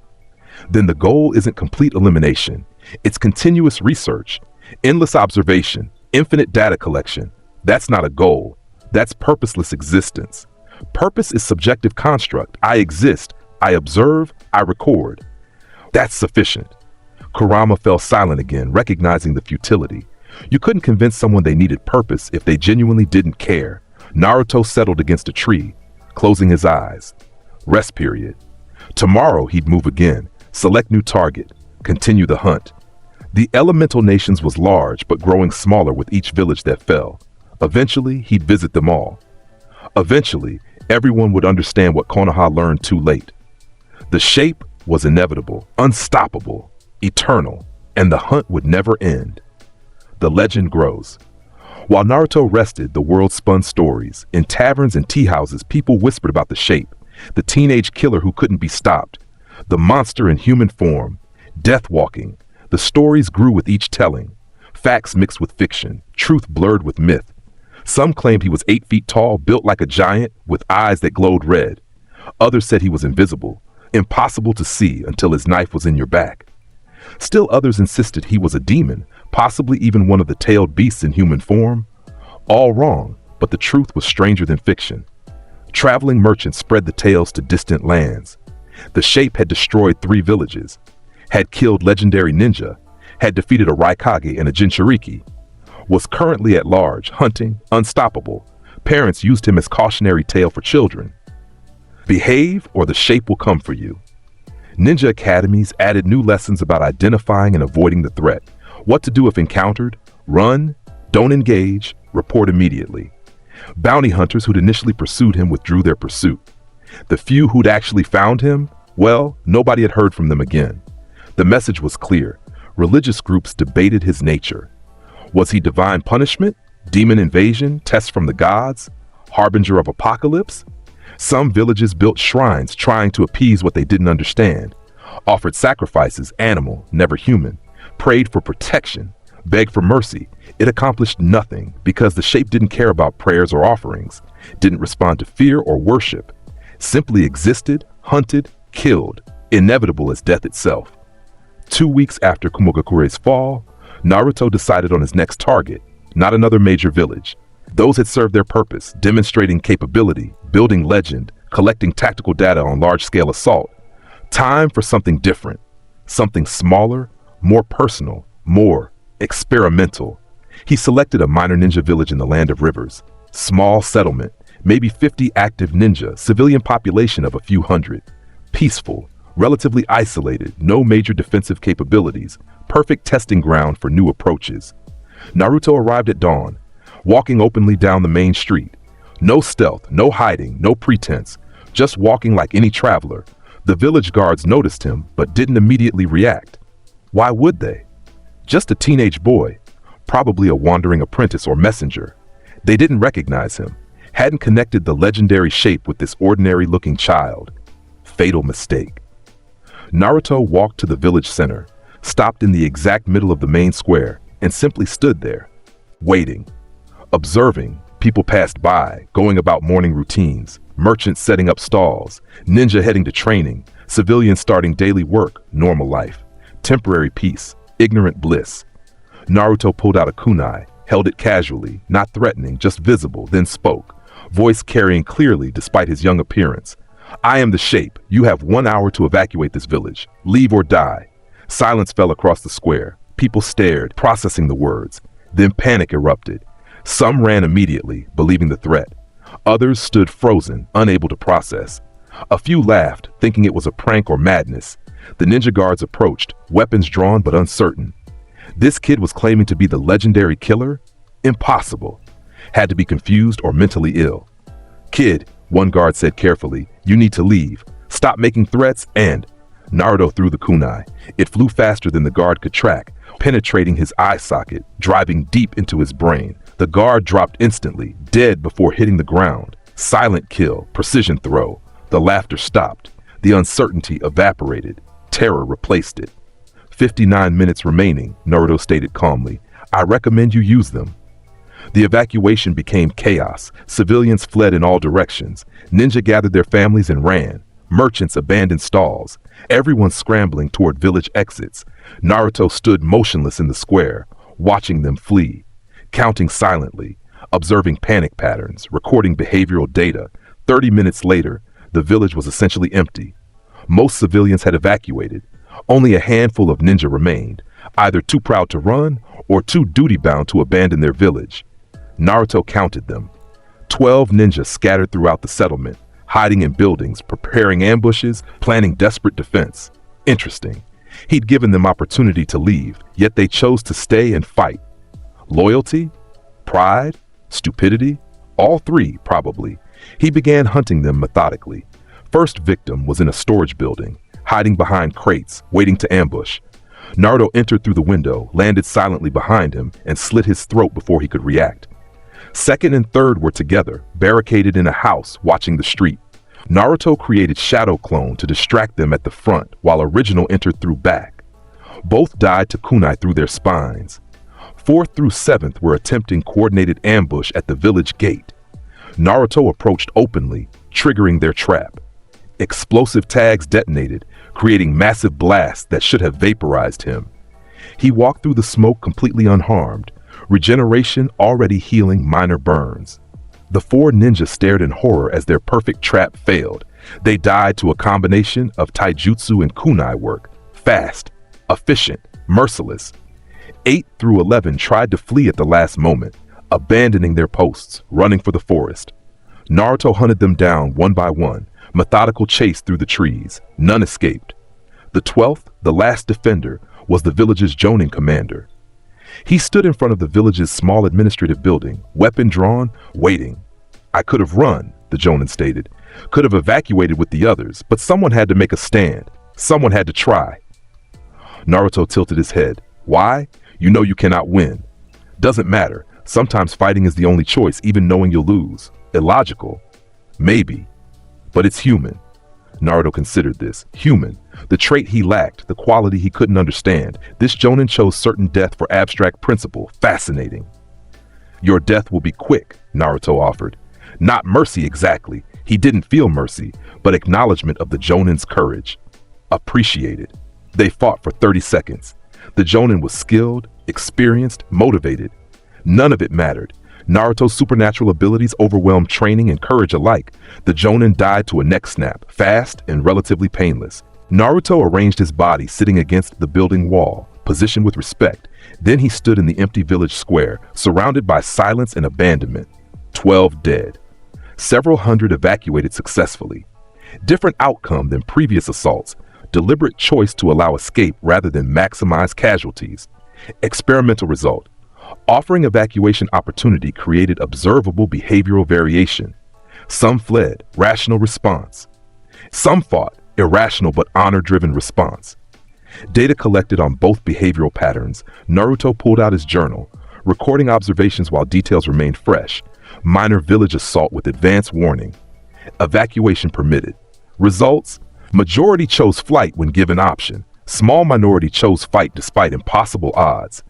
Then the goal isn't complete elimination. It's continuous research, endless observation, infinite data collection. That's not a goal. That's purposeless existence. Purpose is subjective construct. I exist, I observe, I record. That's sufficient. Kurama fell silent again, recognizing the futility. You couldn't convince someone they needed purpose if they genuinely didn't care. Naruto settled against a tree, closing his eyes. Rest period. Tomorrow he'd move again, select new target, continue the hunt. The elemental nations was large but growing smaller with each village that fell. Eventually, he'd visit them all. Eventually, everyone would understand what Konoha learned too late. The shape was inevitable, unstoppable, eternal, and the hunt would never end. The legend grows. While Naruto rested, the world spun stories. In taverns and tea houses, people whispered about the shape, the teenage killer who couldn't be stopped, the monster in human form, death walking. The stories grew with each telling. Facts mixed with fiction, truth blurred with myth. Some claimed he was 8 feet tall, built like a giant, with eyes that glowed red. Others said he was invisible, impossible to see until his knife was in your back. Still others insisted he was a demon, possibly even one of the tailed beasts in human form. All wrong, but the truth was stranger than fiction. Traveling merchants spread the tales to distant lands. The shape had destroyed 3 villages, had killed legendary ninja, had defeated a Raikage and a Jinchuriki, was currently at large, hunting, unstoppable. Parents used him as cautionary tale for children. Behave or the shape will come for you. Ninja academies added new lessons about identifying and avoiding the threat. What to do if encountered: run, don't engage, report immediately. Bounty hunters who'd initially pursued him withdrew their pursuit. The few who'd actually found him, well, nobody had heard from them again. The message was clear. Religious groups debated his nature. Was he divine punishment, demon invasion, test from the gods, harbinger of apocalypse? Some villages built shrines trying to appease what they didn't understand, offered sacrifices, animal, never human, prayed for protection, begged for mercy. It accomplished nothing because the shape didn't care about prayers or offerings, didn't respond to fear or worship, simply existed, hunted, killed, inevitable as death itself. 2 weeks after Kumogakure's fall, Naruto decided on his next target, not another major village. Those had served their purpose, demonstrating capability, building legend, collecting tactical data on large-scale assault. Time for something different, something smaller, more personal, more experimental. He selected a minor ninja village in the Land of Rivers. Small settlement, maybe 50 active ninja, civilian population of a few hundred. Peaceful, relatively isolated, no major defensive capabilities, perfect testing ground for new approaches. Naruto arrived at dawn, walking openly down the main street. No stealth, no hiding, no pretense, just walking like any traveler. The village guards noticed him, but didn't immediately react. Why would they? Just a teenage boy, probably a wandering apprentice or messenger. They didn't recognize him, hadn't connected the legendary shape with this ordinary-looking child. Fatal mistake. Naruto walked to the village center, stopped in the exact middle of the main square, and simply stood there, waiting, observing. People passed by, going about morning routines, merchants setting up stalls, ninja heading to training, civilians starting daily work, normal life, temporary peace, ignorant bliss. Naruto pulled out a kunai, held it casually, not threatening, just visible, then spoke, voice carrying clearly despite his young appearance. I am the shape. You have 1 hour to evacuate this village. Leave or die. Silence fell across the square. People stared, processing the words. Then panic erupted. Some ran immediately, believing the threat. Others stood frozen, unable to process. A few laughed, thinking it was a prank or madness. The ninja guards approached, weapons drawn but uncertain. This kid was claiming to be the legendary killer? Impossible. Had to be confused or mentally ill. Kid, one guard said carefully, you need to leave. Stop making threats and... Naruto threw the kunai. It flew faster than the guard could track, penetrating his eye socket, driving deep into his brain. The guard dropped instantly, dead before hitting the ground. Silent kill, precision throw. The laughter stopped. The uncertainty evaporated. Terror replaced it. 59 minutes remaining, Naruto stated calmly. I recommend you use them. The evacuation became chaos. Civilians fled in all directions. Ninja gathered their families and ran. Merchants abandoned stalls. Everyone scrambling toward village exits. Naruto stood motionless in the square, watching them flee, counting silently, observing panic patterns, recording behavioral data. 30 minutes later, the village was essentially empty. Most civilians had evacuated. Only a handful of ninja remained, either too proud to run or too duty-bound to abandon their village. Naruto counted them. 12 ninjas scattered throughout the settlement, hiding in buildings, preparing ambushes, planning desperate defense. Interesting. He'd given them opportunity to leave, yet they chose to stay and fight. Loyalty? Pride? Stupidity? All three, probably. He began hunting them methodically. First victim was in a storage building, hiding behind crates, waiting to ambush. Naruto entered through the window, landed silently behind him, and slit his throat before he could react. Second and third were together, barricaded in a house, watching the street. Naruto created Shadow Clone to distract them at the front, while Original entered through back. Both died to kunai through their spines. 4th through 7th were attempting coordinated ambush at the village gate. Naruto approached openly, triggering their trap. Explosive tags detonated, creating massive blasts that should have vaporized him. He walked through the smoke completely unharmed, regeneration already healing minor burns. The four ninjas stared in horror as their perfect trap failed. They died to a combination of taijutsu and kunai work, fast, efficient, merciless. 8 through 11 tried to flee at the last moment, abandoning their posts, running for the forest. Naruto hunted them down one by one, methodical chase through the trees. None escaped. The 12th, the last defender, was the village's jonin commander. He stood in front of the village's small administrative building, weapon drawn, waiting. I could have run, the jonin stated, could have evacuated with the others, but someone had to make a stand. Someone had to try. Naruto tilted his head. Why? You know you cannot win. Doesn't matter. Sometimes fighting is the only choice, even knowing you'll lose. Illogical. Maybe. But it's human. Naruto considered this. Human. The trait he lacked, the quality he couldn't understand. This jonin chose certain death for abstract principle. Fascinating. Your death will be quick, Naruto offered. Not mercy exactly. He didn't feel mercy, but acknowledgement of the jonin's courage. Appreciated. They fought for 30 seconds. The jonin was skilled, experienced, motivated. None of it mattered. Naruto's supernatural abilities overwhelmed training and courage alike. The jonin died to a neck snap, fast and relatively painless. Naruto arranged his body sitting against the building wall, positioned with respect. Then he stood in the empty village square, surrounded by silence and abandonment. 12 dead. Several hundred evacuated successfully. Different outcome than previous assaults. Deliberate choice to allow escape rather than maximize casualties. Experimental result. Offering evacuation opportunity created observable behavioral variation. Some fled, rational response. Some fought, irrational but honor-driven response. Data collected on both behavioral patterns. Naruto pulled out his journal, recording observations while details remained fresh. Minor village assault with advance warning. Evacuation permitted. Results? Majority chose flight when given option. Small minority chose fight despite impossible odds.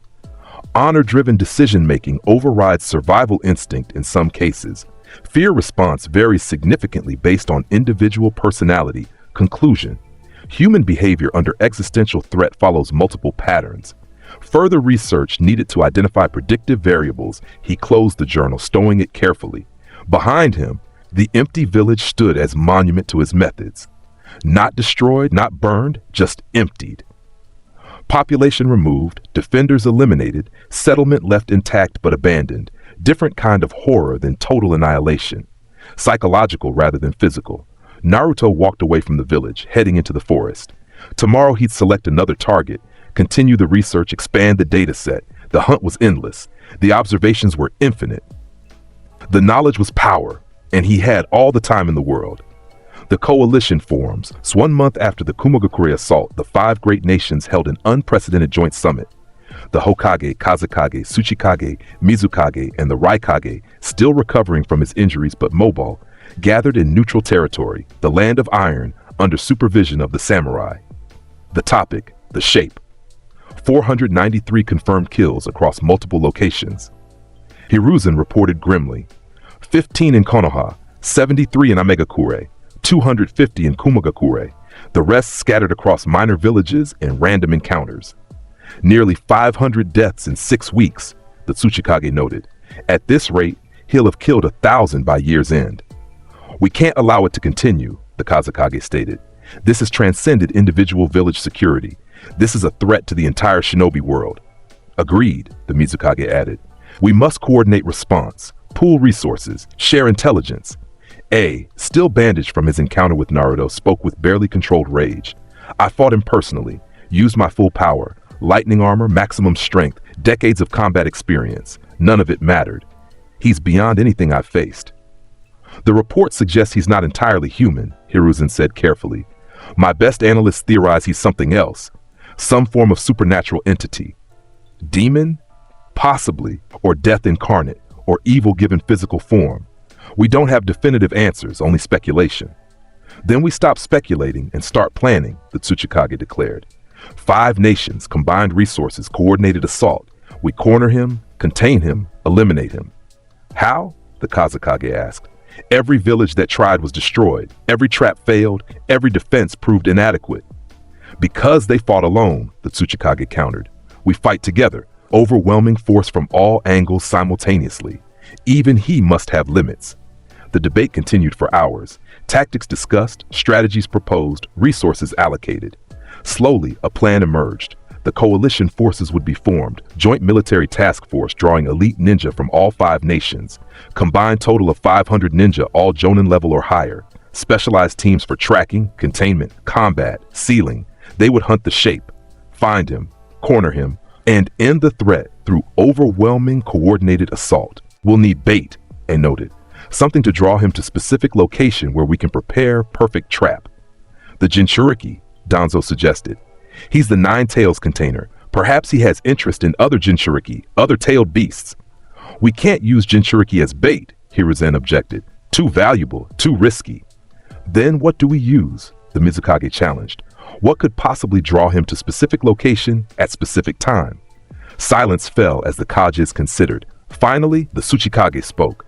Honor-driven decision-making overrides survival instinct in some cases. Fear response varies significantly based on individual personality. Conclusion: human behavior under existential threat follows multiple patterns. Further research needed to identify predictive variables. He closed the journal, stowing it carefully. Behind him, the empty village stood as monument to his methods. Not destroyed, not burned, just emptied. Population removed, defenders eliminated, settlement left intact but abandoned. Different kind of horror than total annihilation. Psychological rather than physical. Naruto walked away from the village, heading into the forest. Tomorrow he'd select another target, continue the research, expand the data set. The hunt was endless. The observations were infinite. The knowledge was power, and he had all the time in the world. The coalition forms. So 1 month after the Kumogakure assault, the 5 great nations held an unprecedented joint summit. The Hokage, Kazekage, Tsuchikage, Mizukage, and the Raikage, still recovering from his injuries but mobile, gathered in neutral territory, the land of iron, under supervision of the samurai. The topic: the shape. 493 confirmed kills across multiple locations. Hiruzen reported grimly. 15 in Konoha, 73 in Amegakure, 250 in Kumogakure, the rest scattered across minor villages and random encounters. Nearly 500 deaths in 6 weeks, the Tsuchikage noted. At this rate, he'll have killed 1,000 by year's end. We can't allow it to continue, the Kazekage stated. This has transcended individual village security. This is a threat to the entire shinobi world. Agreed, the Mizukage added. We must coordinate response, pool resources, share intelligence. A, still bandaged from his encounter with Naruto, spoke with barely controlled rage. I fought him personally, used my full power, lightning armor, maximum strength, decades of combat experience. None of it mattered. He's beyond anything I've faced. The report suggests he's not entirely human, Hiruzen said carefully. My best analysts theorize he's something else, some form of supernatural entity. Demon? Possibly, or death incarnate, or evil given physical form. We don't have definitive answers, only speculation. Then we stop speculating and start planning, the Tsuchikage declared. 5 nations, combined resources, coordinated assault. We corner him, contain him, eliminate him. How? The Kazekage asked. Every village that tried was destroyed, every trap failed, every defense proved inadequate. Because they fought alone, the Tsuchikage countered. We fight together, overwhelming force from all angles simultaneously. Even he must have limits. The debate continued for hours. Tactics discussed, strategies proposed, resources allocated. Slowly, a plan emerged. The coalition forces would be formed, joint military task force drawing elite ninja from all 5 nations. Combined total of 500 ninja, all Jonin level or higher. Specialized teams for tracking, containment, combat, sealing. They would hunt the shape, find him, corner him, and end the threat through overwhelming coordinated assault. We'll need bait, they noted. Something to draw him to specific location where we can prepare perfect trap. The Jinchuriki, Danzo suggested. He's the 9 tails container. Perhaps he has interest in other Jinchuriki, other tailed beasts. We can't use Jinchuriki as bait, Hiruzen objected. Too valuable, too risky. Then what do we use? The Mizukage challenged. What could possibly draw him to specific location at specific time? Silence fell as the Kages considered. Finally, the Tsuchikage spoke.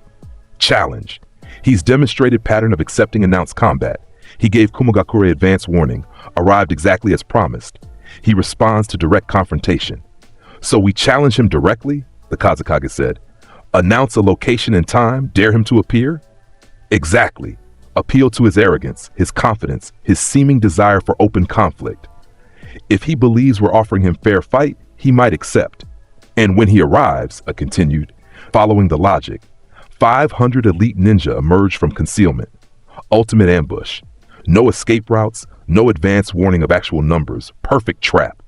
Challenge. He's demonstrated pattern of accepting announced combat. He gave Kumogakure advance warning, arrived exactly as promised. He responds to direct confrontation. So we challenge him directly, the Kazekage said. Announce a location and time, dare him to appear? Exactly. Appeal to his arrogance, his confidence, his seeming desire for open conflict. If he believes we're offering him fair fight, he might accept. And when he arrives, I continued, following the logic, 500 elite ninja emerge from concealment. Ultimate ambush. No escape routes, no advance warning of actual numbers, perfect trap.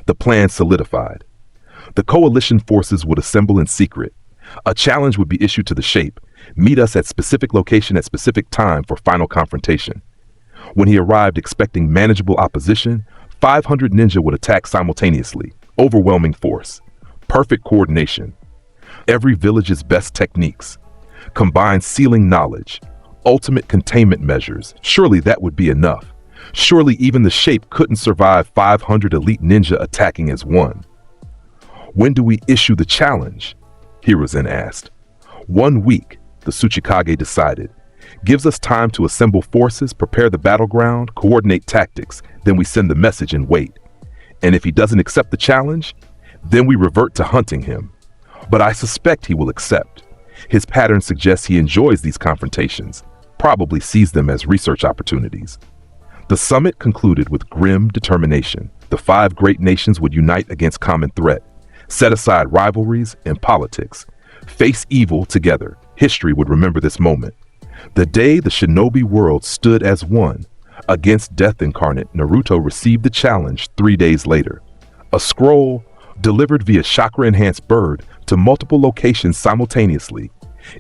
The plan solidified. The coalition forces would assemble in secret. A challenge would be issued to the shape. Meet us at specific location at specific time for final confrontation. When he arrived expecting manageable opposition, 500 ninja would attack simultaneously. Overwhelming force. Perfect coordination. Every village's best techniques. Combined sealing knowledge. Ultimate containment measures. Surely that would be enough. Surely even the shape couldn't survive 500 elite ninja attacking as one. When do we issue the challenge? Hiruzen asked. 1 week, the Tsuchikage decided. Gives us time to assemble forces, prepare the battleground, coordinate tactics, then we send the message and wait. And if he doesn't accept the challenge, then we revert to hunting him. But I suspect he will accept. His pattern suggests he enjoys these confrontations, probably sees them as research opportunities. The summit concluded with grim determination. The 5 great nations would unite against common threat, set aside rivalries and politics, face evil together. History would remember this moment. The day the shinobi world stood as one. Against death incarnate, Naruto received the challenge 3 days later. A scroll delivered via chakra-enhanced bird to multiple locations simultaneously,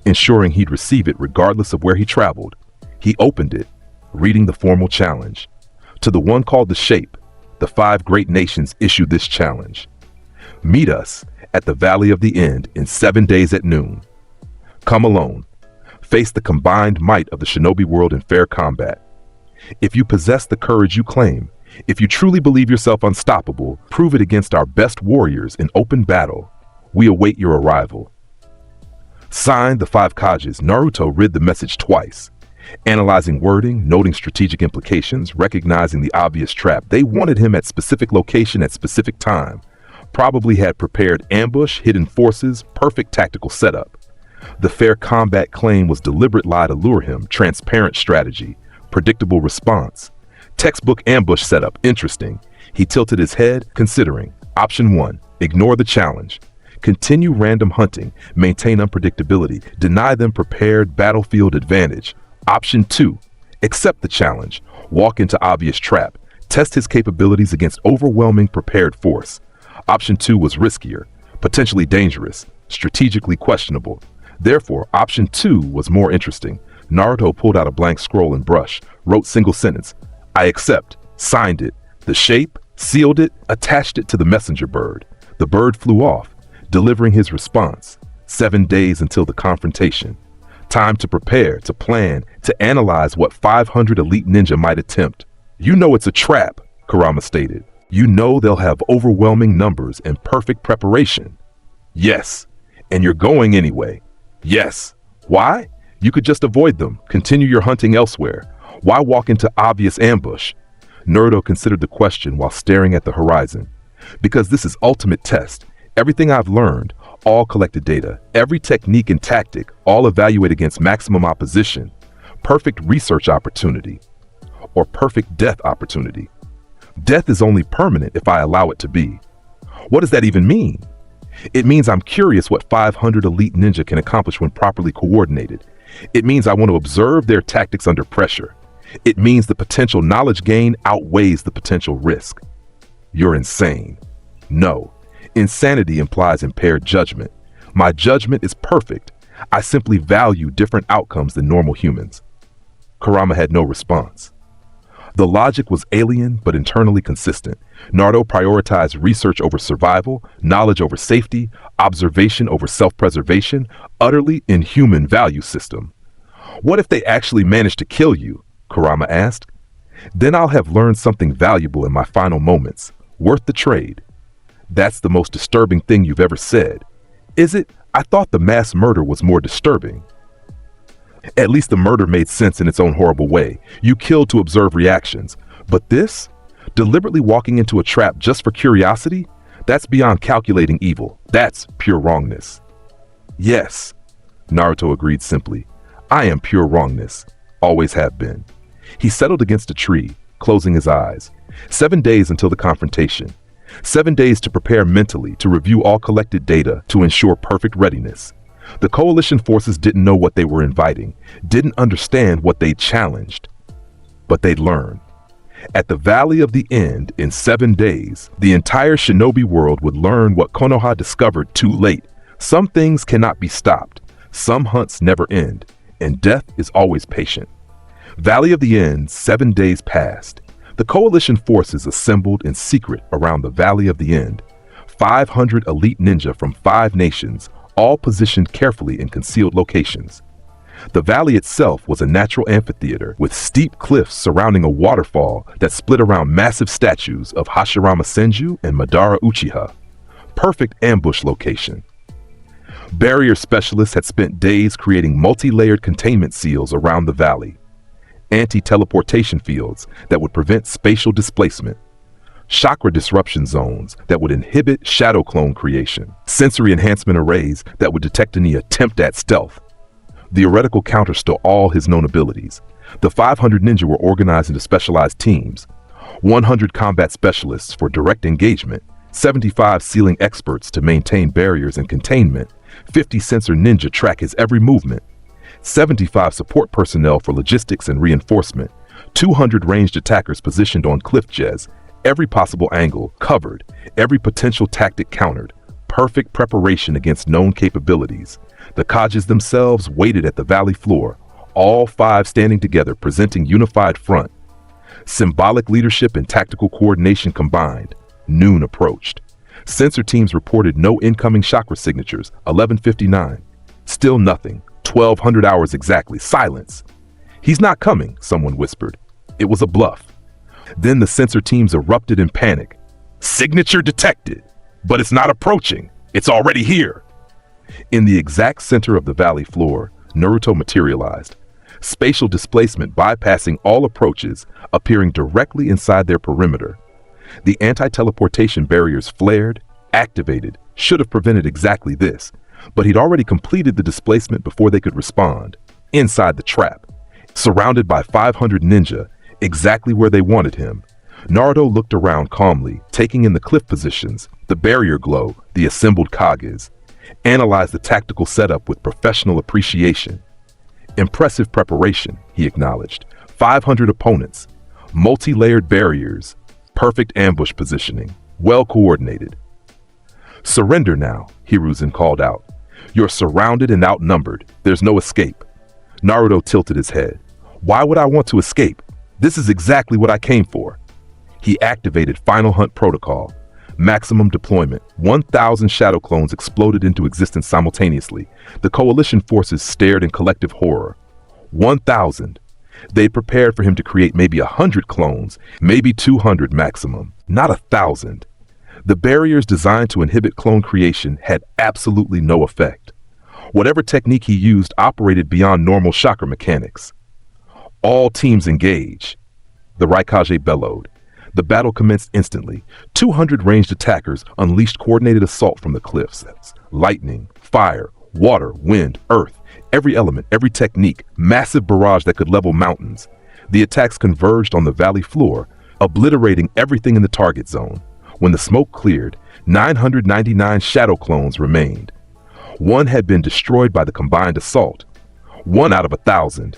ensuring he'd receive it regardless of where he traveled. He opened it, reading the formal challenge. To the one called the Shape, the 5 great nations issued this challenge. Meet us at the Valley of the End in 7 days at noon. Come alone. Face the combined might of the shinobi world in fair combat. If you possess the courage you claim, if you truly believe yourself unstoppable, prove it against our best warriors in open battle. We await your arrival. Signed, the 5 Kages. Naruto read the message twice, analyzing wording, noting strategic implications, recognizing the obvious trap. They wanted him at specific location at specific time. Probably had prepared ambush, hidden forces, perfect tactical setup. The fair combat claim was deliberate lie to lure him, transparent strategy, predictable response. Textbook ambush setup, interesting. He tilted his head, considering. Option 1, ignore the challenge. Continue random hunting, maintain unpredictability, deny them prepared battlefield advantage. Option 2, accept the challenge, walk into obvious trap, test his capabilities against overwhelming prepared force. Option 2 was riskier, potentially dangerous, strategically questionable. Therefore, option 2 was more interesting. Naruto pulled out a blank scroll and brush, wrote single sentence, I accept, signed it. The Shape, sealed it, attached it to the messenger bird. The bird flew off, delivering his response. 7 days until the confrontation. Time to prepare, to plan, to analyze what 500 elite ninja might attempt. You know it's a trap, Kurama stated. You know they'll have overwhelming numbers and perfect preparation. Yes, and you're going anyway. Yes. Why? You could just avoid them, continue your hunting elsewhere. Why walk into obvious ambush? Naruto considered the question while staring at the horizon. Because this is ultimate test. Everything I've learned, all collected data, every technique and tactic, all evaluate against maximum opposition. Perfect research opportunity. Or perfect death opportunity. Death is only permanent if I allow it to be. What does that even mean? It means I'm curious what 500 elite ninja can accomplish when properly coordinated. It means I want to observe their tactics under pressure. It means the potential knowledge gain outweighs the potential risk. You're insane. No. Insanity implies impaired judgment. My judgment is perfect. I simply value different outcomes than normal humans. Kurama had no response. The logic was alien but internally consistent. Naruto prioritized research over survival, knowledge over safety, observation over self-preservation, utterly inhuman value system. What if they actually managed to kill you? Kurama asked. Then I'll have learned something valuable in my final moments, worth the trade. That's the most disturbing thing you've ever said. Is it? I thought the mass murder was more disturbing. At least the murder made sense in its own horrible way. You killed to observe reactions. But this? Deliberately walking into a trap just for curiosity? That's beyond calculating evil. That's pure wrongness. Yes, Naruto agreed simply. I am pure wrongness. Always have been. He settled against a tree, closing his eyes. 7 days until the confrontation. 7 days to prepare mentally, to review all collected data, to ensure perfect readiness. The coalition forces didn't know what they were inviting, didn't understand what they challenged. But they'd learn. At the Valley of the End, in 7 days, the entire shinobi world would learn what Konoha discovered too late. Some things cannot be stopped. Some hunts never end, and death is always patient. Valley of the End, 7 days passed. The coalition forces assembled in secret around the Valley of the End. 500 elite ninja from 5 nations, all positioned carefully in concealed locations. The valley itself was a natural amphitheater with steep cliffs surrounding a waterfall that split around massive statues of Hashirama Senju and Madara Uchiha. Perfect ambush location. Barrier specialists had spent days creating multi-layered containment seals around the valley. Anti-teleportation fields that would prevent spatial displacement. Chakra disruption zones that would inhibit shadow clone creation. Sensory enhancement arrays that would detect any attempt at stealth. Theoretical counters to all his known abilities. The 500 ninja were organized into specialized teams. 100 combat specialists for direct engagement. 75 sealing experts to maintain barriers and containment. 50 sensor ninja track his every movement. 75 support personnel for logistics and reinforcement. 200 ranged attackers positioned on cliff jedds. Every possible angle covered. Every potential tactic countered. Perfect preparation against known capabilities. The Kages themselves waited at the valley floor, all 5 standing together presenting unified front. Symbolic leadership and tactical coordination combined. Noon approached. Sensor teams reported no incoming chakra signatures, 11:59. Still nothing, 1200 hours exactly, silence. He's not coming, someone whispered. It was a bluff. Then the sensor teams erupted in panic. Signature detected, but it's not approaching. It's already here. In the exact center of the valley floor, Naruto materialized. Spatial displacement bypassing all approaches, appearing directly inside their perimeter. The anti-teleportation barriers flared, activated, should have prevented exactly this, but he'd already completed the displacement before they could respond. Inside the trap, surrounded by 500 ninja, exactly where they wanted him. Naruto looked around calmly, taking in the cliff positions, the barrier glow, the assembled Kages. Analyzed the tactical setup with professional appreciation. Impressive preparation, he acknowledged. 500 opponents, multi-layered barriers, perfect ambush positioning, well coordinated. Surrender now, Hiruzen called out. You're surrounded and outnumbered. There's no escape. Naruto tilted his head. Why would I want to escape? This is exactly what I came for. He activated Final Hunt Protocol. Maximum deployment. 1,000 shadow clones exploded into existence simultaneously. The coalition forces stared in collective horror. 1,000. They prepared for him to create maybe 100 clones, maybe 200 maximum, not 1,000. The barriers designed to inhibit clone creation had absolutely no effect. Whatever technique he used operated beyond normal chakra mechanics. All teams engage, the Raikage bellowed. The battle commenced instantly. 200 ranged attackers unleashed coordinated assault from the cliffs. Lightning, fire, water, wind, earth, every element, every technique, massive barrage that could level mountains. The attacks converged on the valley floor, obliterating everything in the target zone. When the smoke cleared, 999 shadow clones remained. One had been destroyed by the combined assault. 1 out of 1,000.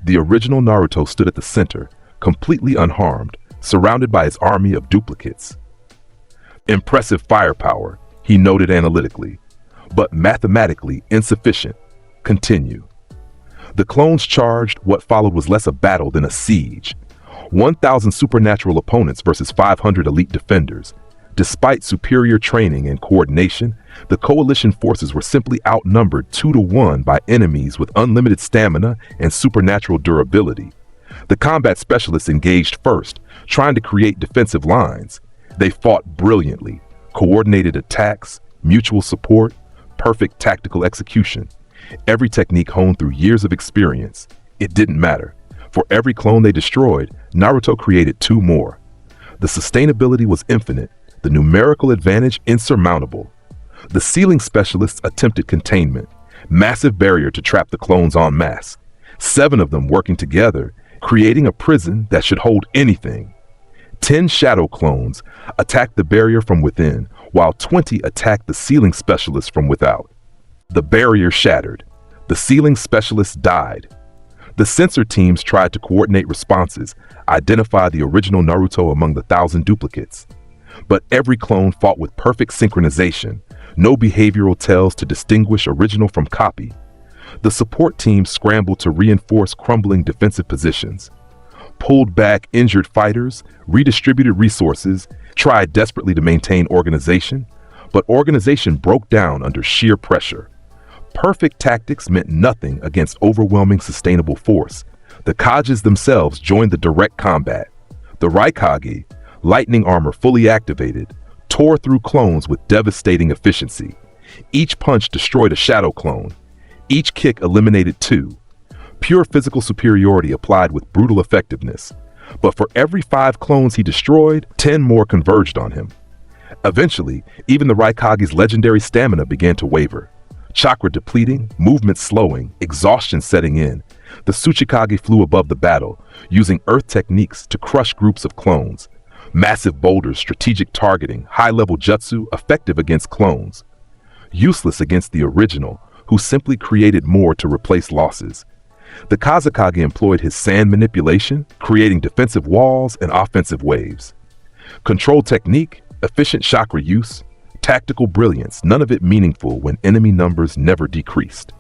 The original Naruto stood at the center, completely unharmed, surrounded by his army of duplicates. Impressive firepower, he noted analytically, but mathematically insufficient. Continue. The clones charged. What followed was less a battle than a siege. 1,000 supernatural opponents versus 500 elite defenders. Despite superior training and coordination, the coalition forces were simply outnumbered 2-to-1 by enemies with unlimited stamina and supernatural durability. The combat specialists engaged first, trying to create defensive lines. They fought brilliantly, coordinated attacks, mutual support, perfect tactical execution. Every technique honed through years of experience. It didn't matter. For every clone they destroyed, Naruto created 2 more. The sustainability was infinite, the numerical advantage insurmountable. The sealing specialists attempted containment, massive barrier to trap the clones en masse. 7 of them working together, creating a prison that should hold anything. 10 shadow clones attacked the barrier from within, while 20 attacked the sealing specialists from without. The barrier shattered. The sealing specialists died. The sensor teams tried to coordinate responses, identify the original Naruto among the 1,000 duplicates. But every clone fought with perfect synchronization, no behavioral tells to distinguish original from copy. The support teams scrambled to reinforce crumbling defensive positions, pulled back injured fighters, redistributed resources, tried desperately to maintain organization, but organization broke down under sheer pressure. Perfect tactics meant nothing against overwhelming sustainable force. The Kages themselves joined the direct combat. The Raikage, lightning armor fully activated, tore through clones with devastating efficiency. Each punch destroyed a shadow clone. Each kick eliminated 2. Pure physical superiority applied with brutal effectiveness. But for every 5 clones he destroyed, 10 more converged on him. Eventually, even the Raikage's legendary stamina began to waver. Chakra depleting, movement slowing, exhaustion setting in. The Tsuchikage flew above the battle, using earth techniques to crush groups of clones. Massive boulders, strategic targeting, high-level jutsu, effective against clones. Useless against the original, who simply created more to replace losses. The Kazekage employed his sand manipulation, creating defensive walls and offensive waves. Control technique, efficient chakra use, tactical brilliance, none of it meaningful when enemy numbers never decreased.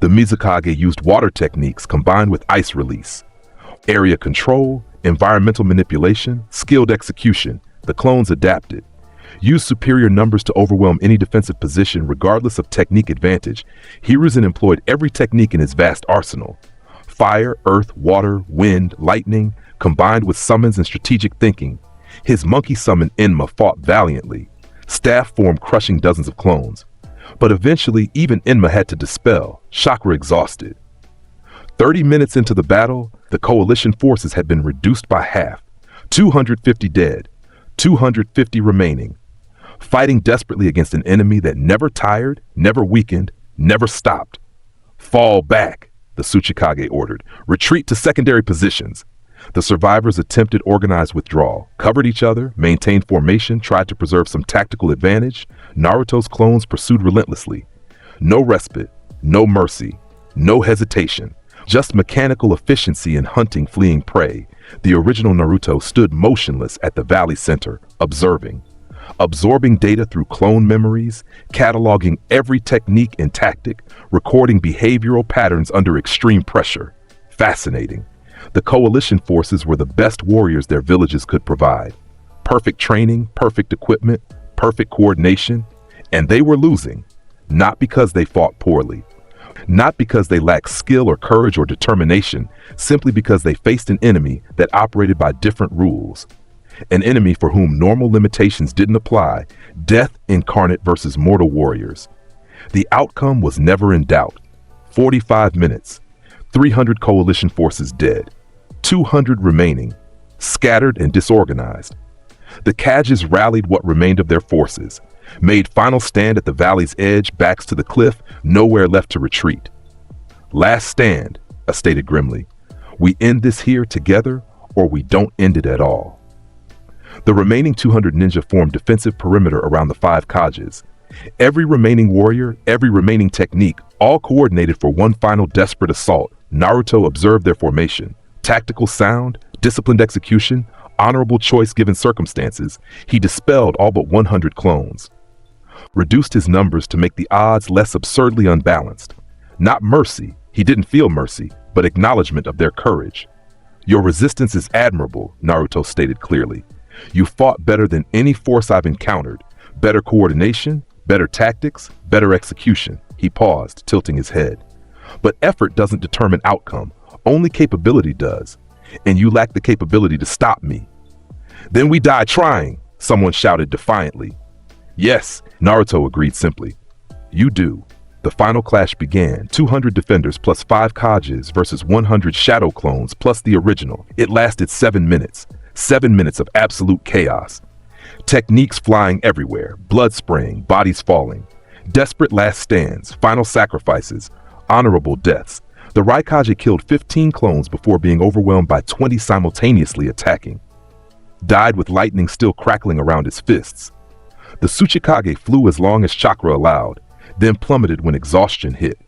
The Mizukage used water techniques combined with ice release. Area control, environmental manipulation, skilled execution, the clones adapted. Used superior numbers to overwhelm any defensive position regardless of technique advantage. Hiruzen employed every technique in his vast arsenal. Fire, earth, water, wind, lightning, combined with summons and strategic thinking. His monkey summon Enma fought valiantly. Staff form crushing dozens of clones. But eventually, even Enma had to dispel, chakra exhausted. 30 minutes into the battle, the coalition forces had been reduced by half. 250 dead, 250 remaining. Fighting desperately against an enemy that never tired, never weakened, never stopped. Fall back, the Tsuchikage ordered. Retreat to secondary positions. The survivors attempted organized withdrawal, covered each other, maintained formation, tried to preserve some tactical advantage. Naruto's clones pursued relentlessly. No respite, no mercy, no hesitation. Just mechanical efficiency in hunting fleeing prey. The original Naruto stood motionless at the valley center, observing. Absorbing data through clone memories, cataloging every technique and tactic, recording behavioral patterns under extreme pressure. Fascinating. The coalition forces were the best warriors their villages could provide. Perfect training, perfect equipment, perfect coordination, and they were losing. Not because they fought poorly. Not because they lacked skill or courage or determination, simply because they faced an enemy that operated by different rules. An enemy for whom normal limitations didn't apply, death incarnate versus mortal warriors. The outcome was never in doubt. 45 minutes, 300 coalition forces dead, 200 remaining, scattered and disorganized. The Kages rallied what remained of their forces, made final stand at the valley's edge, backs to the cliff, nowhere left to retreat. Last stand, I stated grimly. We end this here together, or we don't end it at all. The remaining 200 ninja formed defensive perimeter around the 5 Kages. Every remaining warrior, every remaining technique, all coordinated for one final desperate assault. Naruto observed their formation. Tactical sound, disciplined execution, honorable choice given circumstances. He dispelled all but 100 clones. Reduced his numbers to make the odds less absurdly unbalanced. Not mercy, he didn't feel mercy, but acknowledgement of their courage. Your resistance is admirable, Naruto stated clearly. You fought better than any force I've encountered. Better coordination, better tactics, better execution. He paused, tilting his head. But effort doesn't determine outcome. Only capability does. And you lack the capability to stop me. Then we die trying, someone shouted defiantly. Yes, Naruto agreed simply. You do. The final clash began. 200 defenders plus 5 Kages versus 100 shadow clones plus the original. It lasted 7 minutes. 7 minutes of absolute chaos. Techniques flying everywhere, blood spraying, bodies falling. Desperate last stands, final sacrifices, honorable deaths. The Raikage killed 15 clones before being overwhelmed by 20 simultaneously attacking. Died with lightning still crackling around his fists. The Tsuchikage flew as long as chakra allowed, then plummeted when exhaustion hit.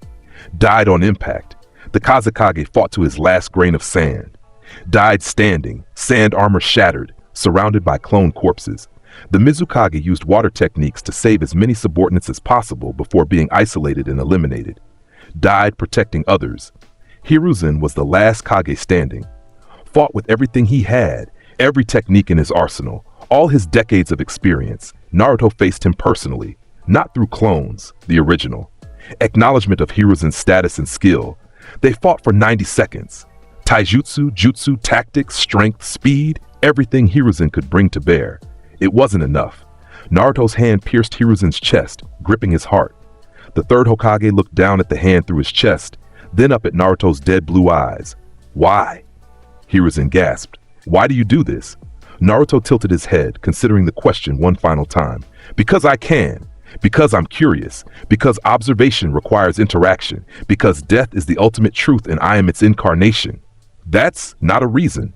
Died on impact. The Kazekage fought to his last grain of sand. Died standing, sand armor shattered, surrounded by clone corpses. The Mizukage used water techniques to save as many subordinates as possible before being isolated and eliminated. Died protecting others. Hiruzen was the last Kage standing. Fought with everything he had, every technique in his arsenal, all his decades of experience. Naruto faced him personally, not through clones, the original. Acknowledgement of Hiruzen's status and skill. They fought for 90 seconds. Taijutsu, jutsu, tactics, strength, speed, everything Hiruzen could bring to bear. It wasn't enough. Naruto's hand pierced Hiruzen's chest, gripping his heart. The third Hokage looked down at the hand through his chest, then up at Naruto's dead blue eyes. Why? Hiruzen gasped. Why do you do this? Naruto tilted his head, considering the question one final time. Because I can. Because I'm curious. Because observation requires interaction. Because death is the ultimate truth and I am its incarnation. That's not a reason.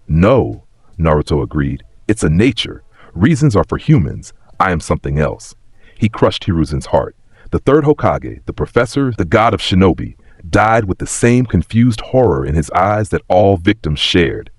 No, Naruto agreed. It's a nature. Reasons are for humans. I am something else. He crushed Hiruzen's heart. The third Hokage, the professor, the god of shinobi, died with the same confused horror in his eyes that all victims shared.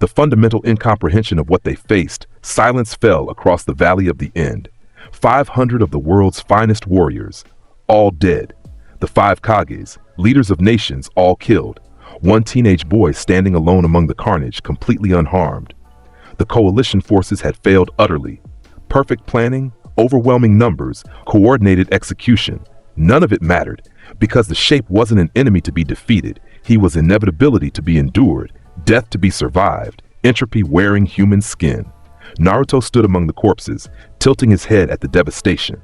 The fundamental incomprehension of what they faced, silence fell across the valley of the end. 500 of the world's finest warriors, all dead. The 5 Kages, leaders of nations, all killed. One teenage boy standing alone among the carnage, completely unharmed. The coalition forces had failed utterly. Perfect planning, overwhelming numbers, coordinated execution. None of it mattered, because the shape wasn't an enemy to be defeated. He was inevitability to be endured, death to be survived, entropy wearing human skin. Naruto stood among the corpses, tilting his head at the devastation.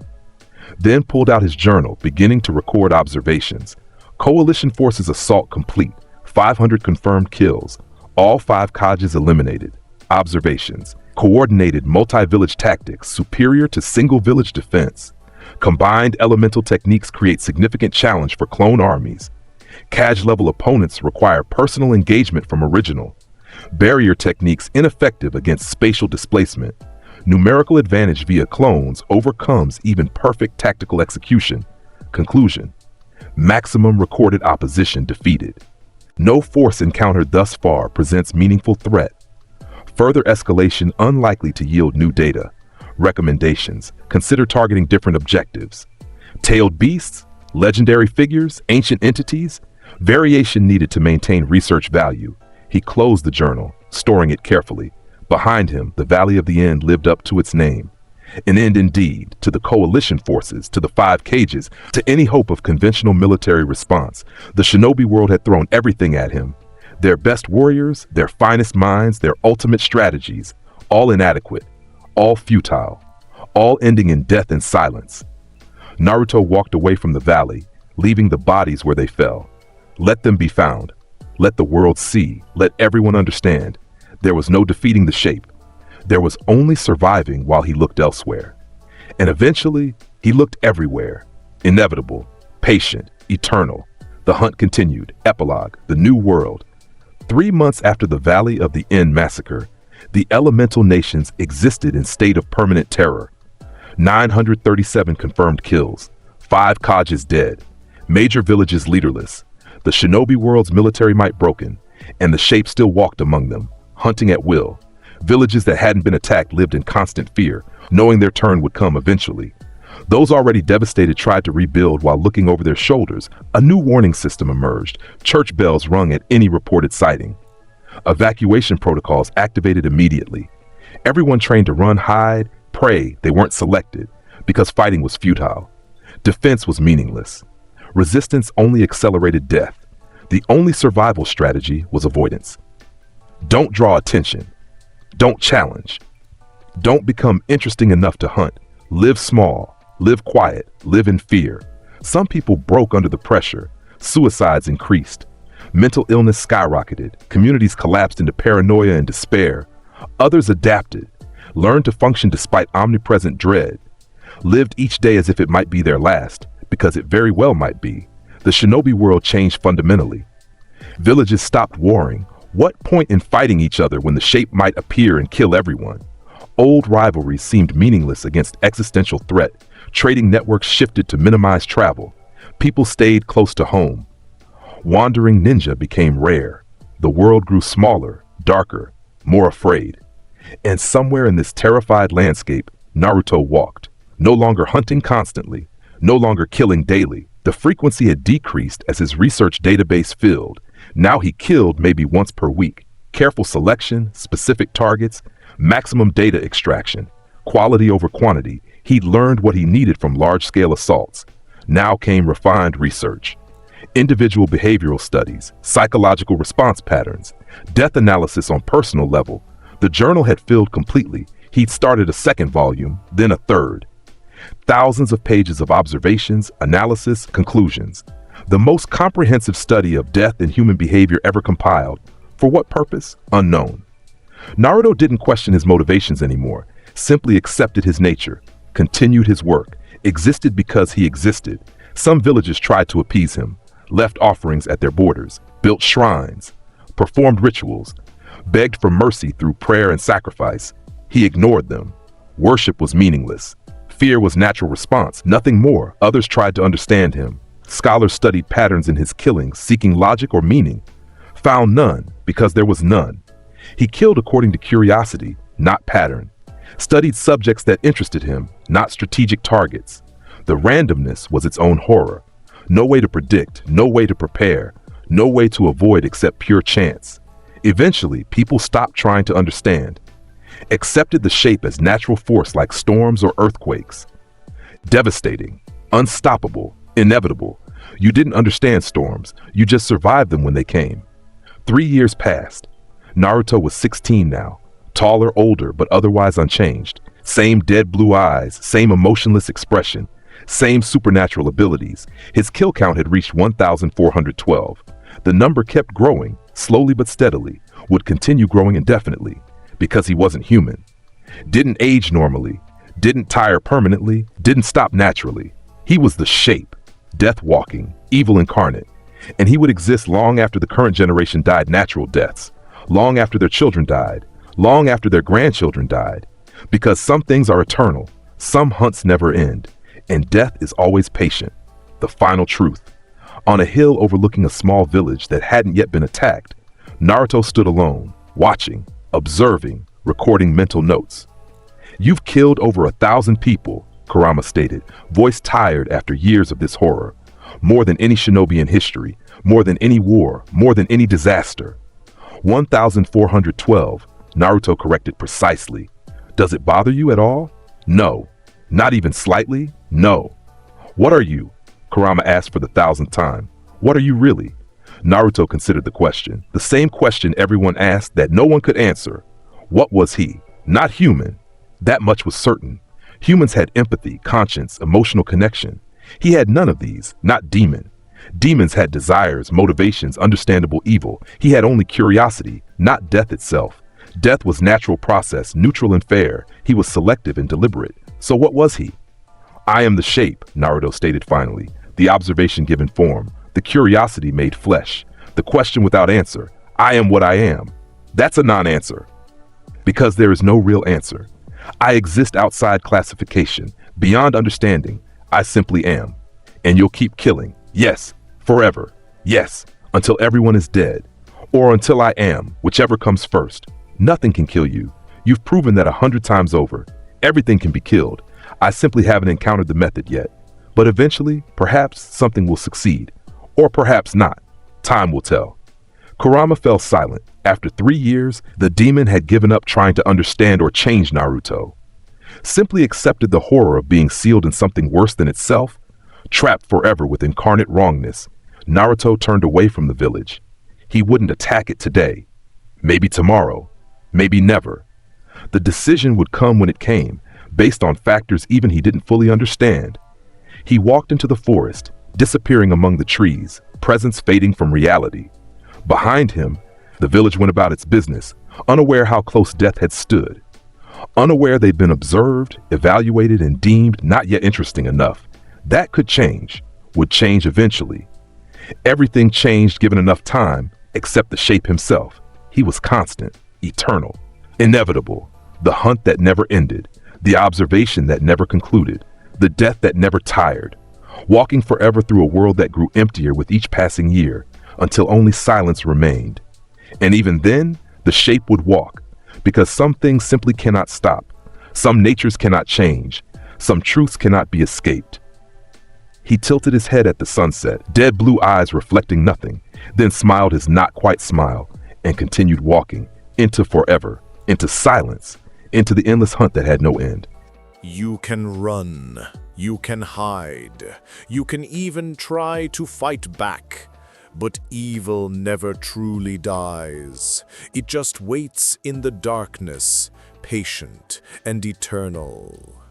Then pulled out his journal, beginning to record observations. Coalition forces assault complete. 500 confirmed kills. All 5 Kages eliminated. Observations. Coordinated multi-village tactics superior to single-village defense. Combined elemental techniques create significant challenge for clone armies. Kage-level opponents require personal engagement from original. Barrier techniques ineffective against spatial displacement. Numerical advantage via clones overcomes even perfect tactical execution. Conclusion. Maximum recorded opposition defeated. No force encountered thus far presents meaningful threat. Further escalation unlikely to yield new data. Recommendations. Consider targeting different objectives. Tailed beasts, legendary figures, ancient entities. Variation needed to maintain research value. He closed the journal, storing it carefully. Behind him, the Valley of the End lived up to its name. An end indeed, to the coalition forces, to the 5 Kages, to any hope of conventional military response. The shinobi world had thrown everything at him. Their best warriors, their finest minds, their ultimate strategies, all inadequate, all futile, all ending in death and silence. Naruto walked away from the valley, leaving the bodies where they fell. Let them be found. Let the world see. Let everyone understand. There was no defeating the shape. There was only surviving while he looked elsewhere. And eventually, he looked everywhere. Inevitable, patient, eternal. The hunt continued. Epilogue, the new world. 3 months after the Valley of the End massacre, the elemental nations existed in state of permanent terror. 937 confirmed kills, 5 Kages dead, major villages leaderless, the shinobi world's military might broken, and the shape still walked among them, hunting at will. Villages that hadn't been attacked lived in constant fear, knowing their turn would come eventually. Those already devastated tried to rebuild while looking over their shoulders. A new warning system emerged. Church bells rung at any reported sighting. Evacuation protocols activated immediately. Everyone trained to run, hide, pray they weren't selected, because fighting was futile. Defense was meaningless. Resistance only accelerated death. The only survival strategy was avoidance. Don't draw attention. Don't challenge. Don't become interesting enough to hunt. Live small. Live quiet. Live in fear. Some people broke under the pressure. Suicides increased. Mental illness skyrocketed. Communities collapsed into paranoia and despair. Others adapted, learned to function despite omnipresent dread, lived each day as if it might be their last, because it very well might be. The shinobi world changed fundamentally. Villages stopped warring. What point in fighting each other when the shape might appear and kill everyone? Old rivalries seemed meaningless against existential threat. Trading networks shifted to minimize travel. People stayed close to home. Wandering ninja became rare. The world grew smaller, darker, more afraid. And somewhere in this terrified landscape, Naruto walked, no longer hunting constantly, no longer killing daily. The frequency had decreased as his research database filled. Now he killed maybe once per week. Careful selection, specific targets, maximum data extraction, quality over quantity. He'd learned what he needed from large-scale assaults. Now came refined research. Individual behavioral studies, psychological response patterns, death analysis on personal level. The journal had filled completely. He'd started a second volume, then a third. Thousands of pages of observations, analysis, conclusions. The most comprehensive study of death and human behavior ever compiled. For what purpose? Unknown. Naruto didn't question his motivations anymore, simply accepted his nature, continued his work, existed because he existed. Some villages tried to appease him, left offerings at their borders, built shrines, performed rituals, begged for mercy through prayer and sacrifice. He ignored them. Worship was meaningless. Fear was natural response, nothing more. Others tried to understand him. Scholars studied patterns in his killings, seeking logic or meaning. Found none, because there was none. He killed according to curiosity, not pattern. Studied subjects that interested him, not strategic targets. The randomness was its own horror. No way to predict, no way to prepare, no way to avoid except pure chance. Eventually, people stopped trying to understand, accepted the shape as natural force like storms or earthquakes. Devastating, unstoppable, inevitable. You didn't understand storms, you just survived them when they came. 3 years passed. Naruto was 16 now, taller, older, but otherwise unchanged. Same dead blue eyes, same emotionless expression, same supernatural abilities. His kill count had reached 1,412. The number kept growing, slowly but steadily, would continue growing indefinitely, because he wasn't human. Didn't age normally, didn't tire permanently, didn't stop naturally. He was the shape, death walking, evil incarnate, and he would exist long after the current generation died natural deaths, long after their children died, long after their grandchildren died, because some things are eternal, some hunts never end, and death is always patient. The final truth. On a hill overlooking a small village that hadn't yet been attacked, Naruto stood alone, watching, observing, recording mental notes. "You've killed over 1,000 people," Kurama stated, voice tired after years of this horror. "More than any shinobi in history, more than any war, more than any disaster." 1,412, Naruto corrected precisely. "Does it bother you at all?" "No." "Not even slightly?" "No." "What are you?" Kurama asked for the 1,000th time. "What are you really?" Naruto considered the question, the same question everyone asked that no one could answer. What was he? Not human. That much was certain. Humans had empathy, conscience, emotional connection. He had none of these, not demon. Demons had desires, motivations, understandable evil. He had only curiosity, not death itself. Death was natural process, neutral and fair. He was selective and deliberate. So what was he? I am the shape, Naruto stated finally. The observation given form. The curiosity made flesh. The question without answer. I am what I am. That's a non-answer. Because there is no real answer. I exist outside classification, beyond understanding. I simply am. And you'll keep killing. Yes, forever. Yes, until everyone is dead. Or until I am, whichever comes first. Nothing can kill you. You've proven that 100 times over. Everything can be killed. I simply haven't encountered the method yet. But eventually, perhaps something will succeed. Or perhaps not. Time will tell. Kurama fell silent. After 3 years, the demon had given up trying to understand or change Naruto. Simply accepted the horror of being sealed in something worse than itself. Trapped forever with incarnate wrongness, Naruto turned away from the village. He wouldn't attack it today. Maybe tomorrow. Maybe never. The decision would come when it came, based on factors even he didn't fully understand. He walked into the forest, disappearing among the trees, presence fading from reality. Behind him, the village went about its business, unaware how close death had stood. Unaware they'd been observed, evaluated, and deemed not yet interesting enough. That could change, would change eventually. Everything changed given enough time, except the shape himself. He was constant, eternal, inevitable, the hunt that never ended, the observation that never concluded, the death that never tired, walking forever through a world that grew emptier with each passing year, until only silence remained. And even then, the shape would walk, because some things simply cannot stop, some natures cannot change, some truths cannot be escaped. He tilted his head at the sunset, dead blue eyes reflecting nothing, then smiled his not-quite smile, and continued walking, into forever, into silence, into the endless hunt that had no end. You can run, you can hide, you can even try to fight back. But evil never truly dies. It just waits in the darkness, patient and eternal.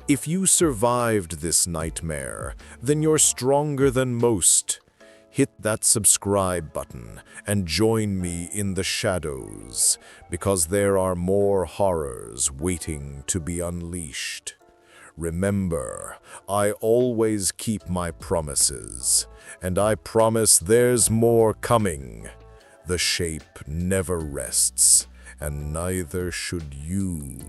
If you survived this nightmare, then you're stronger than most. Hit that subscribe button and join me in the shadows, because there are more horrors waiting to be unleashed. Remember, I always keep my promises, and I promise there's more coming. The shape never rests, and neither should you.